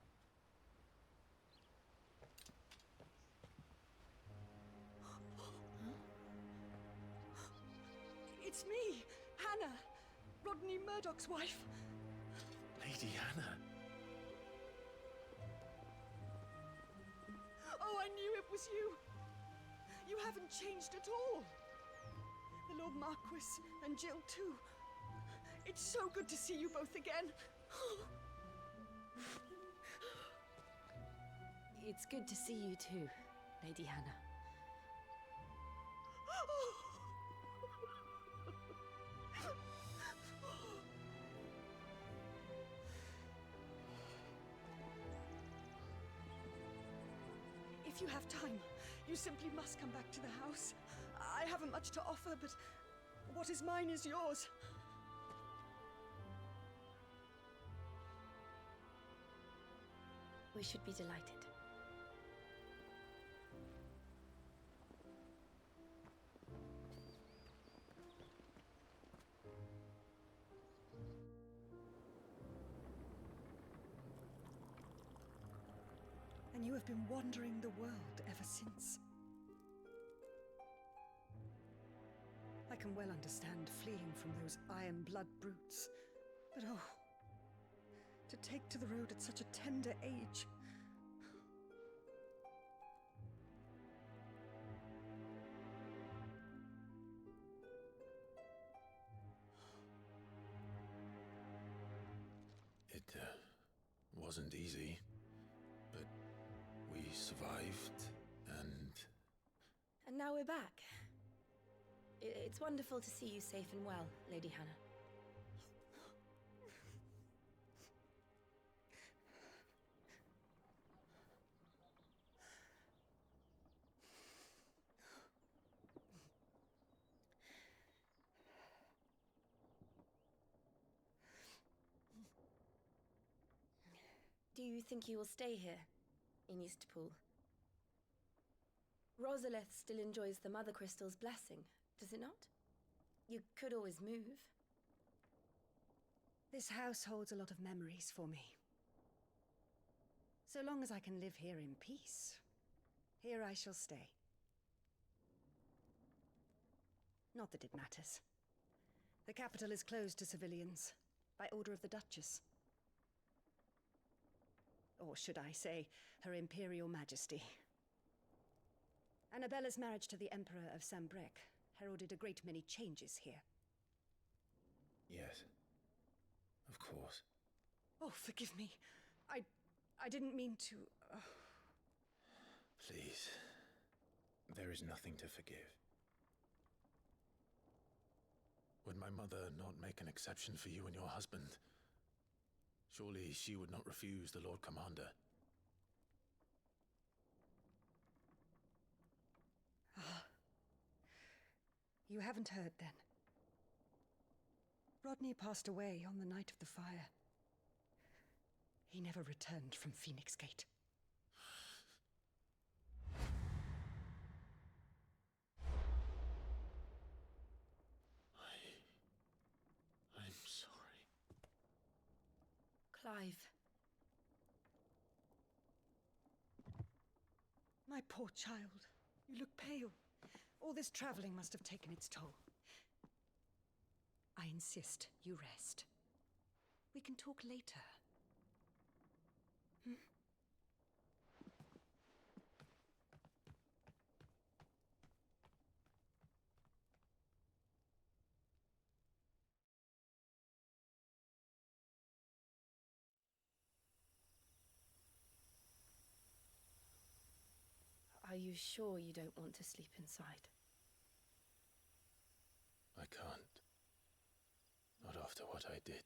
M: It's me, Hannah, Rodney Murdoch's wife.
A: Lady Hannah.
M: Oh, I knew it was you. You haven't changed at all. The Lord Marquis and Jill too. It's so good to see you both again.
L: It's good to see you too, Lady Hannah.
M: If you have time, you simply must come back to the house. I haven't much to offer, but what is mine is yours.
L: We should be delighted.
M: And you have been wandering the world ever since. I can well understand fleeing from those iron blood brutes, but oh, to take to the road at such a tender age.
A: It wasn't easy, but we survived, and...
L: And now we're back. It's wonderful to see you safe and well, Lady Hannah. Do you think you will stay here, in Eastpool? Rosalith still enjoys the Mother Crystal's blessing, does it not? You could always move.
M: This house holds a lot of memories for me. So long as I can live here in peace, here I shall stay. Not that it matters. The capital is closed to civilians, by order of the Duchess. Or should I say, Her Imperial Majesty. Annabella's marriage to the Emperor of Sambrec heralded a great many changes here.
A: Yes. Of course.
M: Oh, forgive me. I didn't mean to...
A: Please. There is nothing to forgive. Would my mother not make an exception for you and your husband? Surely she would not refuse the Lord Commander.
M: You haven't heard, then. Rodney passed away on the night of the fire. He never returned from Phoenix Gate.
A: I'm sorry.
L: Clive.
M: My poor child. You look pale. All this traveling must have taken its toll. I insist you rest. We can talk later. Hmm?
L: Are you sure you don't want to sleep inside?
A: I can't. Not after what I did.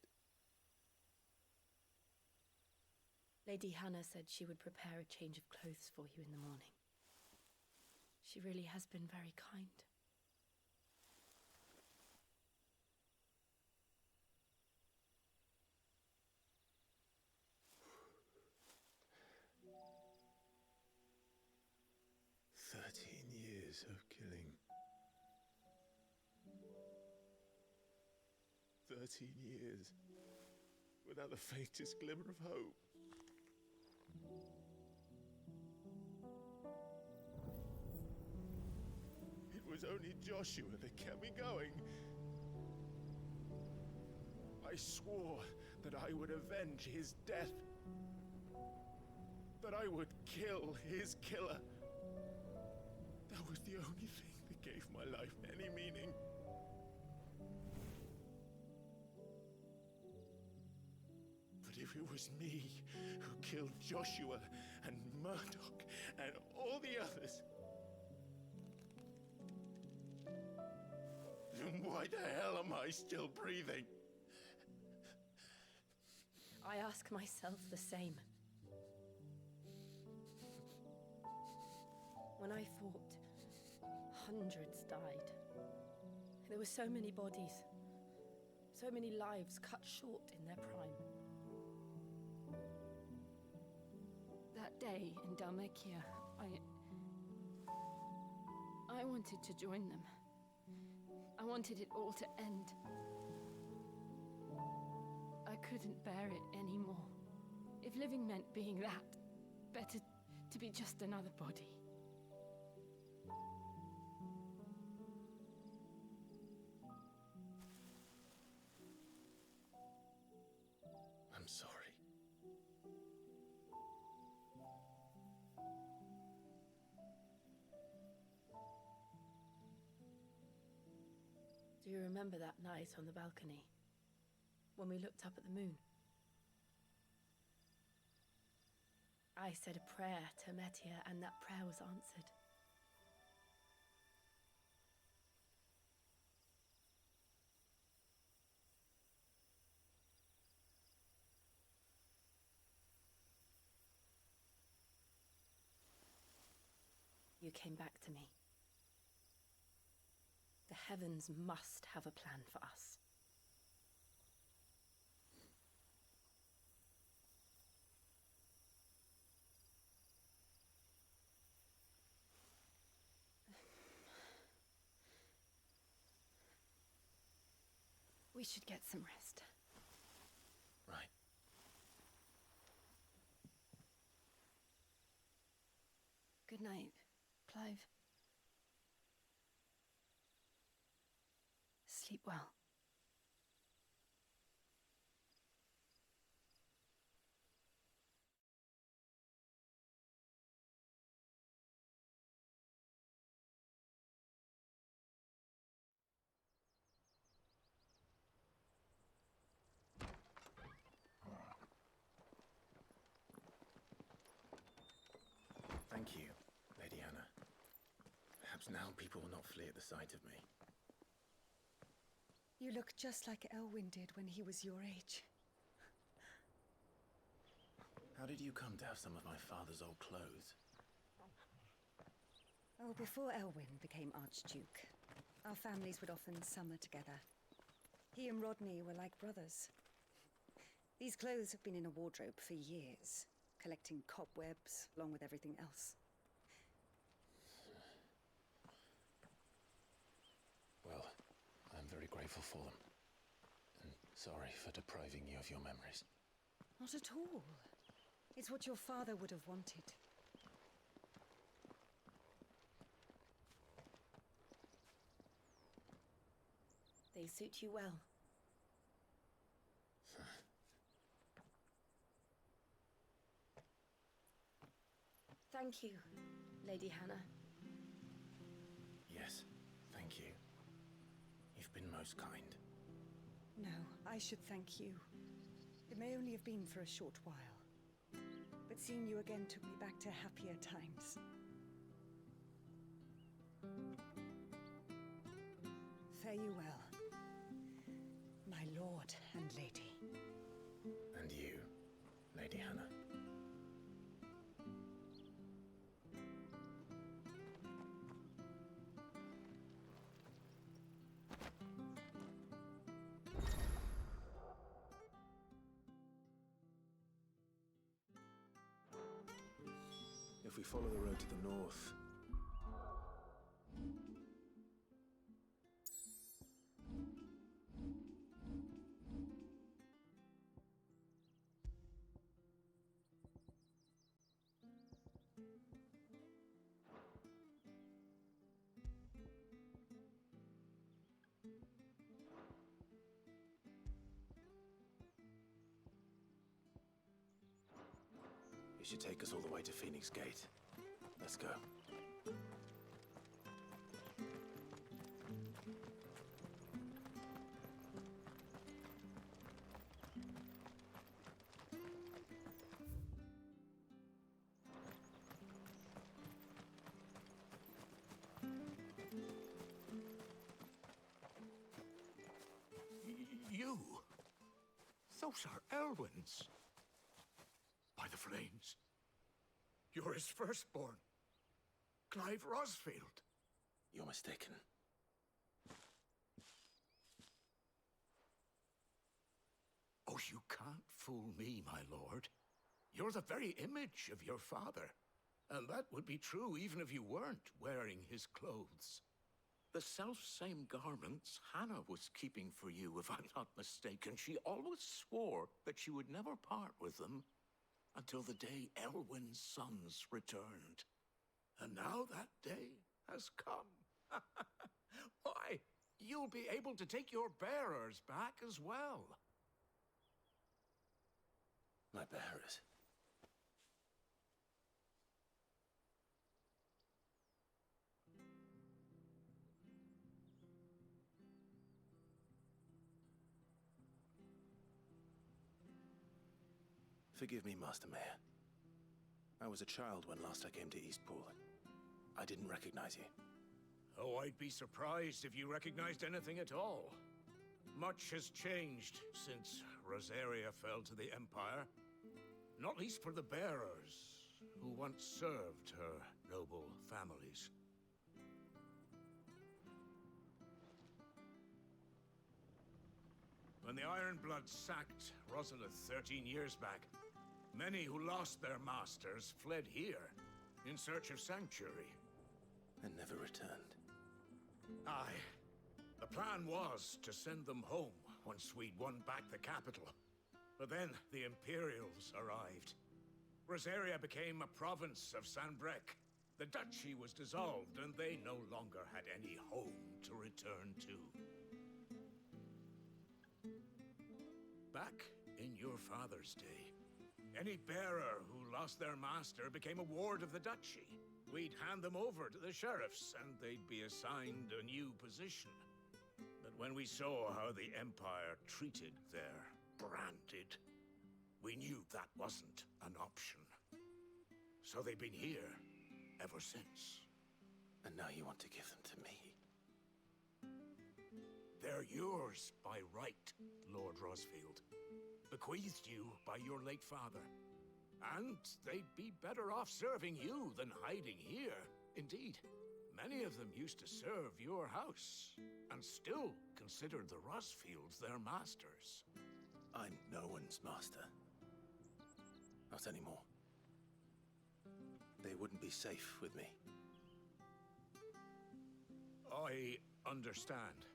L: Lady Hannah said she would prepare a change of clothes for you in the morning. She really has been very kind.
A: "13 years. years of killing. 13 years without the faintest glimmer of hope. It was only Joshua that kept me going. I swore that I would avenge his death. That I would kill his killer. That was the only thing that gave my life any meaning. But if it was me who killed Joshua and Murdoch and all the others, then why the hell am I still breathing?
L: I ask myself the same. When I fought, hundreds died. There were so many bodies, so many lives cut short in their prime. That day in Dalmekia, I wanted to join them. I wanted it all to end. I couldn't bear it anymore. If living meant being that, better to be just another body.
A: I'm sorry.
L: Do you remember that night on the balcony? When we looked up at the moon? I said a prayer to Metia, and that prayer was answered. You came back to me. The heavens must have a plan for us. We should get some rest.
A: Right.
L: Good night, Clive. Sleep well.
A: Thank you, Lady Anna. Perhaps now people will not flee at the sight of me.
C: You look just like Elwyn did when he was your age.
A: How did you come to have some of my father's old clothes?
C: Oh, before Elwyn became Archduke, our families would often summer together. He and Rodney were like brothers. These clothes have been in a wardrobe for years, collecting cobwebs along with everything else.
A: Well, I'm very grateful for them. And sorry for depriving you of your memories.
C: Not at all. It's what your father would have wanted.
L: They suit you well. Thank you, Lady Hannah.
A: Yes, thank you. You've been most kind.
C: No, I should thank you. It may only have been for a short while, but seeing you again took me back to happier times. Fare you well, my lord and lady.
A: And you, Lady Hannah. If we follow the road to the north, should take us all the way to Phoenix Gate. Let's go.
Q: You? Those are Elwyn's. By the flames. You're his firstborn. Clive Rosfield.
A: You're mistaken.
Q: Oh, you can't fool me, my lord. You're the very image of your father. And that would be true even if you weren't wearing his clothes. The self-same garments Hannah was keeping for you, if I'm not mistaken. She always swore that she would never part with them until the day Elwyn's sons returned. And now that day has come. Why, you'll be able to take your bearers back as well.
A: My bearers? Forgive me, Master Mayor. I was a child when last I came to Eastpool. I didn't recognize you.
Q: Oh, I'd be surprised if you recognized anything at all. Much has changed since Rosaria fell to the Empire. Not least for the bearers, who once served her noble families. When the Ironbloods sacked Rosalith 13 years back, many who lost their masters fled here in search of sanctuary.
A: And never returned.
Q: Aye. The plan was to send them home once we'd won back the capital. But then the Imperials arrived. Rosaria became a province of Sanbreque. The duchy was dissolved, and they no longer had any home to return to. Back in your father's day, any bearer who lost their master became a ward of the duchy. We'd hand them over to the sheriffs, and they'd be assigned a new position. But when we saw how the Empire treated their branded, we knew that wasn't an option. So they've been here ever since.
A: And now you want to give them to me?
Q: They're yours by right, Lord Rosfield. Bequeathed you by your late father. And they'd be better off serving you than hiding here. Indeed, many of them used to serve your house, and still considered the Rosfields their masters.
A: I'm no one's master. Not anymore. They wouldn't be safe with me.
Q: I understand.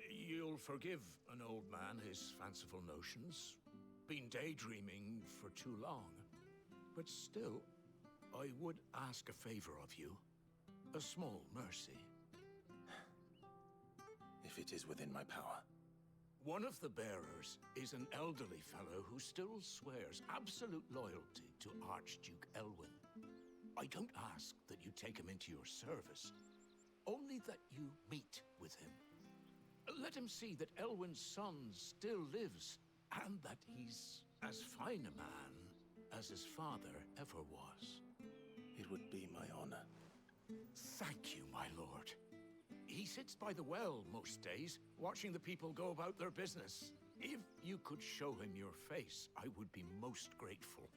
Q: You'll forgive an old man his fanciful notions. Been daydreaming for too long. But still, I would ask a favor of you. A small mercy.
A: If it is within my power.
Q: One of the bearers is an elderly fellow who still swears absolute loyalty to Archduke Elwyn. I don't ask that you take him into your service, only that you meet with him. Let him see that Elwyn's son still lives, and that he's as fine a man as his father ever was.
A: It would be my honor.
Q: Thank you, my lord. He sits by the well most days, watching the people go about their business. If you could show him your face, I would be most grateful.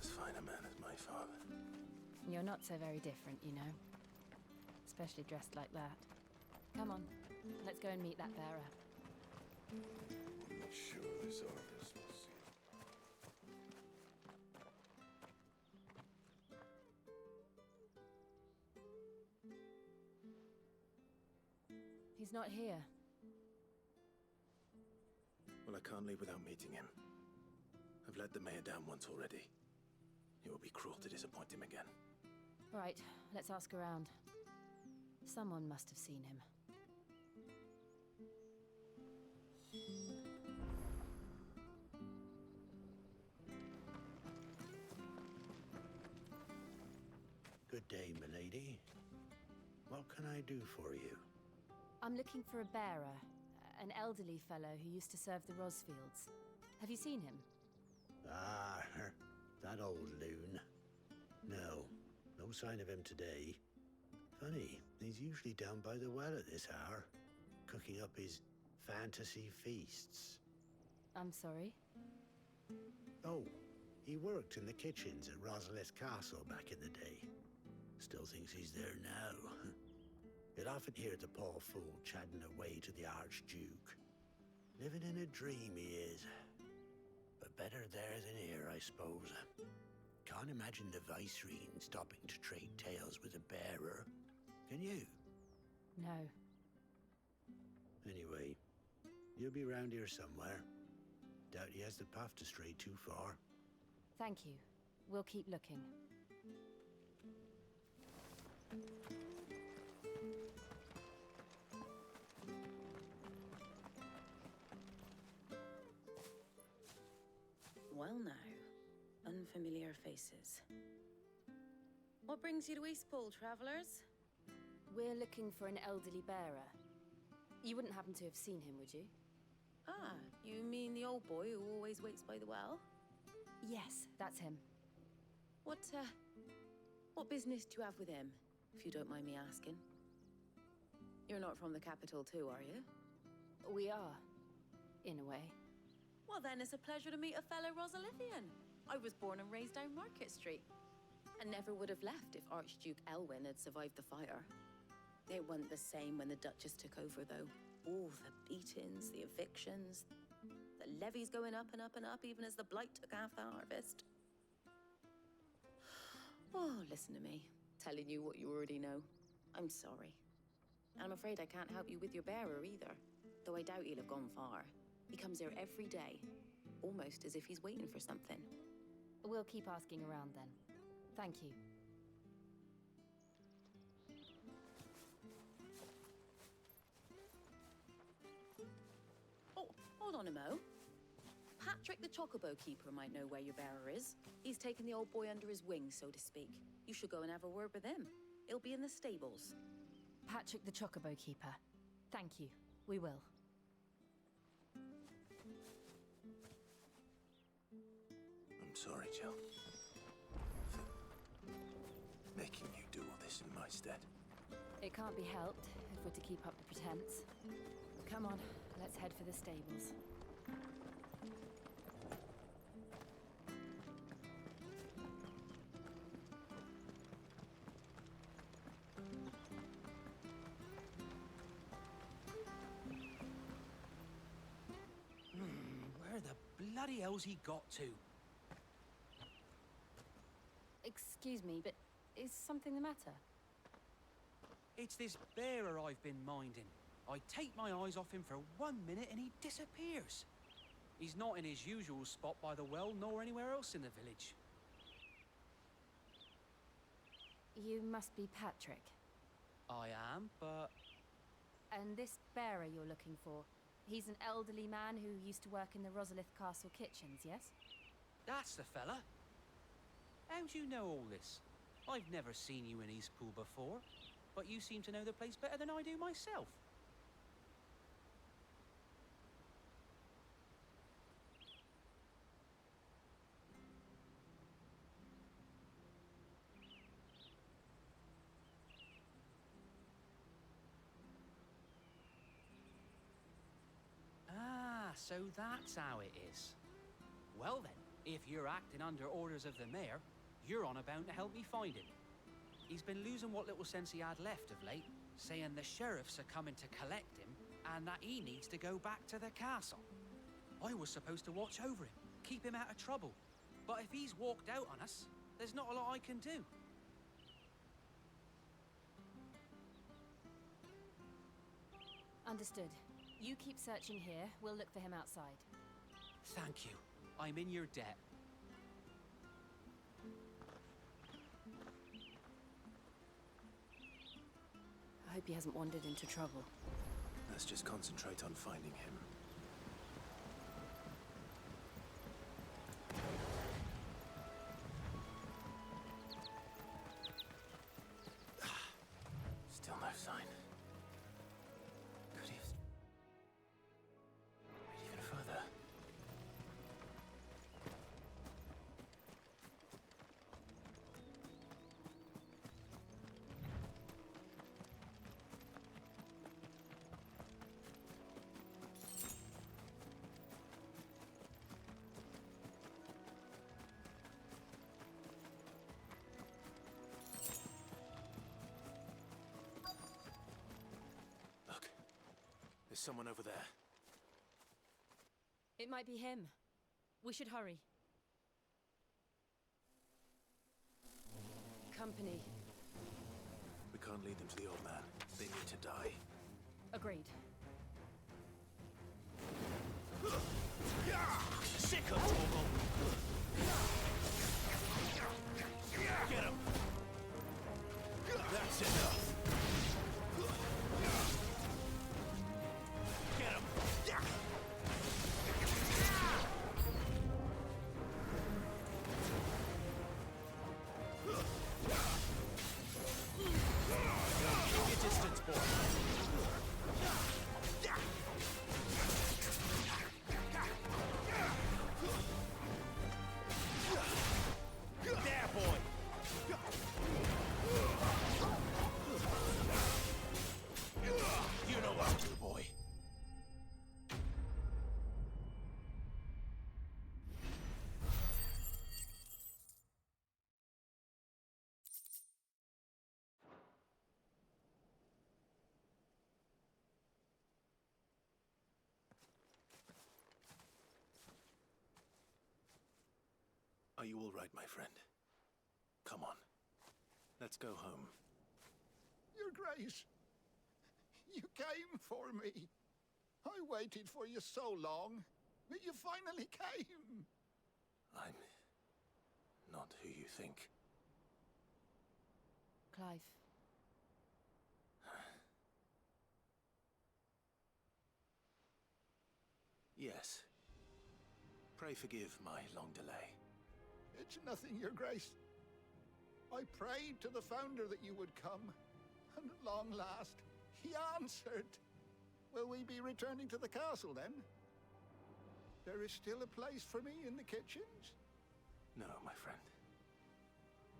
A: As fine a man as my father.
L: You're not so very different, you know. Especially dressed like that. Come on, let's go and meet that bearer.
I: I'm not sure this orders will see.
L: He's not here.
A: Well, I can't leave without meeting him. I've let the mayor down once already. It would be cruel to disappoint him again.
L: Right, let's ask around. Someone must have seen him.
B: Good day, milady. What can I do for you?
L: I'm looking for a bearer, an elderly fellow who used to serve the Rosfields. Have you seen him?
B: Ah, that old loon. No, no sign of him today. Funny, he's usually down by the well at this hour, cooking up his fantasy feasts.
L: I'm sorry?
B: Oh, he worked in the kitchens at Rosalith Castle back in the day. Still thinks he's there now. You'd often hear the poor fool chatting away to the Archduke. Living in a dream he is. But better there than here, I suppose. Can't imagine the Viceroy stopping to trade tales with a bearer. Can you?
L: No.
B: Anyway, you'll be round here somewhere. Doubt he has the path to stray too far.
L: Thank you. We'll keep looking.
U: Well now, unfamiliar faces. What brings you to Eastpool, travellers?
L: We're looking for an elderly bearer. You wouldn't happen to have seen him, would you?
U: Ah, you mean the old boy who always waits by the well?
L: Yes, that's him.
U: What business do you have with him, if you don't mind me asking? You're not from the capital too, are you?
L: We are, in a way.
U: Well then, it's a pleasure to meet a fellow Rosalithian. I was born and raised down Market Street. And never would have left if Archduke Elwyn had survived the fire. It wasn't the same when the Duchess took over, though. Oh, the beatings, the evictions, the levies going up and up and up, even as the blight took half the harvest. Oh, listen to me, telling you what you already know. I'm sorry. And I'm afraid I can't help you with your bearer either, though I doubt he'll have gone far. He comes here every day, almost as if he's waiting for something.
L: We'll keep asking around then. Thank you.
U: Oh, hold on a mo. Patrick the Chocobo Keeper might know where your bearer is. He's taken the old boy under his wing, so to speak. You should go and have a word with him. He'll be in the stables.
L: Patrick the Chocobo Keeper. Thank you. We will.
A: I'm sorry, Jill. For making you do all this in my stead.
L: It can't be helped if we're to keep up the pretense. Come on, let's head for the stables.
E: Where the bloody hell's he got to?
L: Excuse me, but is something the matter?
E: It's this bearer I've been minding. I take my eyes off him for 1 minute and he disappears. He's not in his usual spot by the well, nor anywhere else in the village.
L: You must be Patrick.
E: I am, but...
L: And this bearer you're looking for, he's an elderly man who used to work in the Rosalith Castle kitchens, yes?
E: That's the fella. How do you know all this? I've never seen you in Eastpool before, but you seem to know the place better than I do myself. Ah, so that's how it is. Well then, if you're acting under orders of the mayor, you're on about to help me find him. He's been losing what little sense he had left of late, saying the sheriffs are coming to collect him and that he needs to go back to the castle. I was supposed to watch over him, keep him out of trouble. But if he's walked out on us, there's not a lot I can do.
L: Understood. You keep searching here, we'll look for him outside.
E: Thank you. I'm in your debt.
D: hope he hasn't wandered into trouble.
A: Let's just concentrate on finding him. Still no sign. Could he have... wait even further? There's someone over there.
L: It might be him. We should hurry. Company.
A: We can't lead them to the old man. They need to die.
L: Agreed.
A: Sick of Torgal! Get him! That's enough! Get him! Keep your distance, boy. There, boy. You know what to do, boy. Are you all right, my friend? Come on. Let's go home.
P: Your Grace, you came for me. I waited for you so long, but you finally came.
A: I'm not who you think.
L: Clive.
A: Yes. Pray forgive my long delay.
P: It's nothing, Your Grace. I prayed to the Founder that you would come, and at long last, he answered. Will we be returning to the castle, then? There is still a place for me in the kitchens?
A: No, my friend.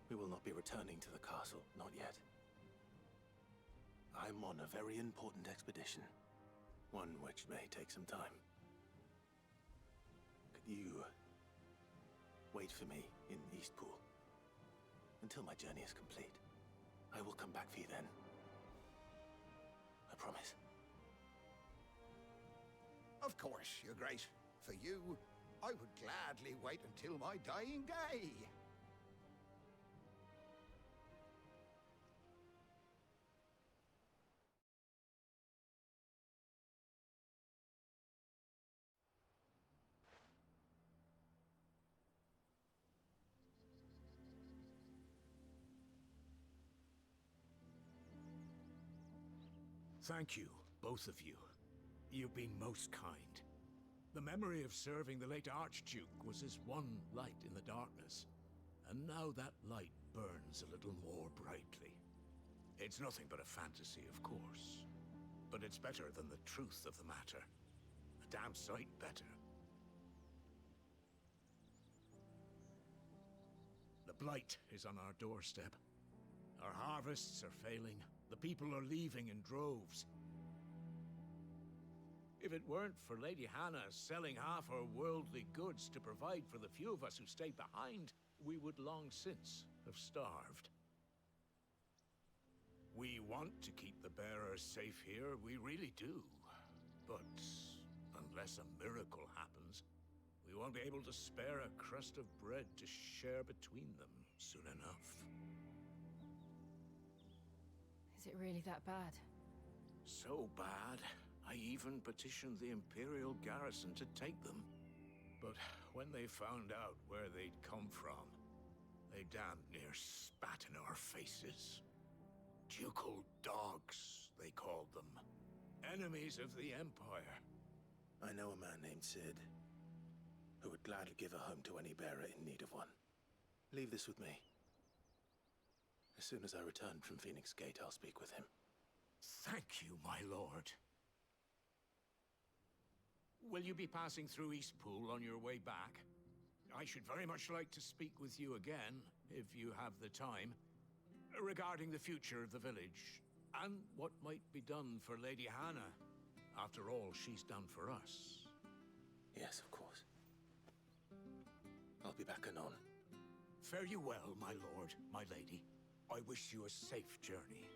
A: We will not be returning to the castle, not yet. I'm on a very important expedition. One which may take some time. Could you wait for me in Eastpool until my journey is complete? I will come back for you then. I promise.
P: Of course, Your Grace. For you, I would gladly wait until my dying day.
B: Thank you, both of you. You've been most kind. The memory of serving the late Archduke was as one light in the darkness, and now that light burns a little more brightly. It's nothing but a fantasy, of course, but it's better than the truth of the matter. A damn sight better. The blight is on our doorstep. Our harvests are failing. The people are leaving in droves. If it weren't for Lady Hannah selling half her worldly goods to provide for the few of us who stayed behind, we would long since have starved. We want to keep the bearers safe here, we really do. But unless a miracle happens, we won't be able to spare a crust of bread to share between them soon enough.
L: Is it really that bad?
B: So bad, I even petitioned the Imperial garrison to take them. But when they found out where they'd come from, they damn near spat in our faces. Ducal dogs,
J: they called them. Enemies of the Empire.
R: I know a man named Sid, who would gladly give a home to any bearer in need of one. Leave this with me. As soon as I return from Phoenix Gate, I'll speak with him.
J: Thank you, my lord. Will you be passing through Eastpool on your way back? I should very much like to speak with you again, if you have the time, regarding the future of the village, and what might be done for Lady Hannah. After all, she's done for us.
R: Yes, of course. I'll be back anon.
J: Fare you well, my lord, my lady. I wish you a safe journey.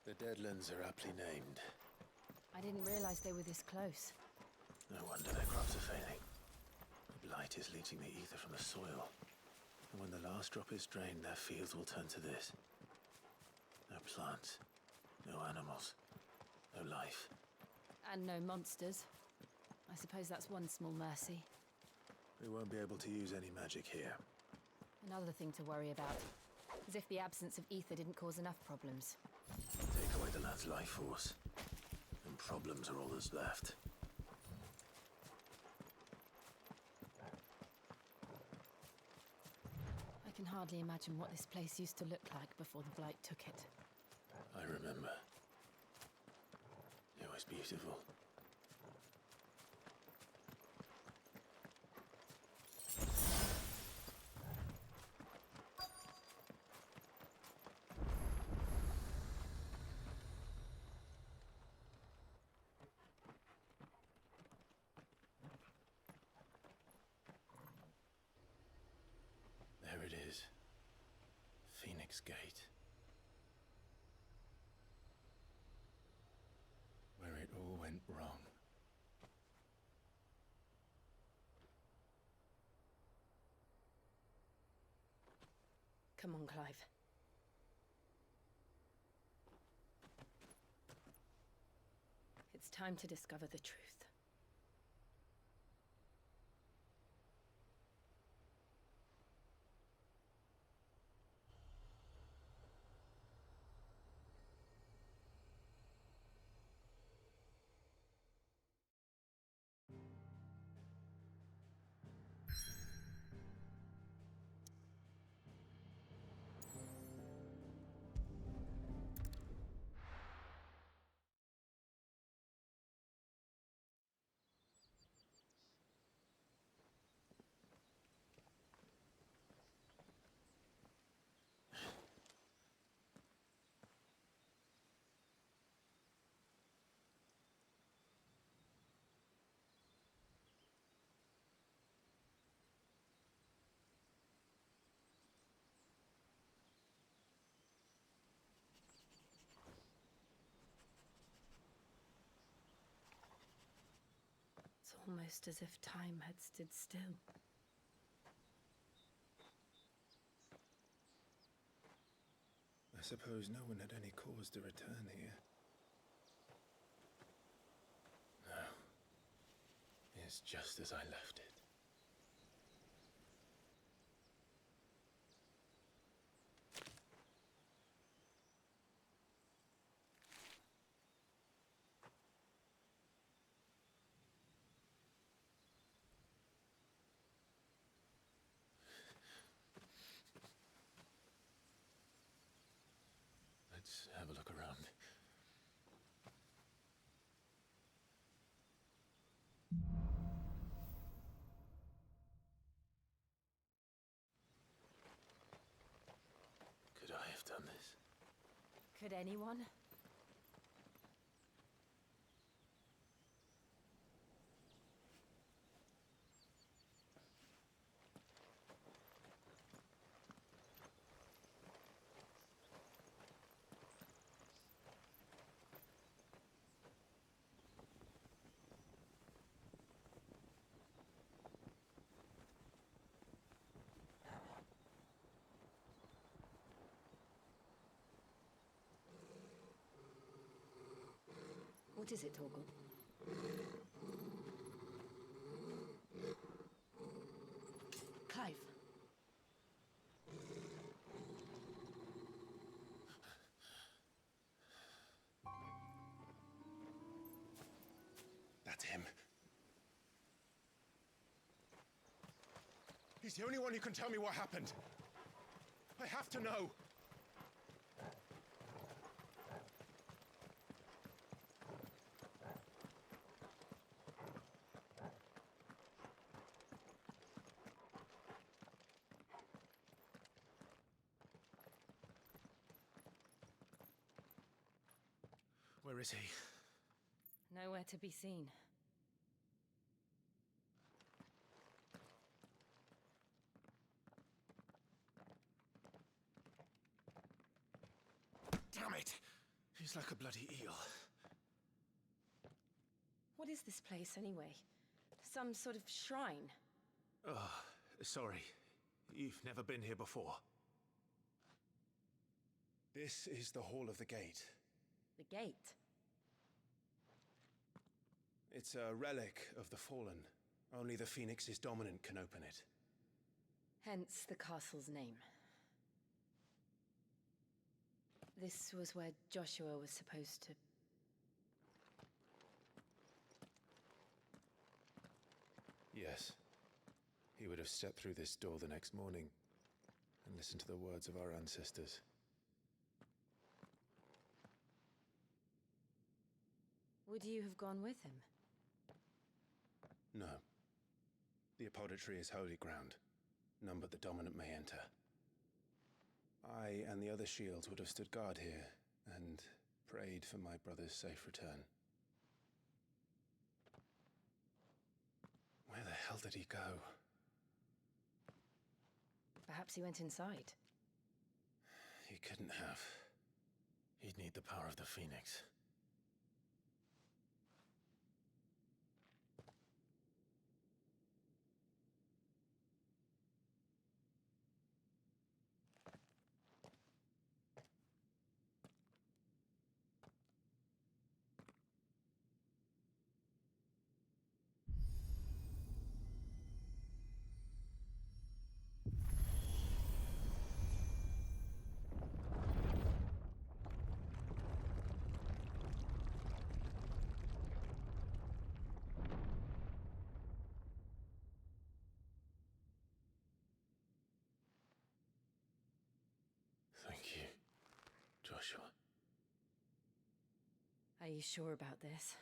R: The Deadlands are aptly named.
L: I didn't realize they were this close.
R: No wonder their crops are failing. The blight is leaching the ether from the soil. And when the last drop is drained, their fields will turn to this. No plants, no animals, no life.
L: And no monsters. I suppose that's one small mercy.
R: We won't be able to use any magic here.
L: Another thing to worry about. As if the absence of ether didn't cause enough problems.
R: Take away the lad's life force, and problems are all that's left.
L: I can hardly imagine what this place used to look like before the blight took it.
R: I remember. It was beautiful. There it is. Phoenix Gate. Where it all went wrong.
D: Come on, Clive. It's time to discover the truth. It's almost as if time had stood still.
R: I suppose no one had any cause to return here. No. It's just as I left it. Let's have a look around. Could I have done this?
L: Could anyone?
C: What is it, Torgal?
U: Clive.
A: That's him. He's the only one who can tell me what happened. I have to know. Where is he?
L: Nowhere to be seen.
A: Damn it! He's like a bloody eel.
L: What is this place, anyway? Some sort of shrine?
A: Oh, sorry. You've never been here before. This is the Hall of the Gate.
L: The gate?
A: It's a relic of the Fallen. Only the Phoenix's dominant can open it.
L: Hence the castle's name. This was where Joshua was supposed to...
A: Yes. He would have stepped through this door the next morning and listened to the words of our ancestors.
L: Would you have gone with him?
A: No. The apodatory is holy ground. None but the dominant may enter. I and the other shields would have stood guard here and prayed for my brother's safe return. Where the hell did he go?
L: Perhaps he went inside.
A: He couldn't have. He'd need the power of the Phoenix. Thank you, Joshua.
L: Are you sure about this?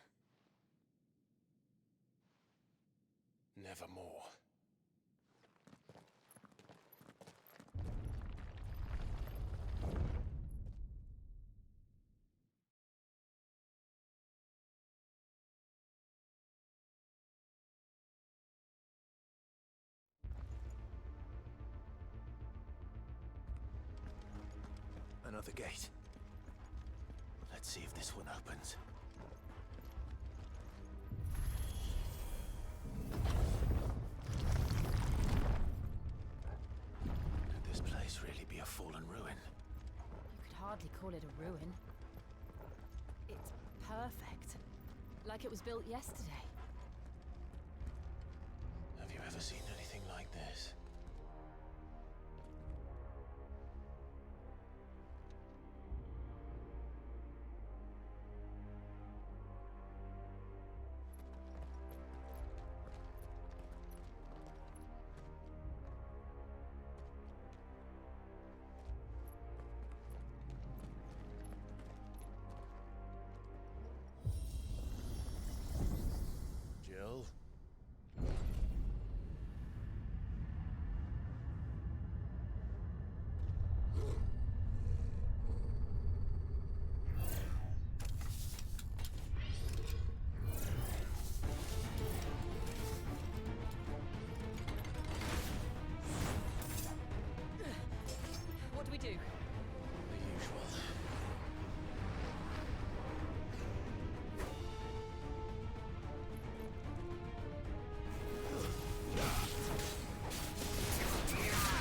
A: Nevermore. Another gate. Let's see if this one opens. Could this place really be a fallen ruin?
L: You could hardly call it a ruin. It's perfect. Like it was built yesterday.
A: Have you ever seen anything like this? Jill?
L: What do we do?
A: The usual.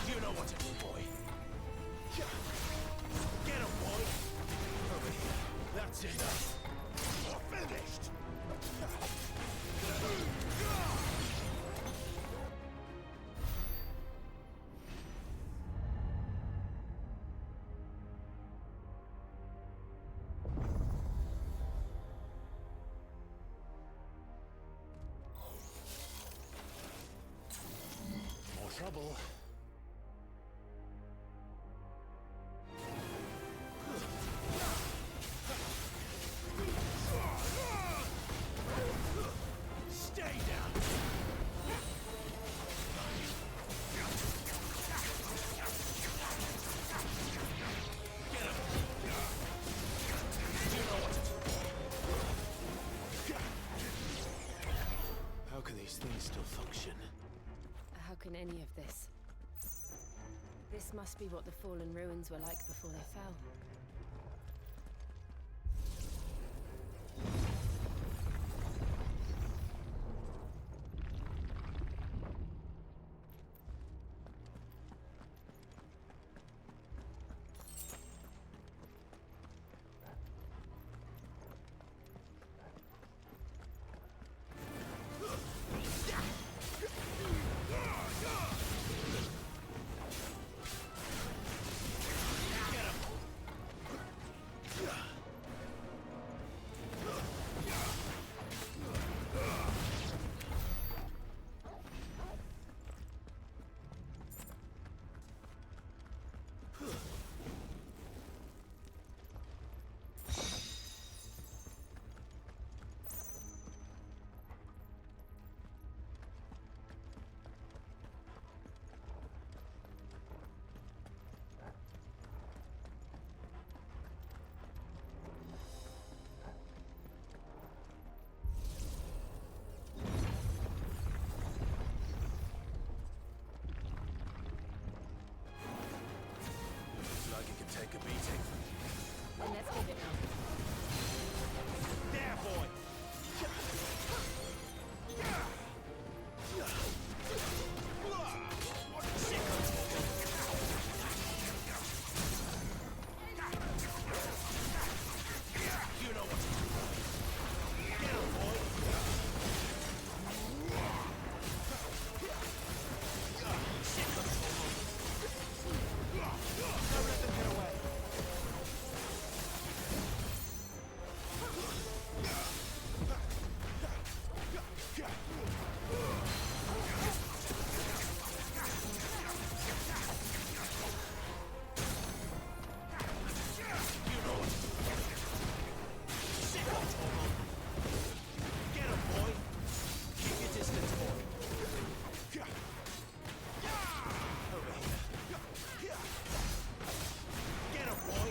A: You know what to do, boy. Get him, boy. Over here. That's it. You're finished. all.
B: Stay down!
A: How can these things still function?
L: How can any of this? This must be what the fallen ruins were like before they fell.
A: Like it can take a beating.
L: Then let's give it now.
B: There, boy! You know what to do. Get him, boy! Don't let them get away. Get him, boy! Keep your distance, boy! Over here. Get him, boy!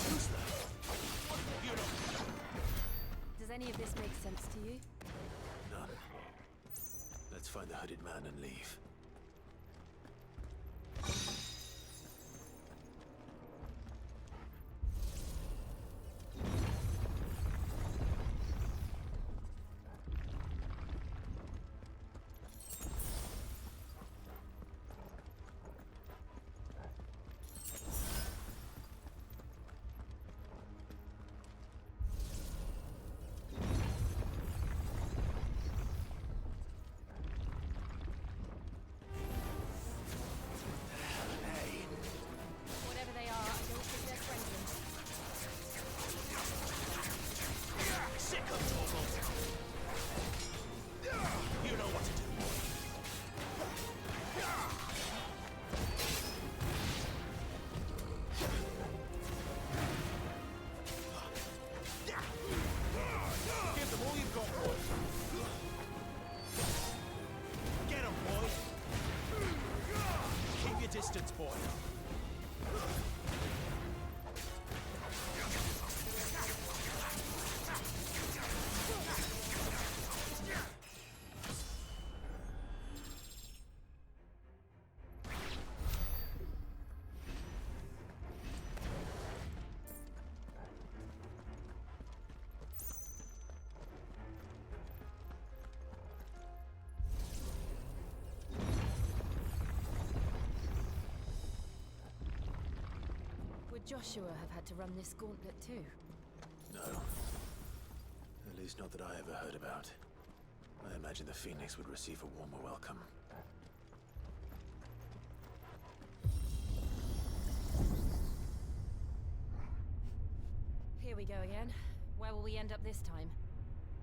B: Who's that? You know.
L: Does any of this make sense to you?
A: None. Let's find the hooded man and leave.
L: Whatever they are, I don't think they're friendly.
B: Sick of Torgal! You know what to do, boy. Give them all you've got, boy. Get him, boy. Keep your distance, boy.
L: Would Joshua have had to run this gauntlet too?
A: No. At least not that I ever heard about. I imagine the Phoenix would receive a warmer welcome.
L: Here we go again. Where will we end up this time?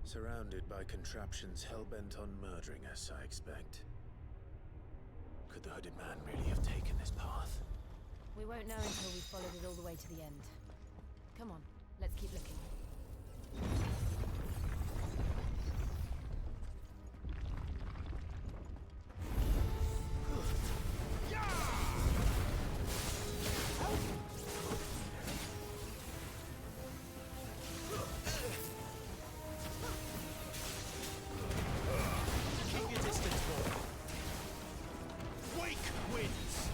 A: Surrounded by contraptions hell-bent on murdering us, I expect. Could the hooded man really have taken this path?
L: We won't know until we've followed it all the way to the end. Come on, let's keep looking.
A: Keep your distance, boy. Wake winds!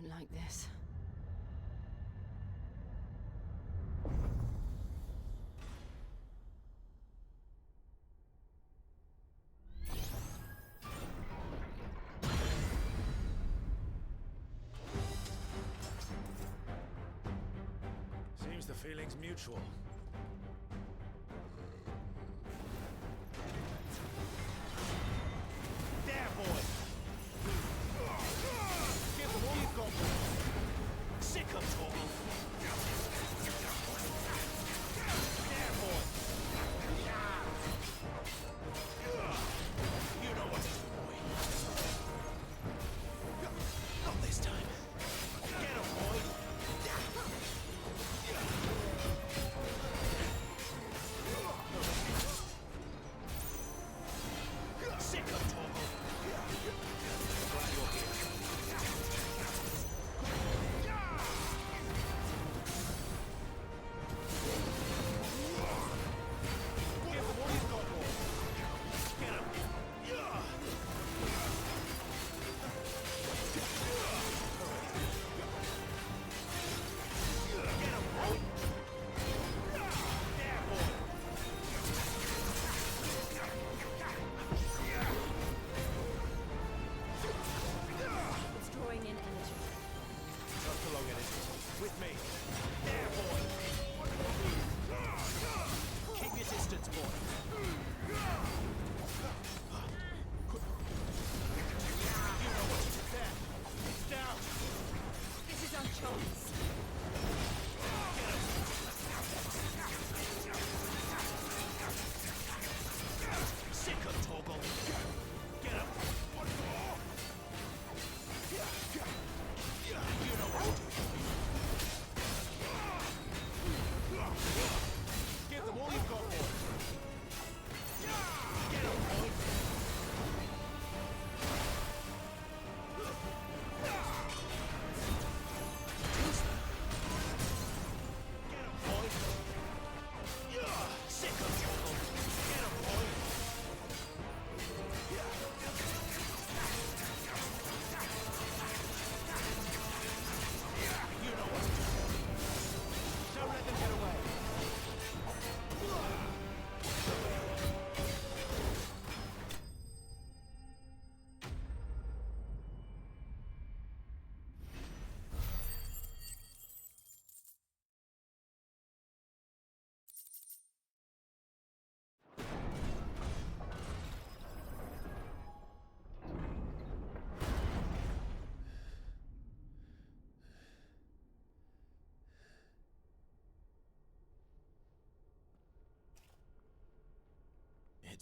L: Like this.
A: Seems the feeling's mutual. There, boy! Give them all you've got. Sick of talking.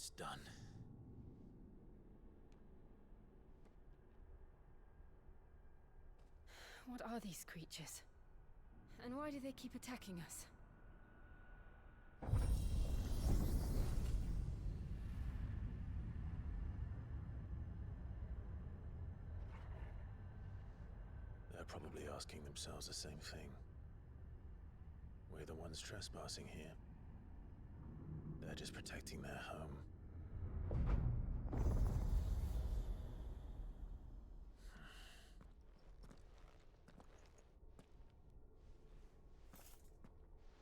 A: It's done.
L: What are these creatures? And why do they keep attacking us?
A: They're probably asking themselves the same thing. We're the ones trespassing here. They're just protecting their home.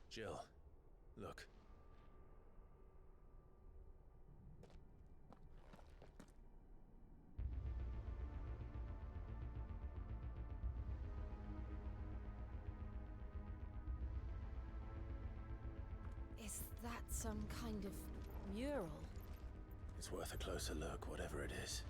A: Jill, look.
L: Is that some kind of mural?
A: It's worth a closer look, whatever it is.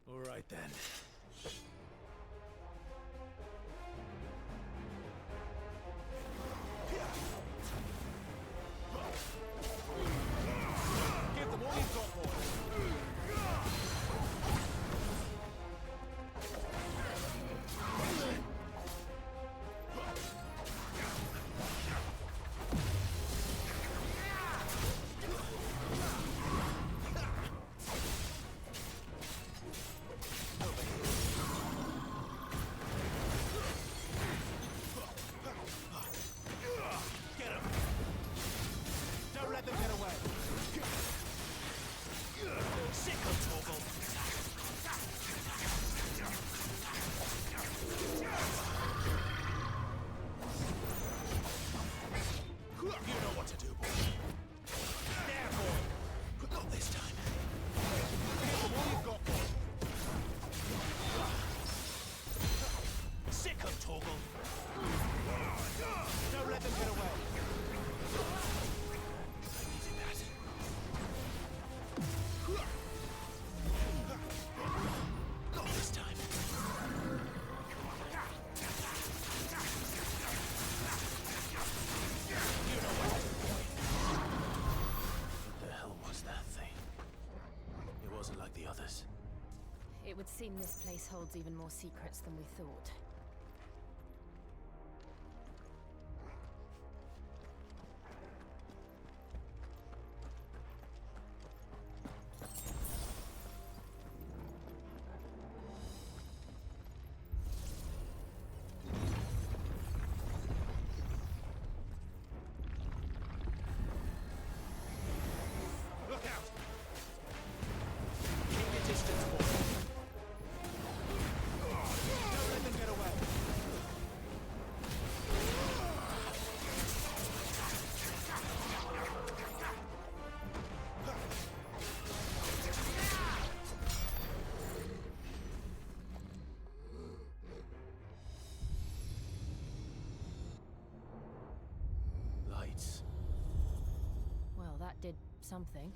A: All right then.
B: Give them all you've got, boys.
L: It would seem this place holds even more secrets than we thought.
B: Look out! Keep your distance, boys. Don't let them get away.
A: Lights.
L: Well, that did something.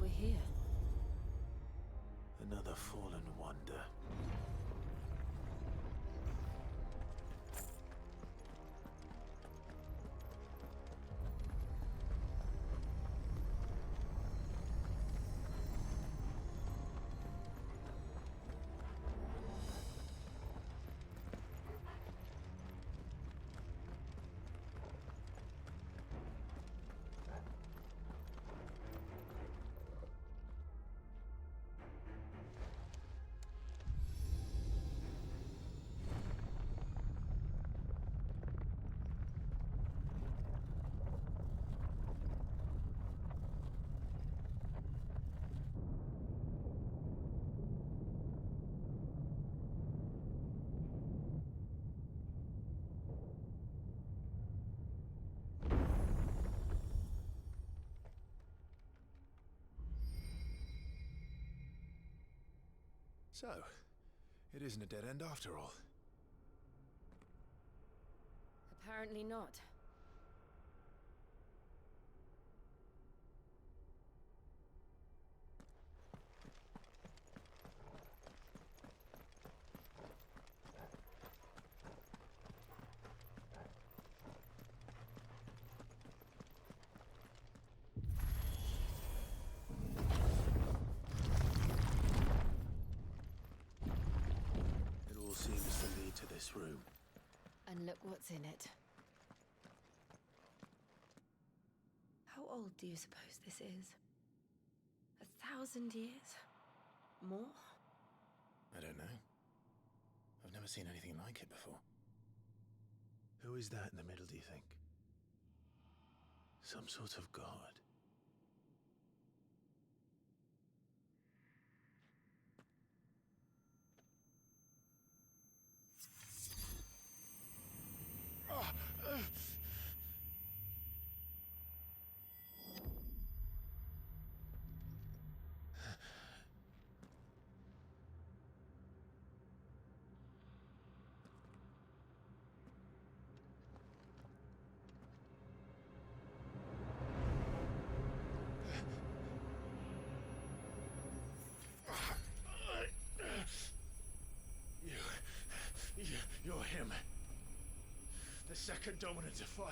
L: we're here.
A: Another fallen wonder. So, it isn't a dead end after all.
L: Apparently not.
A: Seems to lead to this room.
L: And look what's in it. How old do you suppose this is? 1,000 years? More?
A: I don't know. I've never seen anything like it before. Who is that in the middle, do you think? Some sort of god? You're him. The second dominant of fire.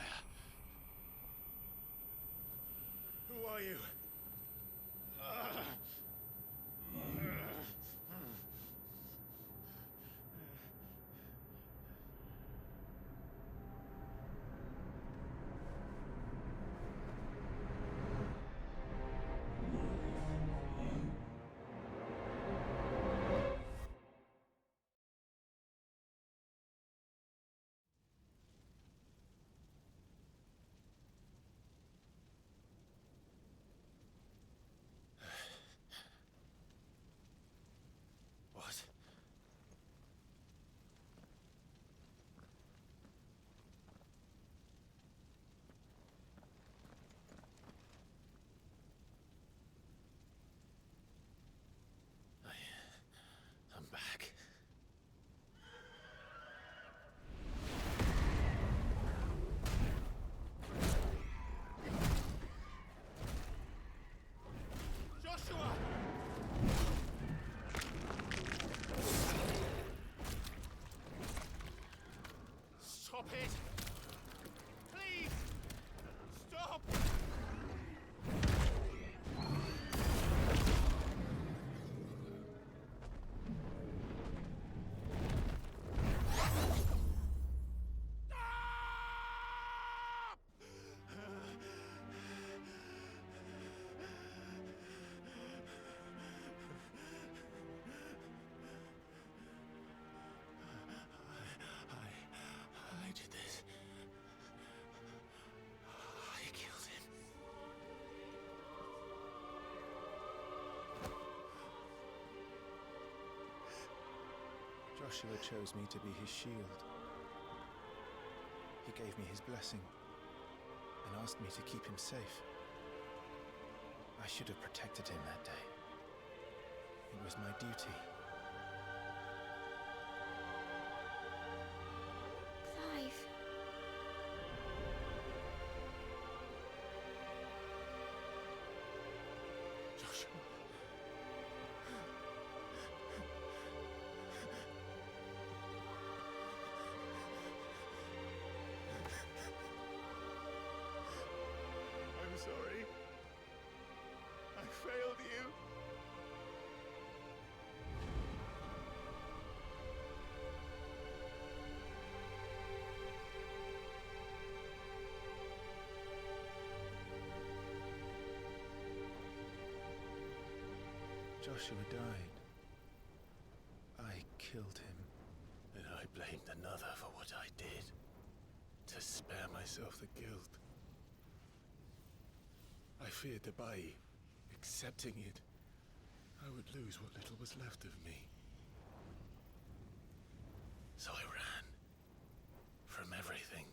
A: Who are you? I'm back. Joshua! Stop it! Please! Stop! I did this. I killed him.
R: Joshua chose me to be his shield. He gave me his blessing and asked me to keep him safe. I should have protected him that day. It was my duty.
H: Clive.
A: Joshua.
R: Joshua died. I killed him.
A: And I blamed another for what I did, to spare myself the guilt. I feared that by accepting it, I would lose what little was left of me. So I ran from everything.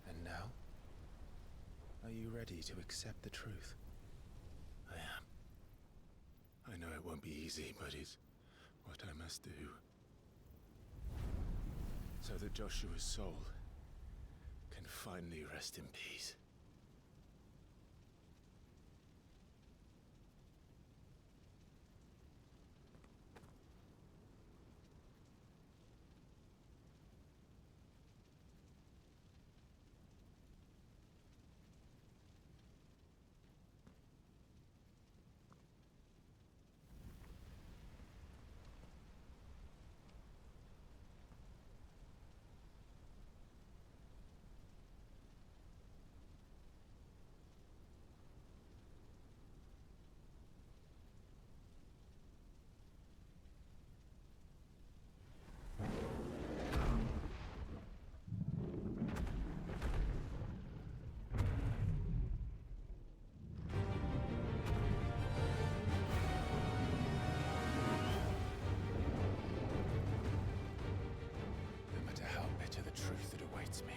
R: And now? Are you ready to accept the truth?
A: I am. I know it won't be easy, but it's what I must do. So that Joshua's soul can finally rest in peace. Me.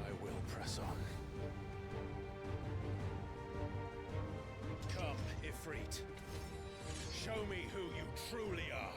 A: I will press on.
Q: Come, Ifrit. Show me who you truly are.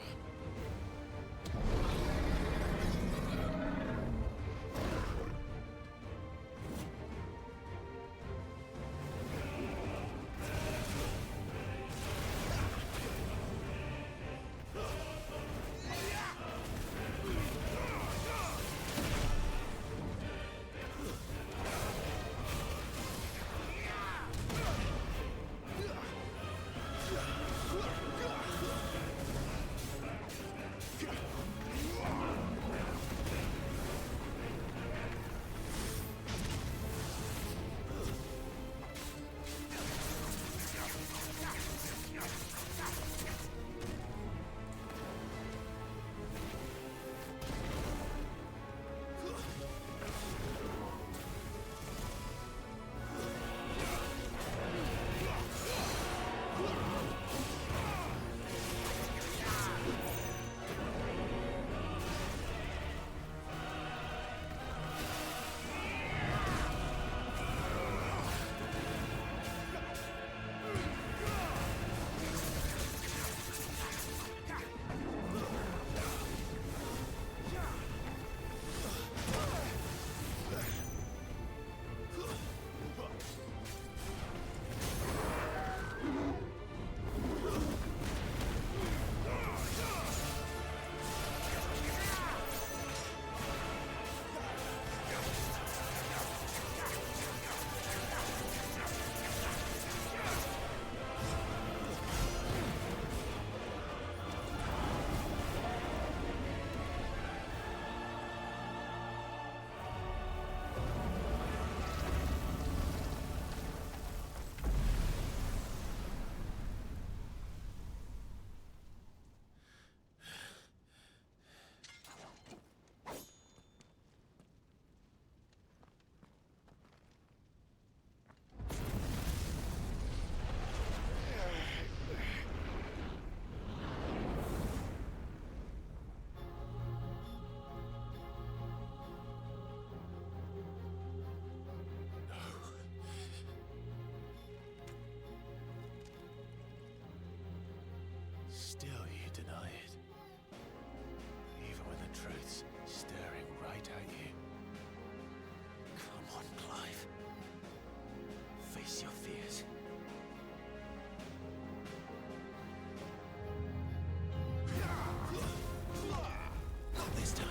A: Still you deny it. Even when the truth's staring right at you. Come on, Clive. Face your fears. Not this time.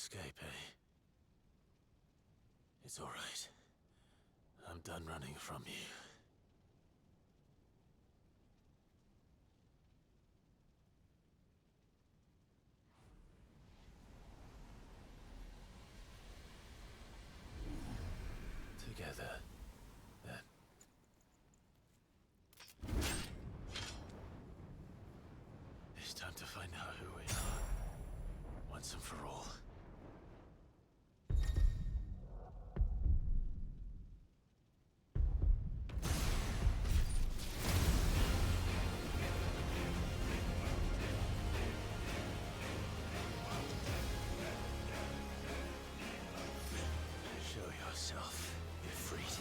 A: escape, eh? It's all right. I'm done running from you. Together, then. It's time to find out who we are, once and for all. Show yourself, Ifrit.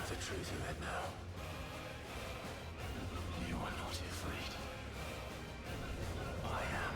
A: The truth of it now. You are not afraid. I am.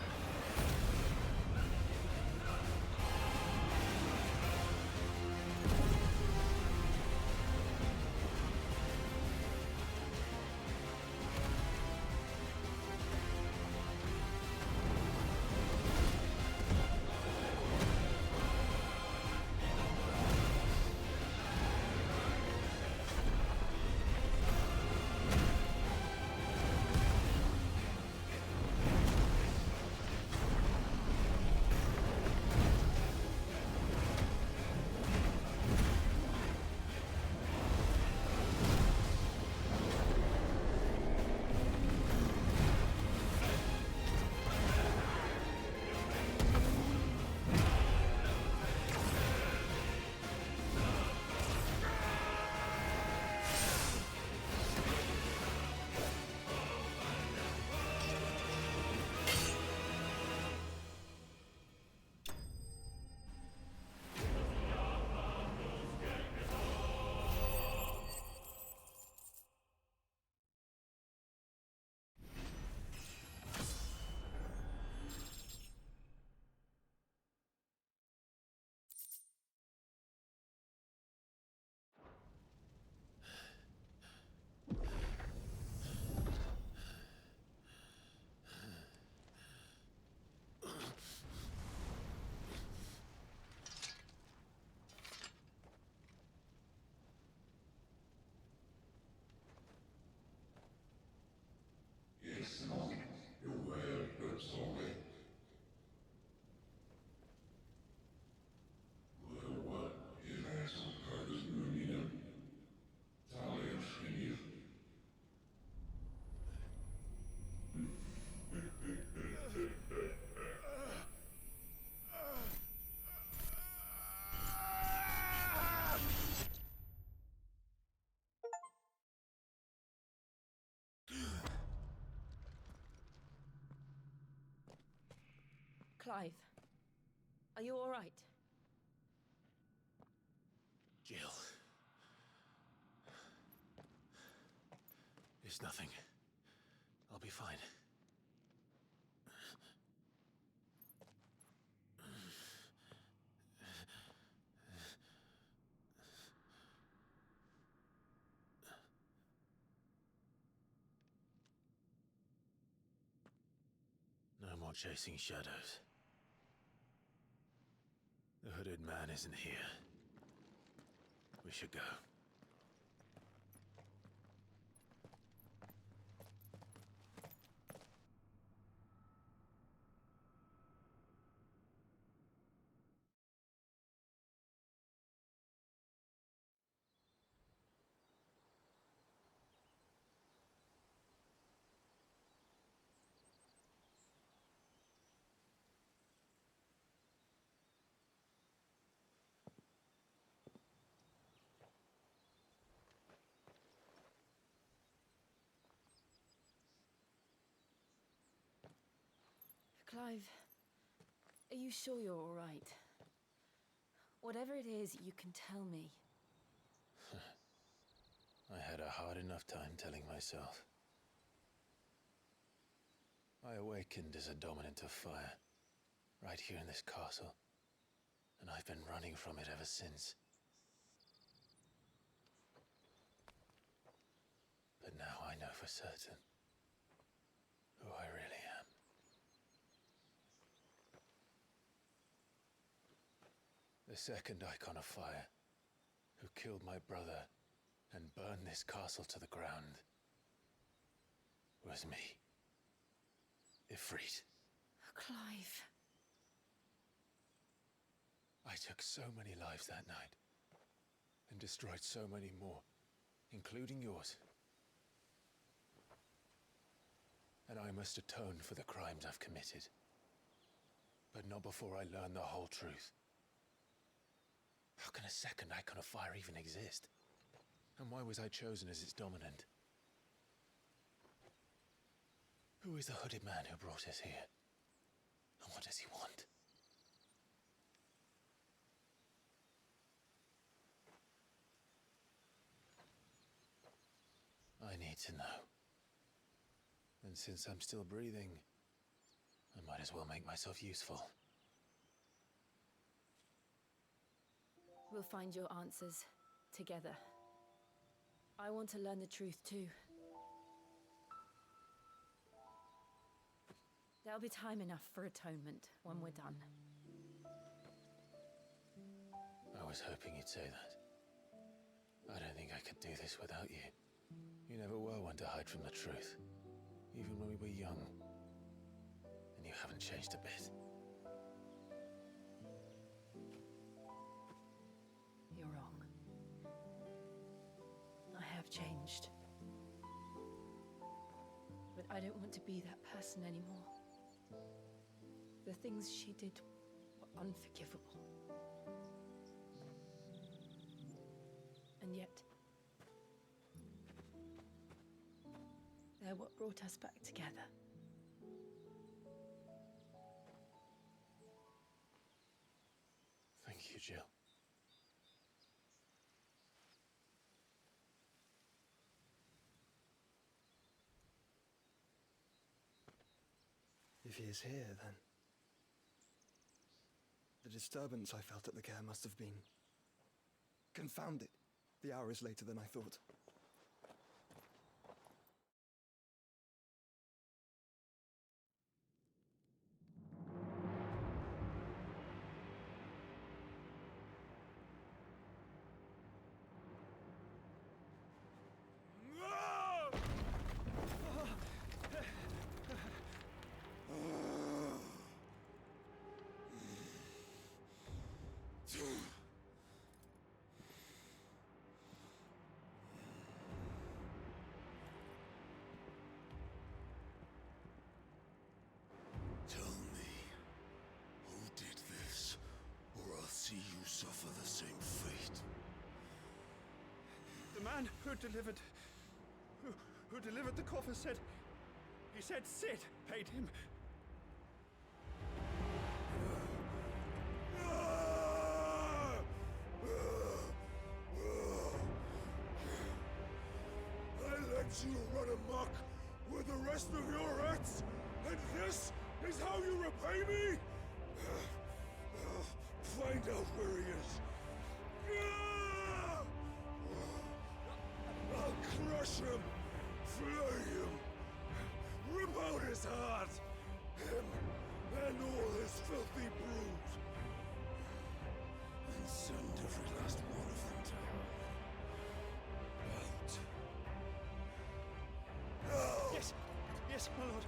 L: Clive, are you all right?
A: Jill. It's nothing. I'll be fine. No more chasing shadows. The hooded man isn't here. We should go.
L: Clive, are you sure you're all right? Whatever it is, you can tell me.
A: I had a hard enough time telling myself. I awakened as a dominant of fire, right here in this castle, and I've been running from it ever since. But now I know for certain who I really am. The second icon of fire, who killed my brother and burned this castle to the ground, was me. Ifrit.
L: Clive.
A: I took so many lives that night, and destroyed so many more, including yours. And I must atone for the crimes I've committed. But not before I learn the whole truth. How can a second icon of fire even exist? And why was I chosen as its dominant? Who is the hooded man who brought us here? And what does he want? I need to know. And since I'm still breathing, I might as well make myself useful.
L: We'll find your answers together. I want to learn the truth too. There'll be time enough for atonement when we're done.
A: I was hoping you'd say that. I don't think I could do this without you. You never were one to hide from the truth, even when we were young. And you haven't changed a bit.
L: You're wrong. I have changed. But I don't want to be that person anymore. The things she did were unforgivable. And yet, they're what brought us back together.
A: Thank you, Jill.
F: If he is here, then the disturbance I felt at the care must have been confounded. The hour is later than I thought.
I: Tell me, who did this, or I'll see you suffer the same fate.
F: The man who delivered the coffer said... He said Sid paid him.
Q: lets you run amok with the rest of your rats, and this is how you repay me? Find out where he is. I'll crush him, flay him, rip out his heart, him and all his filthy brood, and send every last one of them to hell. Out.
R: Yes, yes, my lord.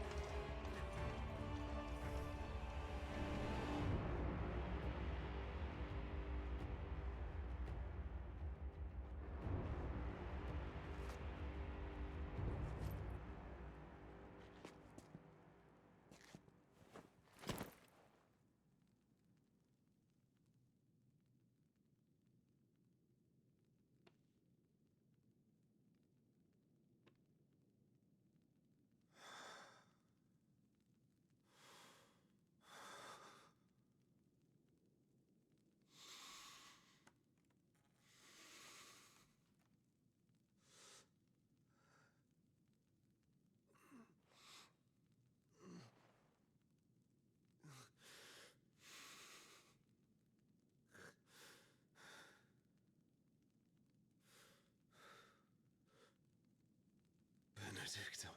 A: Benedicta.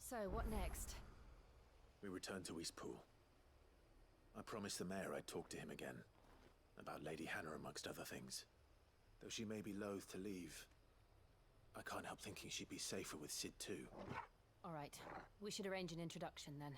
L: So, what next?
A: We return to Eastpool. I promised the mayor I'd talk to him again. About Lady Hannah amongst other things. Though she may be loath to leave, I can't help thinking she'd be safer with Sid too.
L: All right, we should arrange an introduction then.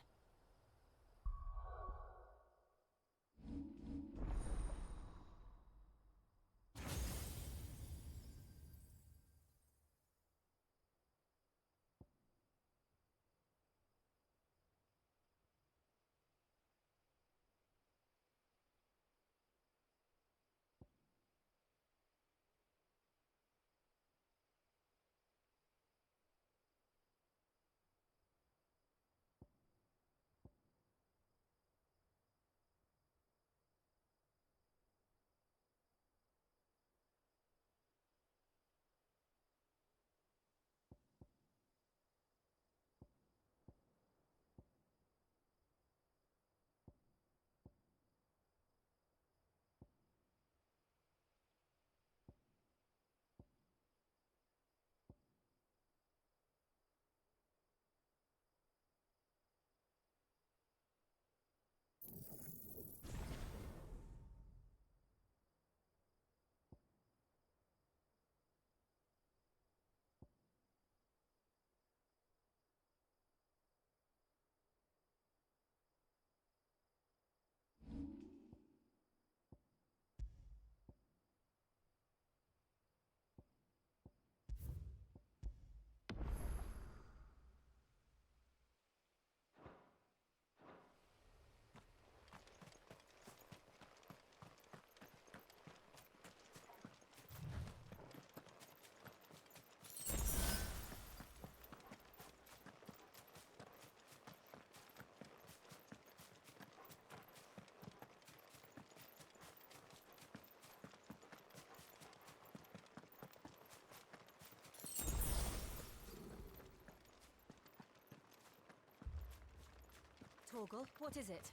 L: Torgal, what is it?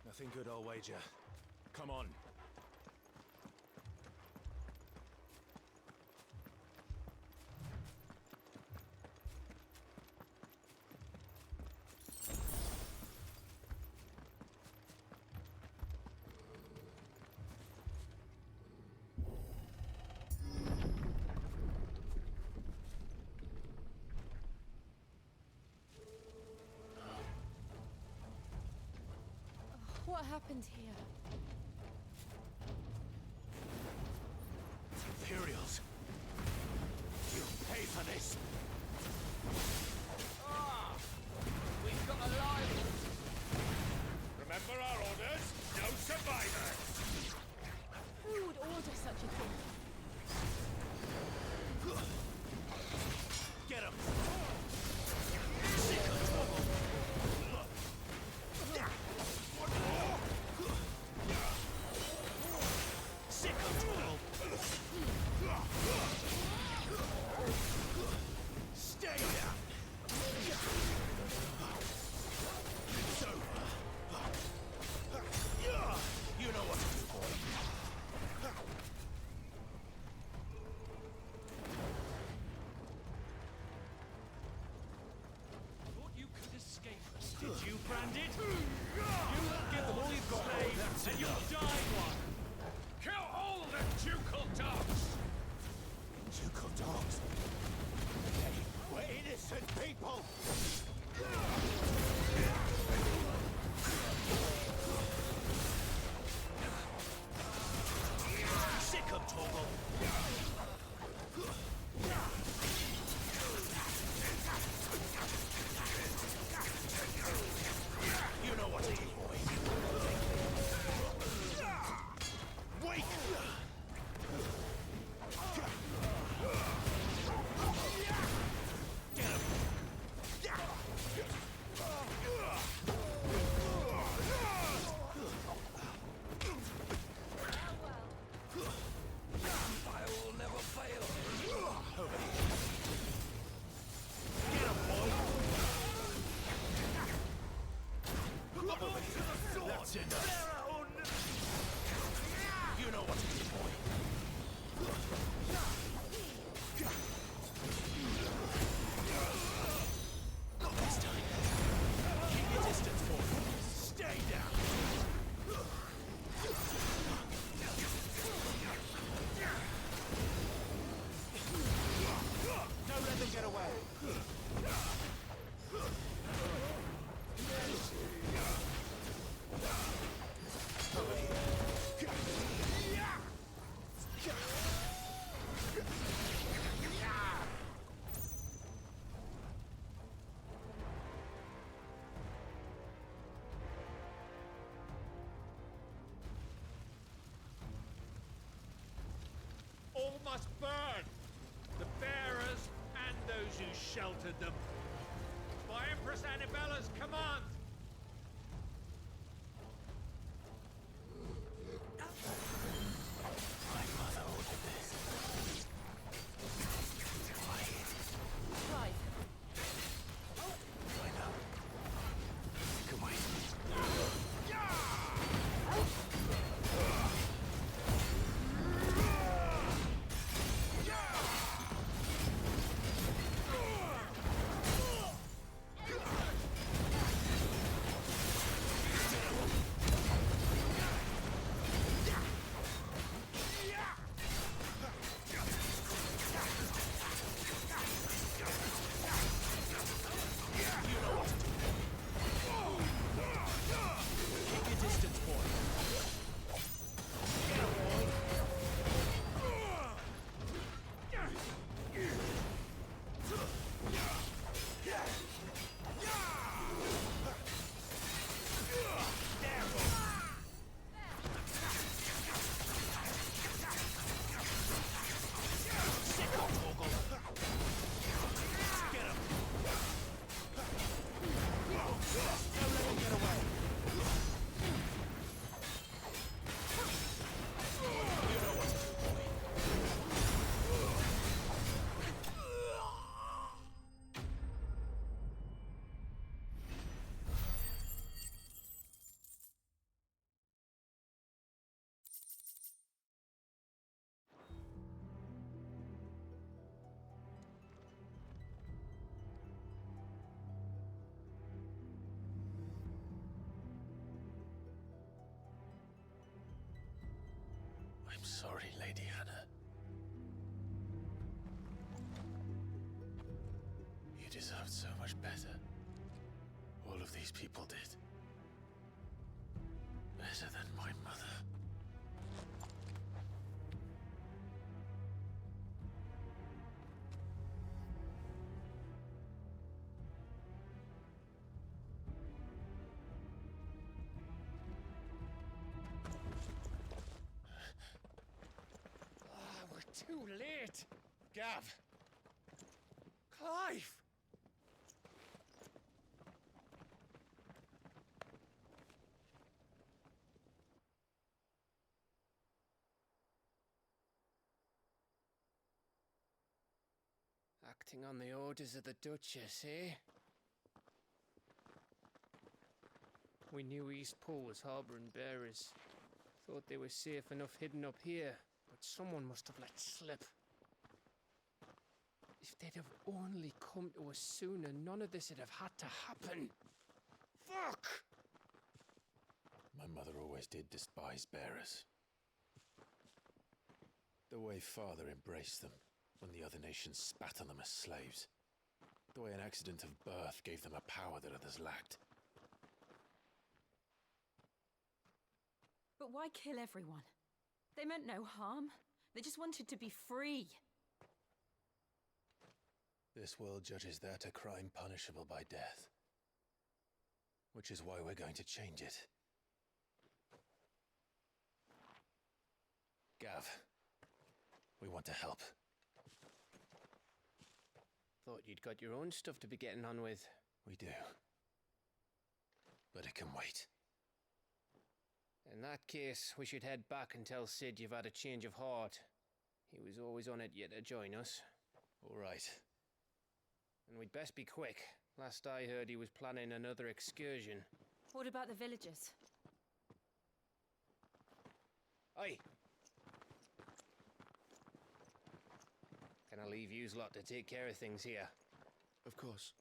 A: Nothing good, I'll wager. Come on.
L: What happened here?
A: Imperials! You pay for this!
S: We've got a line!
Q: Remember our orders? No survivors!
L: Who would order such a thing?
A: Get him!
Q: Did you, Branded? You give them all you've got, and you'll die one. Kill all the ducal dogs!
A: Ducal dogs? We're innocent people! Sick of Torgal! You know what to do, boy. Wake! Get him! Fire will never fail. Over here. Get him, boy! Up over here. That's enough. You know what to do, boy. Not this time. Keep your distance, boy. Stay down. Don't let them get away. Over here.
Q: All must burn! The bearers and those who sheltered them. By Empress Annabella's command!
A: My mother ordered this. Quiet.
L: Right.
A: I know. Come wait. I'm sorry, Lady Hannah. You deserved so much better. All of these people did. Better than my mother.
K: Too late! Gav! Clive! Acting on the orders of the Duchess, eh? We knew East Pool was harbouring bearers. Thought they were safe enough hidden up here. But someone must have let slip. If they'd have only come to us sooner, none of this would have had to happen. Fuck!
A: My mother always did despise bearers. The way Father embraced them when the other nations spat on them as slaves. The way an accident of birth gave them a power that others lacked.
L: But why kill everyone? They meant no harm. They just wanted to be free.
A: This world judges that a crime punishable by death. Which is why we're going to change it. Gav, we want to help.
K: Thought you'd got your own stuff to be getting on with.
A: We do. But it can wait.
K: In that case, we should head back and tell Sid you've had a change of heart. He was always on it yet to join us.
A: All right.
K: And we'd best be quick. Last I heard, he was planning another excursion.
L: What about the villagers?
K: Aye. Can I leave yous lot to take care of things here?
O: Of course.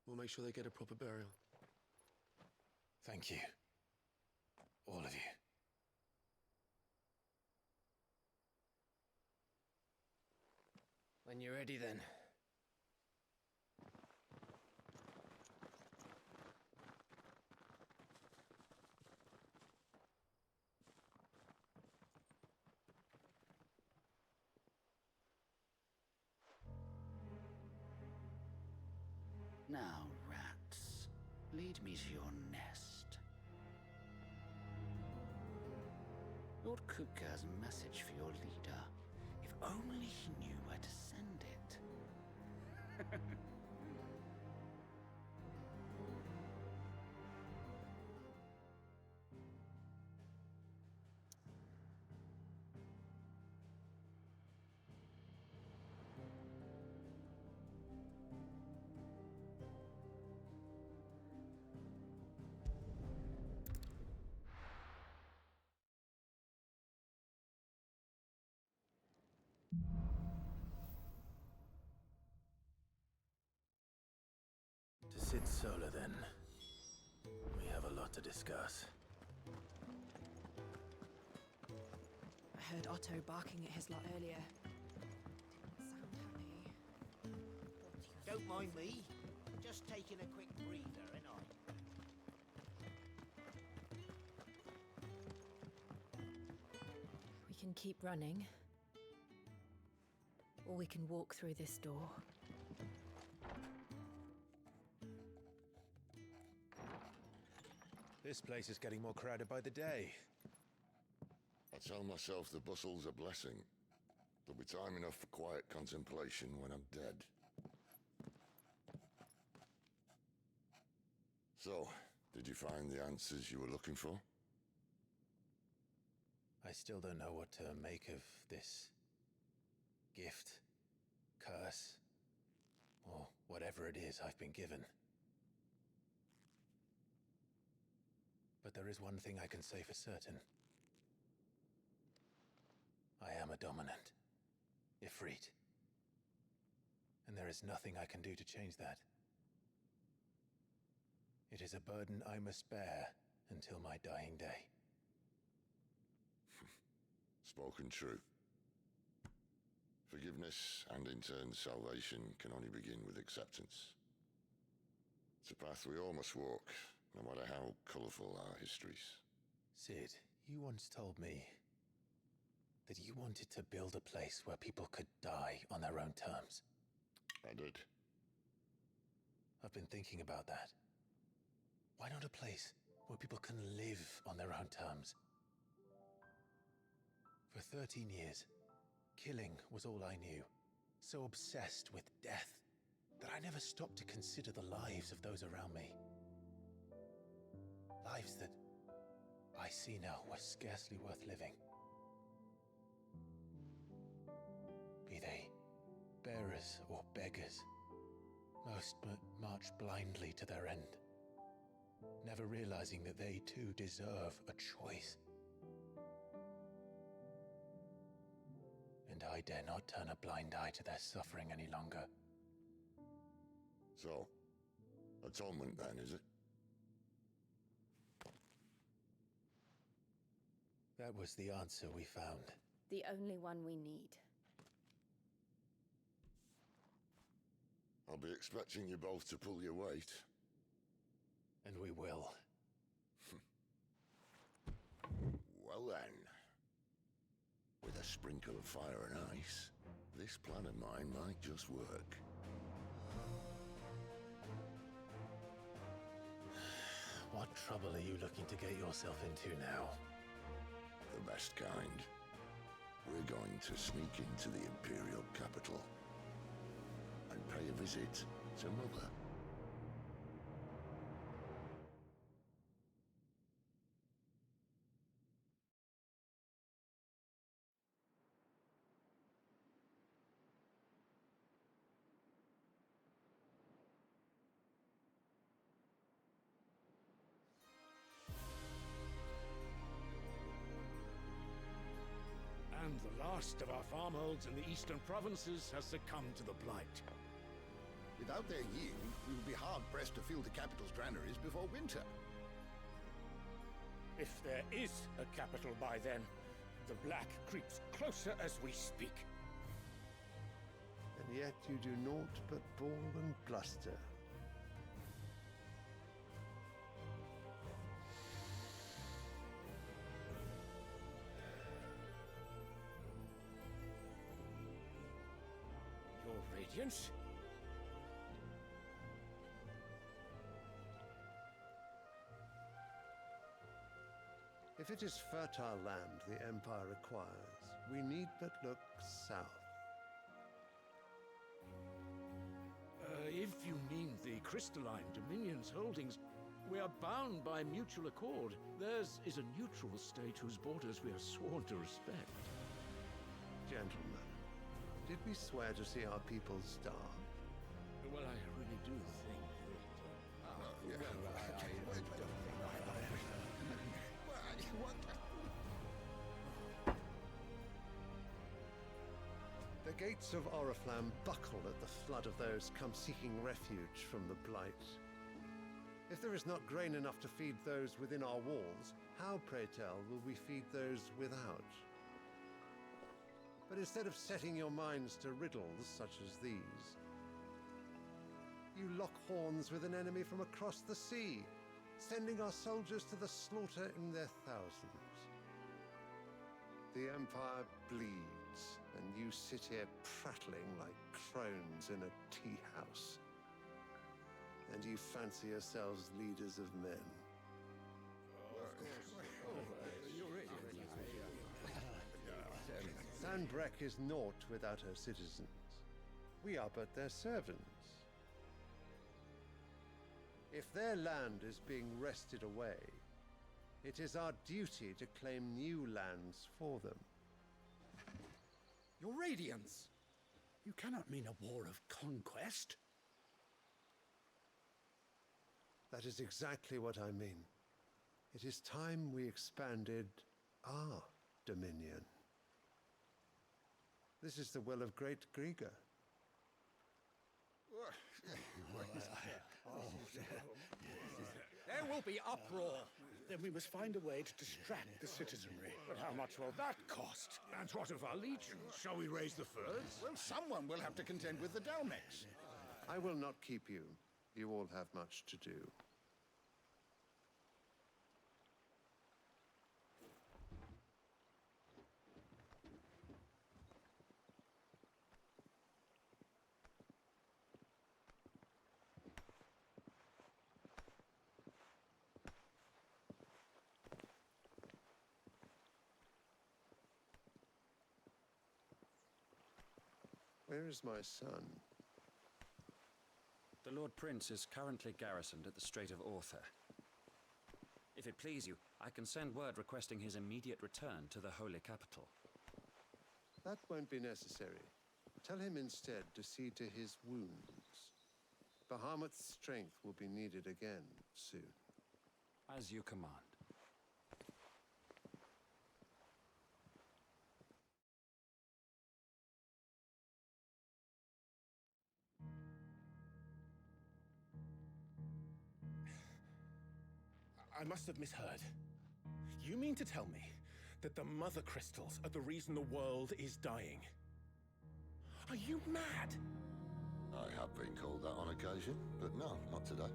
O: We'll make sure they get a proper burial.
A: Thank you. All of you.
K: When you're ready, then.
B: Now, rats, lead me to your nest. Lord Kupka has a message for your leader. If only he knew where to send it.
A: To sit solo, then. We have a lot to discuss.
L: I heard Otto barking at his lot earlier. Didn't sound happy.
B: Don't mind me. Just taking a quick breather, ain't I?
L: We can keep running. Or we can walk through this door.
A: This place is getting more crowded by the day.
I: I tell myself the bustle's a blessing. There'll be time enough for quiet contemplation when I'm dead. So, did you find the answers you were looking for?
A: I still don't know what to make of this gift, curse, or whatever it is I've been given. But there is one thing I can say for certain. I am a dominant, Ifrit. And there is nothing I can do to change that. It is a burden I must bear until my dying day.
I: Spoken true. Forgiveness and in turn salvation can only begin with acceptance. It's a path we all must walk, no matter how colourful our histories.
A: Sid, you once told me that you wanted to build a place where people could die on their own terms.
I: I did.
A: I've been thinking about that. Why not a place where people can live on their own terms? For 13 years, killing was all I knew. So obsessed with death that I never stopped to consider the lives of those around me. Lives that I see now were scarcely worth living. Be they bearers or beggars, most march blindly to their end, never realizing that they too deserve a choice. And I dare not turn a blind eye to their suffering any longer.
I: So, atonement then, is it?
A: That was the answer we found.
C: The only one we need.
I: I'll be expecting you both to pull your weight.
A: And we will.
I: Well then. With a sprinkle of fire and ice, this plan of mine might just work.
A: What trouble are you looking to get yourself into now?
I: The best kind. We're going to sneak into the Imperial capital and pay a visit to Mother.
J: And the last of our farmholds in the eastern provinces has succumbed to the blight.
P: Without their yield, we will be hard-pressed to fill the capital's granaries before winter.
J: If there is a capital by then, the black creeps closer as we speak.
T: And yet you do naught but bawl and bluster.
J: Your Radiance?
T: If it is fertile land the Empire requires, we need but look south.
J: If you mean the crystalline Dominion's holdings, we are bound by mutual accord. Theirs is a neutral state whose borders we are sworn to respect.
T: Gentlemen, did we swear to see our people starve?
J: Well, I really do think
T: The gates of Oriflamme buckle at the flood of those come seeking refuge from the blight. If there is not grain enough to feed those within our walls, how, pray tell, will we feed those without? But instead of setting your minds to riddles such as these, you lock horns with an enemy from across the sea, sending our soldiers to the slaughter in their thousands. The Empire bleeds, and you sit here prattling like crones in a tea house. And you fancy yourselves leaders of men. Sandbreck is naught without her citizens. We are but their servants. If their land is being wrested away, it is our duty to claim new lands for them.
B: Your Radiance! You cannot mean a war of conquest.
T: That is exactly what I mean. It is time we expanded our dominion. This is the will of great Grieger.
B: There will be uproar. Then we must find a way to distract the citizenry.
J: But how much will that cost? And what of our legions? Shall we raise the furs?
P: Well, someone will have to contend with the Dalmex.
T: I will not keep you. You all have much to do. Where is my son?
N: The Lord Prince is currently garrisoned at the Strait of Author. If it please you, I can send word requesting his immediate return to the Holy Capital.
T: That won't be necessary. Tell him instead to see to his wounds. Bahamut's strength will be needed again soon.
N: As you command.
A: I must have misheard. You mean to tell me that the mother crystals are the reason the world is dying? Are you mad?
I: I have been called that on occasion, but no, not today.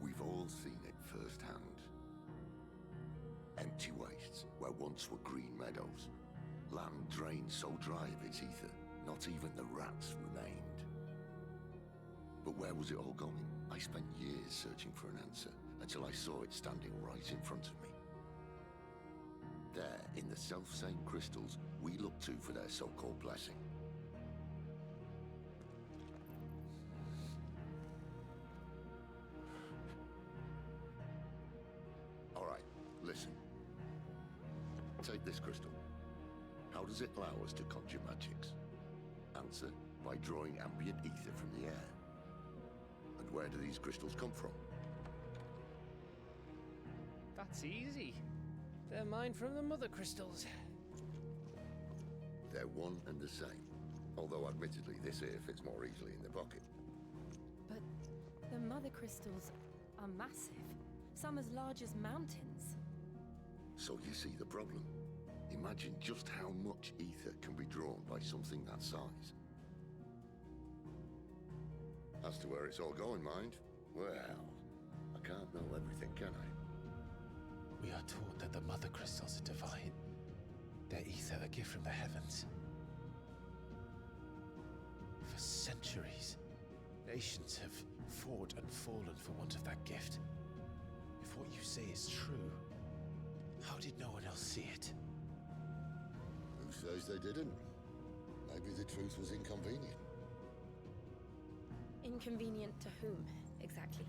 I: We've all seen it firsthand. Empty wastes where once were green meadows. Land drained so dry of its ether, not even the rats remained. But where was it all going? I spent years searching for an answer, until I saw it standing right in front of me. There, in the self-same crystals we look to for their so-called blessing. All right, listen. Take this crystal. How does it allow us to conjure magics? Answer, by drawing ambient ether from the air. And where do these crystals come from?
V: That's easy. They're mine from the mother crystals.
I: They're one and the same. Although admittedly this here fits more easily in the pocket.
L: But the mother crystals are massive. Some as large as mountains.
I: So you see the problem. Imagine just how much ether can be drawn by something that size. As to where it's all going, mind? Well, I can't know everything, can I?
A: We are taught that the mother crystals are divine. Their ether a gift from the heavens. For centuries, nations have fought and fallen for want of that gift. If what you say is true, how did no one else see it?
I: Who says they didn't? Maybe the truth was inconvenient.
L: Inconvenient to whom, exactly?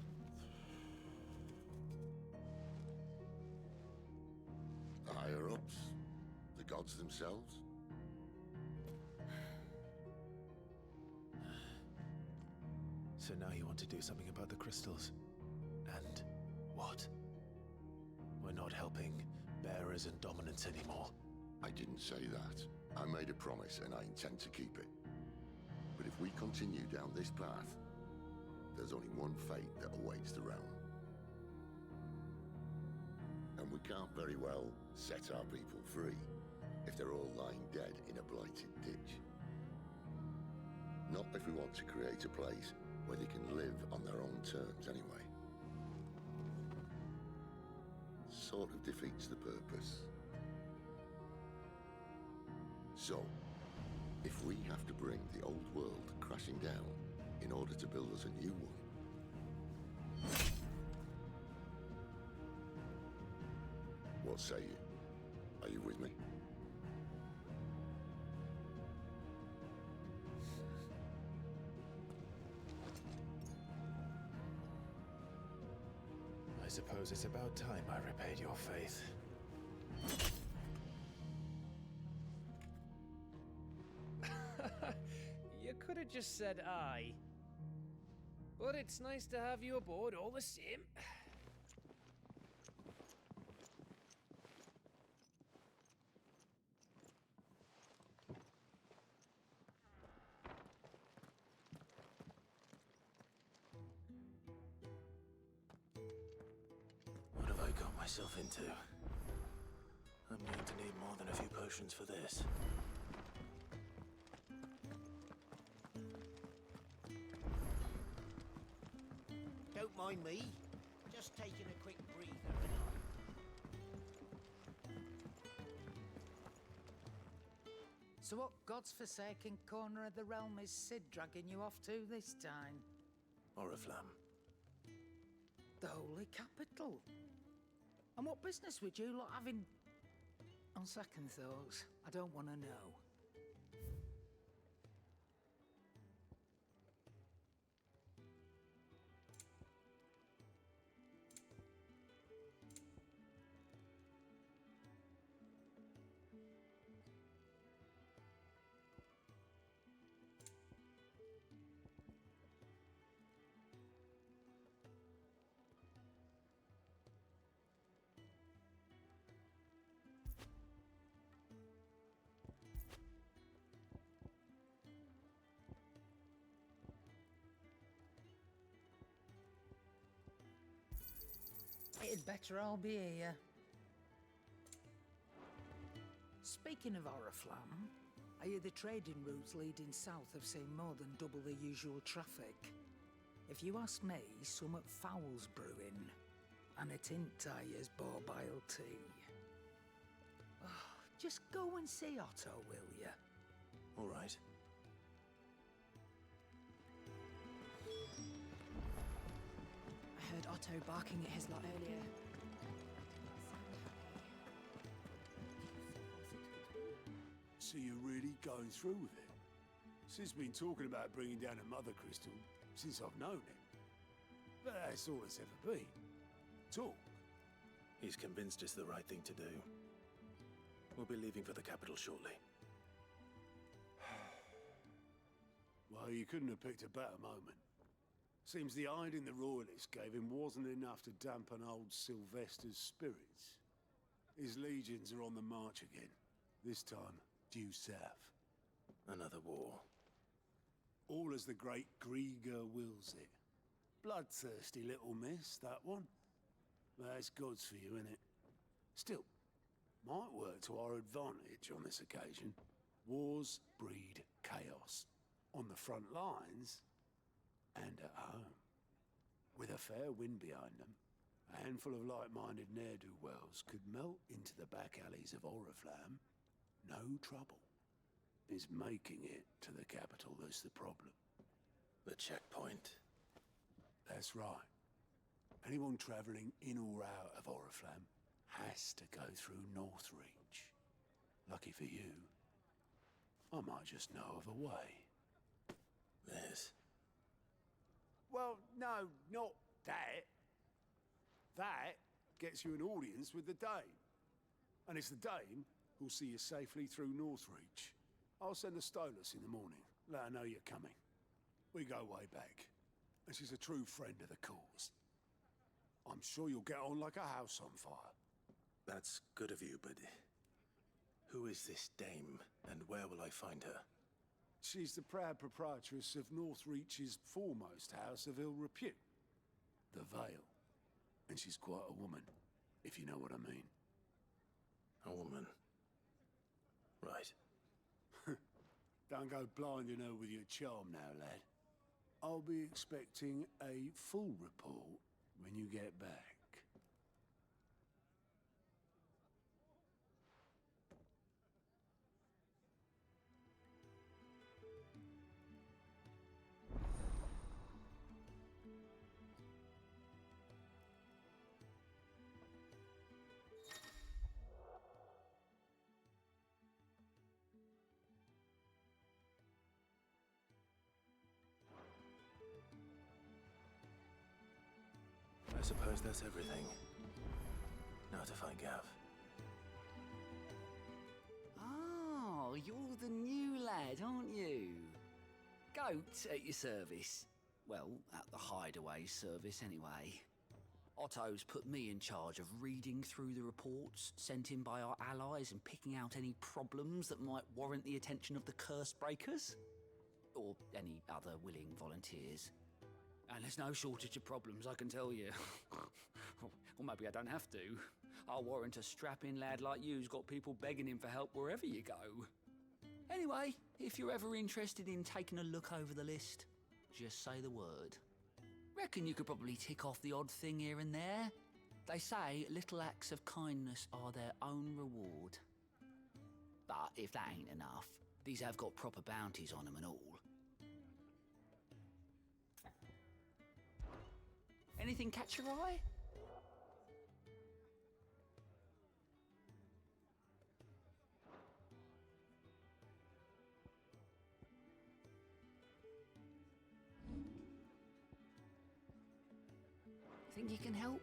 I: The higher-ups? The gods themselves?
A: So now you want to do something about the crystals? And what? We're not helping bearers and dominants anymore.
I: I didn't say that. I made a promise and I intend to keep it. But if we continue down this path, there's only one fate that awaits the realm. And we can't very well set our people free if they're all lying dead in a blighted ditch. Not if we want to create a place where they can live on their own terms anyway. Sort of defeats the purpose. So, if we have to bring the old world crashing down in order to build us a new one, what say you? Are you with me?
A: I suppose it's about time I repaid your faith.
V: You could have just said aye. But it's nice to have you aboard all the same.
A: myself into? I'm going to need more than a few potions for this.
B: Don't mind me. Just taking a quick breather.
G: So what God's forsaken corner of the realm is Sid dragging you off to this time?
A: Oriflamme.
G: The Holy Capital. And what business would you lot having? On second thoughts, I don't want to know. It'd better I'll be here. Speaking of Oriflamme, I hear the trading routes leading south have seen more than double the usual traffic. If you ask me, somewhat foul's brewing, and it ain't as borbile tea. Oh, just go and see Otto, will you?
A: All right.
D: I heard Otto barking at his lot earlier.
M: So you're really going through with it? Sid's been talking about bringing down a mother crystal since I've known him. But that's all it's ever been. Talk.
A: He's convinced it's the right thing to do. We'll be leaving for the capital shortly.
M: Well, you couldn't have picked a better moment. Seems the hiding the royalists gave him wasn't enough to dampen old Sylvester's spirits. His legions are on the march again. This time, due south.
A: Another war.
M: All as the great Grieger wills it. Bloodthirsty little miss, that one. That's God's for you, innit? Still, might work to our advantage on this occasion. Wars breed chaos. On the front lines, and at home. With a fair wind behind them, a handful of like-minded ne'er-do-wells could melt into the back alleys of Oriflamme. No trouble. It's making it to the capital that's the problem.
A: The checkpoint.
M: That's right. Anyone travelling in or out of Oriflamme has to go through Northreach. Lucky for you, I might just know of a way.
A: This?
M: Well, no, not that. That gets you an audience with the Dame. And it's the Dame who'll see you safely through Northreach. I'll send a Stolas in the morning, let her know you're coming. We go way back, and she's a true friend of the cause. I'm sure you'll get on like a house on fire.
A: That's good of you, but who is this Dame, and where will I find her?
M: She's the proud proprietress of Northreach's foremost house of ill repute, the Vale. And she's quite a woman, if you know what I mean.
A: A woman? Right.
M: Don't go blinding her with your charm now, lad. I'll be expecting a full report when you get back.
A: I suppose that's everything. Now to find Gav.
W: Oh, you're the new lad, aren't you? Goat at your service. Well, at the hideaway service anyway. Otto's put me in charge of reading through the reports sent in by our allies and picking out any problems that might warrant the attention of the curse breakers. Or any other willing volunteers. And there's no shortage of problems, I can tell you. Or maybe I don't have to. I'll warrant a strapping lad like you's got people begging him for help wherever you go. Anyway, if you're ever interested in taking a look over the list, just say the word. Reckon you could probably tick off the odd thing here and there. They say little acts of kindness are their own reward. But if that ain't enough, these have got proper bounties on them and all. Anything catch your eye? Think you can help?